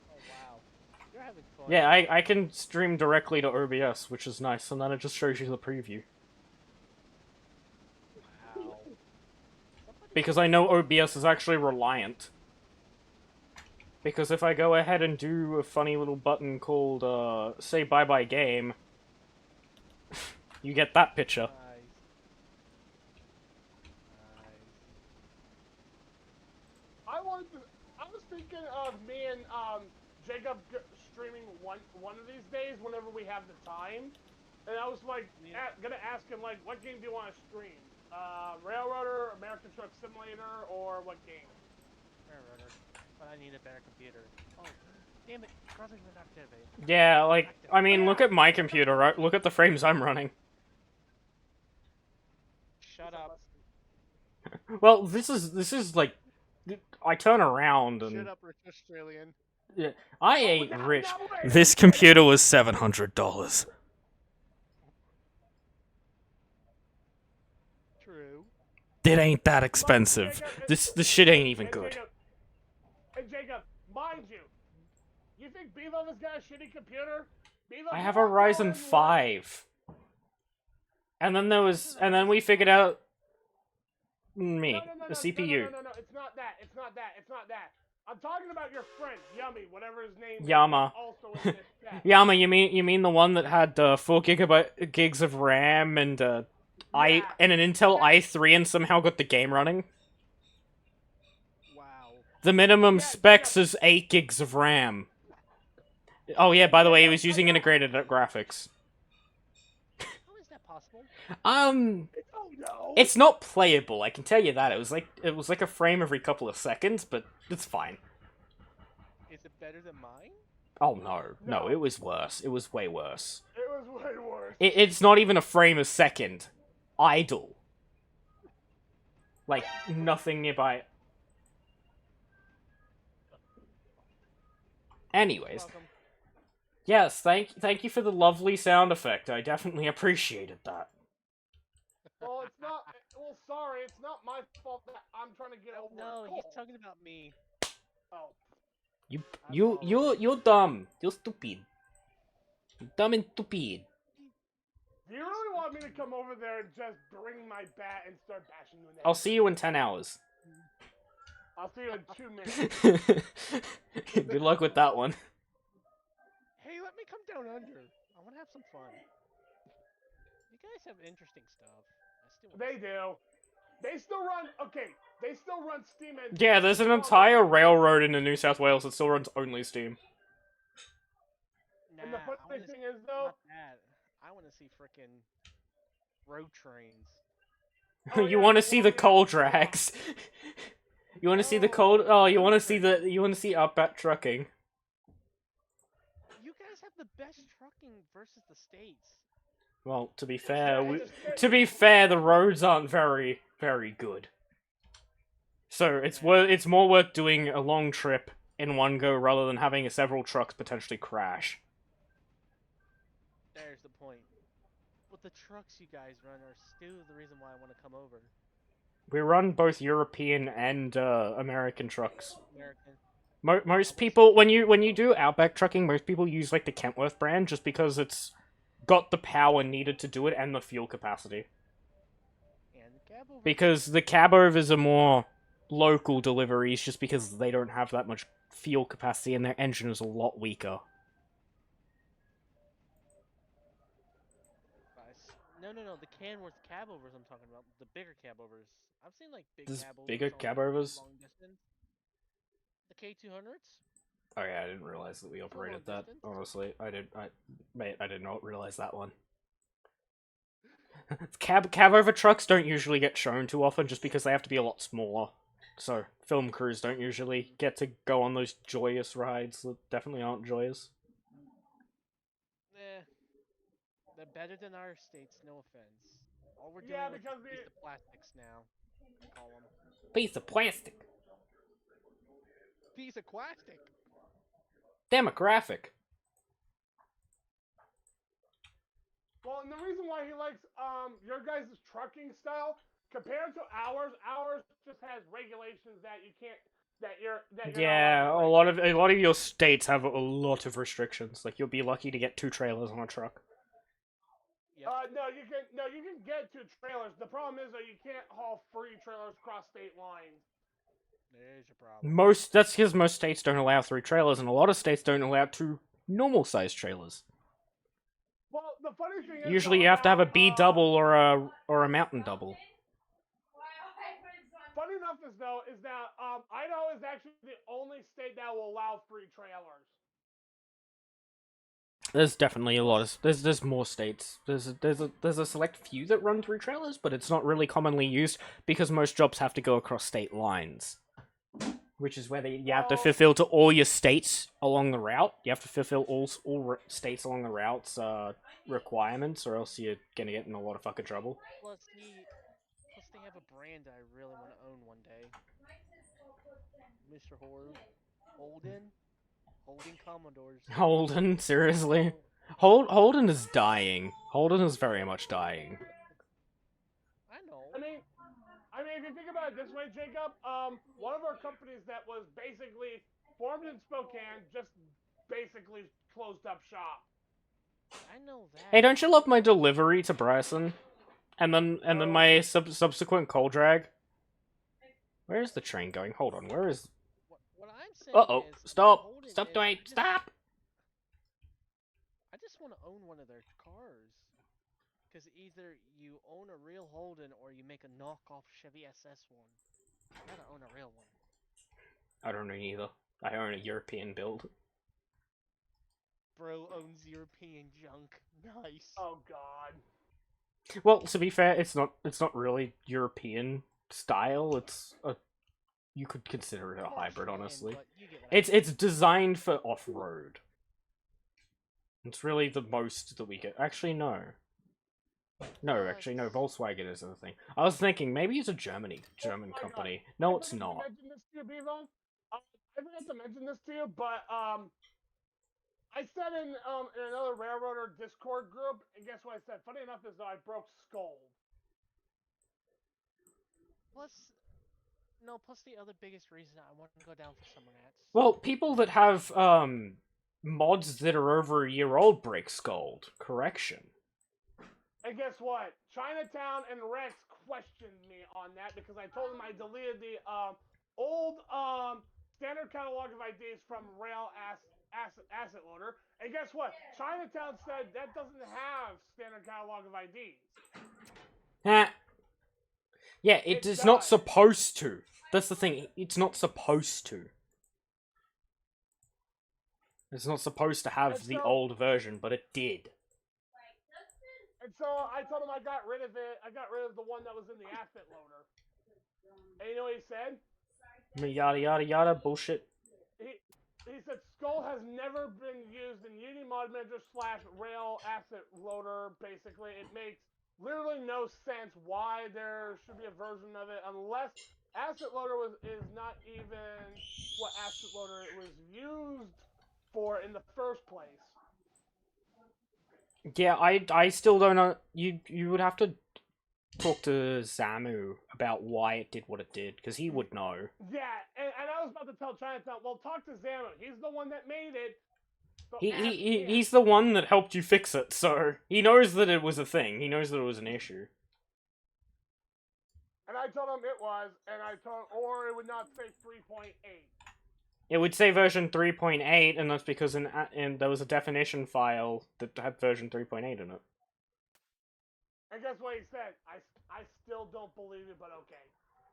K: Oh, wow. You're having fun.
B: Yeah, I can stream directly to OBS, which is nice, and then it just shows you the preview.
K: Wow.
B: Because I know OBS is actually reliant. Because if I go ahead and do a funny little button called, say bye-bye game, you get that picture.
Q: I was thinking of me and Jacob streaming one of these days whenever we have the time, and I was like gonna ask him like, what game do you want to stream? Railroader, American Truck Simulator, or what game?
K: Railroader, but I need a better computer. Oh, damn it! Graphics are not activated.
B: Yeah, like, I mean, look at my computer, right? Look at the frames I'm running.
K: Shut up.
B: Well, this is like, I turn around and...
K: Shut up, rich Australian.
B: Yeah, I ain't rich. This computer was $700.
K: True.
B: It ain't that expensive. This shit ain't even good.
Q: And Jacob, mind you, you think B-Love has got a shitty computer? B-Love,
B: I have a Ryzen 5. And then we figured out me, the CPU.
Q: No, it's not that. It's not that. I'm talking about your friend, Yummy, whatever his name
B: Yama.
Q: is. Also in this chat.
B: Yama, you mean the one that had 4 gigs of RAM and and an Intel i3 and somehow got the game running?
Q: Wow.
B: The minimum specs is 8 gigs of RAM. Oh yeah, by the way, he was using integrated graphics.
K: How is that possible?
B: It's not playable, I can tell you that. It was like a frame every couple of seconds, but it's fine.
K: Is it better than mine?
B: Oh no, it was worse. It was way worse.
Q: It was way worse.
B: It's not even a frame a second. Idle. Like, nothing nearby. Anyways. Yes, thank you for the lovely sound effect. I definitely appreciated that.
Q: Well, it's not. Well, sorry, it's not my fault that I'm trying to get over.
K: No, he's talking about me.
Q: Oh.
B: You're dumb. You're stupid. You're dumb and stupid.
Q: Do you really want me to come over there and just bring my bat and start bashing you in the
B: I'll
Q: head?
B: see you in 10 hours.
Q: I'll see you in 2 minutes.
B: Good luck with that one.
K: Hey, let me come down under. I want to have some fun. You guys have interesting stuff.
Q: They do. They still run. Okay, they still run Steam engine.
B: Yeah, there's an entire railroad in New South Wales that still runs only Steam.
Q: And the funny thing is, though,
K: I want to see frickin' road trains.
B: You want to see the coal drags? You want to see the coal? Oh, you want to see Outback trucking?
K: You guys have the best trucking versus the states.
B: Well, to be fair, the roads aren't very, very good. So it's more worth doing a long trip in one go rather than having several trucks potentially crash.
K: There's the point. But the trucks you guys run are still the reason why I want to come over.
B: We run both European and American trucks.
K: American.
B: Most people, when you do Outback trucking, most people use like the Kentworth brand just because it's got the power needed to do it and the fuel capacity.
K: And the cab over.
B: Because the cab overs are more local deliveries just because they don't have that much fuel capacity and their engine is a lot weaker.
K: No, the Canworth cab overs I'm talking about, the bigger cab overs. I've seen like
B: There's
K: cab overs.
B: bigger cab overs?
K: Long distance. The K200s?
B: Oh yeah, I didn't realize that we operated that. Honestly, I did not realize that one. Cab over trucks don't usually get shown too often just because they have to be a lot smaller. So film crews don't usually get to go on those joyous rides that definitely aren't joyous.
K: They're better than our states, no offense. All we're doing
Q: Yeah,
K: is
Q: because
K: a piece of plastics now. I call them.
B: Piece of plastic.
K: Piece of plastic.
B: Demographic.
Q: Well, and the reason why he likes your guys' trucking style compared to ours just has regulations that you can't you're
B: Yeah, a lot of your states have a lot of restrictions. Like you'll be lucky to get 2 trailers on a truck.
Q: No, you can get 2 trailers. The problem is that you can't haul 3 trailers across state lines.
K: There's your problem.
B: That's because most states don't allow 3 trailers, and a lot of states don't allow 2 normal-sized trailers.
Q: Well, the funny thing is,
B: Usually, you have to have a B double or a mountain double.
Q: Funny enough, is that Idaho is actually the only state that will allow 3 trailers.
B: There's definitely a lot of there's more states. There's a select few that run 3 trailers, but it's not really commonly used because most jobs have to go across state lines, which is where you have to fulfill to all your states along the route. You have to fulfill all states along the route's requirements, or else you're gonna get in a lot of fucking trouble.
K: Plus they have a brand I really want to own one day. Mr. Holden Commodores.
B: Holden, seriously? Holden is dying. Holden is very much dying.
K: I know.
Q: I mean, if you think about it this way, Jacob, one of our companies that was basically formed in Spokane just basically closed up shop.
K: I know that.
B: Hey, don't you love my delivery to Bryson? And then my subsequent coal drag? Where is the train going? Hold on, where is...
K: What I'm saying
B: Uh-oh,
K: is...
B: stop! Stop, Dwayne, stop!
K: I just want to own one of their cars. Because either you own a real Holden or you make a knockoff Chevy SS one. I'd rather own a real one.
B: I don't know either. I own a European build.
K: Bro owns European junk. Nice.
Q: Oh god.
B: Well, to be fair, it's not really European style. It's a... You could consider it a hybrid, honestly. It's designed for off-road. It's really the most that we get. Actually, no. No, actually, no. Volkswagen is the thing. I was thinking, maybe it's a German company. No, it's not.
Q: I forgot to mention this to you, but I said in another Railroader Discord group, and guess what I said? Funny enough is that I broke Skull.
K: Plus the other biggest reason I want to go down for Summer Nats.
B: Well, people that have mods that are over a year old break Skull. Correction.
Q: And guess what? Chinatown and Rex questioned me on that because I told them I deleted the old standard catalog of IDs from Rail Asset Loader. And guess what? Chinatown said that doesn't have standard catalog of IDs.
B: Yeah, it is not supposed to. That's the thing. It's not supposed to. It's not supposed to have the old version, but it did.
Q: And so I told him I got rid of it. I got rid of the one that was in the asset loader. And you know what he said?
B: Yada yada yada bullshit.
Q: He said Skull has never been used in Unity Mod Manager / Rail Asset Loader. Basically, it makes literally no sense why there should be a version of it unless Asset Loader is not even what Asset Loader it was used for in the first place.
B: Yeah, I still don't know. You would have to talk to Zamu about why it did what it did, because he would know.
Q: Yeah, and I was about to tell Chinatown, well, talk to Zamu. He's the one that made it. So
B: He's the one that helped you fix it, so he knows that it was a thing. He knows that it was an issue.
Q: And I told him it was, and I told him, or it would not say 3.8.
B: It would say version 3.8, and that's because there was a definition file that had version 3.8 in it.
Q: And guess what he said? I still don't believe it, but okay.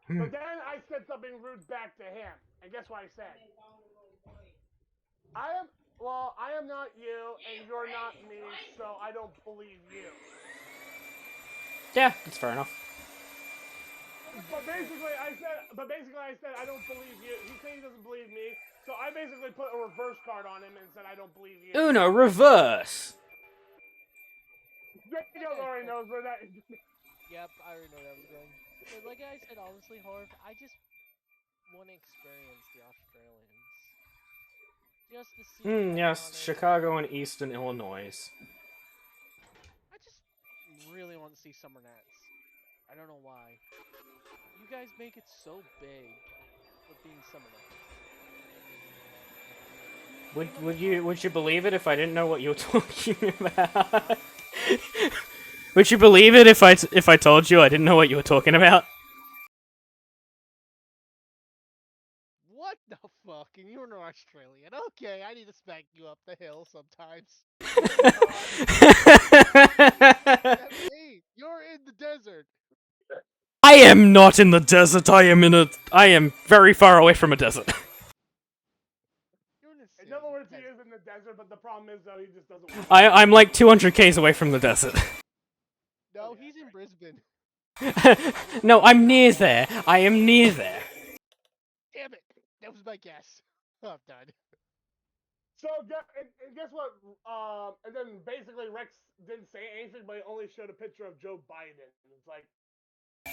Q: But then I said something rude back to him, and guess what I said? I am not you, and you're not me, so I don't believe you.
B: Yeah, that's fair enough.
Q: But basically, I said I don't believe you. He said he doesn't believe me, so I basically put a reverse card on him and said I don't believe you.
B: Uno reverse.
Q: Jacob already knows where that is.
K: Yep, I already know that was going. But like I said, honestly, Harv, I just want to experience the Australians. Just to see.
B: Yes, Chicago and Eastern Illinois.
K: I just really want to see Summer Nats. I don't know why. You guys make it so big with being Summer Nats.
B: Would you believe it if I didn't know what you were talking about? Would you believe it if I told you I didn't know what you were talking about?
K: What the fuck? And you're not Australian. Okay, I need to smack you up the hill sometimes. You're in the desert.
B: I am not in the desert. I am very far away from a desert.
Q: In other words, he is in the desert, but the problem is though he just doesn't want
B: I'm like 200 k's away from the desert.
K: No, he's in Brisbane.
B: No, I'm near there. I am near there.
K: Damn it! That was my guess. Oh, I'm done.
Q: So, and guess what? And then basically Rex didn't say anything, but he only showed a picture of Joe Biden. And it's like,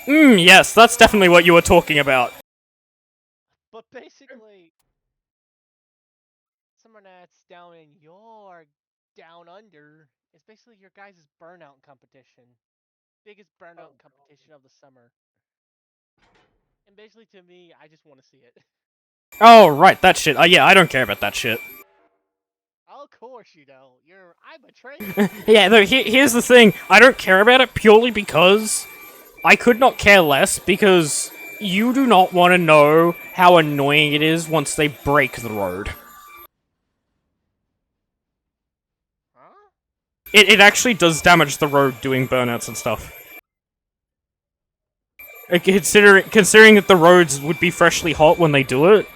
B: Yes, that's definitely what you were talking about.
K: But basically, Summer Nats down in your down under is basically your guys' burnout competition. Biggest burnout competition of the summer. And basically, to me, I just want to see it.
B: Oh, right, that shit. Yeah, I don't care about that shit.
K: Of course you don't. I'm a trainer.
B: Yeah, no, here's the thing. I don't care about it purely because I could not care less, because you do not want to know how annoying it is once they break the road.
K: Huh?
B: It actually does damage the road doing burnouts and stuff. Considering that the roads would be freshly hot when they do it.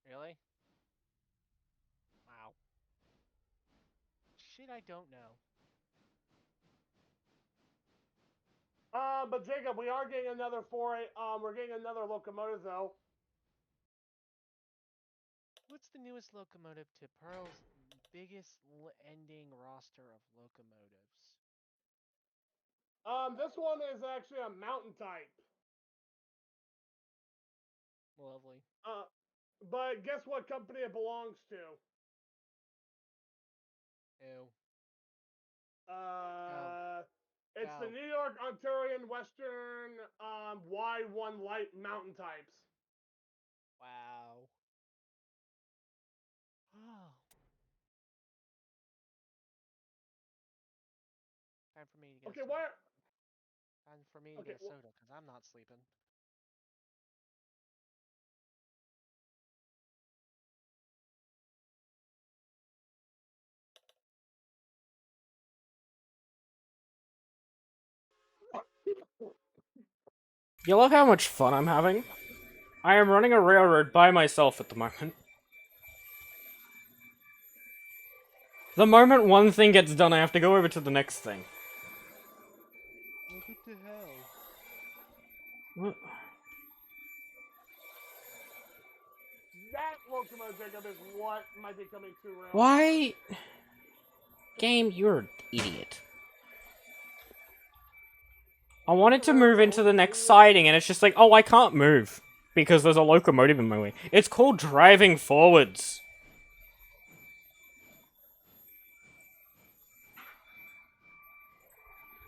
K: Really? Wow. Shit, I don't know.
Q: But Jacob, we are getting another we're getting another locomotive though.
K: What's the newest locomotive to Pearl's biggest ending roster of locomotives?
Q: This one is actually a mountain type.
K: Lovely.
Q: But guess what company it belongs to?
K: Ew.
Q: It's the New York Ontarian Western Y1 Light mountain types.
K: Wow. Oh. Time for me to get
Q: Okay,
K: a soda.
Q: why?
K: Time for me to get a soda, because I'm not sleeping.
B: You love how much fun I'm having? I am running a railroad by myself at the moment. The moment one thing gets done, I have to go over to the next thing.
K: What the hell?
B: What?
Q: That locomotive, Jacob, is what might be coming to rail.
B: Why? Game, you're an idiot. I wanted to move into the next siding, and it's just like, oh, I can't move. Because there's a locomotive in my way. It's called driving forwards.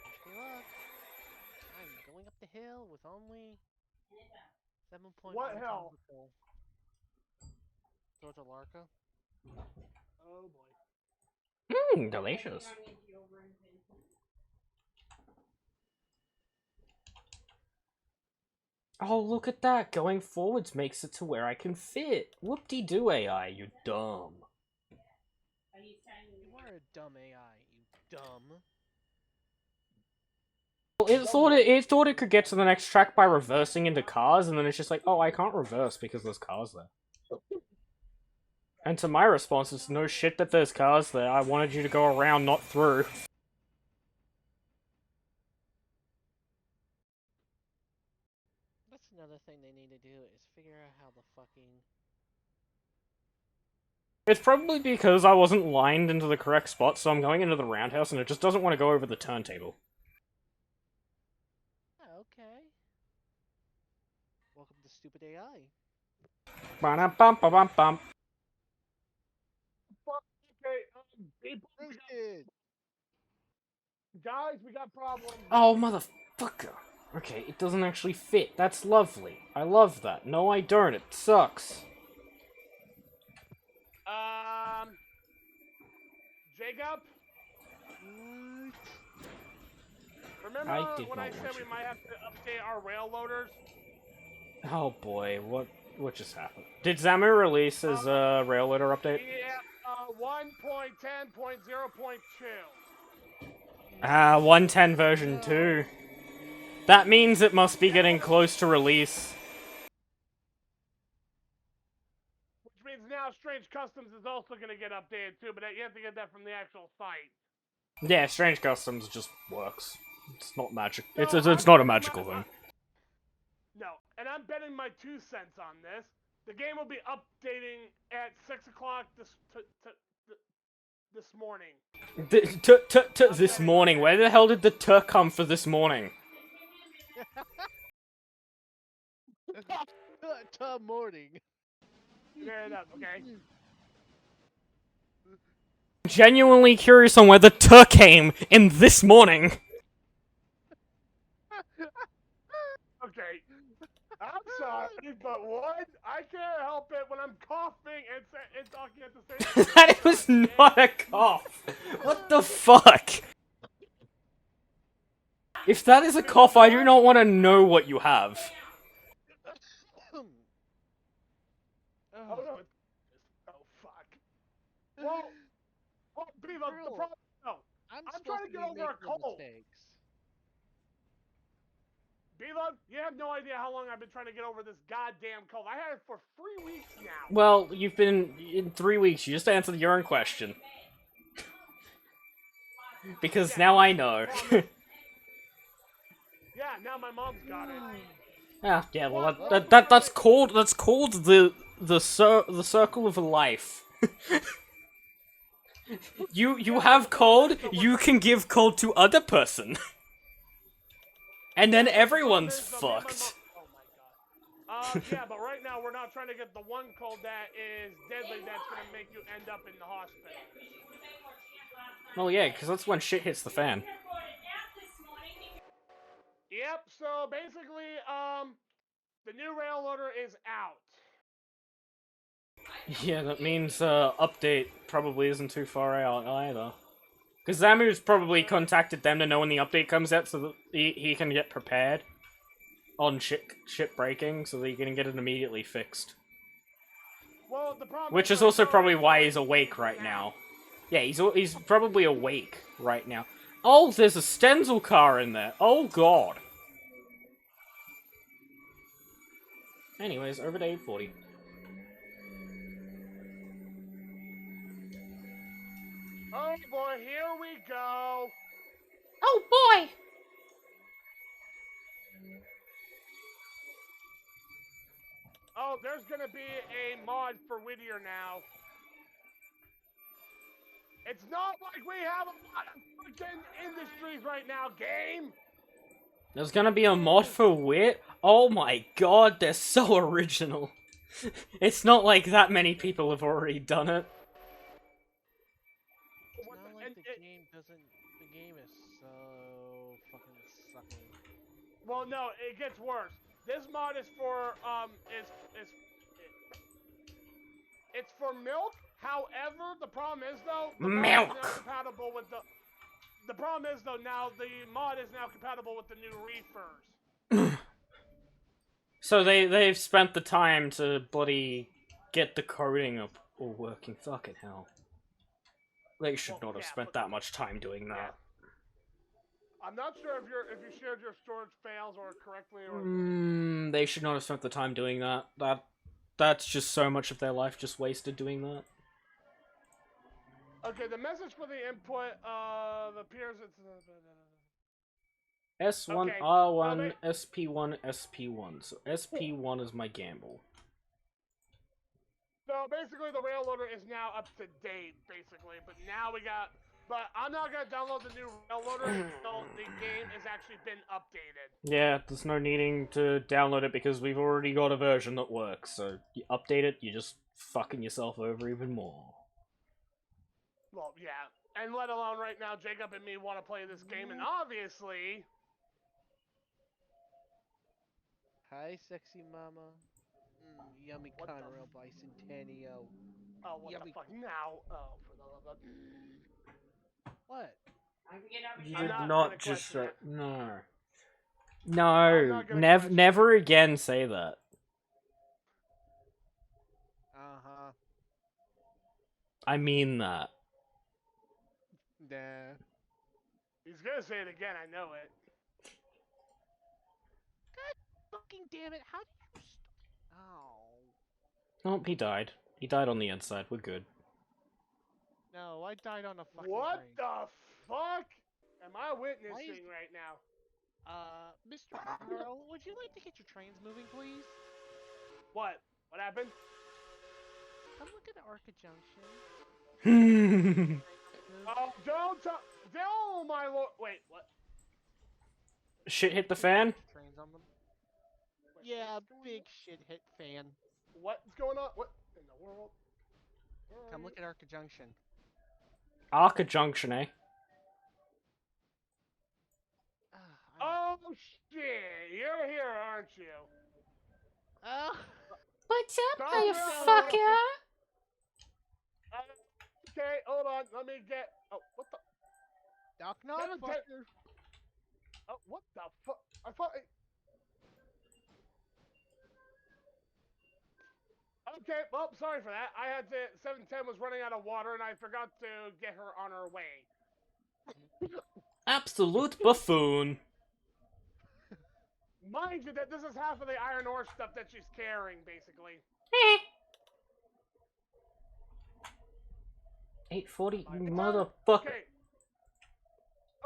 K: Wish me luck. I'm going up the hill with only 7.1
Q: What hill?
K: Georgia Larka.
Q: Oh boy.
B: Mmm, delicious. Oh, look at that. Going forwards makes it to where I can fit. Whoop-de-doo, AI, you dumb.
K: You are a dumb AI, you dumb.
B: Well, it thought it could get to the next track by reversing into cars, and then it's just like, oh, I can't reverse because there's cars there. And to my response, it's no shit that there's cars there. I wanted you to go around, not through.
K: That's another thing they need to do, is figure out how the fucking...
B: It's probably because I wasn't lined into the correct spot, so I'm going into the roundhouse, and it just doesn't want to go over the turntable.
K: Okay. Welcome to Stupid AI.
B: Ba-dum-bum-ba-bum-bum.
Q: Okay, guys, we got problems.
B: Oh, motherfucker. Okay, it doesn't actually fit. That's lovely. I love that. No, I don't. It sucks.
Q: Jacob? Remember when I said we might have to update our rail loaders?
B: Oh boy, what just happened? Did Zamu release his rail loader update?
Q: Yeah, 1.10.0.2.
B: 110 version 2. That means it must be getting close to release.
Q: Which means now Strange Customs is also going to get updated too, but you have to get that from the actual site.
B: Yeah, Strange Customs just works. It's not magic. No, it's not a magical thing.
Q: No, and I'm betting my 2 cents on this. The game will be updating at 6 o'clock this morning.
B: This morning? Where the hell did the "t" come for this morning?
K: Morning.
Q: Fair enough, okay?
B: Genuinely curious on where the "t" came in this morning.
Q: Okay, sorry, but what? I can't help it when I'm coughing and talking at the same time.
B: That was not a cough. What the fuck? If that is a cough, I do not want to know what you have.
Q: Oh no! Oh fuck! Well, Bevo, the problem. No, I'm trying to get over a cold. Bevo, you have no idea how long I've been trying to get over this goddamn cold. I had it for 3 weeks now.
B: Well, you've been in 3 weeks. You just answered your own question. Because now I know.
Q: Yeah, now my mom's got it.
B: Ah, yeah. Well, that's called the circle of life. you have cold. You can give cold to other person. And then everyone's fucked.
Q: Yeah, but right now we're not trying to get the one cold that is deadly that's gonna make you end up in the hospital.
B: Well, yeah, because that's when shit hits the fan.
Q: Yep, so basically, the new rail loader is out.
B: Yeah, that means, update probably isn't too far out either. Because Zamu's probably contacted them to know when the update comes out so that he can get prepared on ship breaking so that he can get it immediately fixed.
Q: Well, the problem
B: Which is also probably why he's awake right now. Yeah, he's probably awake right now. Oh, there's a Stenzel car in there. Oh, God. Anyways, over to 840.
Q: Oh boy, here we go.
B: Oh boy!
Q: Oh, there's gonna be a mod for Whittier now. It's not like we have a lot of freaking industries right now, game.
B: There's gonna be a mod for Wit? Oh my god, they're so original. It's not like that many people have already done it.
K: It's not like the game is so fucking sucking.
Q: Well, no, it gets worse. This mod is for it's for milk. However, the problem is though, the mod is now compatible with the problem is though now the mod is now compatible with the new reefers.
B: So they've spent the time to bloody get the coding up all working. Fucking hell. They should not have spent that much time doing that.
Q: I'm not sure if you shared your storage fails or correctly or.
B: They should not have spent the time doing that. That's just so much of their life just wasted doing that.
Q: Okay, the message for the input appears it's.
B: S1,
Q: okay.
B: R1, SP1, SP1. So SP1 is my gamble.
Q: So basically the rail loader is now up to date, basically. But now we got... But I'm not going to download the new rail loader until the game has actually been updated.
B: Yeah, there's no needing to download it because we've already got a version that works. So you update it, you're just fucking yourself over even more.
Q: Well, yeah. And let alone right now, Jacob and me want to play this game, and obviously...
K: Hi, sexy mama. Yummy Conrail Bicentennial.
Q: Oh, what
K: yummy.
Q: The fuck now? Oh, for the love of...
K: What?
B: You did not just say... No. No, never again say that.
K: Uh-huh.
B: I mean that.
K: Nah.
Q: He's gonna say it again, I know it.
K: God fucking damn it, how did you... Oh.
B: Oh, he died. He died on the inside, we're good.
K: No, I died on a fucking
Q: What
K: train.
Q: the fuck am I witnessing right now?
K: Mr. Earl, would you like to get your trains moving, please?
Q: What? What happened?
K: Come look at Arca Junction.
Q: Oh, don't talk. Oh my lord. Wait, what?
B: Shit hit the fan?
K: Trains on them. Yeah, big shit hit fan.
Q: What's going on? What in the world?
K: Come look at Arca Junction.
B: Arca Junction, eh?
Q: Oh shit! You're here, aren't you?
B: What's up,
Q: Stop
B: motherfucker?
Q: Okay, hold on. Let me get. Oh, what the?
K: Knock knock, fucker.
Q: Oh, what the fuck? I thought. Okay, well, sorry for that. I had to. 710 was running out of water, and I forgot to get her on her way.
B: Absolute buffoon.
Q: Mind you, that this is half of the iron ore stuff that she's carrying, basically.
B: 840, motherfucker.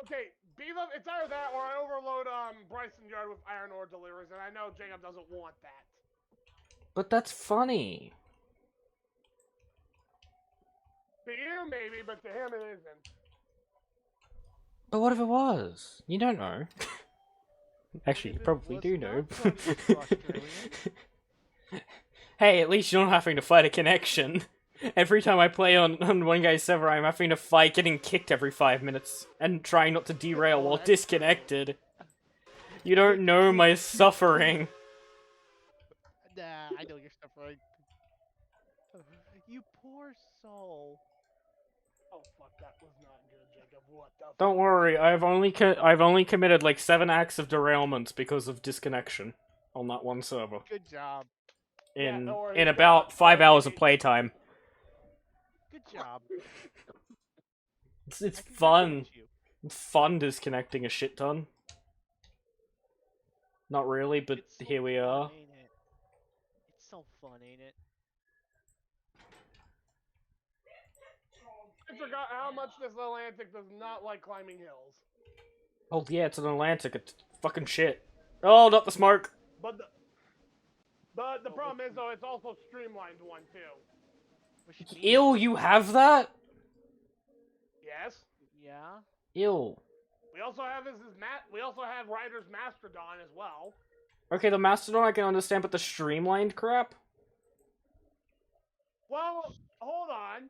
Q: Okay, it's either that or I overload Bryson Yard with iron ore deliveries, and I know Jacob doesn't want that.
B: But that's funny.
Q: To you, maybe, but to him, it isn't.
B: But what if it was? You don't know. Actually, you probably do know. Hey, at least you're not having to fight a connection. Every time I play on one guy's server, I'm having to fight getting kicked every 5 minutes and trying not to derail while disconnected. You don't know my suffering.
K: Nah, I know you're suffering. You poor soul.
Q: Oh fuck, that was not good, Jacob. What the?
B: Don't worry, I've only committed like 7 acts of derailments because of disconnection on that one server.
K: Good job.
B: In about 5 hours of playtime.
K: Good job.
B: It's fun. It's fun disconnecting a shit ton. Not really, but here we are.
K: Ain't it? It's so fun, ain't it?
Q: I forgot how much this Atlantic does not like climbing hills.
B: Oh yeah, it's an Atlantic. It's fucking shit. Oh, not the smoke.
Q: But the problem is though, it's also streamlined one too.
B: Ew, you have that?
Q: Yes.
K: Yeah.
B: Ew.
Q: We also have we also have Ryder's Mastodon as well.
B: Okay, the Mastodon I can understand, but the streamlined crap?
Q: Well, hold on.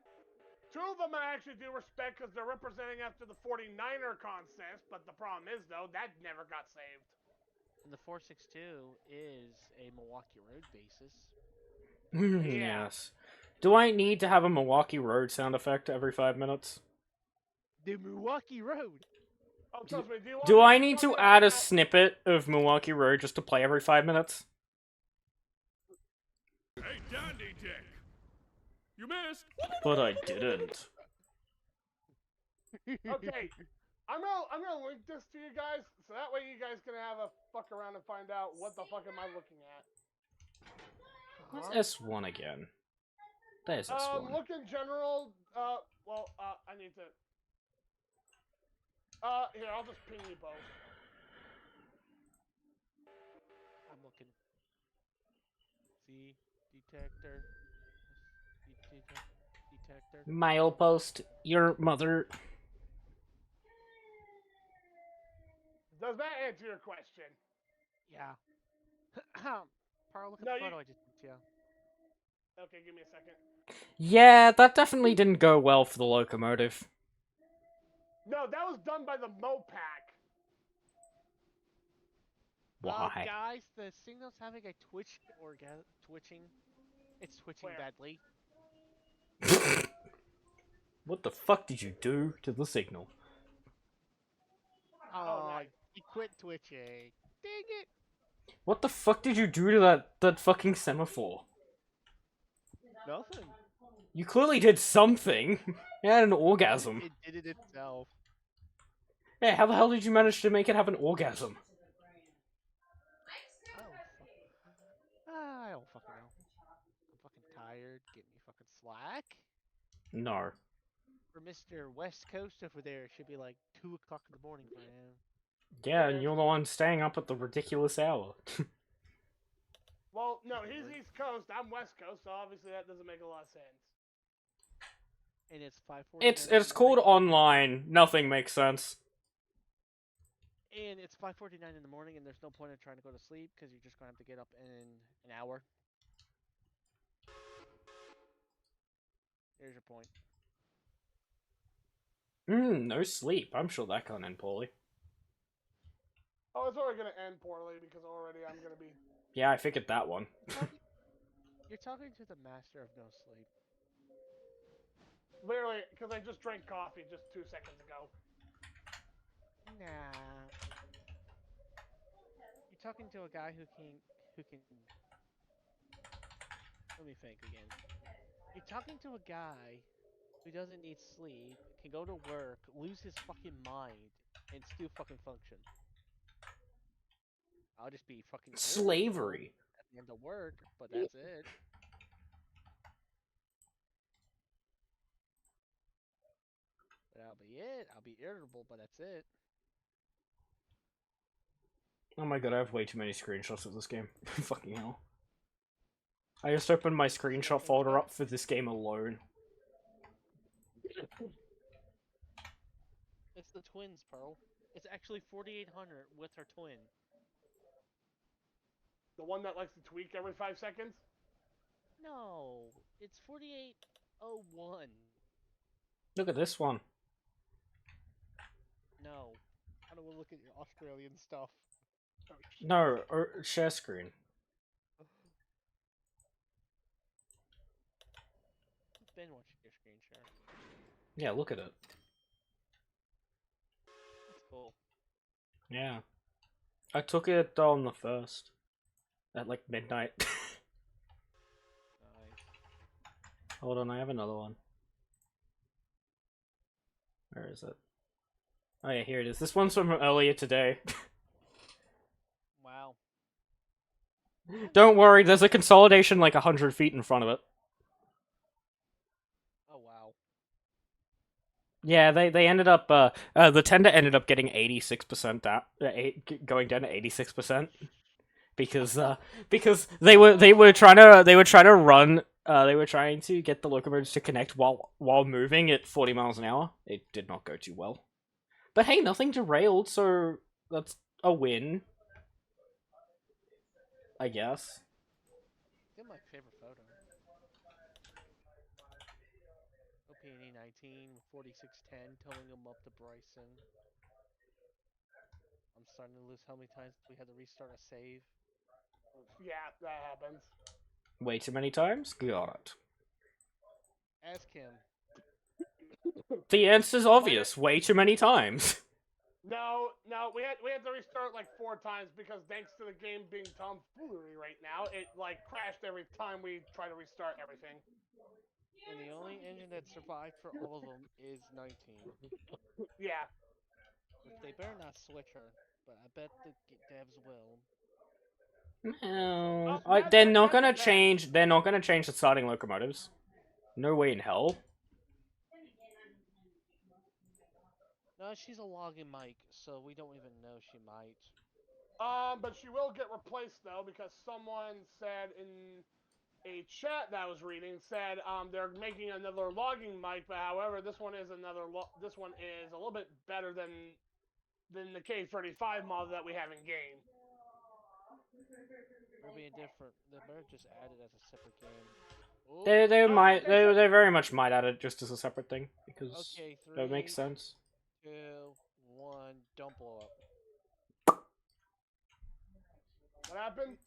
Q: 2 of them I actually do respect because they're representing after the 49er contest, but the problem is though, that never got saved.
K: And the 462 is a Milwaukee Road basis.
B: Yes. Do I need to have a Milwaukee Road sound effect every 5 minutes?
K: The Milwaukee Road.
Q: Oh, trust me,
B: Do I need to add a snippet of Milwaukee Road just to play every 5 minutes?
N: Hey, Dandy Dick! You missed!
B: But I didn't.
Q: Okay, I'm gonna link this to you guys, so that way you guys can have a fuck around and find out what the fuck am I looking at.
B: What's S1 again? There's S1.
Q: Look in general, I need to... here, I'll just ping you both.
K: I'm looking. See, detector. Detector.
B: Milepost, your mother.
Q: Does that answer your question?
K: Yeah. Parl, look at the photo I just sent you.
Q: Okay, give me a second.
B: Yeah, that definitely didn't go well for the locomotive.
Q: No, that was done by the Mopac.
B: Why?
K: Guys, the signal's having a twitching. It's twitching badly.
B: What the fuck did you do to the signal?
K: Oh, you quit twitching. Dang it!
B: What the fuck did you do to that fucking semaphore?
K: Nothing.
B: You clearly did something. You had an orgasm.
K: It did it itself.
B: Yeah, how the hell did you manage to make it have an orgasm?
K: I don't fucking know. I'm fucking tired. Get me fucking slack.
B: No.
K: For Mr. West Coast over there, it should be like 2 o'clock in the morning for him.
B: Yeah, and you're the one staying up at the ridiculous hour.
Q: Well, no, he's East Coast, I'm West Coast, so obviously that doesn't make a lot of sense.
K: And it's 5:40.
B: It's called online. Nothing makes sense.
K: And it's 5:49 in the morning, and there's no point in trying to go to sleep because you're just gonna have to get up in an hour. Here's your point.
B: No sleep. I'm sure that can't end poorly.
Q: Oh, it's already gonna end poorly because already I'm gonna be
B: Yeah, I figured that one.
K: You're talking to the master of no sleep.
Q: Literally, because I just drank coffee just 2 seconds ago.
K: Nah. You're talking to a guy who can. Let me think again. You're talking to a guy who doesn't need sleep, can go to work, lose his fucking mind, and still fucking function. I'll just be fucking
B: slavery
K: at the end of work, but that's it. That'll be it. I'll be irritable, but that's it.
B: Oh my god, I have way too many screenshots of this game. Fucking hell. I just opened my screenshot folder up for this game alone.
K: It's the twins, Pearl. It's actually 4800 with her twin.
Q: The one that likes to tweak every 5 seconds?
K: No, it's 4801.
B: Look at this one.
K: No. I don't want to look at your Australian stuff.
B: No, or share screen.
K: Ben watching your screen share.
B: Yeah, look at it.
K: That's cool.
B: Yeah. I took it on the 1st. At like midnight.
K: Nice.
B: Hold on, I have another one. Where is it? Oh yeah, here it is. This one's from earlier today.
K: Wow.
B: Don't worry, there's a consolidation like 100 feet in front of it.
K: Oh wow.
B: Yeah, they ended up the tender ended up getting 86% down, going down to 86%. Because they were trying to run they were trying to get the locomotives to connect while moving at 40 miles an hour. It did not go too well. But hey, nothing derailed, so that's a win. I guess.
K: Get my favorite photo. OPNE 19, 4610, towing him up to Bryson. I'm starting to lose how many times we had to restart a save.
Q: Yeah, that happens.
B: Way too many times? Got it.
K: Ask him.
B: The answer's obvious. Way too many times.
Q: No, we had to restart like 4 times because thanks to the game being tomfoolery right now, it like crashed every time we try to restart everything.
K: And the only engine that survived for all of them is 19.
Q: Yeah.
K: They better not switch her, but I bet the devs will.
B: No, they're not gonna change. They're not gonna change the starting locomotives. No way in hell.
K: No, she's a logging mic, so we don't even know she might.
Q: But she will get replaced though because someone said in a chat that I was reading said they're making another logging mic, but however this one is this one is a little bit better than the K35 model that we have in game.
K: They're being different. They better just add it as a separate game. Ooh.
B: They very much might add it just as a separate thing because
K: okay,
B: that makes sense.
K: 2, 1, don't blow up.
Q: What happened?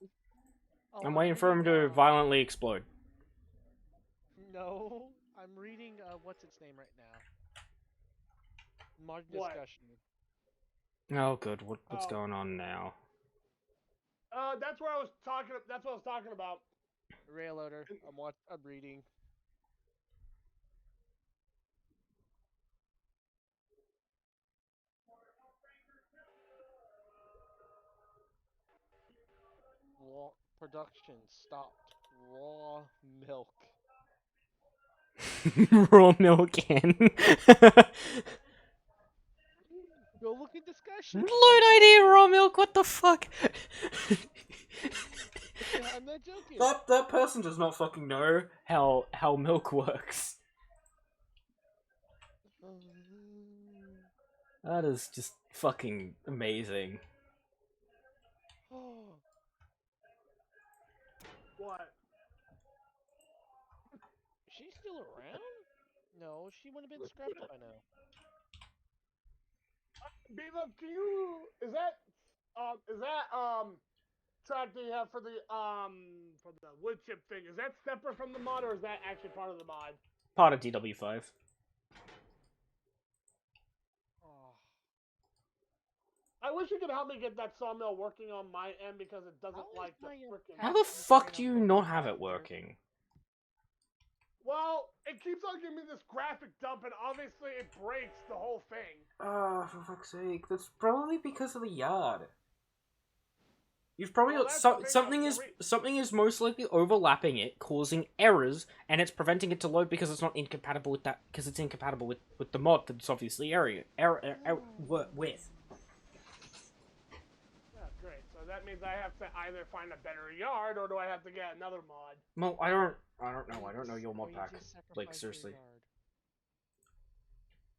K: Oh,
B: I'm waiting for him to violently explode.
K: No, I'm reading what's its name right now. Modern
Q: What?
K: discussion.
B: Oh, good. What's going on now?
Q: That's what I was talking about.
K: Railloader. I'm reading. Production stopped. Raw milk.
B: Raw milk in.
K: Go look at discussion.
B: Load ID raw milk. What the fuck?
K: I'm not joking.
B: That person does not fucking know how milk works. That is just fucking amazing.
Q: What?
K: Is she still around? No, she would have been scrapped by now.
Q: B-Love, can you is that track do you have for the wood chip thing? Is that separate from the mod, or is that actually part of the mod?
B: Part of DW5.
Q: I wish you could help me get that sawmill working on my end because it doesn't like the freaking.
B: How the fuck do you not have it working?
Q: Well, it keeps on giving me this graphic dump, and obviously it breaks the whole thing.
B: Oh, for fuck's sake. That's probably because of the yard. You've probably
Q: Well,
B: got something is most likely overlapping it, causing errors, and it's preventing it to load because it's not incompatible with that, because it's incompatible with the mod that's obviously with.
Q: Yeah, great. So that means I have to either find a better yard, or do I have to get another mod?
B: Well, I don't know. I don't know your mod pack. Like, seriously.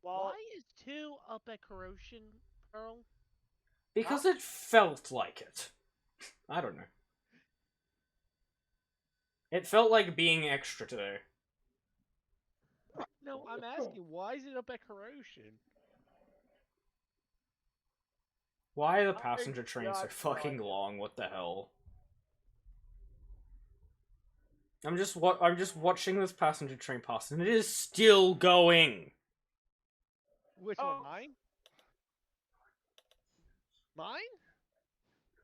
Q: Well,
K: why is 2 up at Corrosion, Pearl?
B: Because it felt like it. I don't know. It felt like being extra today.
K: No, I'm asking, why is it up at Corrosion?
B: Why are the passenger trains so fucking long? What the hell? I'm just watching this passenger train pass, and it is still going.
K: Which one, mine? Mine?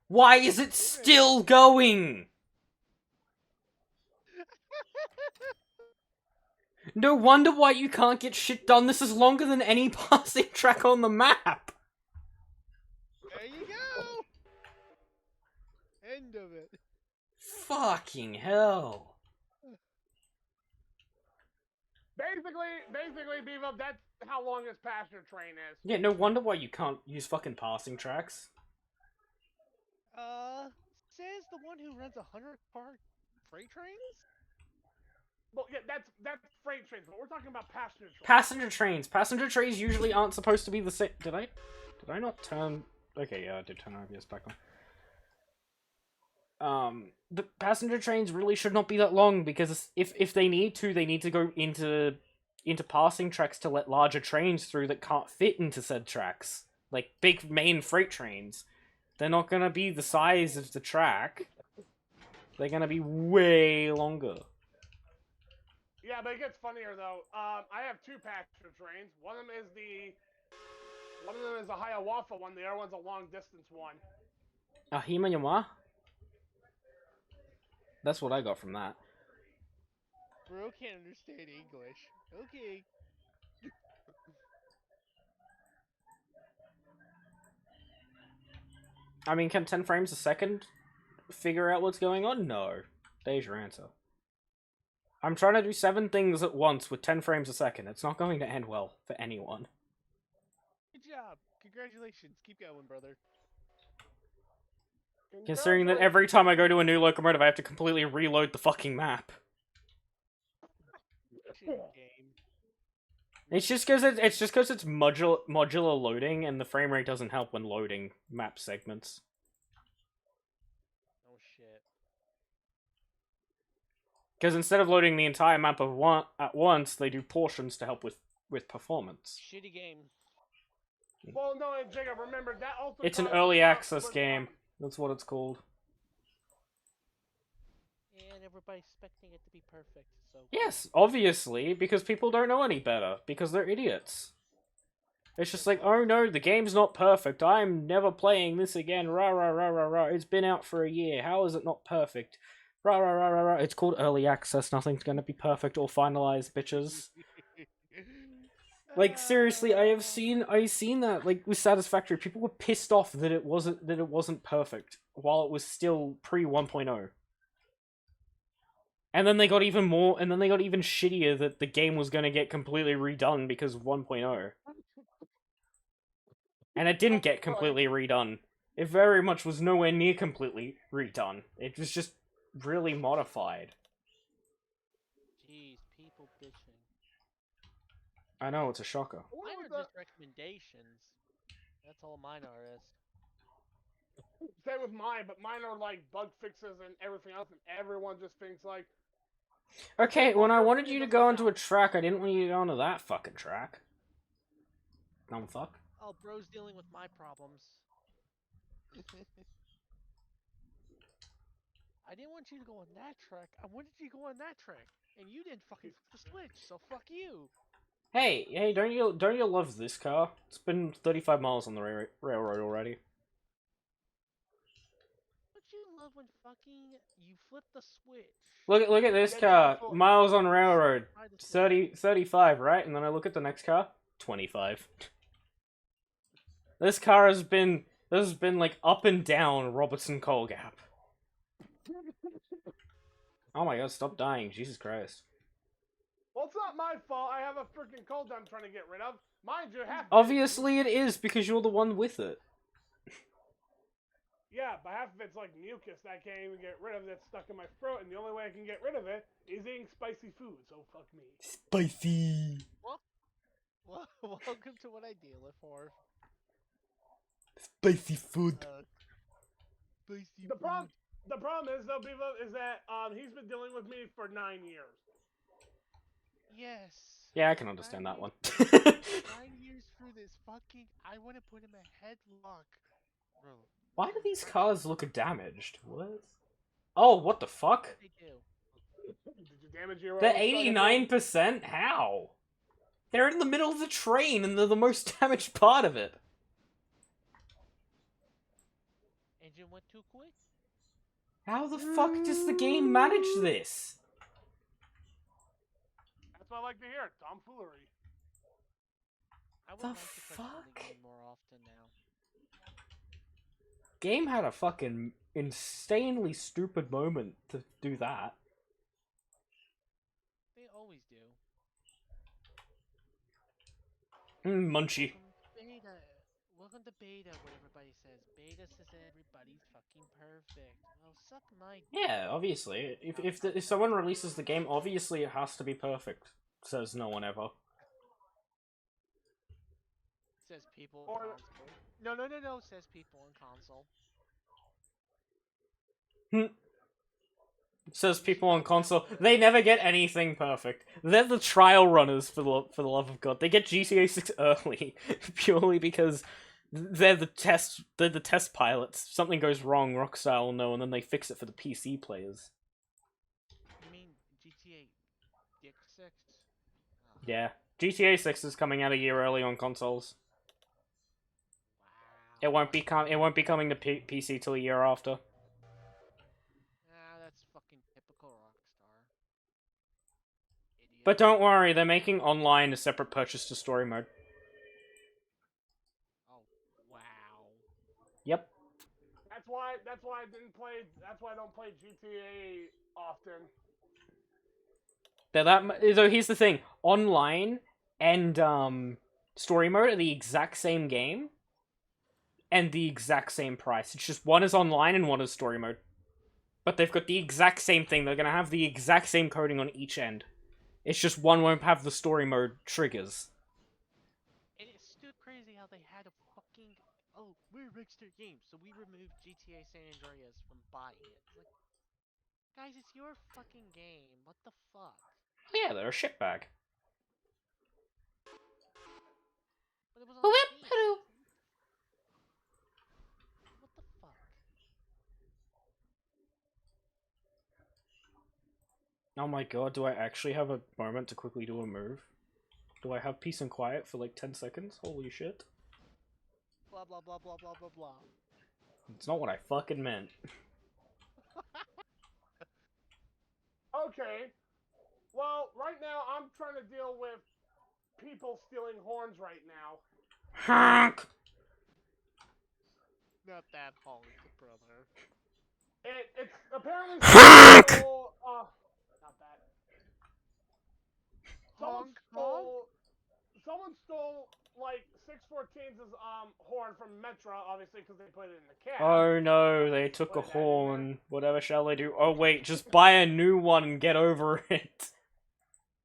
B: Why is it still going? No wonder why you can't get shit done. This is longer than any passing track on the map.
K: There you go. End of it.
B: Fucking hell.
Q: Basically, Beaver, that's how long this passenger train is.
B: Yeah, no wonder why you can't use fucking passing tracks.
K: Says the one who runs 100-car freight trains?
Q: Well, yeah, that's freight trains, but we're talking about passenger trains.
B: Passenger trains usually aren't supposed to be the same. Did I not turn? Okay, yeah, I did turn OBS back on. The passenger trains really should not be that long because if they need to go into passing tracks to let larger trains through that can't fit into said tracks, like big main freight trains. They're not gonna be the size of the track. They're gonna be way longer.
Q: Yeah, but it gets funnier though. I have 2 passenger trains. One of them is the Hiawatha one. The other one's a long distance one.
B: Ahima Yama? That's what I got from that.
K: Bro can't understand English. Okay.
B: I mean, can 10 frames a second figure out what's going on? No. There's your answer. I'm trying to do 7 things at once with 10 frames a second. It's not going to end well for anyone.
K: Good job. Congratulations. Keep going, brother.
B: Considering that every time I go to a new locomotive, I have to completely reload the fucking map. It's just because it's modular loading, and the frame rate doesn't help when loading map segments.
K: Oh shit.
B: Because instead of loading the entire map at once, they do portions to help with performance.
K: Shitty game.
Q: Well, no, Jacob, remember that also.
B: It's an early access game. That's what it's called.
K: And everybody's expecting it to be perfect, so...
B: Yes, obviously, because people don't know any better, because they're idiots. It's just like, oh no, the game's not perfect, I'm never playing this again, rah rah rah rah rah, it's been out for a year, how is it not perfect? Rah rah rah rah rah, it's called early access, nothing's gonna be perfect or finalized, bitches. Like, seriously, I've seen that, like, with Satisfactory, people were pissed off that it wasn't perfect, while it was still pre-1.0. And then they got even shittier that the game was gonna get completely redone because of 1.0. And it didn't get completely redone. It very much was nowhere near completely redone. It was just really modified.
K: Jeez, people bitching.
B: I know, it's a shocker.
K: Mine are just recommendations. That's all mine are.
Q: Same with mine, but mine are like bug fixes and everything else, and everyone just thinks like...
B: Okay, when I wanted you to go onto a track, I didn't want you to go onto that fucking track. Dumb fuck.
K: Oh, bro's dealing with my problems. I didn't want you to go on that track. I wanted you to go on that track, and you didn't fucking flip the switch. So fuck you.
B: Hey, don't you love this car? It's been 35 miles on the railroad already.
K: Don't you love when fucking you flip the switch?
B: Look at this car. Miles on railroad. 35, right? And then I look at the next car. 25. This car has been like up and down Robertson Coal Gap. Oh my god, stop dying. Jesus Christ.
Q: Well, it's not my fault. I have a freaking cold I'm trying to get rid of. Mind you, half.
B: Obviously it is, because you're the one with it.
Q: Yeah, but half of it's like mucus that I can't even get rid of that's stuck in my throat, and the only way I can get rid of it is eating spicy food, so fuck me.
B: Spicy!
K: Well, welcome to what I deal with for.
B: Spicy food.
K: Spicy
Q: the problem is, though, people, is that he's been dealing with me for 9 years.
K: Yes.
B: Yeah, I can understand that one.
K: 9 years through this fucking... I want to put him a headlock. Bro.
B: Why do these cars look damaged? What? Oh, what the fuck?
K: They do.
Q: Did you damage your
B: They're
Q: own
B: 89%? How? They're in the middle of the train and they're the most damaged part of it.
K: Engine went too quick?
B: How the fuck does the game manage this?
Q: That's what I like to hear, tomfoolery.
K: I would
B: The
K: like to play
B: fuck?
K: the game more often now.
B: Game had a fucking insanely stupid moment to do that.
K: They always do.
B: Munchie.
K: Beta. Welcome to beta, what everybody says. Beta says everybody's fucking perfect. Well, suck my dick.
B: Yeah, obviously. If someone releases the game, obviously it has to be perfect. Says no one ever.
K: Says people in console. No, says people in console.
B: Says people on console. They never get anything perfect. They're the trial runners, for the love of God. They get GTA 6 early purely because they're the test pilots. If something goes wrong, Rockstar will know, and then they fix it for the PC players.
K: You mean GTA 6?
B: Yeah, GTA 6 is coming out a year early on consoles. It won't be coming to PC till a year after.
K: That's fucking typical Rockstar. Idiot.
B: But don't worry, they're making online a separate purchase to story mode.
K: Oh, wow.
B: Yep.
Q: That's why I didn't play. That's why I don't play GTA often.
B: So here's the thing: online and story mode are the exact same game, and the exact same price. It's just one is online and one is story mode. But they've got the exact same thing. They're gonna have the exact same coding on each end. It's just one won't have the story mode triggers.
K: And it's still crazy how they had a fucking... Oh, we're Rockstar Games, so we removed GTA San Andreas from buying it. Like, guys, it's your fucking game. What the fuck?
B: Yeah, they're a shitbag.
K: But it was on Steam. What the fuck?
B: Oh my god, do I actually have a moment to quickly do a move? Do I have peace and quiet for like 10 seconds? Holy shit.
K: Blah blah blah blah blah blah blah.
B: It's not what I fucking meant.
Q: Okay. Well, right now I'm trying to deal with people stealing horns right now.
B: Honk!
K: Not that honk, brother.
Q: It's apparently
B: Honk!
Q: Not that.
K: Honk,
Q: Someone stole like 614's horn from Metro, obviously, because they put it in the cab.
B: Oh no, they took a horn. Whatever shall I do? Oh wait, just buy a new one and get over it.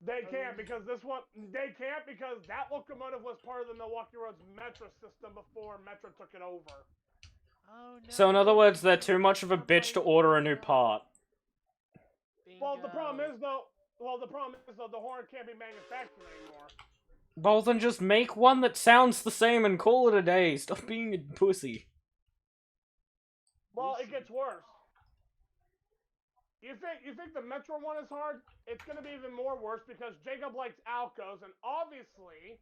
Q: They can't because that locomotive was part of the Milwaukee Roads Metro system before Metro took it over.
K: Oh no.
B: So in other words, they're too much of a bitch to order a new part.
Q: Well, the problem is though, the horn can't be manufactured anymore.
B: Well, then just make one that sounds the same and call it a day. Stop being a pussy.
Q: Well, it gets worse. You think the Metro one is hard? It's gonna be even more worse because Jacob likes Alcos, and obviously.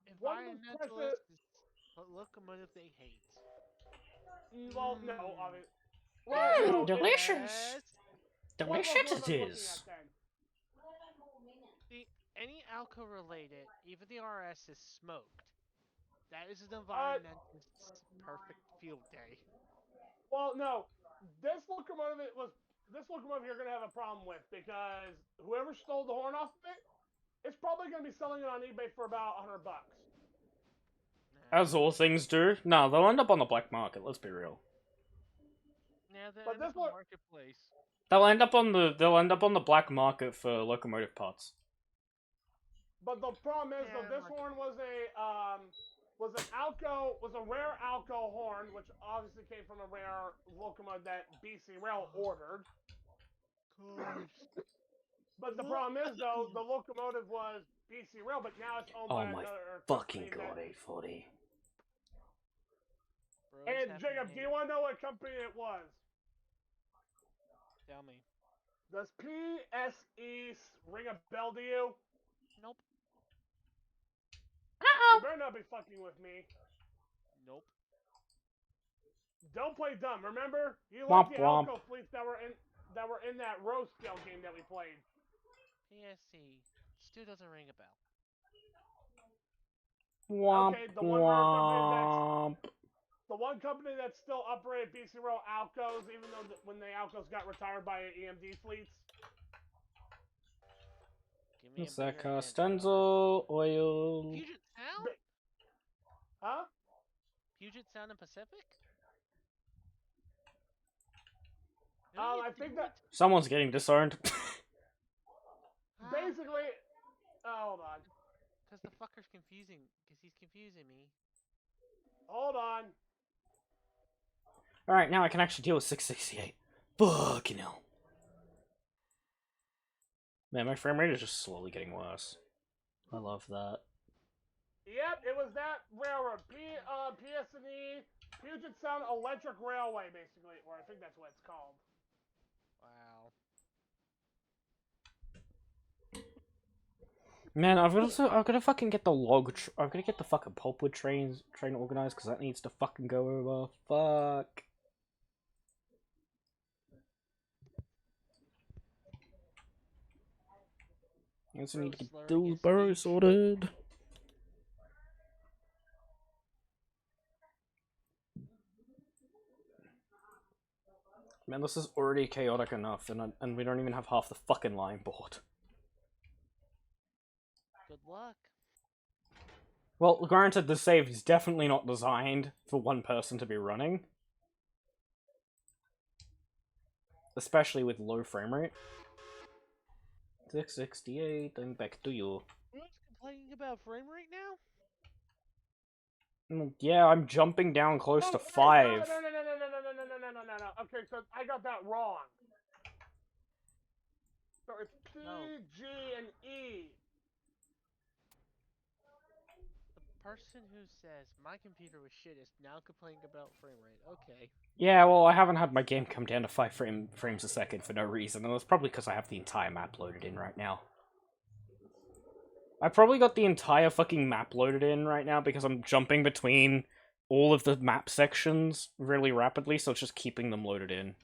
K: Environmentalist is a locomotive they hate.
Q: Well, no, obviously. Well,
B: delicious. Delicious it is.
K: See, any Alco related, even the RS is smoked. That is an environmentalist's perfect field day.
Q: Well, no, this locomotive you're gonna have a problem with because whoever stole the horn off of it, it's probably gonna be selling it on eBay for about $100.
B: As all things do. No, they'll end up on the black market. Let's be real.
K: Yeah, they'll end up on the marketplace.
B: They'll end up on the black market for locomotive parts.
Q: But the problem is, though, this horn was a rare Alco horn, which obviously came from a rare locomotive that BC Rail ordered. But the problem is, though, the locomotive was BC Rail, but now it's owned by another.
B: Oh my fucking god, 840.
Q: And Jacob, do you want to know what company it was?
K: Tell me.
Q: Does PSE ring a bell to you?
K: Nope.
Q: You better not be fucking with me.
K: Nope.
Q: Don't play dumb. Remember, you like the Alco fleets that were in that row scale game that we played.
K: PSC still doesn't ring a bell.
B: Womp
Q: okay,
B: womp.
Q: The one company that still operated BC Rail Alcos, even though when the Alcos got retired by EMD fleets.
B: What's that cost? Denzel, oil.
K: Puget Sound?
Q: Huh?
K: Puget Sound and Pacific?
Q: I think that
B: Someone's getting disowned.
Q: basically. Hold on.
K: Because the fucker's confusing. Because he's confusing me.
Q: Hold on.
B: Alright, now I can actually deal with 668. Fucking hell. Man, my frame rate is just slowly getting worse. I love that.
Q: Yep, it was that railroad. PSE, Puget Sound Electric Railway, basically. Or I think that's what it's called.
K: Wow.
B: Man, I've gotta fucking get the I've gotta get the fucking pulpwood train organized, because that needs to fucking go over. Fuck. I also need to get those burrows sorted. Man, this is already chaotic enough, and we don't even have half the fucking line board.
K: Good luck.
B: Well, granted, the save is definitely not designed for one person to be running. Especially with low frame rate. 668, I'm back to you.
K: Who's complaining about frame rate now?
B: Yeah, I'm jumping down close to 5.
Q: No. Okay, so I got that wrong. So it's P, G, and E.
K: The person who says my computer was shit is now complaining about frame rate. Okay.
B: Yeah, well, I haven't had my game come down to 5 frames a second for no reason, and it's probably because I have the entire map loaded in right now. I probably got the entire fucking map loaded in right now because I'm jumping between all of the map sections really rapidly, so it's just keeping them loaded in.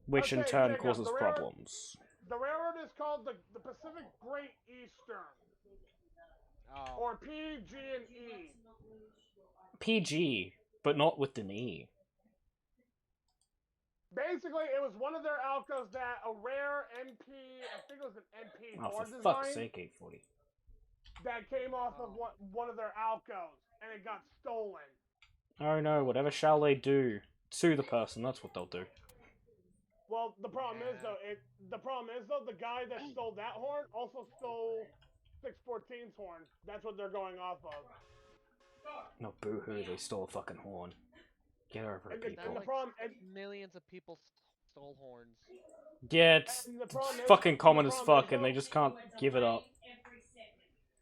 B: Which in turn causes problems.
Q: The railroad is called the Pacific Great Eastern.
K: Oh.
Q: Or P, G, and E.
B: PG, but not with an E.
Q: Basically, it was one of their Alcos that a rare MP, I think it was an MP
B: for
Q: design.
B: fuck's sake, 840.
Q: That came off of one of their Alcos, and it got stolen.
B: Oh no, whatever shall they do? Sue the person, that's what they'll do.
Q: Well, the problem is though, the guy that stole that horn also stole 614's horn. That's what they're going off of.
B: No, boo-hoo, they stole a fucking horn. Get over it, people.
Q: And the problem,
K: millions of people stole horns.
B: Yeah, it's fucking common as fuck, and they just can't give it up.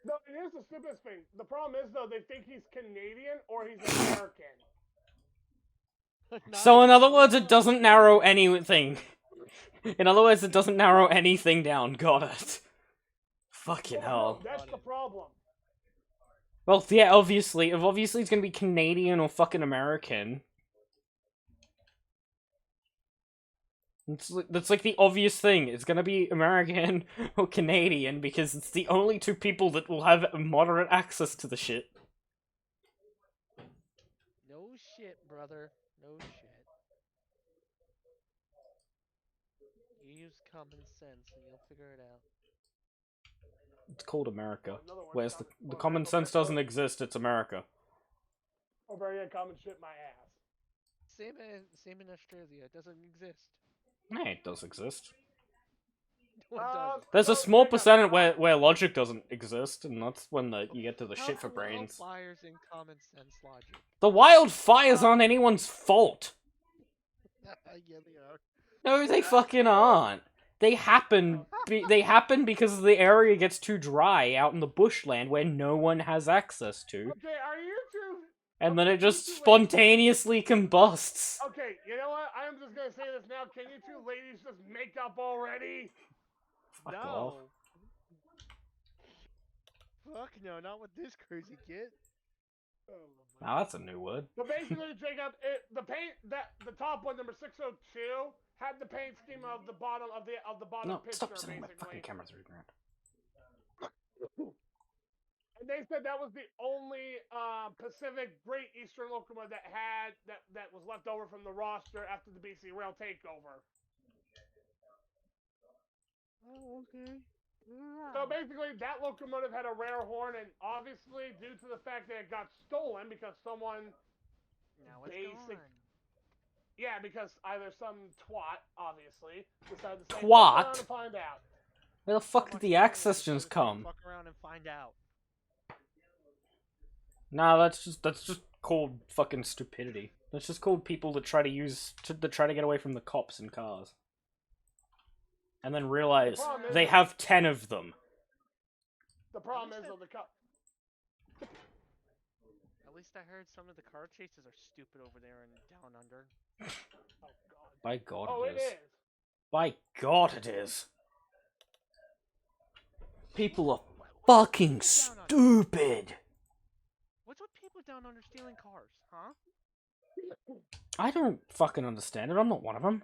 Q: No, it is the stupidest thing. The problem is, though, they think he's Canadian or he's American.
B: So in other words, it doesn't narrow anything. In other words, it doesn't narrow anything down. Got it. Fucking hell.
Q: That's the problem.
B: Well, yeah, obviously it's gonna be Canadian or fucking American. That's like the obvious thing. It's gonna be American or Canadian because it's the only two people that will have moderate access to the shit.
K: No shit, brother. No shit. You use common sense and you'll figure it out.
B: It's called America. Whereas the common sense doesn't exist, it's America.
Q: Over here, common shit my ass.
K: Same in Australia. It doesn't exist.
B: Hey, it does exist.
K: No, it doesn't.
B: There's a small percentage where logic doesn't exist, and that's when you get to the shit for
K: How
B: brains.
K: wildfires in common sense logic.
B: The wildfires aren't anyone's fault.
K: Yeah, they are.
B: No, they fucking aren't. They happen because the area gets too dry out in the bushland where no one has access to.
Q: Okay, are you two...
B: And then it just spontaneously combusts.
Q: Okay, you know what? I'm just gonna say this now. Can you two ladies just make up already?
B: Fuck off.
K: Fuck no, not with this crazy kid.
B: Now that's a new word.
Q: So basically, Jacob, the top one, number 602, had the paint scheme of the bottom of the bottom
B: No,
Q: picture.
B: stop sending my
Q: basically.
B: fucking camera through the ground.
Q: And they said that was the only Pacific Great Eastern locomotive that was left over from the roster after the BC Rail takeover.
K: Oh, okay.
Q: So basically, that locomotive had a rare horn, and obviously, due to the fact that it got stolen because someone
K: Now it's gone.
Q: Yeah, because either some twat, obviously, decided to say,
B: Twat?
Q: "Look around and find out."
B: Where the fuck did the access just come?
K: Fuck around and find out.
B: Nah, that's just called fucking stupidity. That's just called people that try to get away from the cops in cars. And then realize they have 10 of them.
Q: The problem is, though, the cop.
K: At least I heard some of the car chases are stupid over there and down under.
Q: Oh God.
B: By God,
Q: Oh,
B: it is.
Q: it is.
B: By God, it is. People are fucking stupid.
K: What's with people down under stealing cars, huh?
B: I don't fucking understand it. I'm not one of them.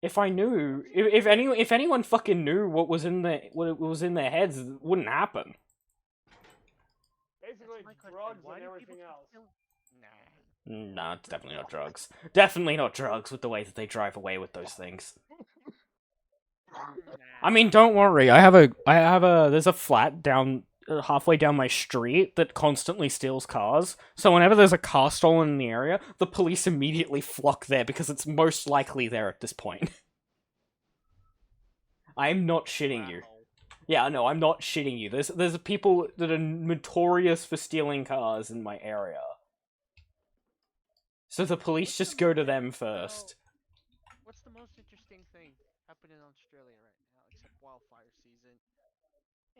B: If I knew, if anyone fucking knew what was in their heads, it wouldn't happen.
Q: Basically, drugs and everything else.
B: Nah, it's definitely not drugs. Definitely not drugs with the way that they drive away with those things. I mean, don't worry. There's a flat down halfway down my street that constantly steals cars. So whenever there's a car stolen in the area, the police immediately flock there because it's most likely there at this point. I'm not shitting you. Yeah, no, I'm not shitting you. There's people that are notorious for stealing cars in my area. So the police just go to them first.
K: What's the most interesting thing happening in Australia right now, except wildfire season?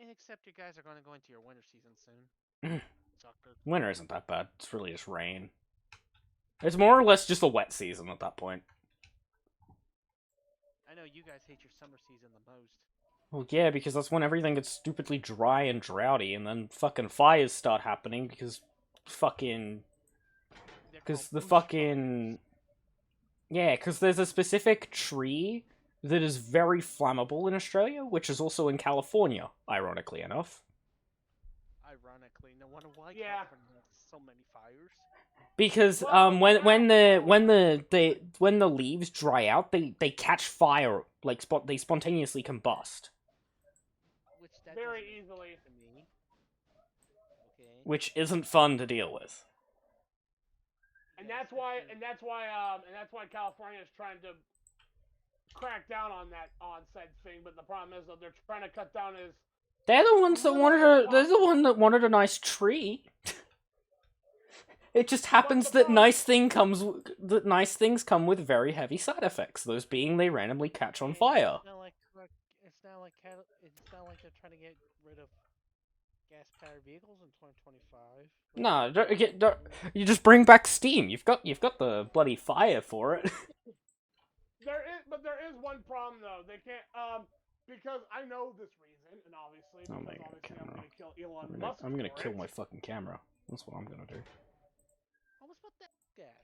K: And except you guys are going to go into your winter season soon. Sucker.
B: Winter isn't that bad. It's really just rain. It's more or less just a wet season at that point.
K: I know you guys hate your summer season the most.
B: Well, yeah, because that's when everything gets stupidly dry and droughty, and then fucking fires start happening because fucking... Because the fucking... Yeah, because there's a specific tree that is very flammable in Australia, which is also in California, ironically enough.
K: Ironically, no wonder why
Q: Yeah.
K: California has so many fires.
B: Because when the leaves dry out, they catch fire, like they spontaneously combust,
K: Which that
Q: Very
K: doesn't make
Q: easily.
K: sense to me. Okay.
B: which isn't fun to deal with.
Q: And that's why California is trying to crack down on said thing. But the problem is that they're trying to cut down his.
B: They're the ones that wanted a nice tree. It just happens that nice things come with very heavy side effects. Those being they randomly catch on fire.
K: It's not like they're trying to get rid of gas-powered vehicles in 2025.
B: No, you just bring back steam. You've got the bloody fire for it.
Q: There is one problem though. They can't because I know this reason, and obviously,
B: Oh my
Q: because
B: God,
Q: I'm gonna kill Elon
B: I'm
Q: Musk.
B: gonna
Q: for
B: kill
Q: it.
B: my fucking camera. That's what I'm gonna do.
K: What's with that guy?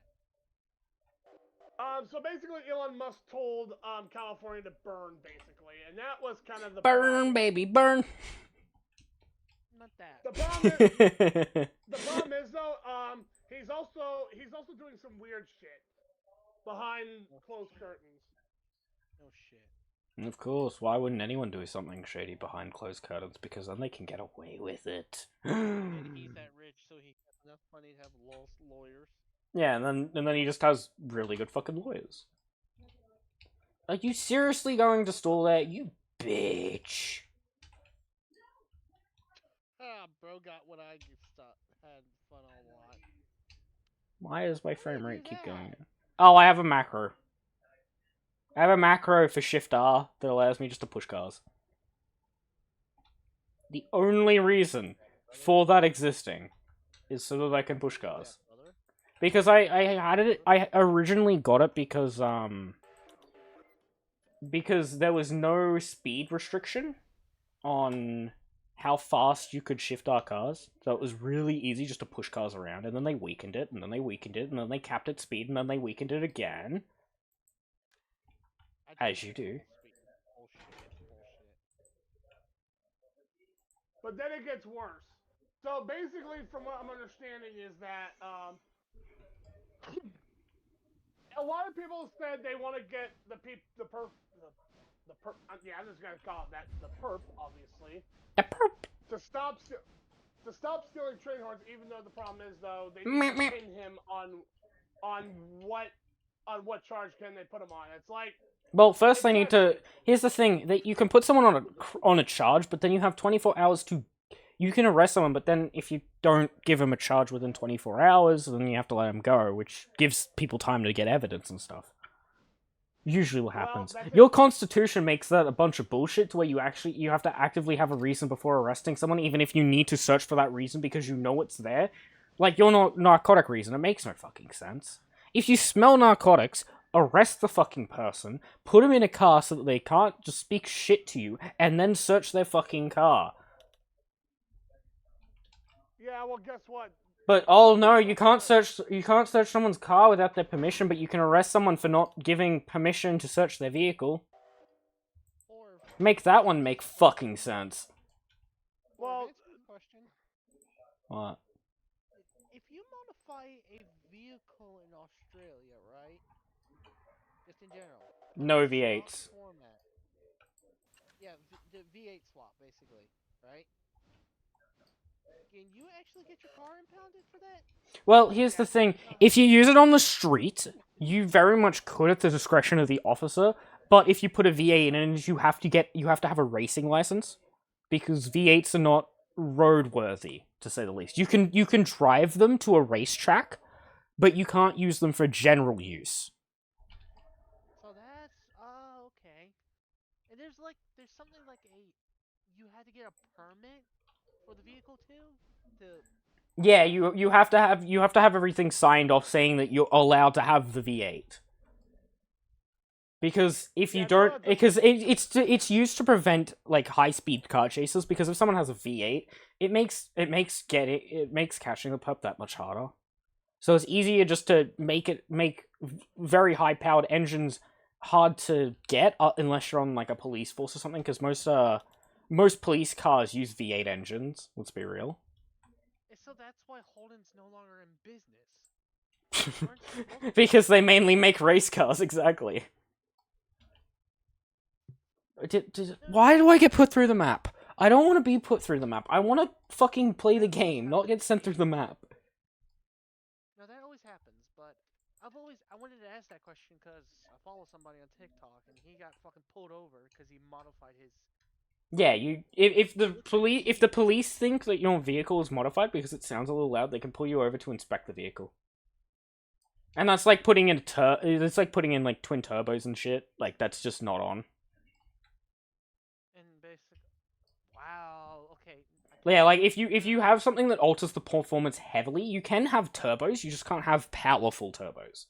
Q: So basically, Elon Musk told California to burn, basically, and that was kind of the
B: Burn,
Q: problem.
B: baby, burn.
K: Not that.
Q: The problem is though, he's also doing some weird shit behind closed curtains.
K: No shit.
B: And of course, why wouldn't anyone do something shady behind closed curtains? Because then they can get away with it.
K: And he's that rich, so he has enough money to have lawyers.
B: Yeah, and then he just has really good fucking lawyers. Are you seriously going to stall that, you bitch?
K: Bro got what I had fun a lot.
B: Why does my frame rate keep going down? Oh, I have a macro. I have a macro for Shift R that allows me just to push cars. The only reason for that existing is so that I can push cars. Because I originally got it because there was no speed restriction on how fast you could shift our cars. So it was really easy just to push cars around, and then they weakened it, and then they weakened it, and then they capped its speed, and then they weakened it again. As you do.
Q: But then it gets worse. So basically, from what I'm understanding, is that a lot of people said they want to get the perp. Yeah, I'm just gonna call it that. The perp, obviously.
B: The perp.
Q: To stop stealing train horns, even though the problem is though they need to pin him on what charge can they put him on. It's like.
B: Well, first they need to. Here's the thing: that you can put someone on a charge, but then you have 24 hours to. You can arrest someone, but then if you don't give them a charge within 24 hours, then you have to let them go, which gives people time to get evidence and stuff. Usually, what happens? Your constitution makes that a bunch of bullshit to where you have to actively have a reason before arresting someone, even if you need to search for that reason because you know it's there. Like your narcotic reason, it makes no fucking sense. If you smell narcotics, arrest the fucking person, put them in a car so that they can't just speak shit to you, and then search their fucking car.
Q: Yeah, well, guess what?
B: But oh no, you can't search someone's car without their permission, but you can arrest someone for not giving permission to search their vehicle. Make that one make fucking sense.
Q: Well,
K: question.
B: What?
K: If you modify a vehicle in Australia, right? Just in general.
B: No V8s.
K: Format. Yeah, the V8 swap, basically, right? Can you actually get your car impounded for that?
B: Well, here's the thing. If you use it on the street, you very much could at the discretion of the officer, but if you put a V8 in it, you have to have a racing license, because V8s are not roadworthy, to say the least. You can drive them to a racetrack, but you can't use them for general use.
K: So that's okay. And there's something like you had to get a permit for the vehicle too?
B: Yeah, you have to have everything signed off saying that you're allowed to have the V8. Because if you don't, because it's used to prevent like high-speed car chases. Because if someone has a V8, it makes catching the perp that much harder. So it's easier just to make very high-powered engines hard to get unless you're on like a police force or something. Because most police cars use V8 engines. Let's be real.
K: So that's why Holden's no longer in business.
B: Because they mainly make race cars, exactly. Why do I get put through the map? I don't want to be put through the map. I want to fucking play the game, not get sent through the map.
K: No, that always happens, but I wanted to ask that question because I follow somebody on TikTok and he got fucking pulled over because he modified his...
B: Yeah, if the police think that your vehicle is modified because it sounds a little loud, they can pull you over to inspect the vehicle. And that's like putting in it's like putting in like twin turbos and shit. Like that's just not on.
K: And basically, wow, okay, I
B: Yeah, like if you have something that alters the performance heavily, you can have turbos, you just can't have powerful turbos.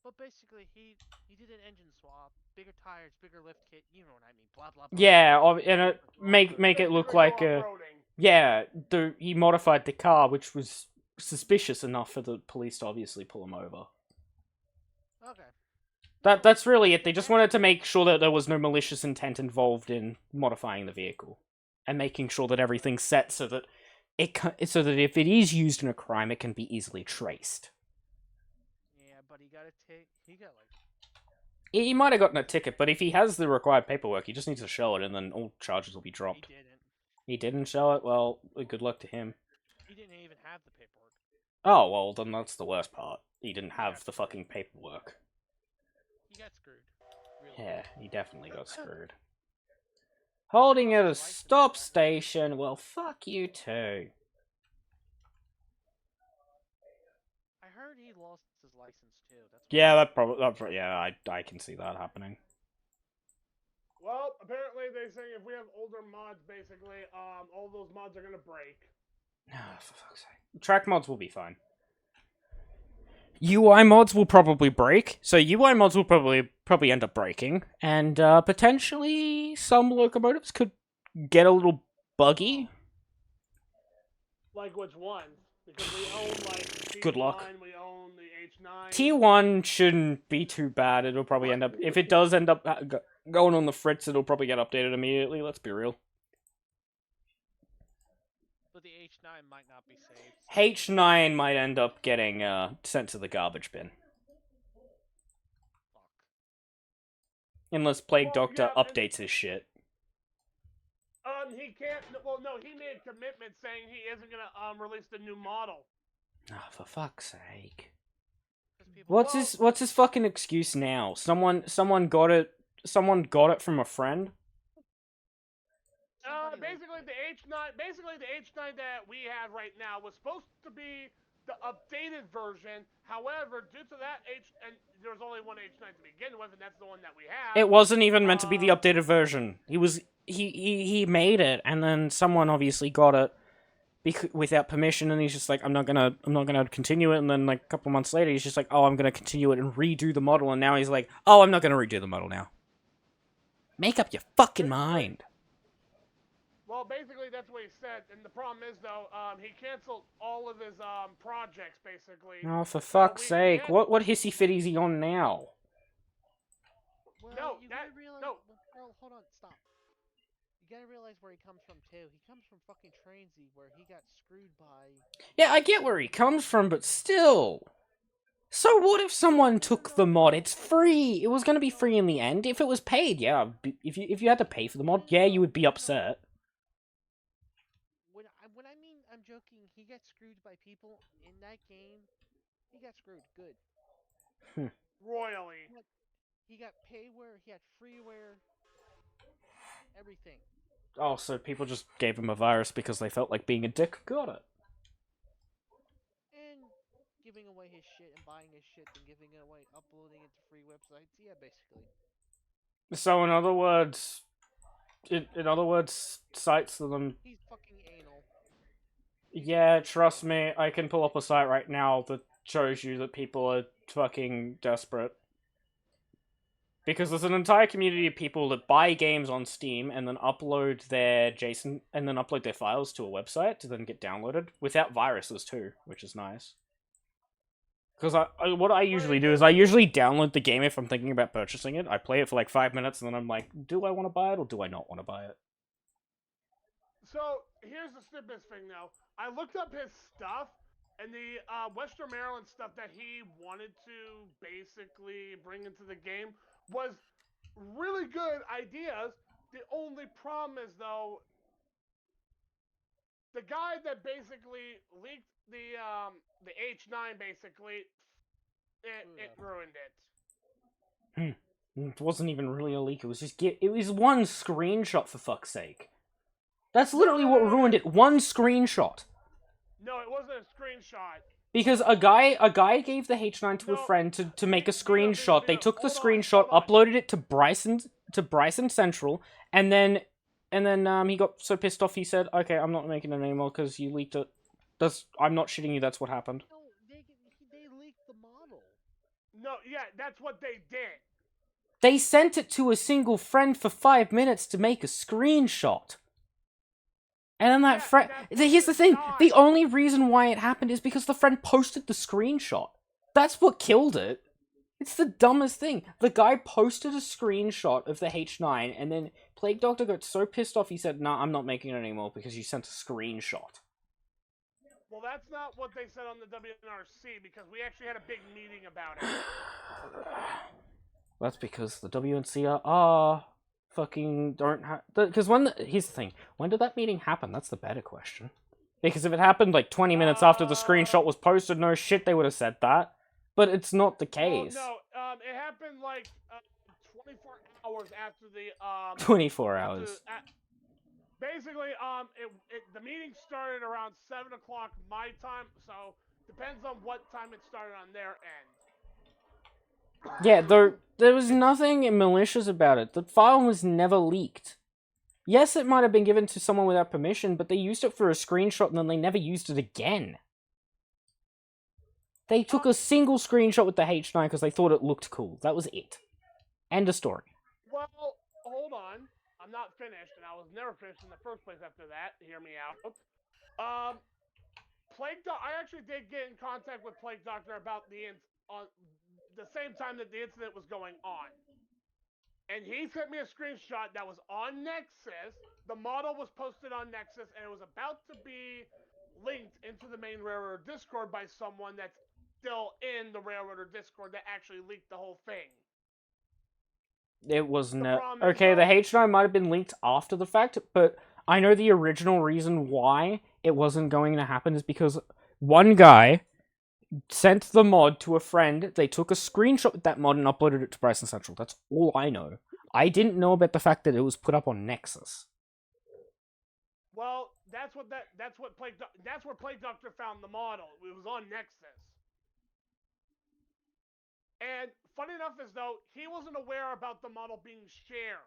K: But basically, he did an engine swap, bigger tires, bigger lift kit. You know what I mean? Blah blah. Blah.
B: Yeah, and make it look like a yeah. He modified the car, which was suspicious enough for the police to obviously pull him over.
K: Okay.
B: That's really it. They just wanted to make sure that there was no malicious intent involved in modifying the vehicle, and making sure that everything's set so that if it is used in a crime, it can be easily traced.
K: Yeah, but he got like.
B: He might have gotten a ticket, but if he has the required paperwork, he just needs to show it, and then all charges will be dropped.
K: He didn't.
B: He didn't show it? Well, good luck to him.
K: He didn't even have the paperwork.
B: Oh, well, then that's the worst part. He didn't have the fucking paperwork.
K: He got screwed. Really.
B: Yeah, he definitely got screwed. Holding at a stop station? Well, fuck you too.
K: I heard he lost his license too.
B: Yeah, yeah, I can see that happening.
Q: Well, apparently they say if we have older mods, basically, all those mods are gonna break.
B: For fuck's sake. Track mods will be fine. UI mods will probably break, so UI mods will probably end up breaking, and potentially some locomotives could get a little buggy.
Q: Like which ones? Because we own like
B: Good luck.
Q: we own the H9.
B: T1 shouldn't be too bad. It'll probably end up, if it does end up going on the fritz, it'll probably get updated immediately. Let's be real.
K: But the H9 might not be saved.
B: H9 might end up getting sent to the garbage bin. Unless Plague Doctor updates his shit.
Q: He can't. Well, no, he made a commitment saying he isn't gonna release the new model.
B: Oh, for fuck's sake! What's his fucking excuse now? Someone got it. Someone got it from a friend.
Q: Basically the H9 that we have right now was supposed to be the updated version. However, due to that and there's only one H9 to begin with, and that's the one that we have.
B: It wasn't even meant to be the updated version. He made it, and then someone obviously got it without permission, and he's just like, I'm not gonna continue it. And then like a couple months later, he's just like, oh, I'm gonna continue it and redo the model. And now he's like, oh, I'm not gonna redo the model now. Make up your fucking mind.
Q: Well, basically that's what he said, and the problem is though, he canceled all of his projects basically.
B: Oh, for fuck's sake! What hissy fit is he on now?
K: Well,
Q: no,
K: Earl, hold on, stop. You gotta realize where he comes from too. He comes from fucking Transy, where he got screwed by.
B: Yeah, I get where he comes from, but still. So what if someone took the mod? It's free. It was gonna be free in the end. If it was paid, yeah. If you had to pay for the mod, yeah, you would be upset.
K: When I mean I'm joking, he got screwed by people in that game. He got screwed good.
Q: Royally.
K: He got payware. He had freeware. Everything.
B: Oh, so people just gave him a virus because they felt like being a dick? Got it.
K: And giving away his shit and buying his shit and giving it away, uploading it to free websites. Yeah, basically.
B: So in other words, sites of them.
K: He's fucking anal.
B: Yeah, trust me, I can pull up a site right now that shows you that people are fucking desperate. Because there's an entire community of people that buy games on Steam and then upload their JSON and then upload their files to a website to then get downloaded without viruses too, which is nice. Because what I usually do is I usually download the game if I'm thinking about purchasing it. I play it for like 5 minutes and then I'm like, do I want to buy it or do I not want to buy it?
Q: So here's the stupidest thing though. I looked up his stuff. And the Western Maryland stuff that he wanted to basically bring into the game was really good ideas. The only problem is, though, the guy that basically leaked the H9, basically, it ruined it.
B: It wasn't even really a leak. It was just it was one screenshot, for fuck's sake. That's literally what ruined it. One screenshot.
Q: No, it wasn't a screenshot.
B: Because a guy gave the H9 to a friend to make a screenshot. They took the screenshot, uploaded it to Bryson Central, and then and then he got so pissed off he said, "Okay, I'm not making it anymore because you leaked it." I'm not shitting you. That's what happened.
K: No, they leaked the model.
Q: No, yeah, that's what they did.
B: They sent it to a single friend for 5 minutes to make a screenshot. And then that friend... Here's the thing. The only reason why it happened is because the friend posted the screenshot. That's what killed it. It's the dumbest thing. The guy posted a screenshot of the H9, and then Plague Doctor got so pissed off he said, "Nah, I'm not making it anymore because you sent a screenshot."
Q: Well, that's not what they said on the WNRC, because we actually had a big meeting about it.
B: That's because the WNC are fucking don't have... Because here's the thing. When did that meeting happen? That's the better question. Because if it happened like 20 minutes after the screenshot was posted, no shit, they would have said that. But it's not the case.
Q: Well, no, it happened like 24 hours after the...
B: 24 hours.
Q: Basically, the meeting started around 7 o'clock my time, so depends on what time it started on their end.
B: Yeah, there was nothing malicious about it. The file was never leaked. Yes, it might have been given to someone without permission, but they used it for a screenshot and then they never used it again. They took a single screenshot with the H9 because they thought it looked cool. That was it. End of story.
Q: Well, hold on. I'm not finished, and I was never finished in the first place after that. Hear me out. I actually did get in contact with Plague Doctor about on the same time that the incident was going on. And he sent me a screenshot that was on Nexus. The model was posted on Nexus, and it was about to be linked into the main Railroader Discord by someone that's still in the Railroader Discord that actually leaked the whole thing.
B: It was no... Okay, the H9 might have been leaked after the fact, but I know the original reason why it wasn't going to happen is because one guy sent the mod to a friend, they took a screenshot with that mod and uploaded it to Bryson Central. That's all I know. I didn't know about the fact that it was put up on Nexus.
Q: Well, that's where Plague Doctor found the model. It was on Nexus. And funny enough is though, he wasn't aware about the model being shared.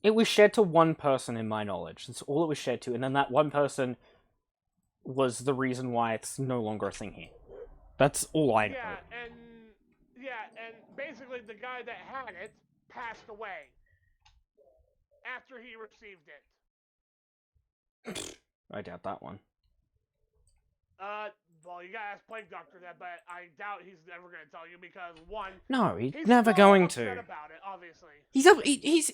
B: It was shared to one person in my knowledge. That's all it was shared to, and then that one person was the reason why it's no longer a thing here. That's all I know.
Q: And basically the guy that had it passed away after he received it.
B: I doubt that one.
Q: Well, you gotta ask Plague Doctor that, but I doubt he's ever gonna tell you because one.
B: No, he's never going to.
Q: Upset about it, obviously.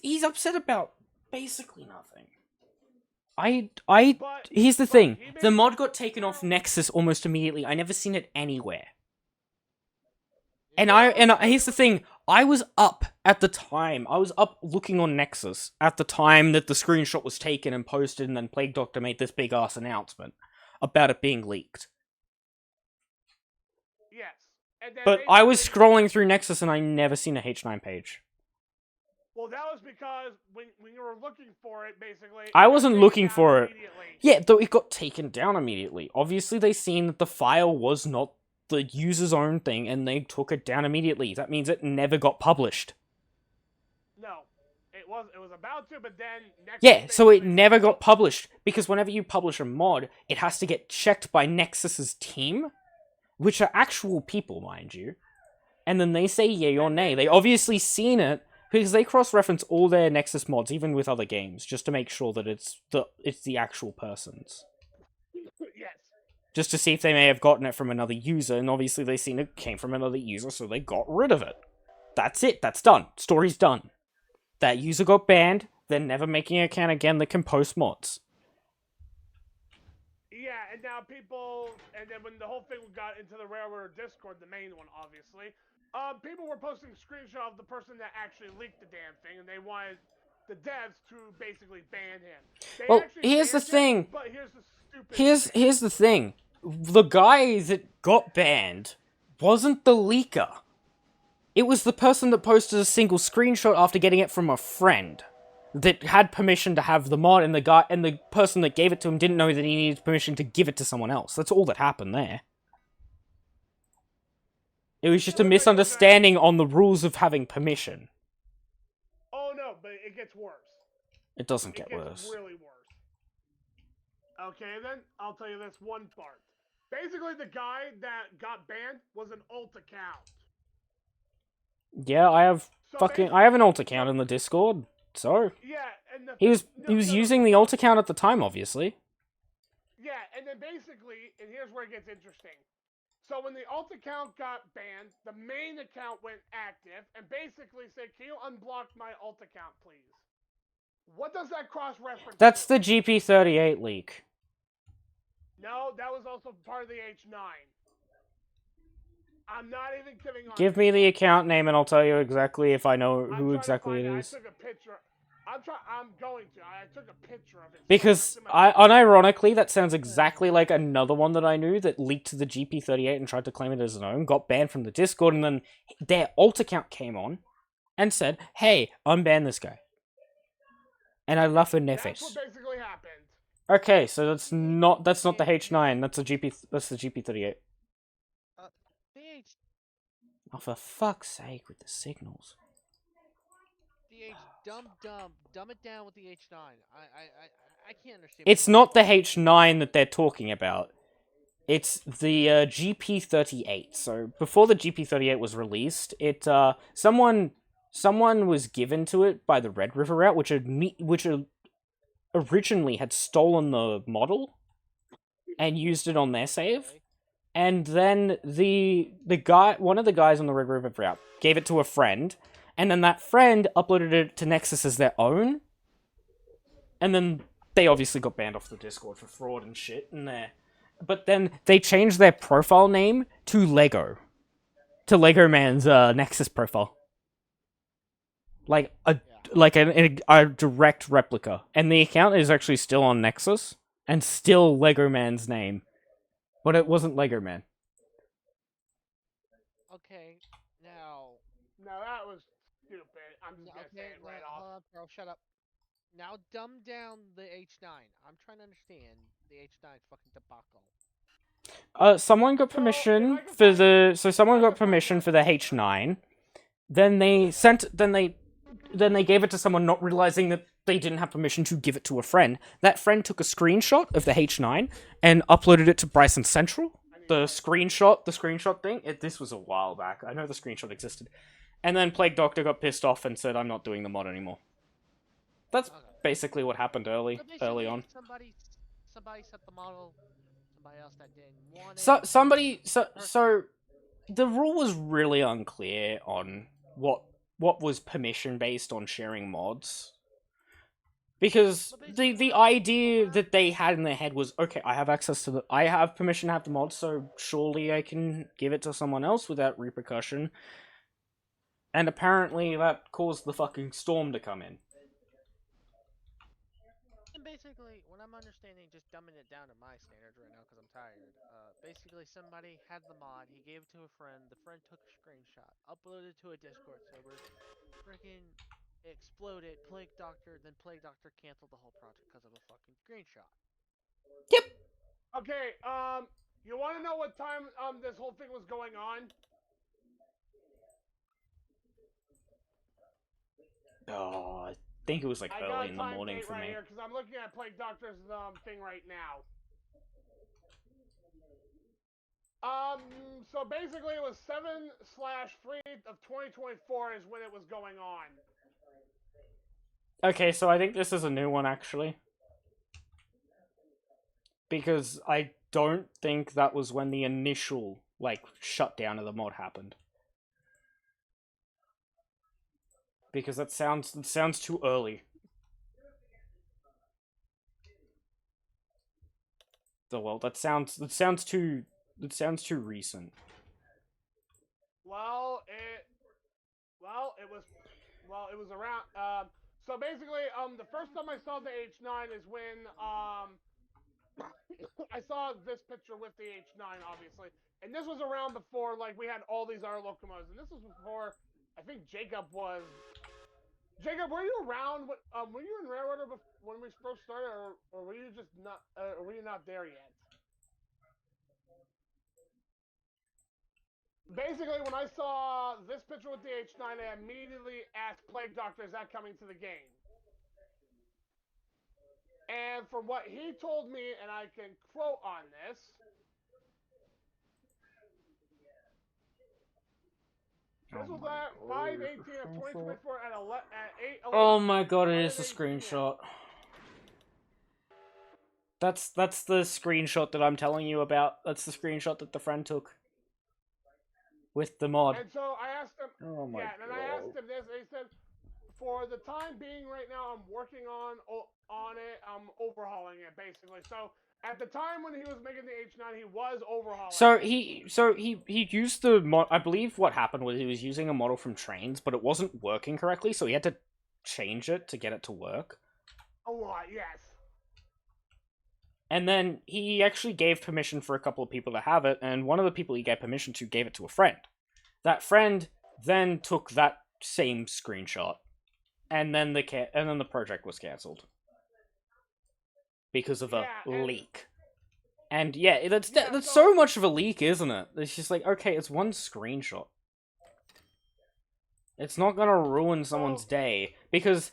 B: He's upset about basically nothing. Here's the thing. The mod got taken off Nexus almost immediately. I never seen it anywhere. And here's the thing. I was up at the time. I was up looking on Nexus at the time that the screenshot was taken and posted, and then Plague Doctor made this big ass announcement about it being leaked.
Q: Yes. And then
B: But I was scrolling through Nexus and I never seen a H9 page.
Q: Well, that was because when you were looking for it, basically...
B: I wasn't looking for it. Yeah, though it got taken down immediately. Obviously, they seen that the file was not the user's own thing, and they took it down immediately. That means it never got published.
Q: No. It was about to, but then...
B: Yeah, so it never got published, because whenever you publish a mod, it has to get checked by Nexus's team, which are actual people, mind you. And then they say yay or nay. They obviously seen it, because they cross-reference all their Nexus mods, even with other games, just to make sure that it's the actual person's.
Q: Yes.
B: Just to see if they may have gotten it from another user, and obviously they seen it came from another user, so they got rid of it. That's it, that's done. Story's done. That user got banned, they're never making an account again that can post mods.
Q: Yeah, and now and then when the whole thing got into the Railroader Discord, the main one, obviously, people were posting screenshots of the person that actually leaked the damn thing, and they wanted the devs to basically ban him.
B: Well, here's the thing.
Q: But here's the stupid
B: Here's the thing. The guy that got banned wasn't the leaker. It was the person that posted a single screenshot after getting it from a friend that had permission to have the mod, and the person that gave it to him didn't know that he needed permission to give it to someone else. That's all that happened there. It was just a misunderstanding on the rules of having permission.
Q: Oh no, but it gets worse.
B: It doesn't
Q: It
B: get
Q: gets
B: worse.
Q: really worse. Okay, then I'll tell you this one part. Basically, the guy that got banned was an alt account.
B: Yeah, I have
Q: So
B: I have an alt account in the Discord, so
Q: yeah, and
B: he was using the alt account at the time, obviously.
Q: Yeah, and then basically, and here's where it gets interesting. So when the alt account got banned, the main account went active, and basically said, "Can you unblock my alt account, please?" What does that cross-reference?
B: That's the GP38 leak.
Q: No, that was also part of the H9. I'm not even kidding on
B: Give me the account name and I'll tell you exactly if I know who exactly it is.
Q: I took a picture. I'm going to. I took a picture of it.
B: Because, unironically, that sounds exactly like another one that I knew that leaked to the GP38 and tried to claim it as an own, got banned from the Discord, and then their alt account came on and said, "Hey, unban this guy." And I laughed in their face.
Q: That's what basically happened.
B: Okay, so that's not the H9, that's the GP38. Oh, for fuck's sake with the signals.
K: DH, dumb it down with the H9. I can't understand.
B: It's not the H9 that they're talking about. It's the GP38. So before the GP38 was released, someone was given to it by the Red River route, which originally had stolen the model and used it on their save. And then one of the guys on the Red River route gave it to a friend, and then that friend uploaded it to Nexus as their own. And then they obviously got banned off the Discord for fraud and shit in there. But then they changed their profile name to Lego. To Lego Man's Nexus profile. Like a direct replica. And the account is actually still on Nexus, and still Lego Man's name. But it wasn't Lego Man.
K: Okay, now...
Q: No, that was stupid. I'm just gonna say it right off.
K: Hold on, bro, shut up. Now dumb down the H9. I'm trying to understand the H9 fucking debacle.
B: Someone got permission for the... So someone got permission for the H9. Then they gave it to someone, not realizing that they didn't have permission to give it to a friend. That friend took a screenshot of the H9 and uploaded it to Bryson Central. The screenshot thing. This was a while back. I know the screenshot existed. And then Plague Doctor got pissed off and said, "I'm not doing the mod anymore." That's basically what happened early on.
K: Somebody set the model. Somebody else that didn't want it.
B: So the rule was really unclear on what was permission based on sharing mods. Because the idea that they had in their head was, okay, I have permission to have the mod, so surely I can give it to someone else without repercussion. And apparently that caused the fucking storm to come in.
K: And basically, what I'm understanding, just dumbing it down to my standards right now because I'm tired. Basically, somebody had the mod, he gave it to a friend, the friend took a screenshot, uploaded it to a Discord server, freaking exploded, Plague Doctor, then Plague Doctor canceled the whole project because of a fucking screenshot.
B: Yep.
Q: Okay, you want to know what time this whole thing was going on?
B: Oh, I think it was like early in the morning for me.
Q: Because I'm looking at Plague Doctor's thing right now. So basically it was 7/3 of 2024 is when it was going on.
B: Okay, so I think this is a new one, actually. Because I don't think that was when the initial, shutdown of the mod happened. Because that sounds too early. So, well, that sounds too recent.
Q: It was around, so basically, the first time I saw the H9 is when, I saw this picture with the H9, obviously. And this was around before, we had all these other locomotives. And this was before, I think Jacob was... Jacob, were you around, were you in Railroader when we first started, or were you just not, or were you not there yet? Basically, when I saw this picture with the H9, I immediately asked Plague Doctor, is that coming to the game? And from what he told me, and I can quote on this. This was at 5:18 of 2024 at 8:11.
B: Oh my god, it is a screenshot. That's the screenshot that I'm telling you about. That's the screenshot that the friend took. With the mod.
Q: And so I asked him,
B: oh my
Q: and I asked him this, and he said, for the time being right now, I'm working on it, I'm overhauling it, basically. So, at the time when he was making the H9, he was overhauling
B: he used the mod. I believe what happened was he was using a model from Trains, but it wasn't working correctly, so he had to change it to get it to work.
Q: A lot, yes.
B: And then he actually gave permission for a couple of people to have it, and one of the people he gave permission to gave it to a friend. That friend then took that same screenshot, and then the project was cancelled because of a leak. And yeah, that's so much of a leak, isn't it? It's just like, okay, it's one screenshot. It's not gonna ruin someone's day because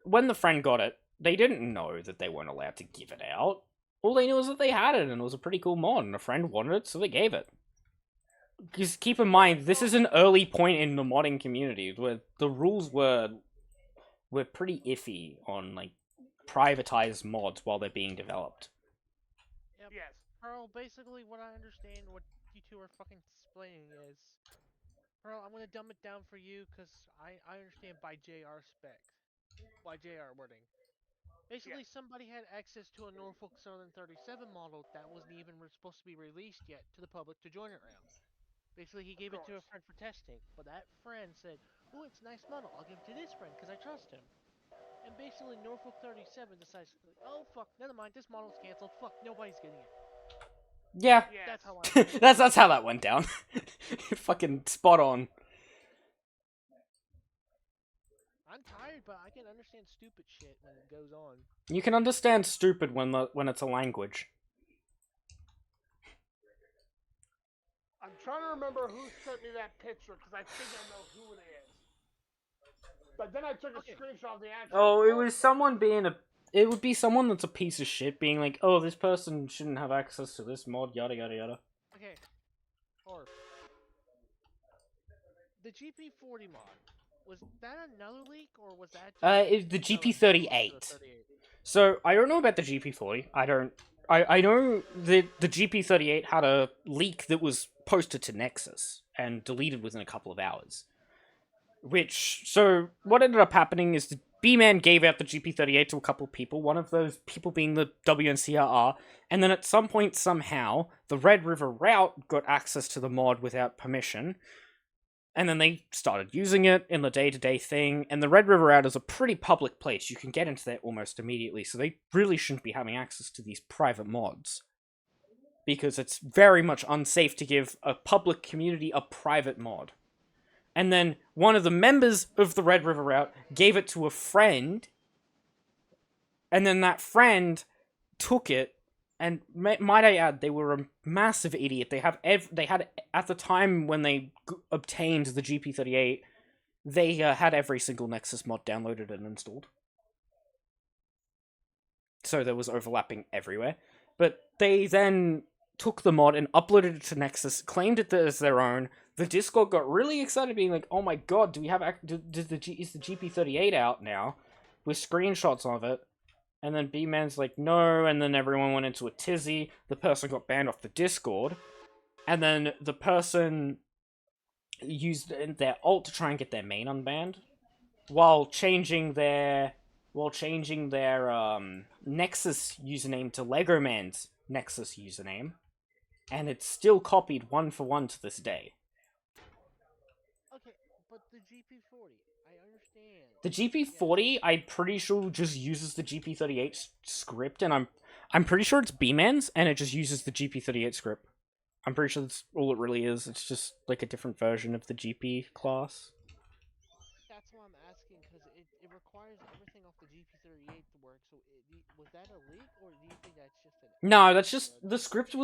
B: when the friend got it, they didn't know that they weren't allowed to give it out. All they knew was that they had it, and it was a pretty cool mod, and a friend wanted it, so they gave it. Just keep in mind, this is an early point in the modding community, where the rules were pretty iffy on, like, privatized mods while they're being developed.
K: Yep. Yes. Pearl, basically what I understand, what you two are fucking explaining is... Pearl, I'm gonna dumb it down for you, because I understand by JR spec. By JR wording. Basically, somebody had access to a Norfolk Southern 37 model that wasn't even supposed to be released yet to the public to join it around. Basically, he gave it to a friend for testing, but that friend said, "Oh, it's a nice model. I'll give it to this friend because I trust him." And basically, Norfolk 37 decides, "Oh fuck, never mind. This model's canceled. Fuck, nobody's getting it."
B: Yeah,
K: that's how
B: that's how that went down. Fucking spot on.
K: I'm tired, but I can understand stupid shit when it goes on.
B: You can understand stupid when it's a language.
Q: I'm trying to remember who sent me that picture, because I think I know who it is. But then I took a screenshot of the actual...
B: Oh, it was someone being a... It would be someone that's a piece of shit being like, oh, this person shouldn't have access to this mod, yada yada yada.
K: Okay. Or... The GP40 mod. Was that another leak, or was that just
B: the GP38. So, I don't know about the GP40. I know that the GP38 had a leak that was posted to Nexus, and deleted within a couple of hours. So, what ended up happening is the B-Man gave out the GP38 to a couple of people, one of those people being the WNCRR, and then at some point, somehow, the Red River Route got access to the mod without permission, and then they started using it in the day-to-day thing, and the Red River Route is a pretty public place. You can get into there almost immediately, so they really shouldn't be having access to these private mods. Because it's very much unsafe to give a public community a private mod. And then one of the members of the Red River Route gave it to a friend, and then that friend took it, and might I add, they were a massive idiot. They had, at the time when they obtained the GP38, they had every single Nexus mod downloaded and installed. So there was overlapping everywhere. But they then took the mod and uploaded it to Nexus, claimed it as their own. The Discord got really excited, being like, "Oh my god, do we have is the GP38 out now?" With screenshots of it. And then B-Man's like, no, and then everyone went into a tizzy. The person got banned off the Discord. And then the person used their ult to try and get their main unbanned. While changing their Nexus username to Legoman's Nexus username. And it's still copied one for one to this day.
K: Okay, but the GP40, I understand.
B: The GP40, I'm pretty sure just uses the GP38 script, and I'm pretty sure it's B-Man's, and it just uses the GP38 script. I'm pretty sure that's all it really is. It's just like a different version of the GP class.
K: That's why I'm asking, because it requires everything off the GP38 to work. So was that a leak, or do you think that's just an...
B: No, that's just the script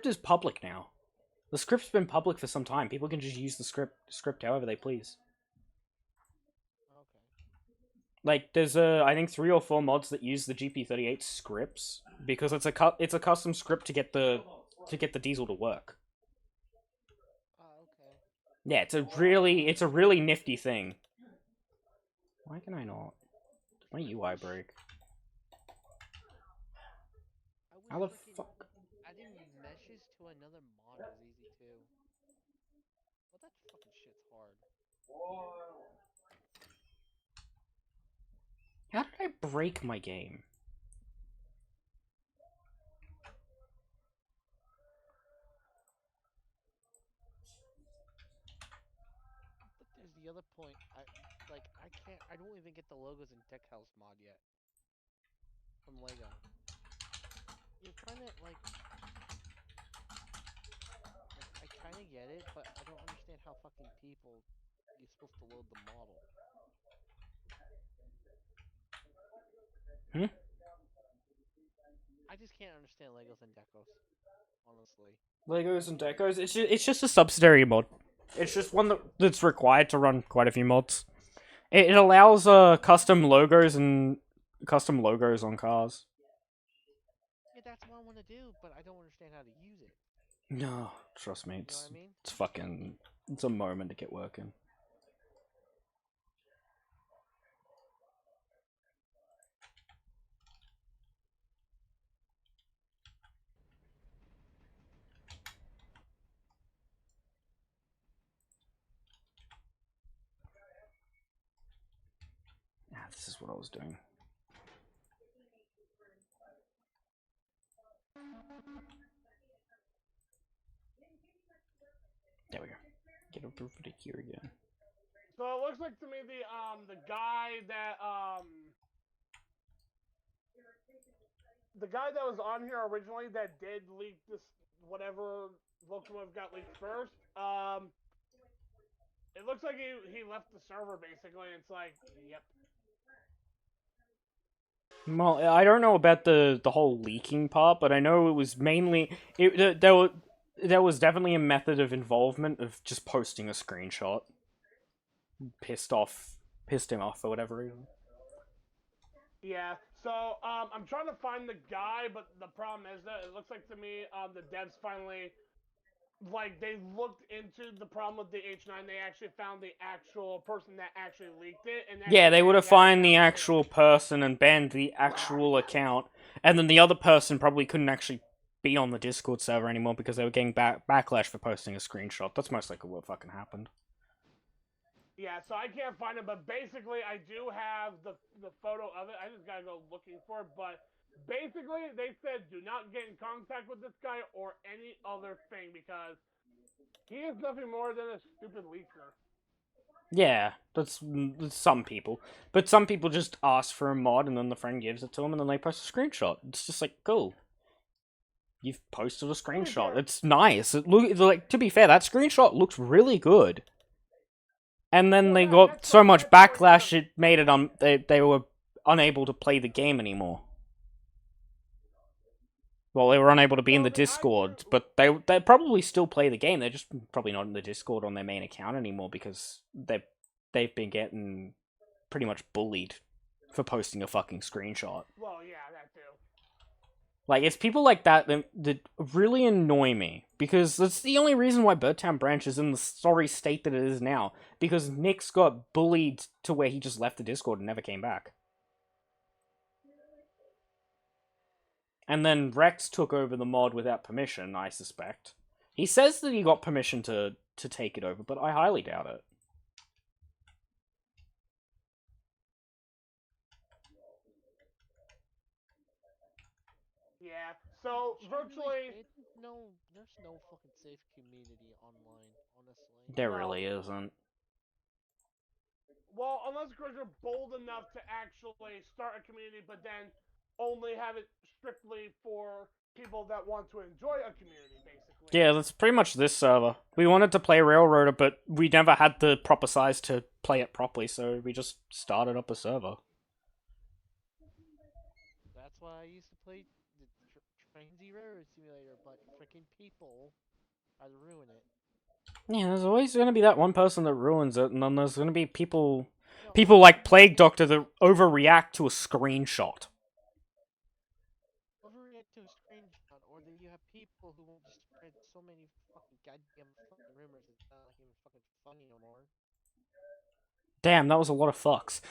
B: is public now. The script's been public for some time. People can just use the script however they please. like there's I think 3 or 4 mods that use the GP38 scripts because it's a custom script to get the diesel to work.
K: Oh, okay.
B: Yeah, it's a really nifty thing. Why can I not? Did my UI break? How the fuck?
K: Adding meshes to another mod is easy too. Well, that fucking shit's hard.
B: How did I break my game?
K: But there's the other point. I don't even get the logos in Deck House mod yet. From Lego. You're kind of like I kind of get it, but I don't understand how fucking you're supposed to load the model. I just can't understand Legos and Decos, honestly.
B: Legos and Decos. It's just a subsidiary mod. It's just one that's required to run quite a few mods. It allows custom logos on cars.
K: Yeah, that's what I want to do, but I don't understand how to use it.
B: No, trust me, it's
K: You know what I mean?
B: it's fucking it's a moment to get working. This is what I was doing. There we go. Get over to here again.
Q: So it looks like to me the guy that was on here originally that did leak this whatever locomotive got leaked first. It looks like he left the server basically. It's like, yep.
B: Well, I don't know about the whole leaking part, but I know it was mainly there was definitely a method of involvement of just posting a screenshot. Pissed him off for whatever reason.
Q: Yeah. So I'm trying to find the guy, but the problem is that it looks like to me the devs finally they looked into the problem with the H9. They actually found the actual person that actually leaked it. And
B: Yeah, they would have found the actual person and banned the actual account, and then the other person probably couldn't actually be on the Discord server anymore because they were getting backlash for posting a screenshot. That's most likely what fucking happened.
Q: Yeah, so I can't find it, but basically I do have the photo of it. I just gotta go looking for it, but basically they said do not get in contact with this guy or any other thing because he is nothing more than a stupid leaker.
B: Yeah, that's some people. But some people just ask for a mod and then the friend gives it to them and then they post a screenshot. It's just like, cool. You've posted a screenshot. It's nice. To be fair, that screenshot looks really good. And then they got so much backlash it made it they were unable to play the game anymore. Well, they were unable to be in the Discord, but they probably still play the game. They're just probably not in the Discord on their main account anymore because they've been getting pretty much bullied for posting a fucking screenshot.
Q: Well, yeah, that too.
B: Like, it's people like that really annoy me, because that's the only reason why Birdtown Branch is in the sorry state that it is now, because Nyx got bullied to where he just left the Discord and never came back. And then Rex took over the mod without permission, I suspect. He says that he got permission to take it over, but I highly doubt it.
Q: Yeah, so virtually...
K: There's no fucking safe community online, honestly.
B: There really isn't.
Q: Well, unless you're bold enough to actually start a community, but then only have it strictly for people that want to enjoy a community, basically.
B: Yeah, that's pretty much this server. We wanted to play Railroader, but we never had the proper size to play it properly, so we just started up a server.
K: That's why I used to play the Train Zero Simulator, but freaking people try to ruin it.
B: Yeah, there's always going to be that one person that ruins it, and then there's going to be people People like Plague Doctor that overreact to a screenshot.
K: Overreact to a screenshot, or that you have people who want to spread so many fucking goddamn fucking rumors it's not like even fucking funny no more.
B: Damn, that was a lot of fucks.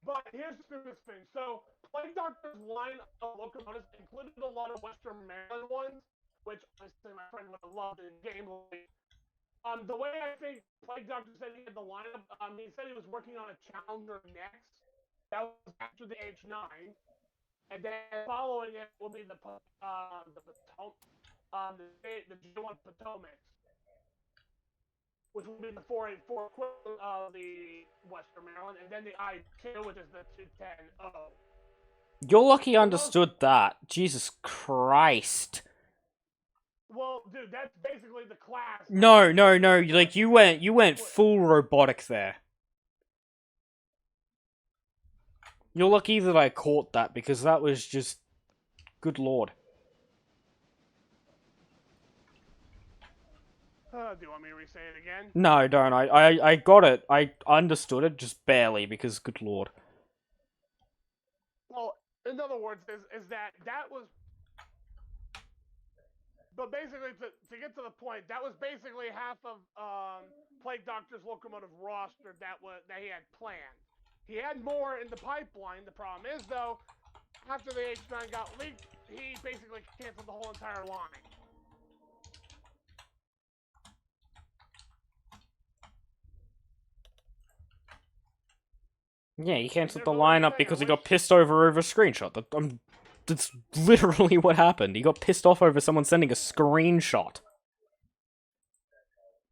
Q: But here's the stupidest thing. So, Plague Doctor's line of locomotives included a lot of Western Maryland ones, which honestly my friend would have loved in gameplay. The way I think Plague Doctor said he had the lineup, he said he was working on a Challenger next. That was after the H9. And then following it will be the G1 Potomac, which will be the 484 equivalent of the Western Maryland, and then the I-2, which is the 210-0.
B: You're lucky I understood that. Jesus Christ.
Q: Well, dude, that's basically the class.
B: No. Like you went full robotic there. You're lucky that I caught that because that was just, good lord.
Q: Do you want me to re-say it again?
B: No, don't. I got it. I understood it, just barely, because good lord.
Q: Well, in other words, is that was... But basically, to get to the point, that was basically half of Plague Doctor's locomotive roster that he had planned. He had more in the pipeline. The problem is, though, after the H9 got leaked, he basically canceled the whole entire line.
B: Yeah, he cancelled the lineup because he got pissed over a screenshot. That's literally what happened. He got pissed off over someone sending a screenshot.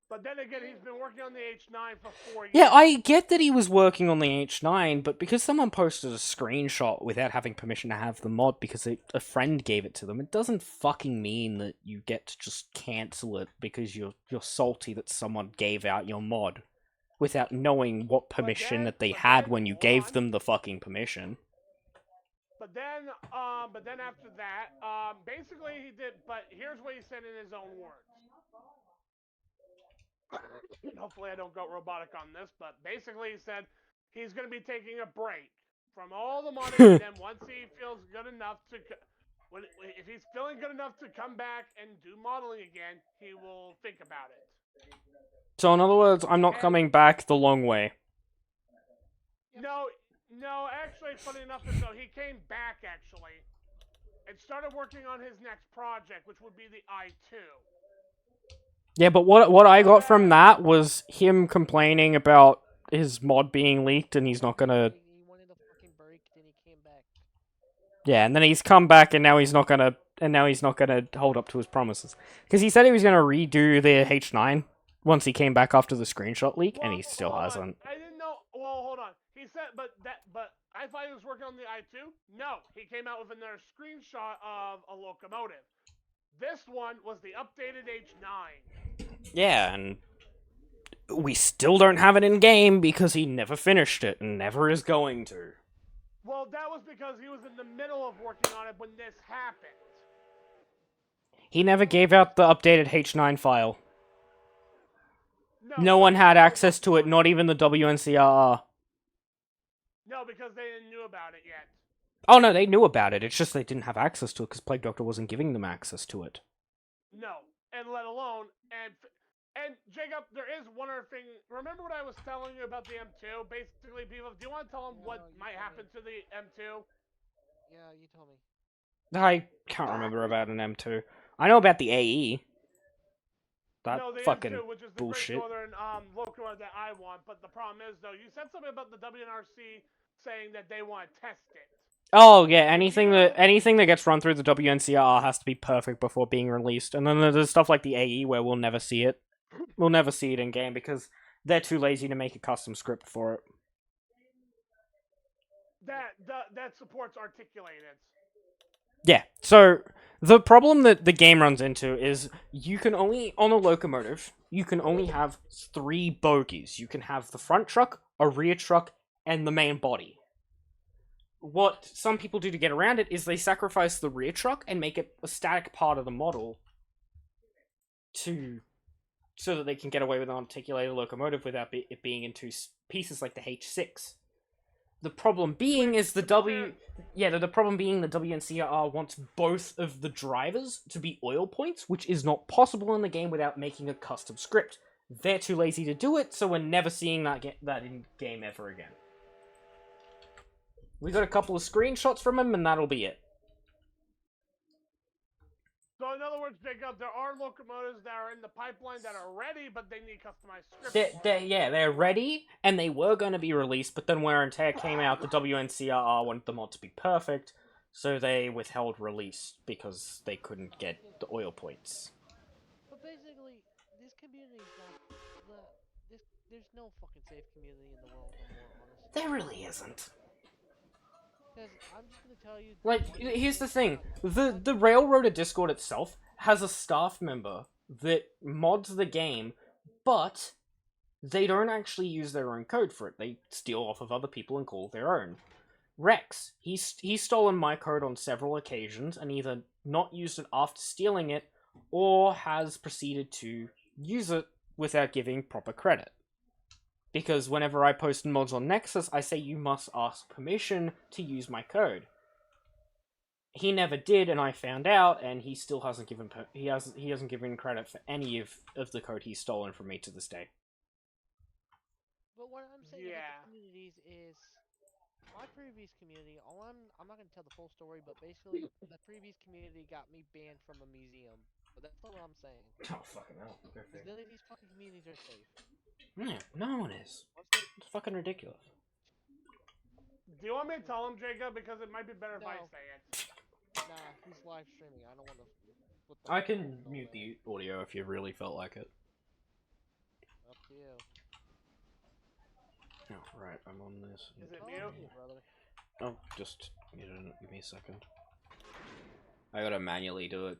Q: But then again, he's been working on the H9 for 4 years.
B: Yeah, I get that he was working on the H9, but because someone posted a screenshot without having permission to have the mod because a friend gave it to them, it doesn't fucking mean that you get to just cancel it because you're salty that someone gave out your mod without knowing what permission that they had when you gave them the fucking permission.
Q: But then after that, basically he did, but here's what he said in his own words. Hopefully I don't go robotic on this, but basically he said he's going to be taking a break from all the modding, and then once he feels good enough to, if he's feeling good enough to come back and do modeling again, he will think about it.
B: So in other words, I'm not coming back the long way.
Q: No, actually, funny enough, though, he came back, actually, and started working on his next project, which would be the I-2.
B: Yeah, but what I got from that was him complaining about his mod being leaked, and he's not gonna...
K: He wanted a fucking break, then he came back.
B: Yeah, and then he's come back, and now he's not gonna hold up to his promises. Because he said he was gonna redo the H9 once he came back after the screenshot leak, and he still hasn't.
Q: I didn't know. Well, hold on. He said, but I thought he was working on the I-2. No, he came out with another screenshot of a locomotive. This one was the updated H9.
B: Yeah, and we still don't have it in game because he never finished it and never is going to.
Q: Well, that was because he was in the middle of working on it when this happened.
B: He never gave out the updated H9 file. No one had access to it, not even the WNCRR.
Q: No, because they didn't know about it yet.
B: Oh no, they knew about it, it's just they didn't have access to it because Plague Doctor wasn't giving them access to it.
Q: No, and let alone, and Jacob, there is one other thing. Remember what I was telling you about the M2? Basically, people, do you want to tell them what might happen to the M2?
K: Yeah, you told me.
B: I can't remember about an M2. I know about the AE. That
Q: the
B: fucking
Q: M2, which is the
B: bullshit.
Q: Great Northern locomotive that I want, but the problem is, though, you said something about the WNRC saying that they want to test it.
B: Oh yeah, anything that gets run through the WNCR has to be perfect before being released. And then there's stuff like the AE where we'll never see it. We'll never see it in game because they're too lazy to make a custom script for it.
Q: That supports articulated.
B: Yeah, so the problem that the game runs into is you can only, on a locomotive, you can only have 3 bogies. You can have the front truck, a rear truck, and the main body. What some people do to get around it is they sacrifice the rear truck and make it a static part of the model so that they can get away with an articulated locomotive without it being in 2 pieces like the H6. The problem being is the problem being the WNCR wants both of the drivers to be oil points, which is not possible in the game without making a custom script. They're too lazy to do it, so we're never seeing that in game ever again. We got a couple of screenshots from him, and that'll be it.
Q: So in other words, Jacob, there are locomotives that are in the pipeline that are ready, but they need customized scripts.
B: They're ready, and they were going to be released, but then wear and tear came out, the WNCR wanted the mod to be perfect, so they withheld release because they couldn't get the oil points.
K: But basically, this community is not... There's no fucking safe community in the world anymore, honestly.
B: There really isn't.
K: Because I'm just gonna tell you...
B: Like, here's the thing. The Railroader Discord itself has a staff member that mods the game, but they don't actually use their own code for it. They steal off of other people and call their own. Rex, he's stolen my code on several occasions and either not used it after stealing it, or has proceeded to use it without giving proper credit. Because whenever I post mods on Nexus, I say you must ask permission to use my code. He never did, and I found out, and he still hasn't given he hasn't given credit for any of the code he's stolen from me to this day.
K: But what I'm saying about the communities is, my previous community, I'm not gonna tell the full story, but basically the previous community got me banned from a museum. But that's not what I'm saying.
B: Oh fucking hell!
K: Because none of these fucking communities are safe.
B: Yeah, no one is. It's fucking ridiculous.
Q: Do you want me to tell him, Jacob? Because it might be better if I say it.
K: Nah, he's live streaming. I don't want to...
B: I can mute the audio if you really felt like it.
K: Up to you.
B: Oh, right, I'm on this.
Q: Is it mute?
B: Oh, just give me a second. I gotta manually do it.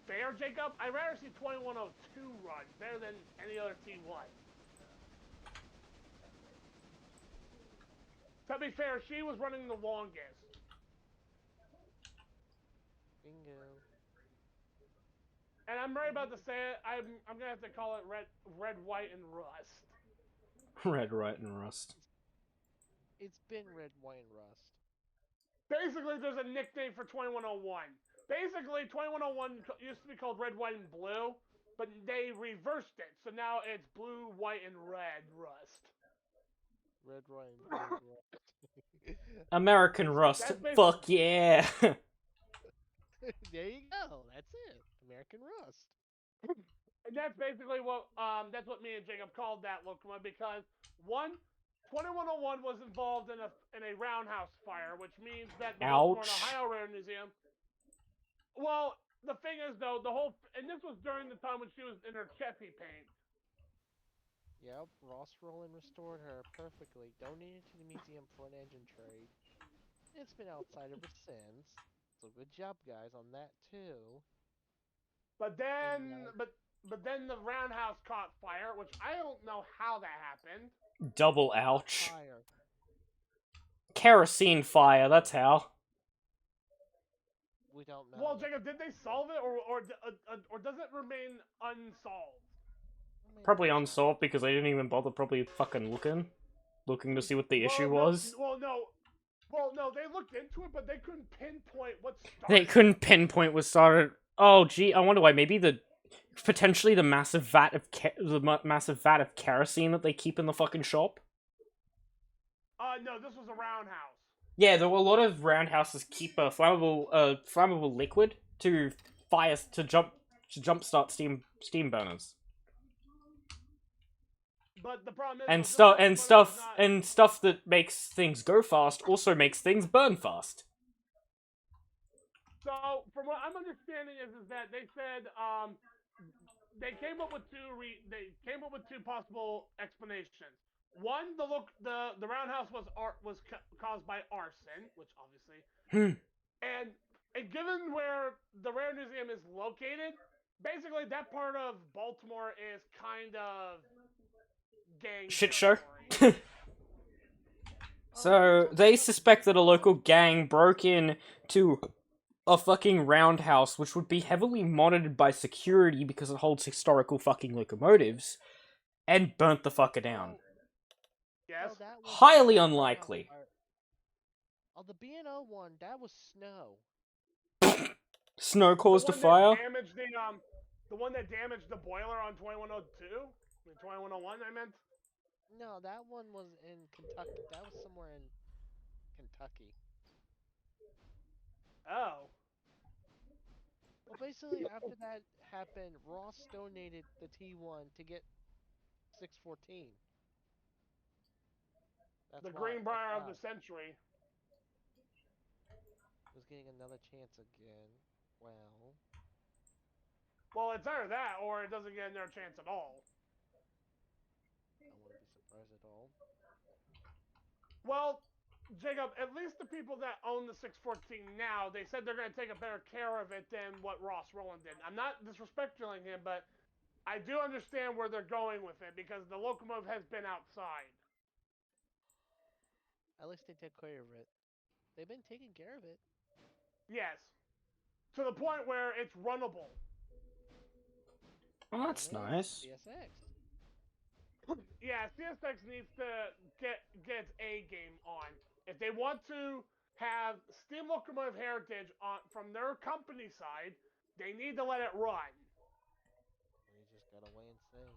Q: fair, Jacob, I'd rather see 2102 run better than any other T1. To be fair, she was running the longest.
K: Bingo.
Q: And I'm right about to say it. I'm gonna have to call it red, white, and rust.
B: Red, white, and rust.
K: It's been red, white, and rust.
Q: Basically, there's a nickname for 2101. Basically, 2101 used to be called red, white, and blue, but they reversed it, so now it's blue, white, and red rust.
K: Red, white, and blue rust.
B: American Rust. Fuck yeah.
K: There you go. That's it. American Rust.
Q: And that's basically what me and Jacob called that locomotive because 2101 was involved in a roundhouse fire, which means that the Ohio Railroad Museum. Well, the thing is though, and this was during the time when she was in her Cheppy paint.
K: Yep, Ross Rowland restored her perfectly, donated to the museum for an engine trade. It's been outside ever since. So good job, guys, on that too.
Q: But then, but then the roundhouse caught fire, which I don't know how that happened.
B: Double ouch.
K: Fire.
B: Kerosene fire, that's how.
K: We don't know.
Q: Well, Jacob, did they solve it, or does it remain unsolved?
B: Probably unsolved because they didn't even bother probably fucking looking to see what the issue was.
Q: Well, no, they looked into it, but they couldn't pinpoint what started.
B: They couldn't pinpoint what started. Oh, gee, I wonder why. Maybe potentially the massive vat of kerosene that they keep in the fucking shop.
Q: No, this was a roundhouse.
B: Yeah, there were a lot of roundhouses keep a flammable liquid to jumpstart steam burners.
Q: But the problem is,
B: and stuff that makes things go fast also makes things burn fast.
Q: So, from what I'm understanding is that they said they came up with two possible explanations. One, the roundhouse was caused by arson, which obviously, and given where the Railroad Museum is located, basically that part of Baltimore is kind of gang
B: shit show. So they suspect that a local gang broke in to a fucking roundhouse, which would be heavily monitored by security because it holds historical fucking locomotives, and burnt the fucker down.
Q: Yes.
B: Highly unlikely.
K: Oh, the B&O one, that was snow.
B: Snow caused a fire?
Q: The one that damaged the boiler on 2102? 2101, I meant?
K: No, that one was in Kentucky. That was somewhere in Kentucky.
Q: Oh.
K: Well, basically, after that happened, Ross donated the T1 to get 614.
Q: The Greenbrier of the century.
K: Was getting another chance again.
Q: Well, it's either that or it doesn't get another chance at all.
K: I wouldn't be surprised at all.
Q: Well, Jacob, at least the people that own the 614 now, they said they're going to take a better care of it than what Ross Rowland did. I'm not disrespecting him, but I do understand where they're going with it because the locomotive has been outside.
K: At least they took care of it. They've been taking care of it.
Q: Yes. To the point where it's runnable.
B: Oh, that's nice.
K: CSX.
Q: Yeah, CSX needs to get its A game on. If they want to have steam locomotive heritage from their company side, they need to let it run.
K: We just gotta wait and see.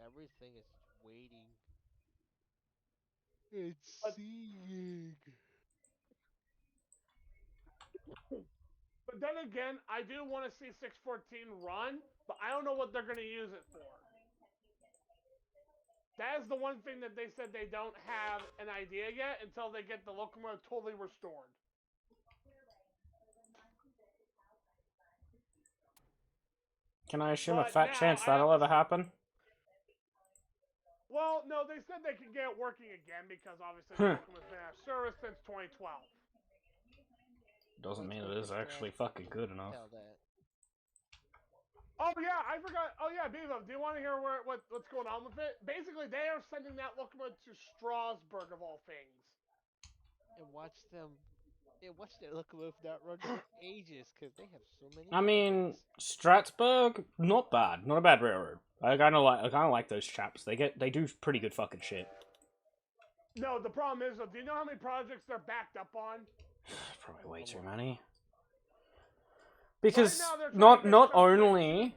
K: Everything is waiting. It's seeing.
Q: But then again, I do want to see 614 run, but I don't know what they're going to use it for. That is the one thing that they said they don't have an idea yet until they get the locomotive totally restored.
B: Can I assume a fat chance that'll ever happen?
Q: Well, no, they said they could get it working again because obviously the locomotive's been out of service since 2012.
B: Doesn't mean it is actually fucking good enough.
Q: Oh yeah, I forgot. Oh yeah, Bevo, do you want to hear what's going on with it? Basically, they are sending that locomotive to Strasbourg of all things.
K: And watch their locomotive not run for ages because they have so many.
B: I mean, Strasbourg, not bad, not a bad railroad. I kind of like those chaps. They do pretty good fucking shit.
Q: No, the problem is, though, do you know how many projects they're backed up on?
B: Probably way too many. Because not only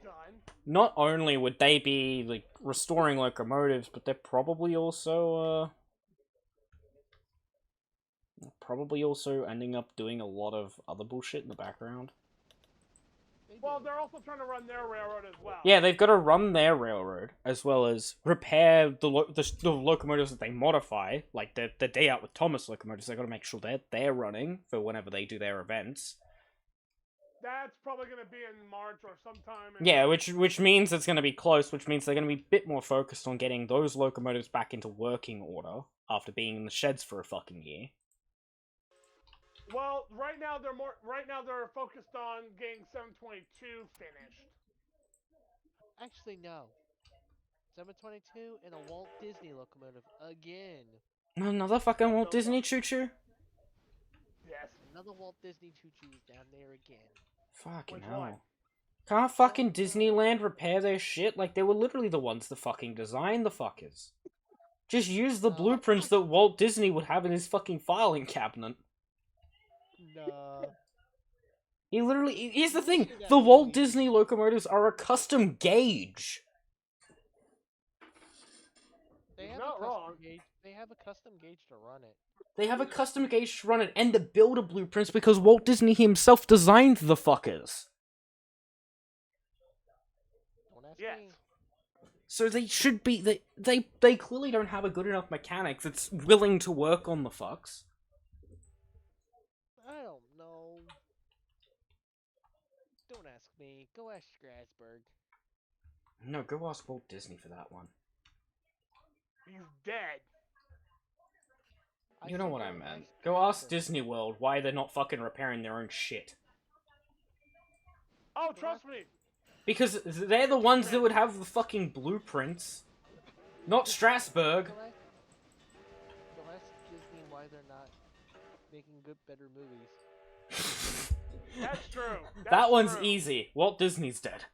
B: would they be like restoring locomotives, but they're probably also ending up doing a lot of other bullshit in the background.
Q: Well, they're also trying to run their railroad as well.
B: Yeah, they've got to run their railroad as well as repair the locomotives that they modify, like the Day Out with Thomas locomotives. They've got to make sure they're running for whenever they do their events.
Q: That's probably going to be in March or sometime.
B: Yeah, which means it's going to be close, which means they're going to be a bit more focused on getting those locomotives back into working order after being in the sheds for a fucking year.
Q: Well, right now they're focused on getting 722 finished.
K: Actually, no. 722 and a Walt Disney locomotive again.
B: Another fucking Walt Disney choo-choo?
Q: Yes.
K: Another Walt Disney choo-choo's down there again.
B: Fucking hell. Can't fucking Disneyland repair their shit? Like, they were literally the ones that fucking designed the fuckers. Just use the blueprints that Walt Disney would have in his fucking filing cabinet.
K: Nah.
B: Here's the thing, the Walt Disney locomotives are a custom gauge.
K: They have a custom gauge. They have a custom gauge to run it.
B: They have a custom gauge to run it and the builder blueprints because Walt Disney himself designed the fuckers.
Q: Yes.
B: So they should be, they clearly don't have a good enough mechanics that's willing to work on the fucks.
K: I don't know. Don't ask me. Go ask Strasbourg.
B: No, go ask Walt Disney for that one.
Q: He's dead.
B: You know what I meant. Go ask Disney World why they're not fucking repairing their own shit.
Q: Oh, trust me.
B: Because they're the ones that would have the fucking blueprints. Not Strasbourg.
K: Go ask Disney why they're not making better movies.
Q: That's true.
B: That one's easy. Walt Disney's dead.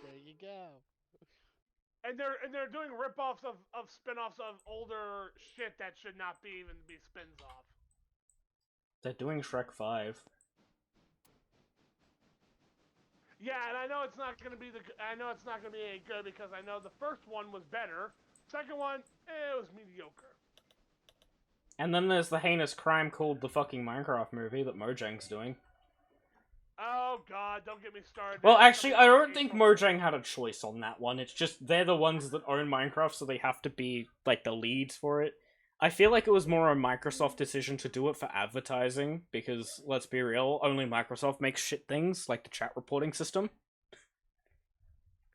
K: There you go.
Q: And they're doing rip-offs of spin-offs of older shit that should not even be spins off.
B: They're doing Shrek 5.
Q: Yeah, and I know it's not gonna be any good because I know the first one was better. Second one, it was mediocre.
B: And then there's the heinous crime called the fucking Minecraft movie that Mojang's doing.
Q: Oh god, don't get me started.
B: Well, actually, I don't think Mojang had a choice on that one. It's just they're the ones that own Minecraft, so they have to be, like, the leads for it. I feel like it was more a Microsoft decision to do it for advertising, because, let's be real, only Microsoft makes shit things, like the chat reporting system.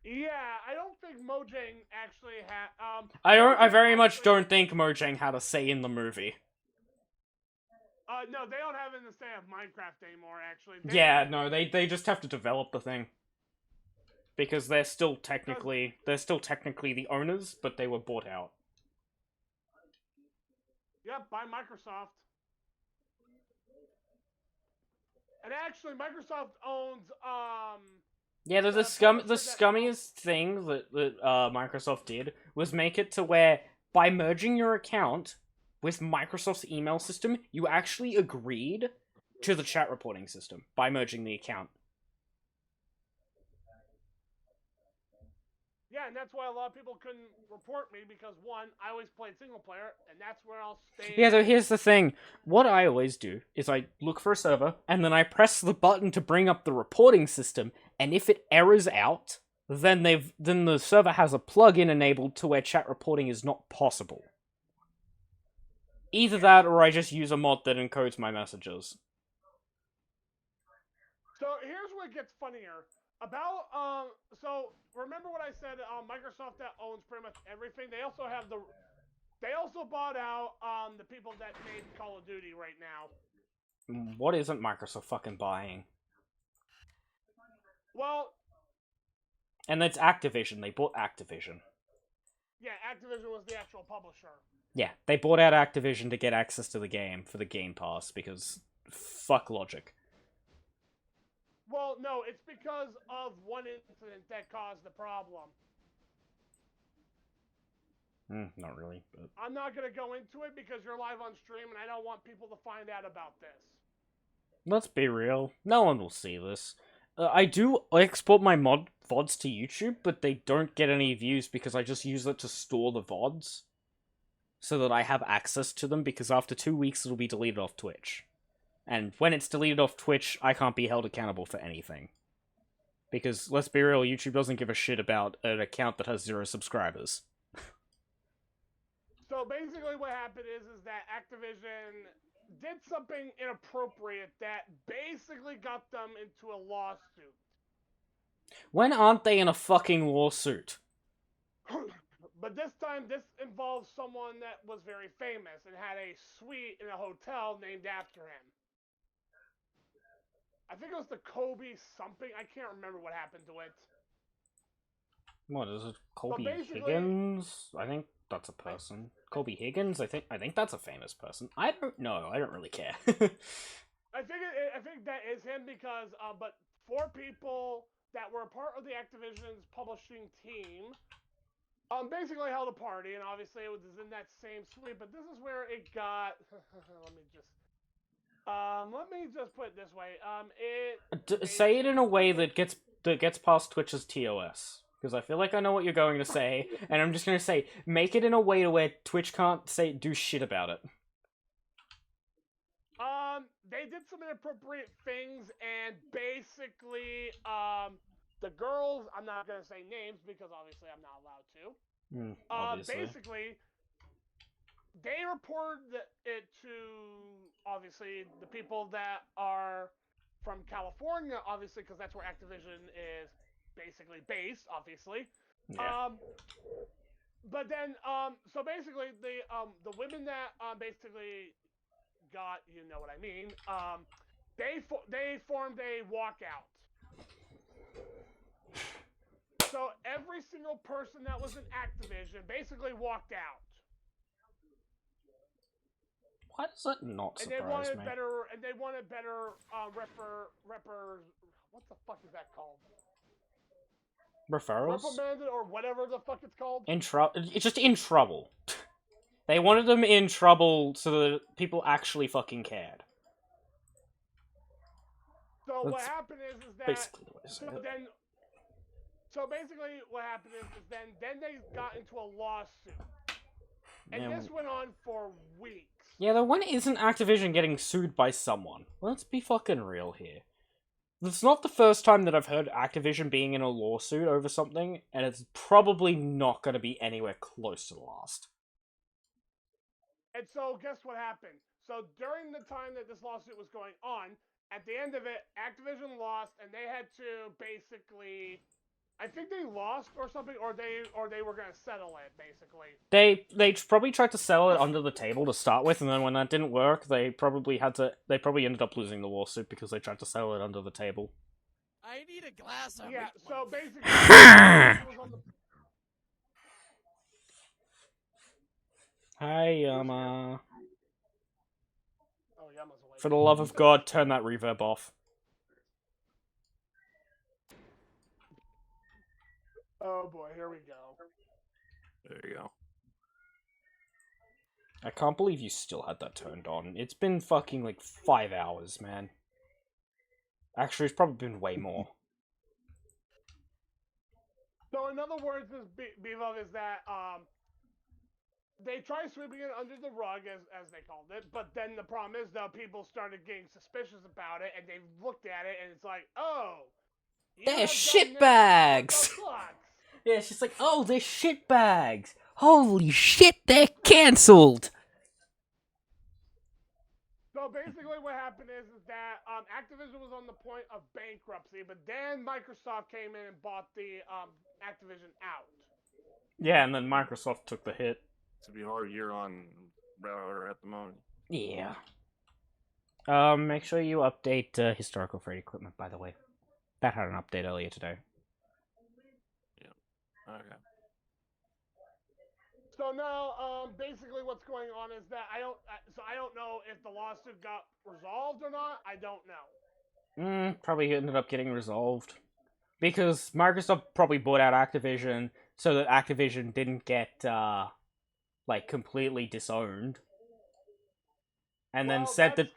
Q: Yeah, I don't think Mojang actually had,
B: I very much don't think Mojang had a say in the movie.
Q: No, they don't have anything to say of Minecraft anymore, actually.
B: No, they just have to develop the thing. Because they're still technically the owners, but they were bought out.
Q: Yep, by Microsoft. And actually, Microsoft owns,
B: Yeah, the scummiest thing that Microsoft did was make it to where, by merging your account with Microsoft's email system, you actually agreed to the chat reporting system by merging the account.
Q: Yeah, and that's why a lot of people couldn't report me, because one, I always played single player, and that's where I'll stay.
B: Yeah, so here's the thing. What I always do is I look for a server, and then I press the button to bring up the reporting system, and if it errors out, then the server has a plugin enabled to where chat reporting is not possible. Either that, or I just use a mod that encodes my messages.
Q: So here's what gets funnier. About, so remember what I said, Microsoft that owns pretty much everything. They also bought out, the people that made Call of Duty right now.
B: What isn't Microsoft fucking buying?
Q: Well,
B: And that's Activision. They bought Activision.
Q: Yeah, Activision was the actual publisher.
B: Yeah, they bought out Activision to get access to the game for the Game Pass, because fuck Logic.
Q: Well, no, it's because of one incident that caused the problem.
B: Not really, but...
Q: I'm not going to go into it because you're live on stream and I don't want people to find out about this.
B: Let's be real. No one will see this. I do export my VODs to YouTube, but they don't get any views because I just use it to store the VODs. So that I have access to them, because after 2 weeks it'll be deleted off Twitch. And when it's deleted off Twitch, I can't be held accountable for anything. Because, let's be real, YouTube doesn't give a shit about an account that has 0 subscribers.
Q: So basically what happened is that Activision did something inappropriate that basically got them into a lawsuit.
B: When aren't they in a fucking lawsuit?
Q: But this time, this involves someone that was very famous and had a suite in a hotel named after him. I think it was the Kobe something. I can't remember what happened to it.
B: What is it? Kobe Higgins? I think that's a person. Kobe Higgins? I think that's a famous person. I don't know. I don't really care.
Q: I think that is him because, but 4 people that were a part of the Activision's publishing team, basically held a party, and obviously it was in that same suite. But this is where it got. Let me just put it this way.
B: Say it in a way that gets past Twitch's TOS. Because I feel like I know what you're going to say, and I'm just going to say, make it in a way to where Twitch can't do shit about it.
Q: They did some inappropriate things, and basically, the girls, I'm not going to say names, because obviously I'm not allowed to.
B: Obviously.
Q: Basically, they reported it to, obviously, the people that are from California, obviously, because that's where Activision is basically based, obviously.
B: Yeah.
Q: But then, so basically, the women that basically got, you know what I mean, they formed a walkout. So every single person that was in Activision basically walked out.
B: Why does that not surprise me?
Q: And they wanted better what the fuck is that called?
B: Referrals?
Q: Reprimanded or whatever the fuck it's called?
B: It's just in trouble. They wanted them in trouble so that people actually fucking cared.
Q: So what happened is that
B: basically what I said.
Q: So basically what happened is then they got into a lawsuit. And this went on for weeks.
B: Yeah, though, when isn't Activision getting sued by someone? Let's be fucking real here. It's not the first time that I've heard Activision being in a lawsuit over something, and it's probably not going to be anywhere close to the last.
Q: And so, guess what happened? So, during the time that this lawsuit was going on, at the end of it, Activision lost, and they had to basically... I think they lost or something, or they were going to settle it, basically.
B: They probably tried to settle it under the table to start with, and then when that didn't work, they probably ended up losing the lawsuit because they tried to settle it under the table.
M: I need a glass of
Q: Yeah, so basically...
B: Hi, Yama.
Q: Oh, Yama's awake.
B: For the love of God, turn that reverb off.
Q: Oh boy, here we go.
A: There you go.
B: I can't believe you still had that turned on. It's been fucking like 5 hours, man. Actually, it's probably been way more.
Q: So in other words, this Bebop is that they tried sweeping it under the rug, as they called it, but then the problem is though people started getting suspicious about it, and they looked at it, and it's like, oh,
B: they're shitbags. Yeah, she's like, oh, they're shitbags. Holy shit, they're cancelled.
Q: So basically what happened is that Activision was on the point of bankruptcy, but then Microsoft came in and bought the Activision out.
B: Yeah, and then Microsoft took the hit.
T: It's a be hard year on Router at the moment.
B: Yeah. Make sure you update Historical Freight Equipment, by the way. That had an update earlier today.
T: Okay.
Q: So now, basically, what's going on is that I don't know if the lawsuit got resolved or not. I don't know.
B: Probably ended up getting resolved because Microsoft probably bought out Activision so that Activision didn't get like completely disowned, and then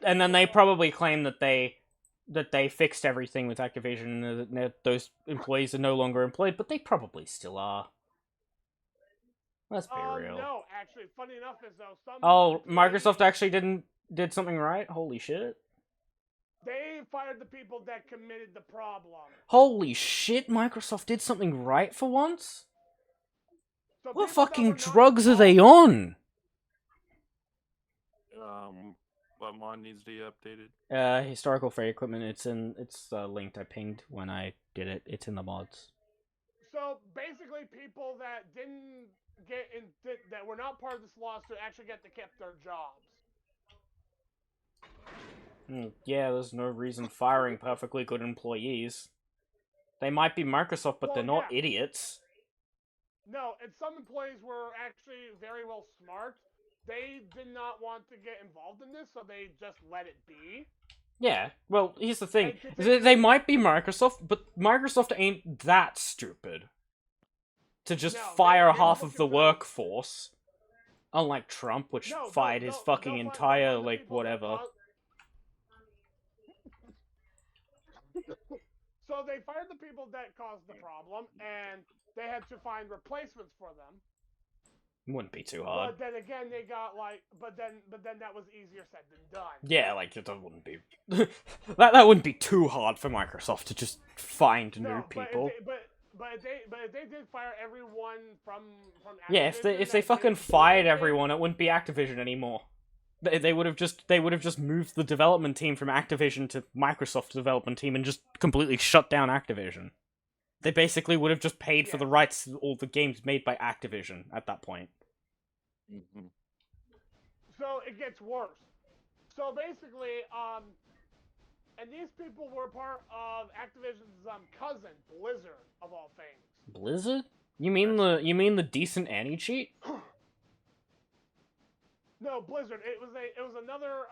B: and then they probably claimed that they fixed everything with Activision and that those employees are no longer employed, but they probably still are. Let's be real.
Q: No, actually, funny enough is though some.
B: Oh, Microsoft actually did something right? Holy shit.
Q: They fired the people that committed the problem.
B: Holy shit, Microsoft did something right for once?
Q: So
B: what fucking drugs are they on?
T: What mod needs to be updated?
B: Historical freight equipment, it's linked. I pinged when I did it. It's in the mods.
Q: So basically people that didn't that were not part of this lawsuit actually get to keep their jobs.
B: Yeah, there's no reason firing perfectly good employees. They might be Microsoft, but they're not idiots.
Q: No, and some employees were actually very well smart. They did not want to get involved in this, so they just let it be.
B: Yeah, well, here's the thing. They might be Microsoft, but Microsoft ain't that stupid to just fire half of the workforce. Unlike Trump, which fired his fucking entire, like, whatever.
Q: So they fired the people that caused the problem, and they had to find replacements for them.
B: Wouldn't be too hard.
Q: But then again, they got like, but then that was easier said than done.
B: Yeah, like that wouldn't be that wouldn't be too hard for Microsoft to just find new people.
Q: But if they did fire everyone from Activision,
B: yeah, if they fucking fired everyone, it wouldn't be Activision anymore. They would have just moved the development team from Activision to Microsoft's development team and just completely shut down Activision. They basically would have just paid for the rights to all the games made by Activision at that point.
T: Mm-hmm.
Q: So it gets worse. So basically, and these people were part of Activision's cousin, Blizzard, of all things.
B: Blizzard? You mean the decent anti-cheat?
Q: No, Blizzard. It was another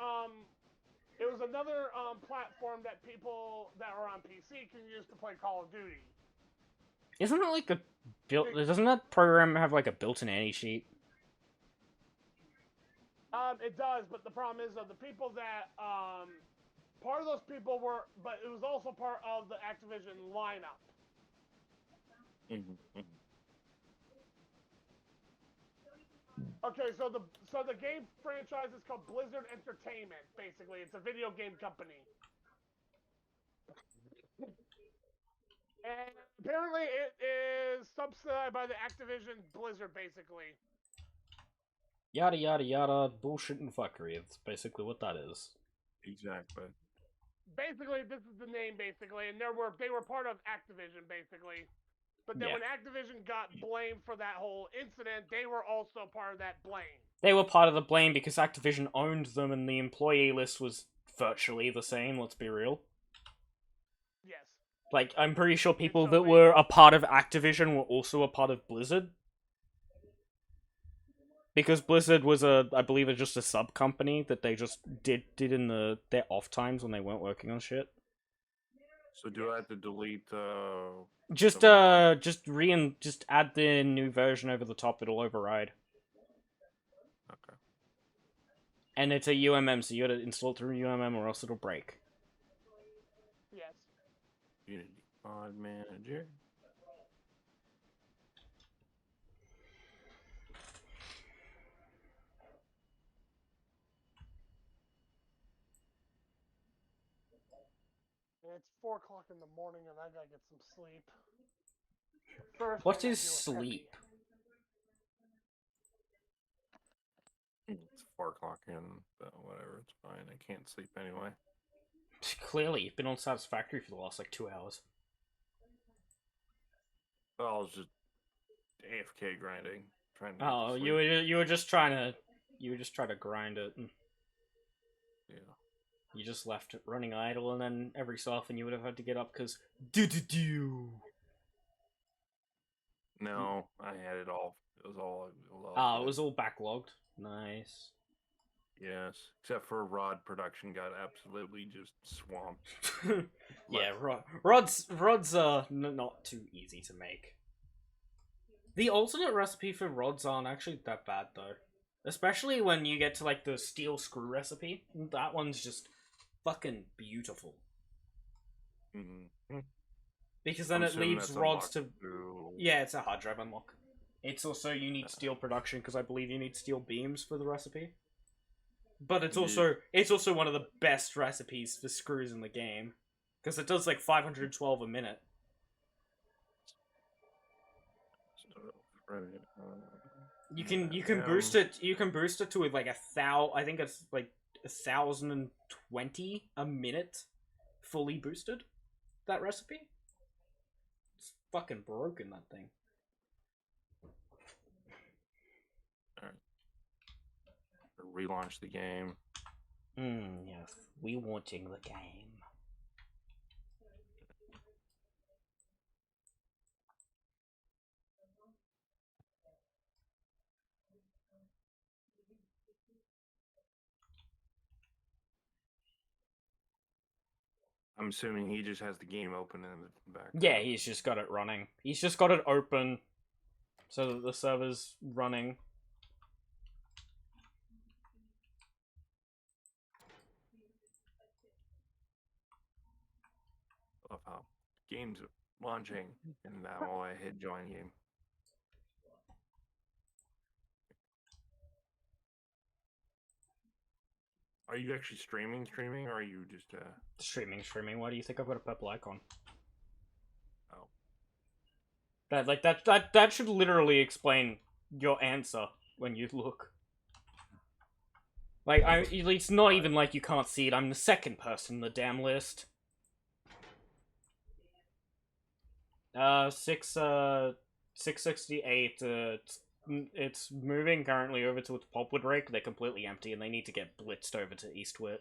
Q: platform that people that are on PC can use to play Call of Duty.
B: Isn't that like doesn't that program have like a built-in anti-cheat?
Q: It does, but the problem is that the people that part of those people were, but it was also part of the Activision lineup.
T: Mm-hmm.
Q: Okay, so the game franchise is called Blizzard Entertainment. Basically, it's a video game company, and apparently it is subsidized by the Activision Blizzard, basically.
B: Yada yada yada, bullshit and fuckery. That's basically what that is.
T: Exactly.
Q: Basically, this is the name, basically, and they were part of Activision, basically. But then when Activision got blamed for that whole incident, they were also part of that blame.
B: They were part of the blame because Activision owned them and the employee list was virtually the same, let's be real.
Q: Yes.
B: Like, I'm pretty sure people that were a part of Activision were also a part of Blizzard. Because Blizzard was I believe just a sub-company that they just did in their off times when they weren't working on shit.
T: So do I have to delete
B: just add the new version over the top, it'll override.
T: Okay.
B: And it's a UMM, so you gotta install it through UMM or else it'll break.
Q: Yes.
T: Unity Mod Manager.
Q: It's 4 o'clock in the morning and I gotta get some sleep. First,
B: what is sleep?
T: It's 4 o'clock in, but whatever, it's fine. I can't sleep anyway.
B: Clearly, you've been on Satisfactory for the last, 2 hours.
T: Well, I was just AFK grinding. Trying to
B: oh, you were just trying to grind it.
T: Yeah.
B: You just left it running idle, and then every so often you would have had to get up because do.
T: No, I had it all. It was all.
B: Ah, it was all backlogged. Nice.
T: Yes, except for Rod production got absolutely just swamped.
B: Yeah, rods are not too easy to make. The alternate recipe for rods aren't actually that bad though, especially when you get to like the steel screw recipe. That one's just fucking beautiful.
T: Mm-hmm.
B: Because then it leaves rods to. Yeah, it's a hard drive unlock. It's also you need steel production because I believe you need steel beams for the recipe. But it's also one of the best recipes for screws in the game because it does like 512 a minute. You can boost it. You can boost it to like 1,000. I think it's like 1,020 a minute, fully boosted. That recipe. It's fucking broken, that thing.
T: Relaunch the game.
B: Yes, we watching the game.
T: I'm assuming he just has the game open in the back.
B: Yeah, he's just got it running. He's just got it open so that the server's running.
T: Love how game's launching and now I hit join game. Are you actually streaming, or are you just
B: Streaming? Why do you think I've got a purple icon?
T: Oh.
B: That should literally explain your answer when you look. Like, it's not even like you can't see it. I'm the second person in the damn list. 668, it's moving currently over to its Pulpwood Rake. They're completely empty and they need to get blitzed over to Eastwit.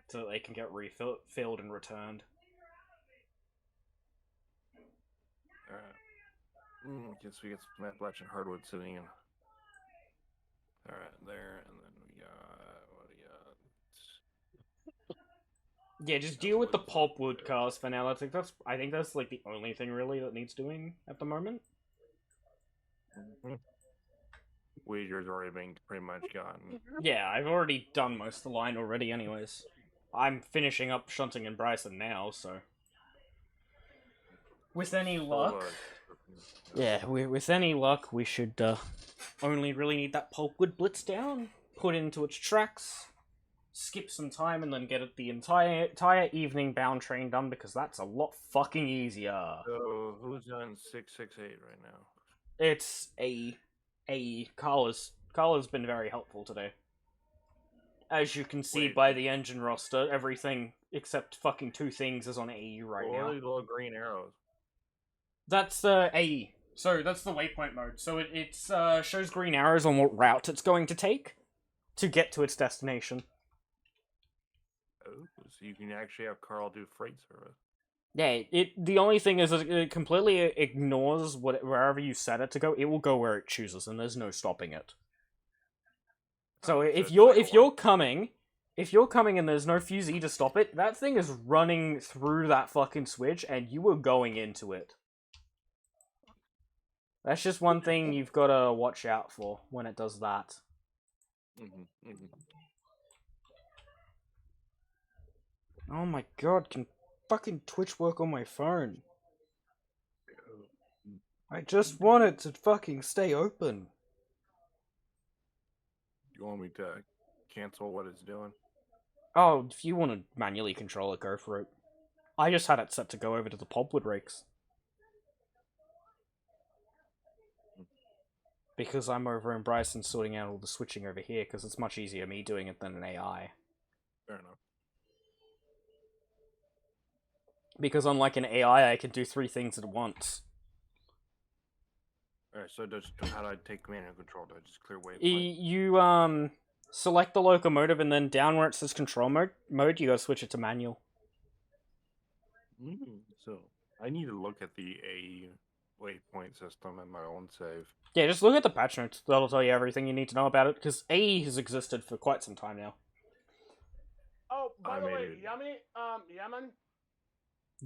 B: So that they can get refilled and returned.
T: Alright. Guess we got some Appalachian hardwood sitting in. Alright, there, and then we got... What do we got?
B: Yeah, just deal with the pulpwood cars for now. I think that's like the only thing really that needs doing at the moment.
T: Wager's already been pretty much gotten.
B: Yeah, I've already done most of the line already anyways. I'm finishing up Shunting and Bryson now, so... With any luck... Yeah, with any luck, we should only really need that pulpwood blitz down, put into its tracks, skip some time, and then get the entire evening bound train done, because that's a lot fucking easier.
T: So, who's on 668 right now?
B: It's A. Carla's been very helpful today. As you can see by the engine roster, everything except fucking 2 things is on AE right now.
T: What are these little green arrows?
B: That's AE. So that's the waypoint mode. So it shows green arrows on what route it's going to take to get to its destination.
T: Oh, so you can actually have Carl do freight service.
B: Yeah, the only thing is that it completely ignores wherever you set it to go. It will go where it chooses, and there's no stopping it. So if you're coming and there's no fusee to stop it, that thing is running through that fucking switch, and you are going into it. That's just one thing you've got to watch out for when it does that. Oh my god, can fucking Twitch work on my phone? I just want it to fucking stay open.
T: You want me to cancel what it's doing?
B: Oh, if you want to manually control it, go for it. I just had it set to go over to the pulpwood rakes. Because I'm over in Bryson sorting out all the switching over here, because it's much easier me doing it than an AI.
T: Fair enough.
B: Because unlike an AI, I can do 3 things at once.
T: Alright, so how do I take command and control? Do I just clear waypoint?
B: You, select the locomotive, and then down where it says control mode, you gotta switch it to manual.
T: So, I need to look at the A waypoint system in my own save.
B: Yeah, just look at the patch notes. That'll tell you everything you need to know about it, because AE has existed for quite some time now.
Q: Oh, by the way, Yemen.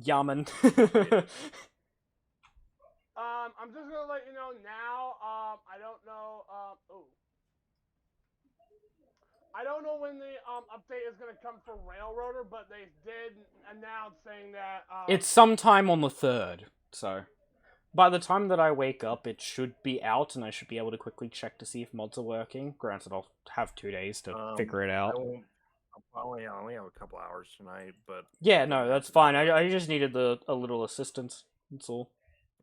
B: Yaman.
Q: I'm just gonna let you know now. I don't know. I don't know when the update is gonna come for Railroader, but they did announce saying that.
B: It's sometime on the 3rd, so by the time that I wake up, it should be out, and I should be able to quickly check to see if mods are working. Granted, I'll have 2 days to figure it out.
T: I only have a couple hours tonight, but
B: yeah, no, that's fine. I just needed a little assistance. That's all.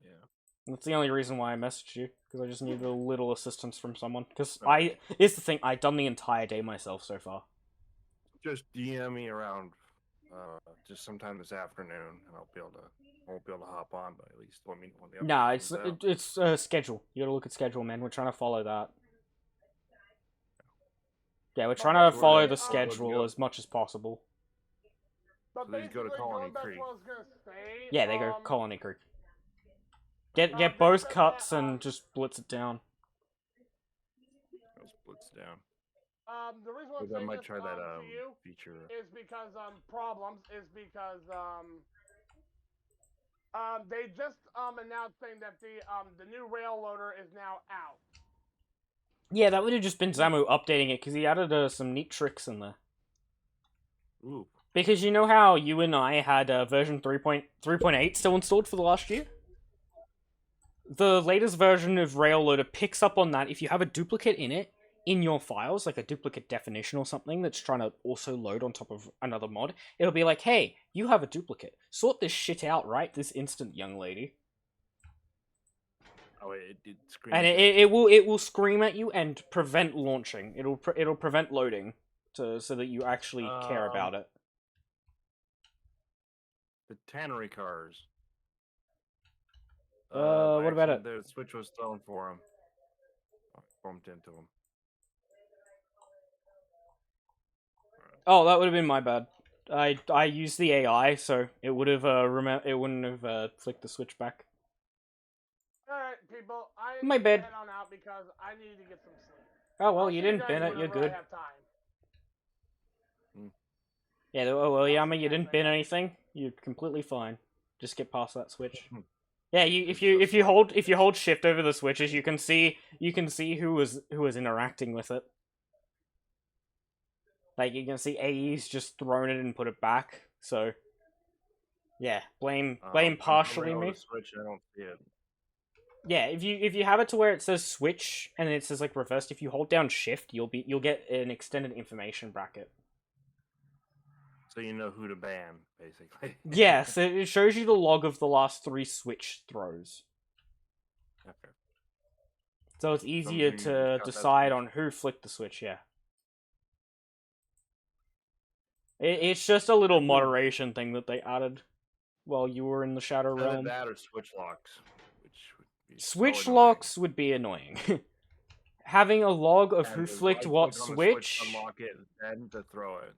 T: Yeah.
B: That's the only reason why I messaged you, because I just needed a little assistance from someone. Because it's the thing, I've done the entire day myself so far.
T: Just DM me around, just sometime this afternoon, and I won't be able to hop on, but at least let me know when the update
B: Nah,
T: comes out.
B: it's schedule. You gotta look at schedule, man. We're trying to follow that. Yeah, we're trying to follow the schedule as much as possible.
Q: But
T: so these go to Colony Creek.
B: Yeah, they go Colony Creek. Get both cuts and just blitz it down.
T: Blitz down.
Q: The reason why I'm
T: I
Q: saying
T: might
Q: this
T: try that
Q: to you
T: feature
Q: is because they just announced saying that the new rail loader is now out.
B: Yeah, that would have just been Zamu updating it, because he added some neat tricks in there.
T: Ooh.
B: Because you know how you and I had version 3.8 still installed for the last year? The latest version of Railloader picks up on that. If you have a duplicate in it, in your files, like a duplicate definition or something that's trying to also load on top of another mod, it'll be like, hey, you have a duplicate. Sort this shit out right this instant, young lady.
T: Oh, it screams.
B: And it will scream at you and prevent launching. It'll prevent loading so that you actually care about it.
T: The tannery cars.
B: What about it?
T: The switch was thrown for him. I bumped into him.
B: Oh, that would have been my bad. I used the AI, so it would have it wouldn't have flicked the switch back.
Q: Alright, people, I
B: My
Q: need
B: bad.
Q: to head on out because I need to get some sleep.
B: Oh well,
Q: I'll
B: you
Q: see
B: didn't
Q: guys
B: bin it. You're
Q: whenever I
B: good.
Q: have time.
B: Yeah. Oh well, Yama, you didn't bin anything. You're completely fine. Just get past that switch. Yeah, if you hold shift over the switches, you can see who was interacting with it. Like you can see AE's just thrown it and put it back. So yeah, blame partially me.
T: Switch, I don't see it.
B: Yeah, if you have it to where it says switch and it says like reversed, if you hold down shift, you'll get an extended information bracket.
T: So you know who to ban, basically.
B: Yes, it shows you the log of the last 3 switch throws.
T: Okay.
B: So it's easier to decide on who flicked the switch, yeah. It's just a little moderation thing that they added while you were in the Shadow Realm.
T: That or switch locks.
B: Switch locks would be annoying. Having a log of who flicked what switch.
T: Unlock it, then to throw it.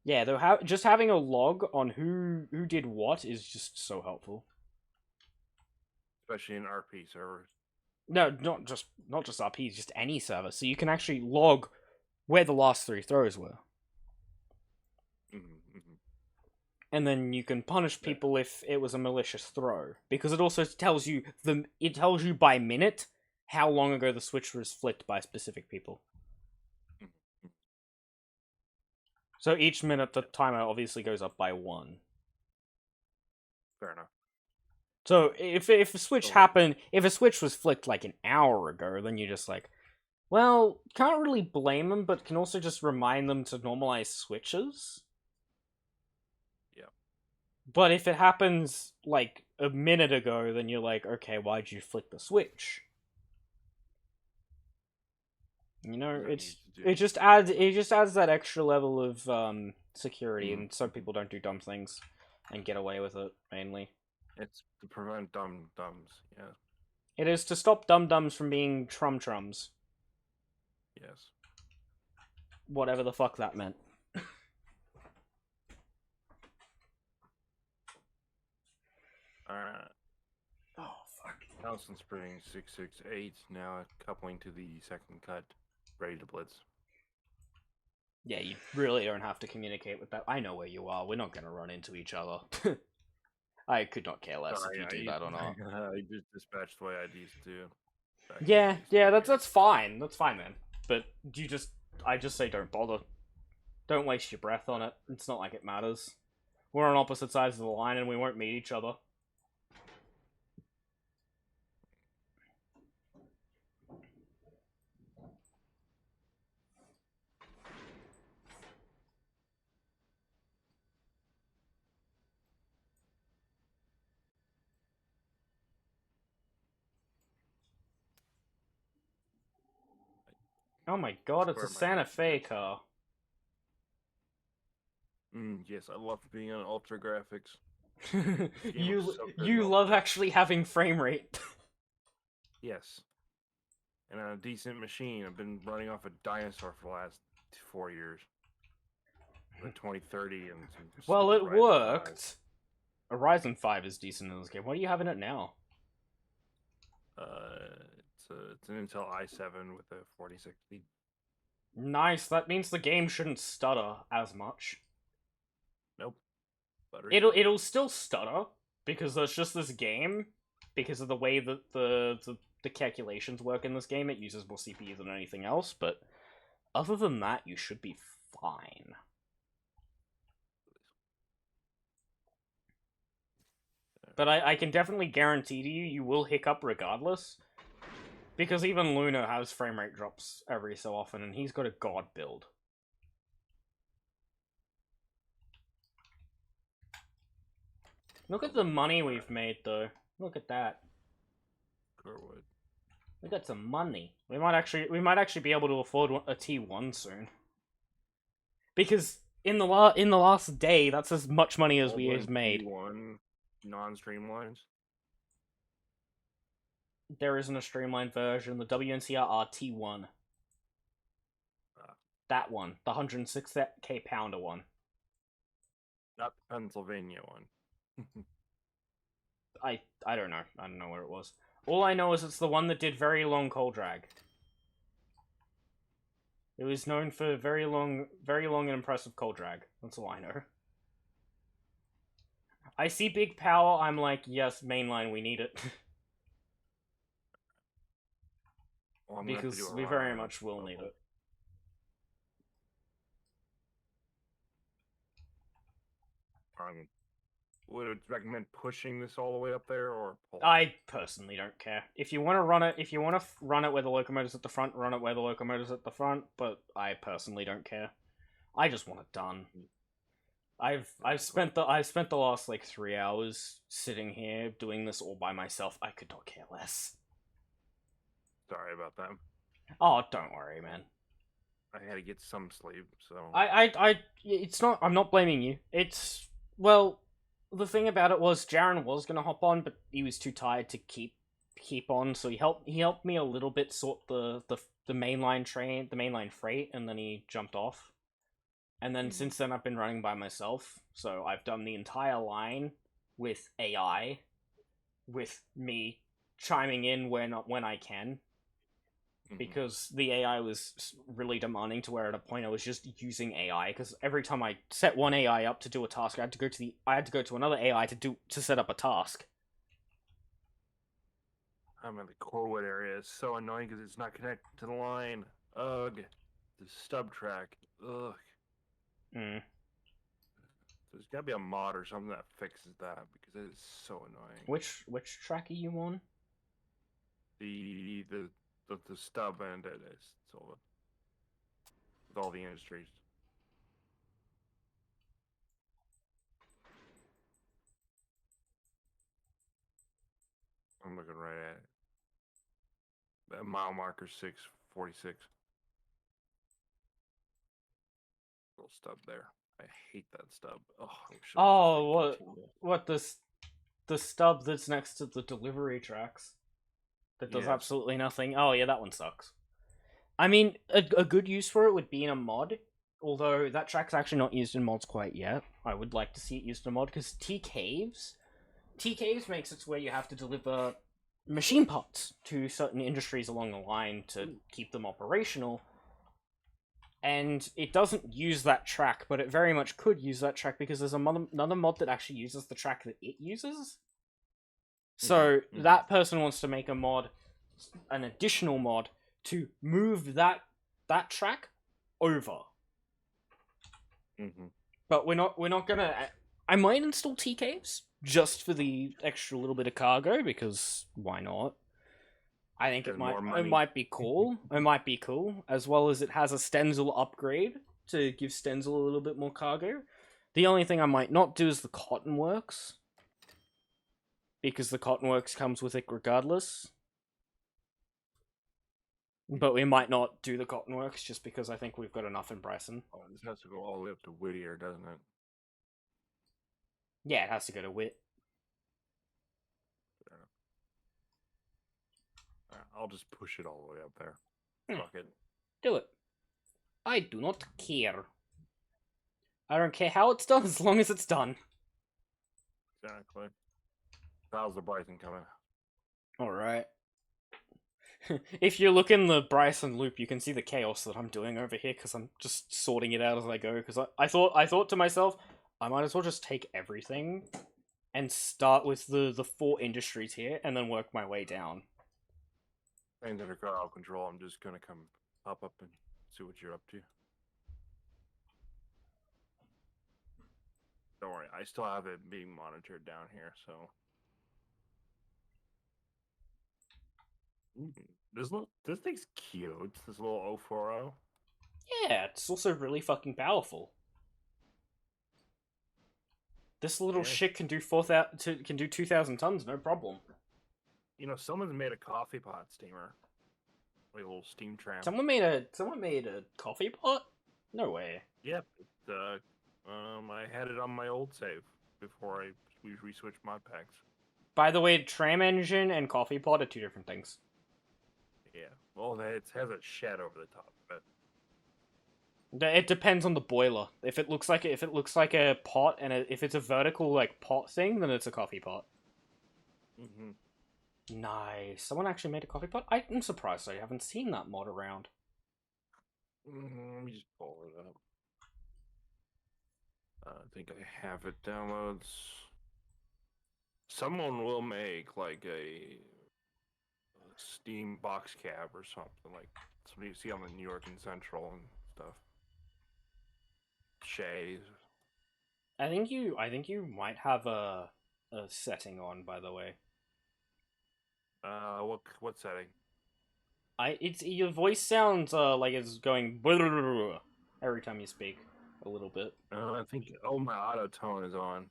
B: Yeah, though just having a log on who did what is just so helpful.
T: Especially in RP servers.
B: No, not just RP, just any server. So you can actually log where the last 3 throws were. And then you can punish people if it was a malicious throw, because it also tells you by minute how long ago the switch was flicked by specific people. So each minute the timer obviously goes up by 1.
T: Fair enough.
B: So if a switch happened, if a switch was flicked like an hour ago, then you're just like, well, can't really blame them, but can also just remind them to normalize switches. But if it happens, like, a minute ago, then you're like, okay, why'd you flick the switch? You know, it just adds that extra level of security, and so people don't do dumb things and get away with it, mainly.
T: It's to prevent dumb dumbs, yeah.
B: It is to stop dum-dums from being trum-trums.
T: Yes.
B: Whatever the fuck that meant.
T: Oh, fuck. Allison Springs 668, now coupling to the second cut, ready to blitz.
B: Yeah, you really don't have to communicate with that. I know where you are. We're not going to run into each other. I could not care less if you do that or not.
T: I just dispatched the way IDs too.
B: Yeah, that's fine. That's fine then. But I just say don't bother. Don't waste your breath on it. It's not like it matters. We're on opposite sides of the line and we won't meet each other. Oh my god, it's a Santa Fe car.
T: Yes, I love being on Ultra Graphics.
B: You love actually having frame rate.
T: Yes. And on a decent machine. I've been running off a dinosaur for the last 4 years. The 2030 and
B: well, it worked. A Ryzen 5 is decent in this game. What do you have in it now?
T: It's an Intel i7 with a 4060.
B: Nice. That means the game shouldn't stutter as much.
T: Nope.
B: It'll still stutter because there's just this game, because of the way that the calculations work in this game. It uses more CPU than anything else, but other than that, you should be fine. But I can definitely guarantee to you, you will hiccup regardless. Because even Luna has frame rate drops every so often, and he's got a god build. Look at the money we've made, though. Look at that.
T: Corwood.
B: We got some money. We might actually be able to afford a T1 soon. Because in the last day, that's as much money as we have made.
T: T1 non-streamlines.
B: There isn't a streamlined version. The WNCR T1. That one. The 106k pounder one.
T: Not the Pennsylvania one.
B: I don't know. I don't know where it was. All I know is it's the one that did very long coal drag. It was known for very long and impressive coal drag. That's all I know. I see big power, I'm like, yes, mainline, we need it.
T: Well,
B: because we very much will need it.
T: Would it recommend pushing this all the way up there, or pull?
B: I personally don't care. If you want to run it, run it where the locomotive's at the front, run it where the locomotive's at the front. But I personally don't care. I just want it done. I've spent the last like 3 hours sitting here doing this all by myself. I could not care less.
T: Sorry about that.
B: Oh, don't worry, man.
T: I had to get some sleep, so...
B: It's not... I'm not blaming you. It's... Well, the thing about it was, Jaren was gonna hop on, but he was too tired to keep on, so he helped me a little bit sort the mainline train, the mainline freight, and then he jumped off. And then since then, I've been running by myself, so I've done the entire line with AI, with me chiming in when I can. Because the AI was really demanding to where at a point I was just using AI, because every time I set one AI up to do a task, I had to go to another AI to set up a task.
T: I'm in the Corwood area. It's so annoying because it's not connected to the line. Ugh. The stub track. Ugh. There's gotta be a mod or something that fixes that, because it is so annoying.
B: Which track are you on?
T: The stub end it is. So with all the industries. I'm looking right at it. That mile marker 646. Little stub there. I hate that stub.
B: What the stub that's next to the delivery tracks that does absolutely nothing. Oh yeah, that one sucks. I mean, a good use for it would be in a mod, although that track's actually not used in mods quite yet. I would like to see it used in a mod, because T-Caves TKs makes it where you have to deliver machine parts to certain industries along the line to keep them operational. And it doesn't use that track, but it very much could use that track because there's another mod that actually uses the track that it uses. So that person wants to make a mod, an additional mod, to move that track over. But we're not gonna. I might install TKs just for the extra little bit of cargo because why not? I think it might be cool. It might be cool, as well as it has a Stenzel upgrade to give Stenzel a little bit more cargo. The only thing I might not do is the Cottonworks, because the Cottonworks comes with it regardless. But we might not do the Cottonworks just because I think we've got enough in Bryson.
T: Oh, this has to go all the way up to Whittier, doesn't it?
B: Yeah, it has to go to Whit.
T: I'll just push it all the way up there. Fuck it.
B: Do it. I do not care. I don't care how it's done as long as it's done.
T: Exactly. How's the Bryson coming?
B: Alright. If you look in the Bryson loop, you can see the chaos that I'm doing over here, because I'm just sorting it out as I go, because I thought to myself, I might as well just take everything and start with the 4 industries here, and then work my way down.
T: Things under crowd control, I'm just gonna come pop up and see what you're up to. Don't worry, I still have it being monitored down here, so... This thing's cute, this little 040.
B: Yeah, it's also really fucking powerful. This little shit can do 2,000 tons, no problem.
T: You know, someone's made a coffee pot steamer. Like a little steam tram.
B: Someone made a coffee pot? No way.
T: Yep. I had it on my old save before we switched mod packs.
B: By the way, tram engine and coffee pot are 2 different things.
T: Yeah. Well, it has a shed over the top, but
B: it depends on the boiler. If it looks like a pot, and if it's a vertical like pot thing, then it's a coffee pot. Nice. Someone actually made a coffee pot? I'm surprised I haven't seen that mod around.
T: Let me just pull it up. I think I have it downloads. Someone will make like a Steam box cab or something, like somebody you see on the New York and Central and stuff. Shays.
B: I think you might have a setting on, by the way.
T: What setting?
B: Your voice sounds like it's going every time you speak a little bit.
T: I think my auto tone is on.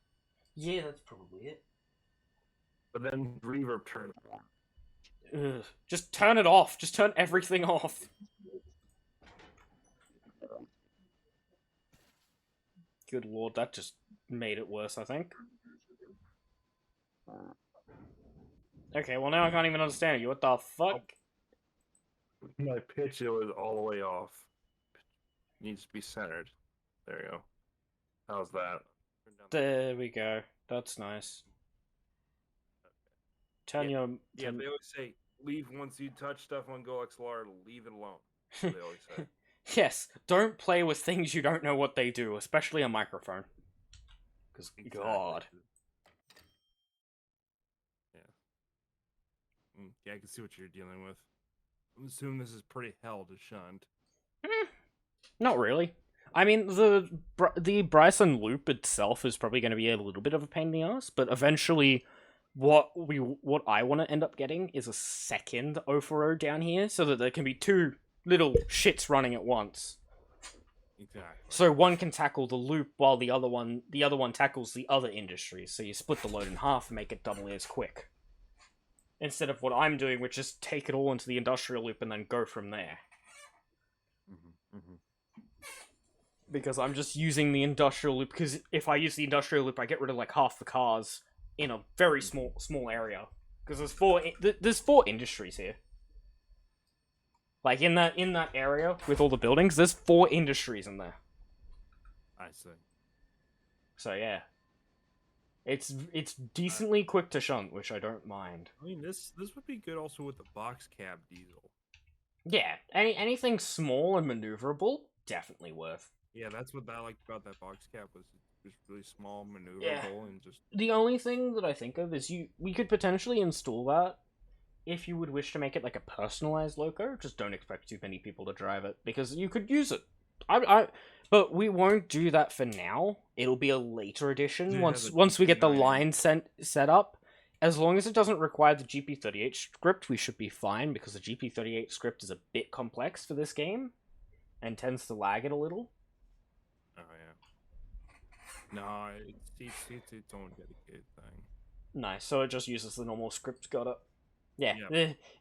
B: Yeah, that's probably it.
T: But then reverb turned on.
B: Just turn it off. Just turn everything off. Good lord, that just made it worse, I think. Okay, well now I can't even understand you. What the fuck?
T: My pitch was all the way off. Needs to be centered. There you go. How's that?
B: There we go. That's nice. Turn your...
T: Yeah, they always say, leave once you touch stuff on GoXLR, leave it alone. They always say.
B: Yes, don't play with things you don't know what they do, especially a microphone. Because, God.
T: Yeah, I can see what you're dealing with. I'm assuming this is pretty hell to shunt.
B: Not really. I mean, the Bryson loop itself is probably going to be a little bit of a pain in the ass, but eventually, what I want to end up getting is a second 040 down here, so that there can be 2 little shits running at once.
T: Exactly.
B: So one can tackle the loop while the other one tackles the other industries. So you split the load in half and make it double as quick. Instead of what I'm doing, which is take it all into the industrial loop and then go from there. Because I'm just using the industrial loop, because if I use the industrial loop, I get rid of like half the cars in a very small area. Because there's 4 industries here. Like in that area with all the buildings, there's 4 industries in there.
T: I see.
B: So yeah. It's decently quick to shunt, which I don't mind.
T: I mean, this would be good also with the box cab diesel.
B: Yeah, anything small and maneuverable, definitely worth.
T: Yeah, that's what I liked about that box cab was just really small, maneuverable, and just.
B: The only thing that I think of is we could potentially install that if you would wish to make it like a personalized loco. Just don't expect too many people to drive it because you could use it. But we won't do that for now. It'll be a later edition once we get the line set up. As long as it doesn't require the GP38 script, we should be fine, because the GP38 script is a bit complex for this game, and tends to lag it a little.
T: Oh, yeah. No, it's its own dedicated thing.
B: Nice, so it just uses the normal script, got it. Yeah,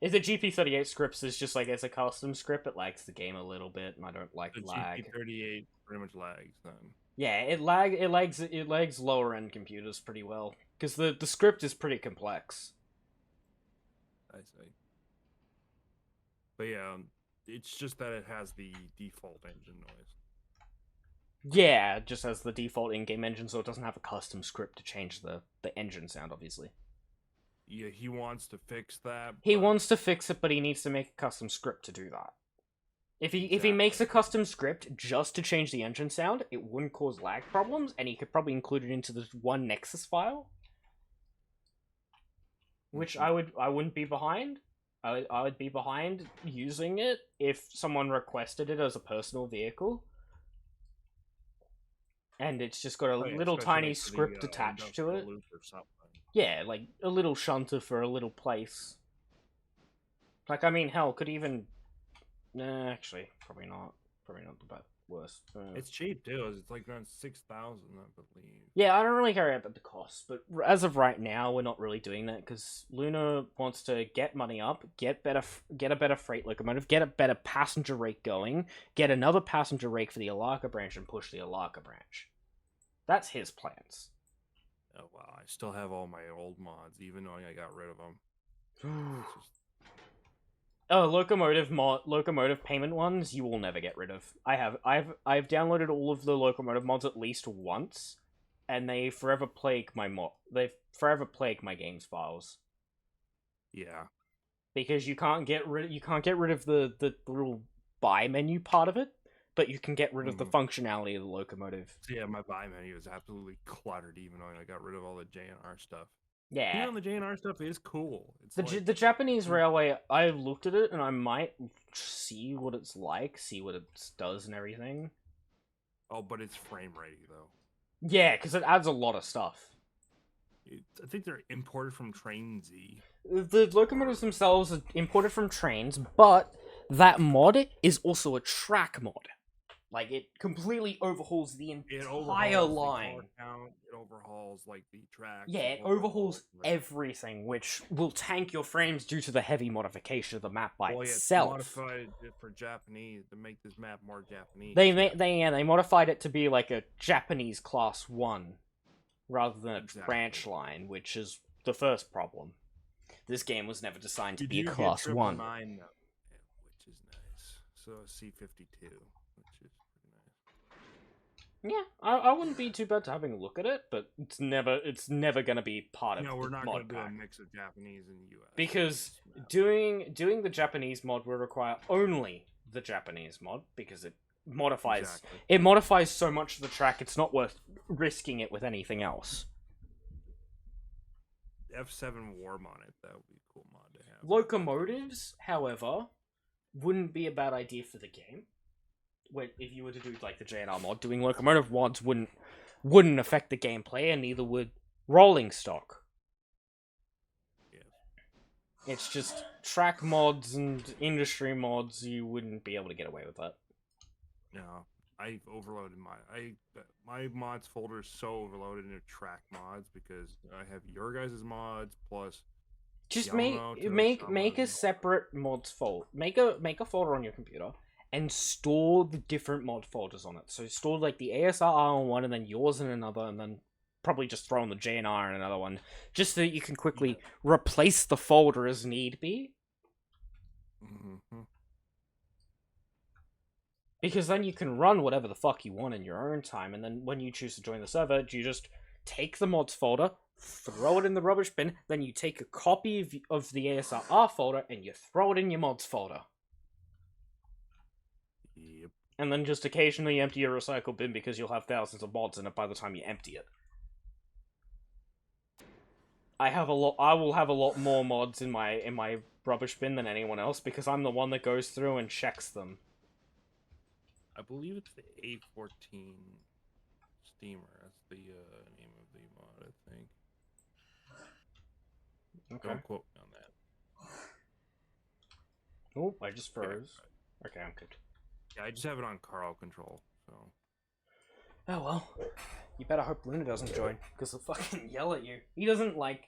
B: if the GP38 scripts is just like, it's a custom script, it lags the game a little bit, and I don't like lag.
T: The GP38 pretty much lags, then.
B: Yeah, it lags lower end computers pretty well, because the script is pretty complex.
T: I see. But yeah, it's just that it has the default engine noise.
B: Yeah, it just has the default in-game engine, so it doesn't have a custom script to change the engine sound, obviously.
T: Yeah, he wants to fix that.
B: He wants to fix it, but he needs to make a custom script to do that. If he makes a custom script just to change the engine sound, it wouldn't cause lag problems, and he could probably include it into the one Nexus file, which I wouldn't be behind. I would be behind using it if someone requested it as a personal vehicle, and it's just got a little tiny script attached to it. Yeah, like a little shunter for a little place. Like, I mean, hell, could even. Nah, actually, probably not. Probably not the worst.
T: It's cheap too. It's like around 6,000, I believe.
B: Yeah, I don't really care about the cost, but as of right now, we're not really doing that because Luna wants to get money up, get a better freight locomotive, get a better passenger rake going, get another passenger rake for the Alaka branch, and push the Alaka branch. That's his plans.
T: Oh wow, I still have all my old mods, even though I got rid of them.
B: Locomotive payment ones you will never get rid of. I've downloaded all of the locomotive mods at least once, and they forever plague my games files.
T: Yeah.
B: Because you can't get rid of the little buy menu part of it, but you can get rid of the functionality of the locomotive.
T: Yeah, my buy menu is absolutely cluttered, even though I got rid of all the JNR stuff.
B: Yeah.
T: Even the JNR stuff is cool. It's
B: the Japanese railway, I looked at it, and I might see what it's like, see what it does and everything.
T: Oh, but it's frame ready, though.
B: Yeah, because it adds a lot of stuff.
T: I think they're imported from Train Z.
B: The locomotives themselves are imported from trains, but that mod is also a track mod. Like, it completely overhauls the entire line.
T: It overhauls, like, the track.
B: Yeah, it overhauls everything, which will tank your frames due to the heavy modification of the map by itself.
T: It's modified it for Japanese, to make this map more Japanese.
B: They modified it to be like a Japanese class 1, rather than a branch line, which is the first problem. This game was never designed to be a class 1.
T: Which is nice. So, C52.
B: Yeah, I wouldn't be too bad to having a look at it, but it's never gonna be part of the mod pack.
T: No, we're not gonna do a mix of Japanese and US.
B: Because doing the Japanese mod will require only the Japanese mod, because it modifies so much of the track, it's not worth risking it with anything else.
T: F7 Warm on it, that would be a cool mod to have.
B: Locomotives, however, wouldn't be a bad idea for the game. If you were to do like the JNR mod, doing locomotive mods wouldn't affect the gameplay, and neither would rolling stock.
T: Yeah.
B: It's just track mods and industry mods, you wouldn't be able to get away with that.
T: No, I've overloaded my mods folder is so overloaded into track mods because I have your guys' mods plus.
B: Just make a separate mods folder. Make a folder on your computer. And store the different mod folders on it. So store like the ASR on one, and then yours in another, and then probably just throw in the JNR in another one, just so that you can quickly replace the folder as need be.
T: Mm-hmm.
B: Because then you can run whatever the fuck you want in your own time, and then when you choose to join the server, you just take the mods folder, throw it in the rubbish bin, then you take a copy of the ASRR folder and you throw it in your mods folder.
T: Yep.
B: And then just occasionally empty your recycle bin because you'll have thousands of mods in it by the time you empty it. I will have a lot more mods in my rubbish bin than anyone else because I'm the one that goes through and checks them.
T: I believe it's the A14 steamer. That's the name of the mod, I think.
B: Okay.
T: Don't quote me on that.
B: Oh, I just froze. Okay, I'm good.
T: Yeah, I just have it on Carl control, so.
B: Oh well. You better hope Luna doesn't join, because he'll fucking yell at you. He doesn't like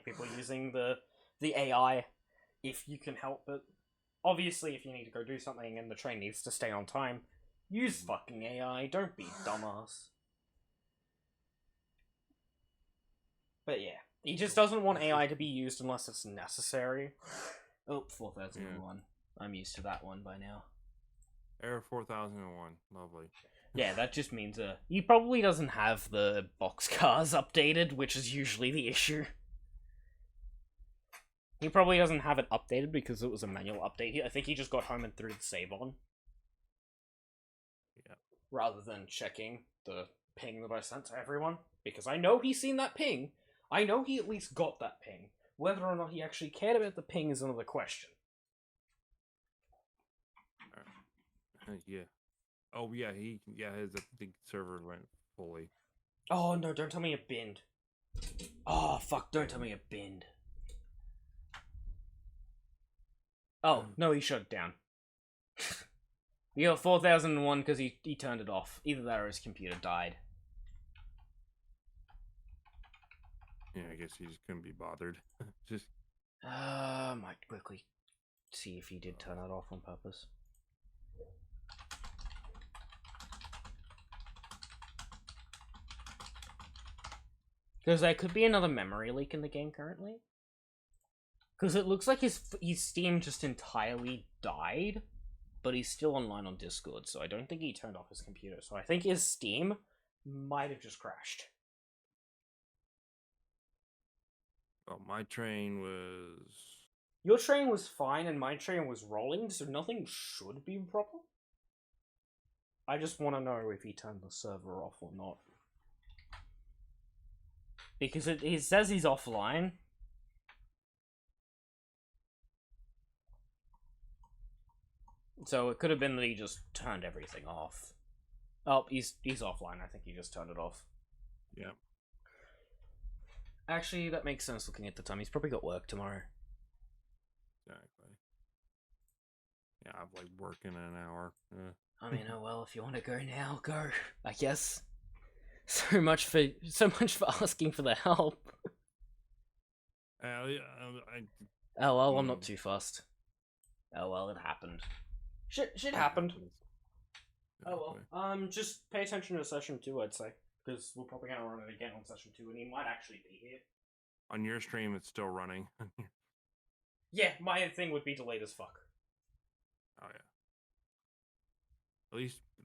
B: people using the AI if you can help it. Obviously, if you need to go do something and the train needs to stay on time, use fucking AI, don't be dumbass. But yeah, he just doesn't want AI to be used unless it's necessary. Oh, 4001. I'm used to that one by now.
T: Error 4001. Lovely.
B: Yeah, that just means he probably doesn't have the boxcars updated, which is usually the issue. He probably doesn't have it updated because it was a manual update. I think he just got home and threw the save on.
T: Yeah.
B: Rather than checking the ping that I sent to everyone. Because I know he's seen that ping. I know he at least got that ping. Whether or not he actually cared about the ping is another question.
T: Yeah. Oh yeah, his I think server went fully.
B: Oh no, don't tell me it binned. Oh fuck, don't tell me it binned. Oh, no, he shut it down. He got 4001 because he turned it off. Either that or his computer died.
T: Yeah, I guess he just couldn't be bothered. Just
B: might quickly see if he did turn it off on purpose. Because there could be another memory leak in the game currently. Because it looks like his Steam just entirely died, but he's still online on Discord, so I don't think he turned off his computer. So I think his Steam might have just crashed.
T: well, my train was.
B: Your train was fine and my train was rolling, so nothing should be a problem. I just want to know if he turned the server off or not. Because it says he's offline. So it could have been that he just turned everything off. Oh, he's offline. I think he just turned it off.
T: Yeah.
B: Actually, that makes sense looking at the time. He's probably got work tomorrow.
T: Exactly. Yeah, I'm like working in an hour.
B: I mean, oh well, if you want to go now, go. I guess. So much for asking for the help.
T: Oh
B: well, I'm not too fussed. Oh well, it happened. Shit happened. Oh well. Just pay attention to session 2, I'd say, because we're probably gonna run it again on session 2, and he might actually be here.
T: On your stream, it's still running.
B: Yeah, my thing would be delayed as fuck.
T: Oh yeah. At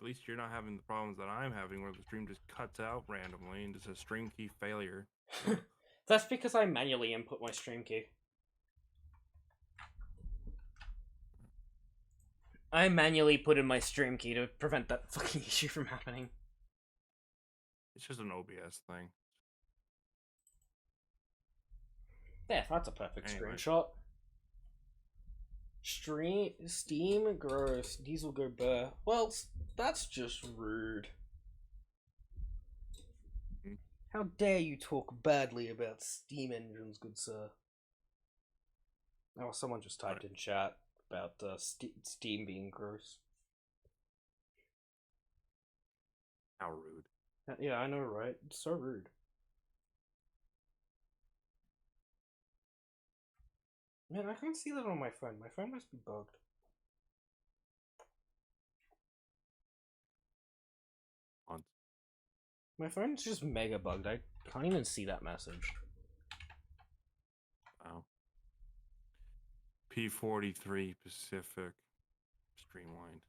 T: least you're not having the problems that I'm having, where the stream just cuts out randomly and just a stream key failure.
B: That's because I manually input my stream key. I manually put in my stream key to prevent that fucking issue from happening.
T: It's just an OBS thing.
B: Yeah, that's a perfect screenshot. Steam gross. Diesel go burr. Well, that's just rude. How dare you talk badly about Steam engines, good sir? Oh, someone just typed in chat about Steam being gross.
T: How rude.
B: Yeah, I know, right? It's so rude. Man, I can't see that on my phone. My phone must be bugged. My phone's just mega bugged. I can't even see that message.
T: Wow. P43 Pacific. Streamlined.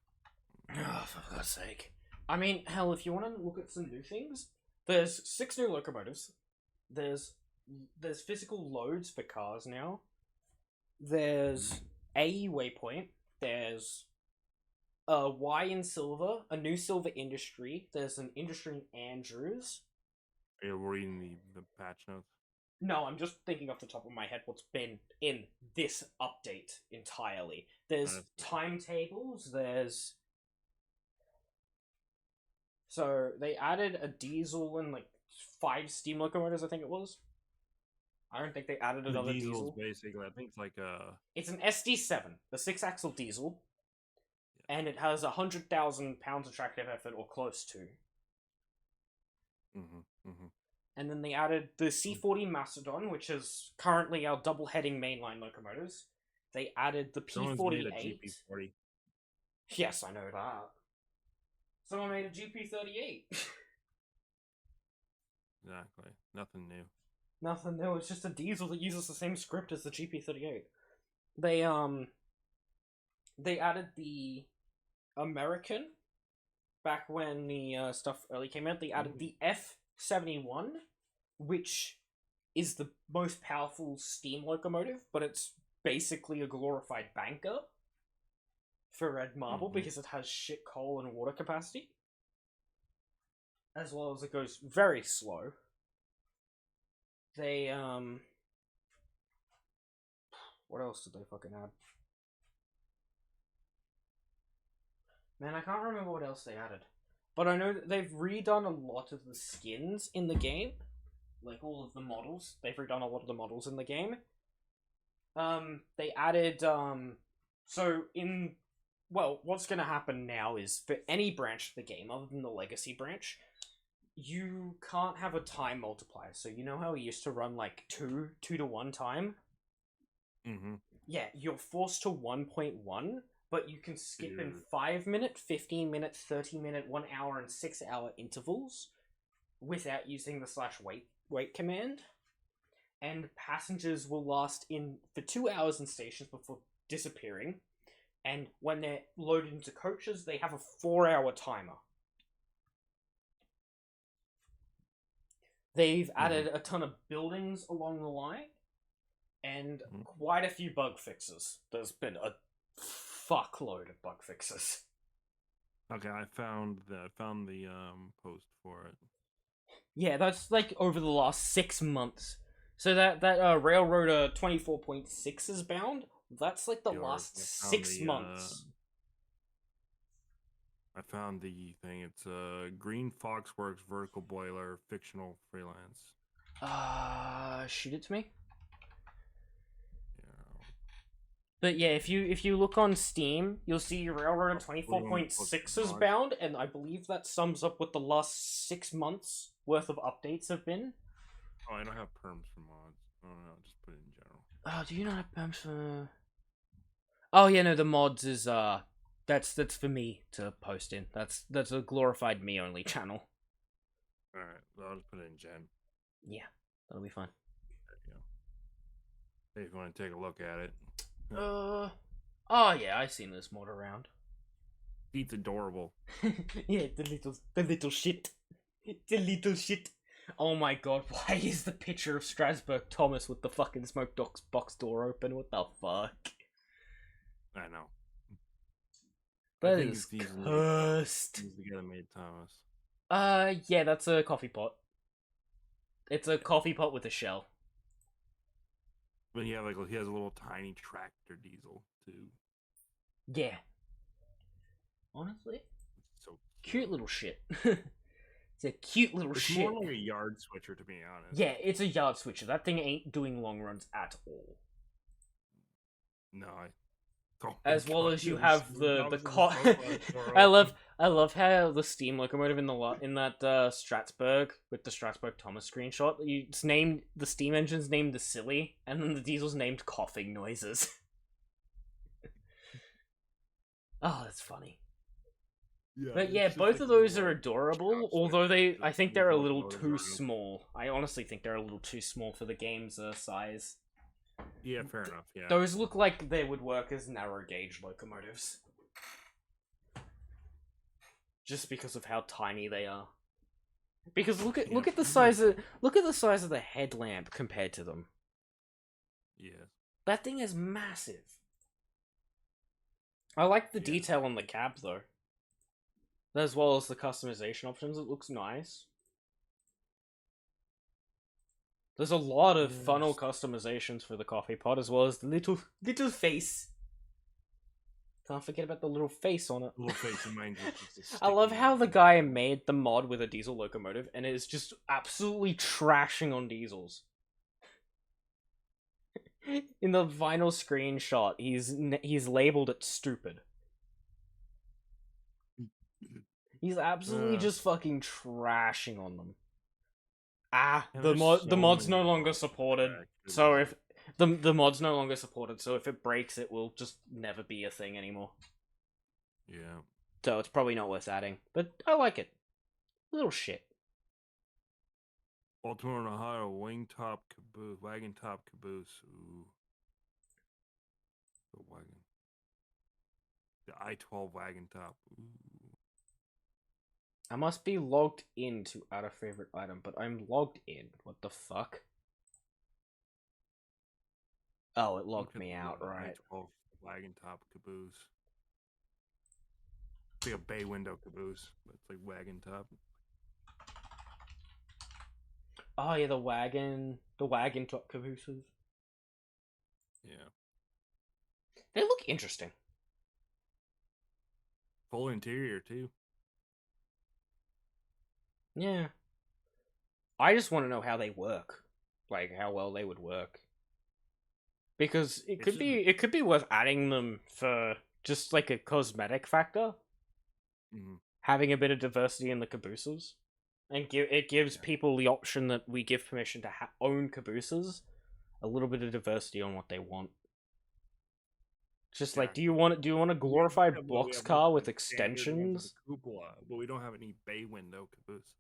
B: Oh, for God's sake. I mean, hell, if you want to look at some new things, There's 6 new locomotives. There's physical loads for cars now. There's a waypoint. There's a Y in Silver, a new Silver Industry. There's an Industry in Andrews.
T: Are you reading the patch notes?
B: No, I'm just thinking off the top of my head what's been in this update entirely. There's timetables, So, they added a diesel and, 5 steam locomotives, I think it was. I don't think they added another diesel.
T: Basically, I think it's like a...
B: It's an SD7, the 6-axle diesel. Yeah. And it has 100,000 pounds of tractive effort, or close to. And then they added the C40 Macedon, which is currently our double-heading mainline locomotives. They added the P48.
T: Someone's made a GP40.
B: Yes, I know that. Someone made a GP38.
T: Exactly. Nothing new.
B: Nothing new. It's just a diesel that uses the same script as the GP38. They added the American back when the stuff early came out. They added the F71, which is the most powerful steam locomotive, but it's basically a glorified banker for Red Marble because it has shit coal and water capacity. As well as it goes very slow. They, what else did they fucking add? Man, I can't remember what else they added. But I know that they've redone a lot of the skins in the game. Like, all of the models. They've redone a lot of the models in the game. They added, well, what's gonna happen now is, for any branch of the game, other than the Legacy branch, you can't have a time multiplier. So you know how we used to run, 2 to 1 time? Yeah, you're forced to 1.1, but you can skip in 5-minute, 15-minute, 30-minute, 1 hour, and 6 hour intervals without using the /wait command. And passengers will last for 2 hours in stations before disappearing. And when they're loaded into coaches, they have a 4-hour timer. They've added a ton of buildings along the line, and quite a few bug fixes. There's been a fuckload of bug fixes.
T: Okay, I found the post for it.
B: Yeah, that's over the last 6 months. So that Railroader 24.6 is bound. That's the last 6 months.
T: I found the thing. It's Green Foxworks Vertical Boiler Fictional Freelance.
B: Shoot it to me. But yeah, if you look on Steam, you'll see Railroad 24.6 is bound, and I believe that sums up what the last 6 months worth of updates have been.
T: Oh, I don't have perms for mods. Oh no, just put it in general.
B: Oh, do you not have perms for? Oh yeah, no, the mods is that's for me to post in. That's a glorified me only channel.
T: All right, well, I'll just put it in Gen.
B: Yeah, that'll be fine.
T: There you go. Hey, if you want to take a look at it.
B: Oh yeah, I've seen this mod around.
T: It's adorable.
B: Yeah, the little shit. The little shit. Oh my god, why is the picture of Strasbourg Thomas with the fucking smoke box door open? What the fuck?
T: I know.
B: That is cursed.
T: He's the guy that made Thomas.
B: Yeah, that's a coffee pot. It's a coffee pot with a shell.
T: But yeah, he has a little tiny tractor diesel too.
B: Yeah. Honestly,
T: so
B: cute little shit. It's a cute little shit.
T: It's more like a yard switcher, to be honest.
B: Yeah, it's a yard switcher. That thing ain't doing long runs at all.
T: No,
B: as well as you have the I love how the steam locomotive in that Strasbourg with the Strasbourg Thomas screenshot, it's named, the steam engine's named the Silly, and then the diesel's named Coughing Noises. Oh, that's funny. Yeah, but yeah, both of those are adorable, although I think they're a little too small. I honestly think they're a little too small for the game's size.
T: Yeah, fair enough, yeah.
B: Those look like they would work as narrow gauge locomotives. Just because of how tiny they are. Because look at the size of the headlamp compared to them.
T: Yeah.
B: That thing is massive. I like the detail on the cab though. As well as the customization options, it looks nice. There's a lot of funnel customizations for the coffee pot, as well as the little face. Can't forget about the little face on it.
T: Little face in mine.
B: I love how the guy made the mod with a diesel locomotive and is just absolutely trashing on diesels. In the vinyl screenshot, he's labeled it stupid. He's absolutely just fucking trashing on them. The mod's no longer supported. So if the mod's no longer supported, so if it breaks, it will just never be a thing anymore.
T: Yeah.
B: So it's probably not worth adding, but I like it. Little shit.
T: Baltimore, Ohio, wagon top caboose. Ooh. The wagon. The I-12 wagon top. Ooh.
B: I must be logged in to add a favorite item, but I'm logged in. What the fuck? Oh, it logged me out, right.
T: I-12 wagon top caboose. It's like a bay window caboose, but it's like wagon top.
B: Oh yeah, the wagon top cabooses.
T: Yeah.
B: They look interesting.
T: Full interior too.
B: Yeah. I just want to know how they work. Like how well they would work. Because it could be worth adding them for just like a cosmetic factor.
T: Mm-hmm.
B: Having a bit of diversity in the cabooses. And it gives people the option that we give permission to own cabooses. A little bit of diversity on what they want. Just like, do you want a glorified boxcar with extensions?
T: Cupola, but we don't have any bay window cabooses.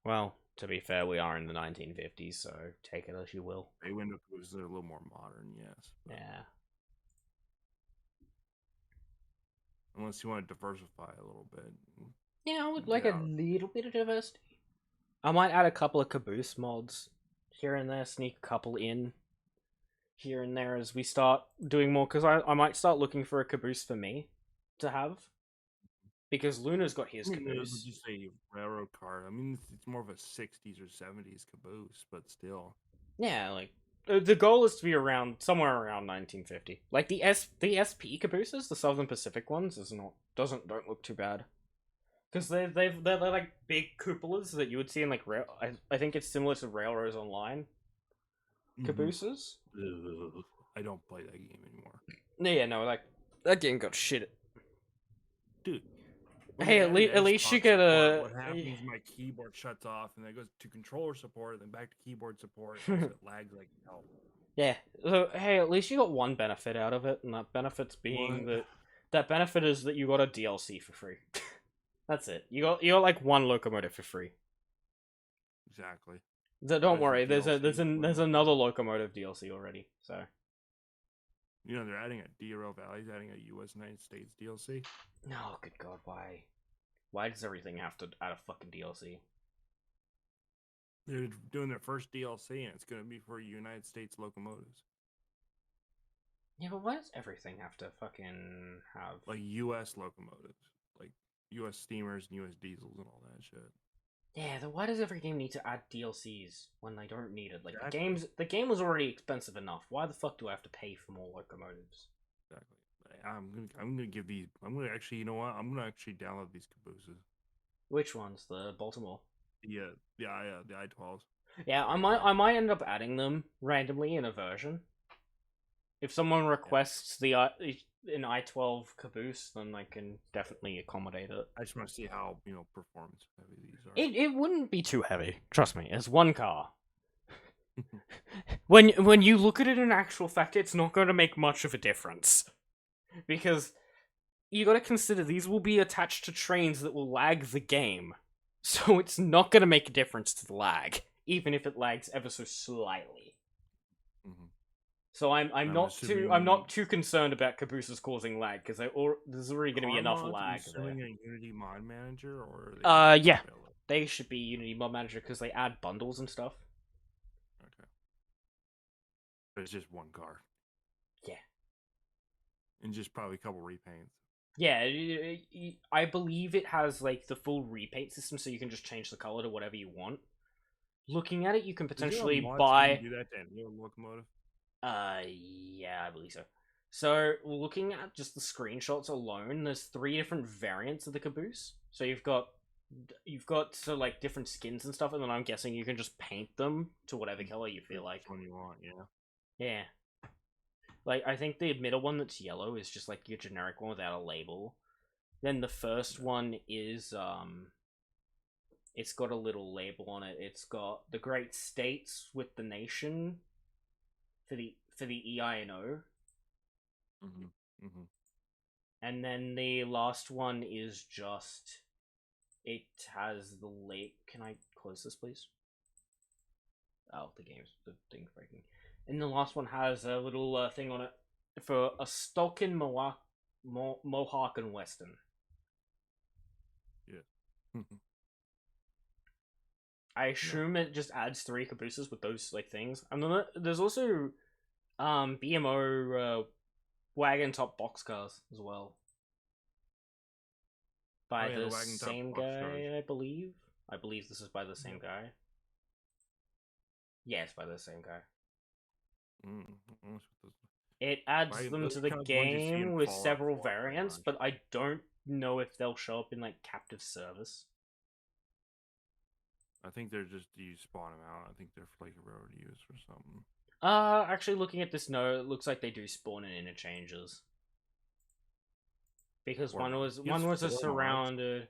B: Well, to be fair, we are in the 1950s, so take it as you will.
T: Bay window cabooses are a little more modern, yes.
B: But... yeah.
T: Unless you want to diversify a little bit.
B: Yeah, I would like a little bit of diversity. I might add a couple of caboose mods here and there, sneak a couple in here and there as we start doing more, because I might start looking for a caboose for me to have. Because Luna's got his caboose.
T: Just a railroad car. I mean, it's more of a 60s or 70s caboose, but still.
B: Yeah, like, the goal is to be around, somewhere around 1950. Like, the SP cabooses, the Southern Pacific ones, don't look too bad. Because they're like big cupolas that you would see in like I think it's similar to Railroads Online cabooses.
T: I don't play that game anymore.
B: Yeah, no, like that game got shit.
T: Dude.
B: Hey, at least you get a.
T: What happens? My keyboard shuts off, and then it goes to controller support, then back to keyboard support. And it lags like hell.
B: Yeah. So hey, at least you got one benefit out of it, and that benefit's being that benefit is that you got a DLC for free. That's it. You got like one locomotive for free.
T: Exactly.
B: Don't worry. There's another locomotive DLC already. So.
T: You know they're adding a DRL Valley's adding a U.S. United States DLC.
B: No, good God, why? Why does everything have to add a fucking DLC?
T: They're doing their first DLC, and it's going to be for United States locomotives.
B: Yeah, but why does everything have to fucking have
T: like U.S. locomotives, like U.S. steamers and U.S. diesels and all that shit?
B: Yeah, then why does every game need to add DLCs when they don't need it? Like the game was already expensive enough. Why the fuck do I have to pay for more locomotives?
T: Exactly. I'm gonna give these. I'm gonna actually. You know what? I'm gonna actually download these cabooses.
B: Which ones? The Baltimore.
T: Yeah, the I-12s.
B: Yeah, I might end up adding them randomly in a version. If someone requests an I-12 caboose, then I can definitely accommodate it.
T: I just want to see how performance heavy these are.
B: It wouldn't be too heavy. Trust me, it's one car. when you look at it in actual fact, it's not going to make much of a difference. Because you got to consider these will be attached to trains that will lag the game. So it's not going to make a difference to the lag, even if it lags ever so slightly.
T: Mm-hmm.
B: So I'm not too concerned about cabooses causing lag because there's already going to be enough lag.
T: Doing a Unity mod manager or
B: yeah. They should be Unity Mod Manager because they add bundles and stuff.
T: Okay. But it's just one car.
B: Yeah.
T: And just probably a couple repaints.
B: Yeah, I believe it has like the full repaint system, so you can just change the color to whatever you want. Looking at it, you can potentially buy.
T: Do that to any locomotive.
B: Yeah, I believe so. So, looking at just the screenshots alone, there's 3 different variants of the caboose. So you've got so like different skins and stuff, and then I'm guessing you can just paint them to whatever color you feel like.
T: One you want, yeah.
B: Yeah. Like, I think the middle one that's yellow is just like your generic one without a label. Then the first one is, it's got a little label on it. It's got the Great States with the nation for the EINO. And then the last one is just, it has the can I close this, please? Oh, the thing's breaking. And the last one has a little thing on it for a Stolkin, Mohawk, and Western.
T: Yeah.
B: I assume it just adds 3 cabooses with those like things. And then there's also BMO wagon top boxcars as well. By the same guy, I believe. I believe this is by the same guy. Yeah, it's by the same guy. It adds them to the game with several variants, but I don't know if they'll show up in like captive service.
T: I think they're just you spawn them out. I think they're for like a road use or something.
B: Actually, looking at this note, it looks like they do spawn in interchanges. Because one was a surrounded.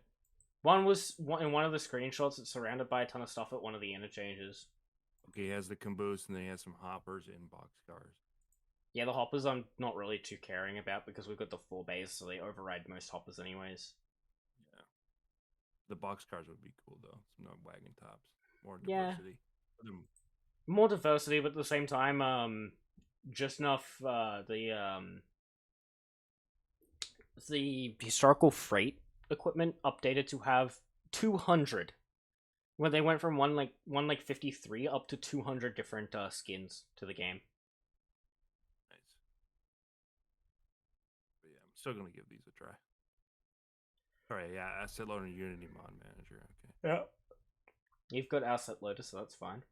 B: One was in one of the screenshots. It's surrounded by a ton of stuff at one of the interchanges.
T: Okay, he has the caboose and then he has some hoppers and boxcars.
B: Yeah, the hoppers I'm not really too caring about because we've got the 4 bays, so they override most hoppers anyways.
T: Yeah. The boxcars would be cool though. Some wagon tops. More diversity.
B: Yeah. More diversity, but at the same time, just enough the historical freight equipment updated to have 200. When they went from one like 53 up to 200 different skins to the game.
T: Nice. But yeah, I'm still gonna give these a try. Alright, yeah, Asset Loader Unity Mod Manager, okay.
B: Yeah. You've got Asset Loader, so that's fine.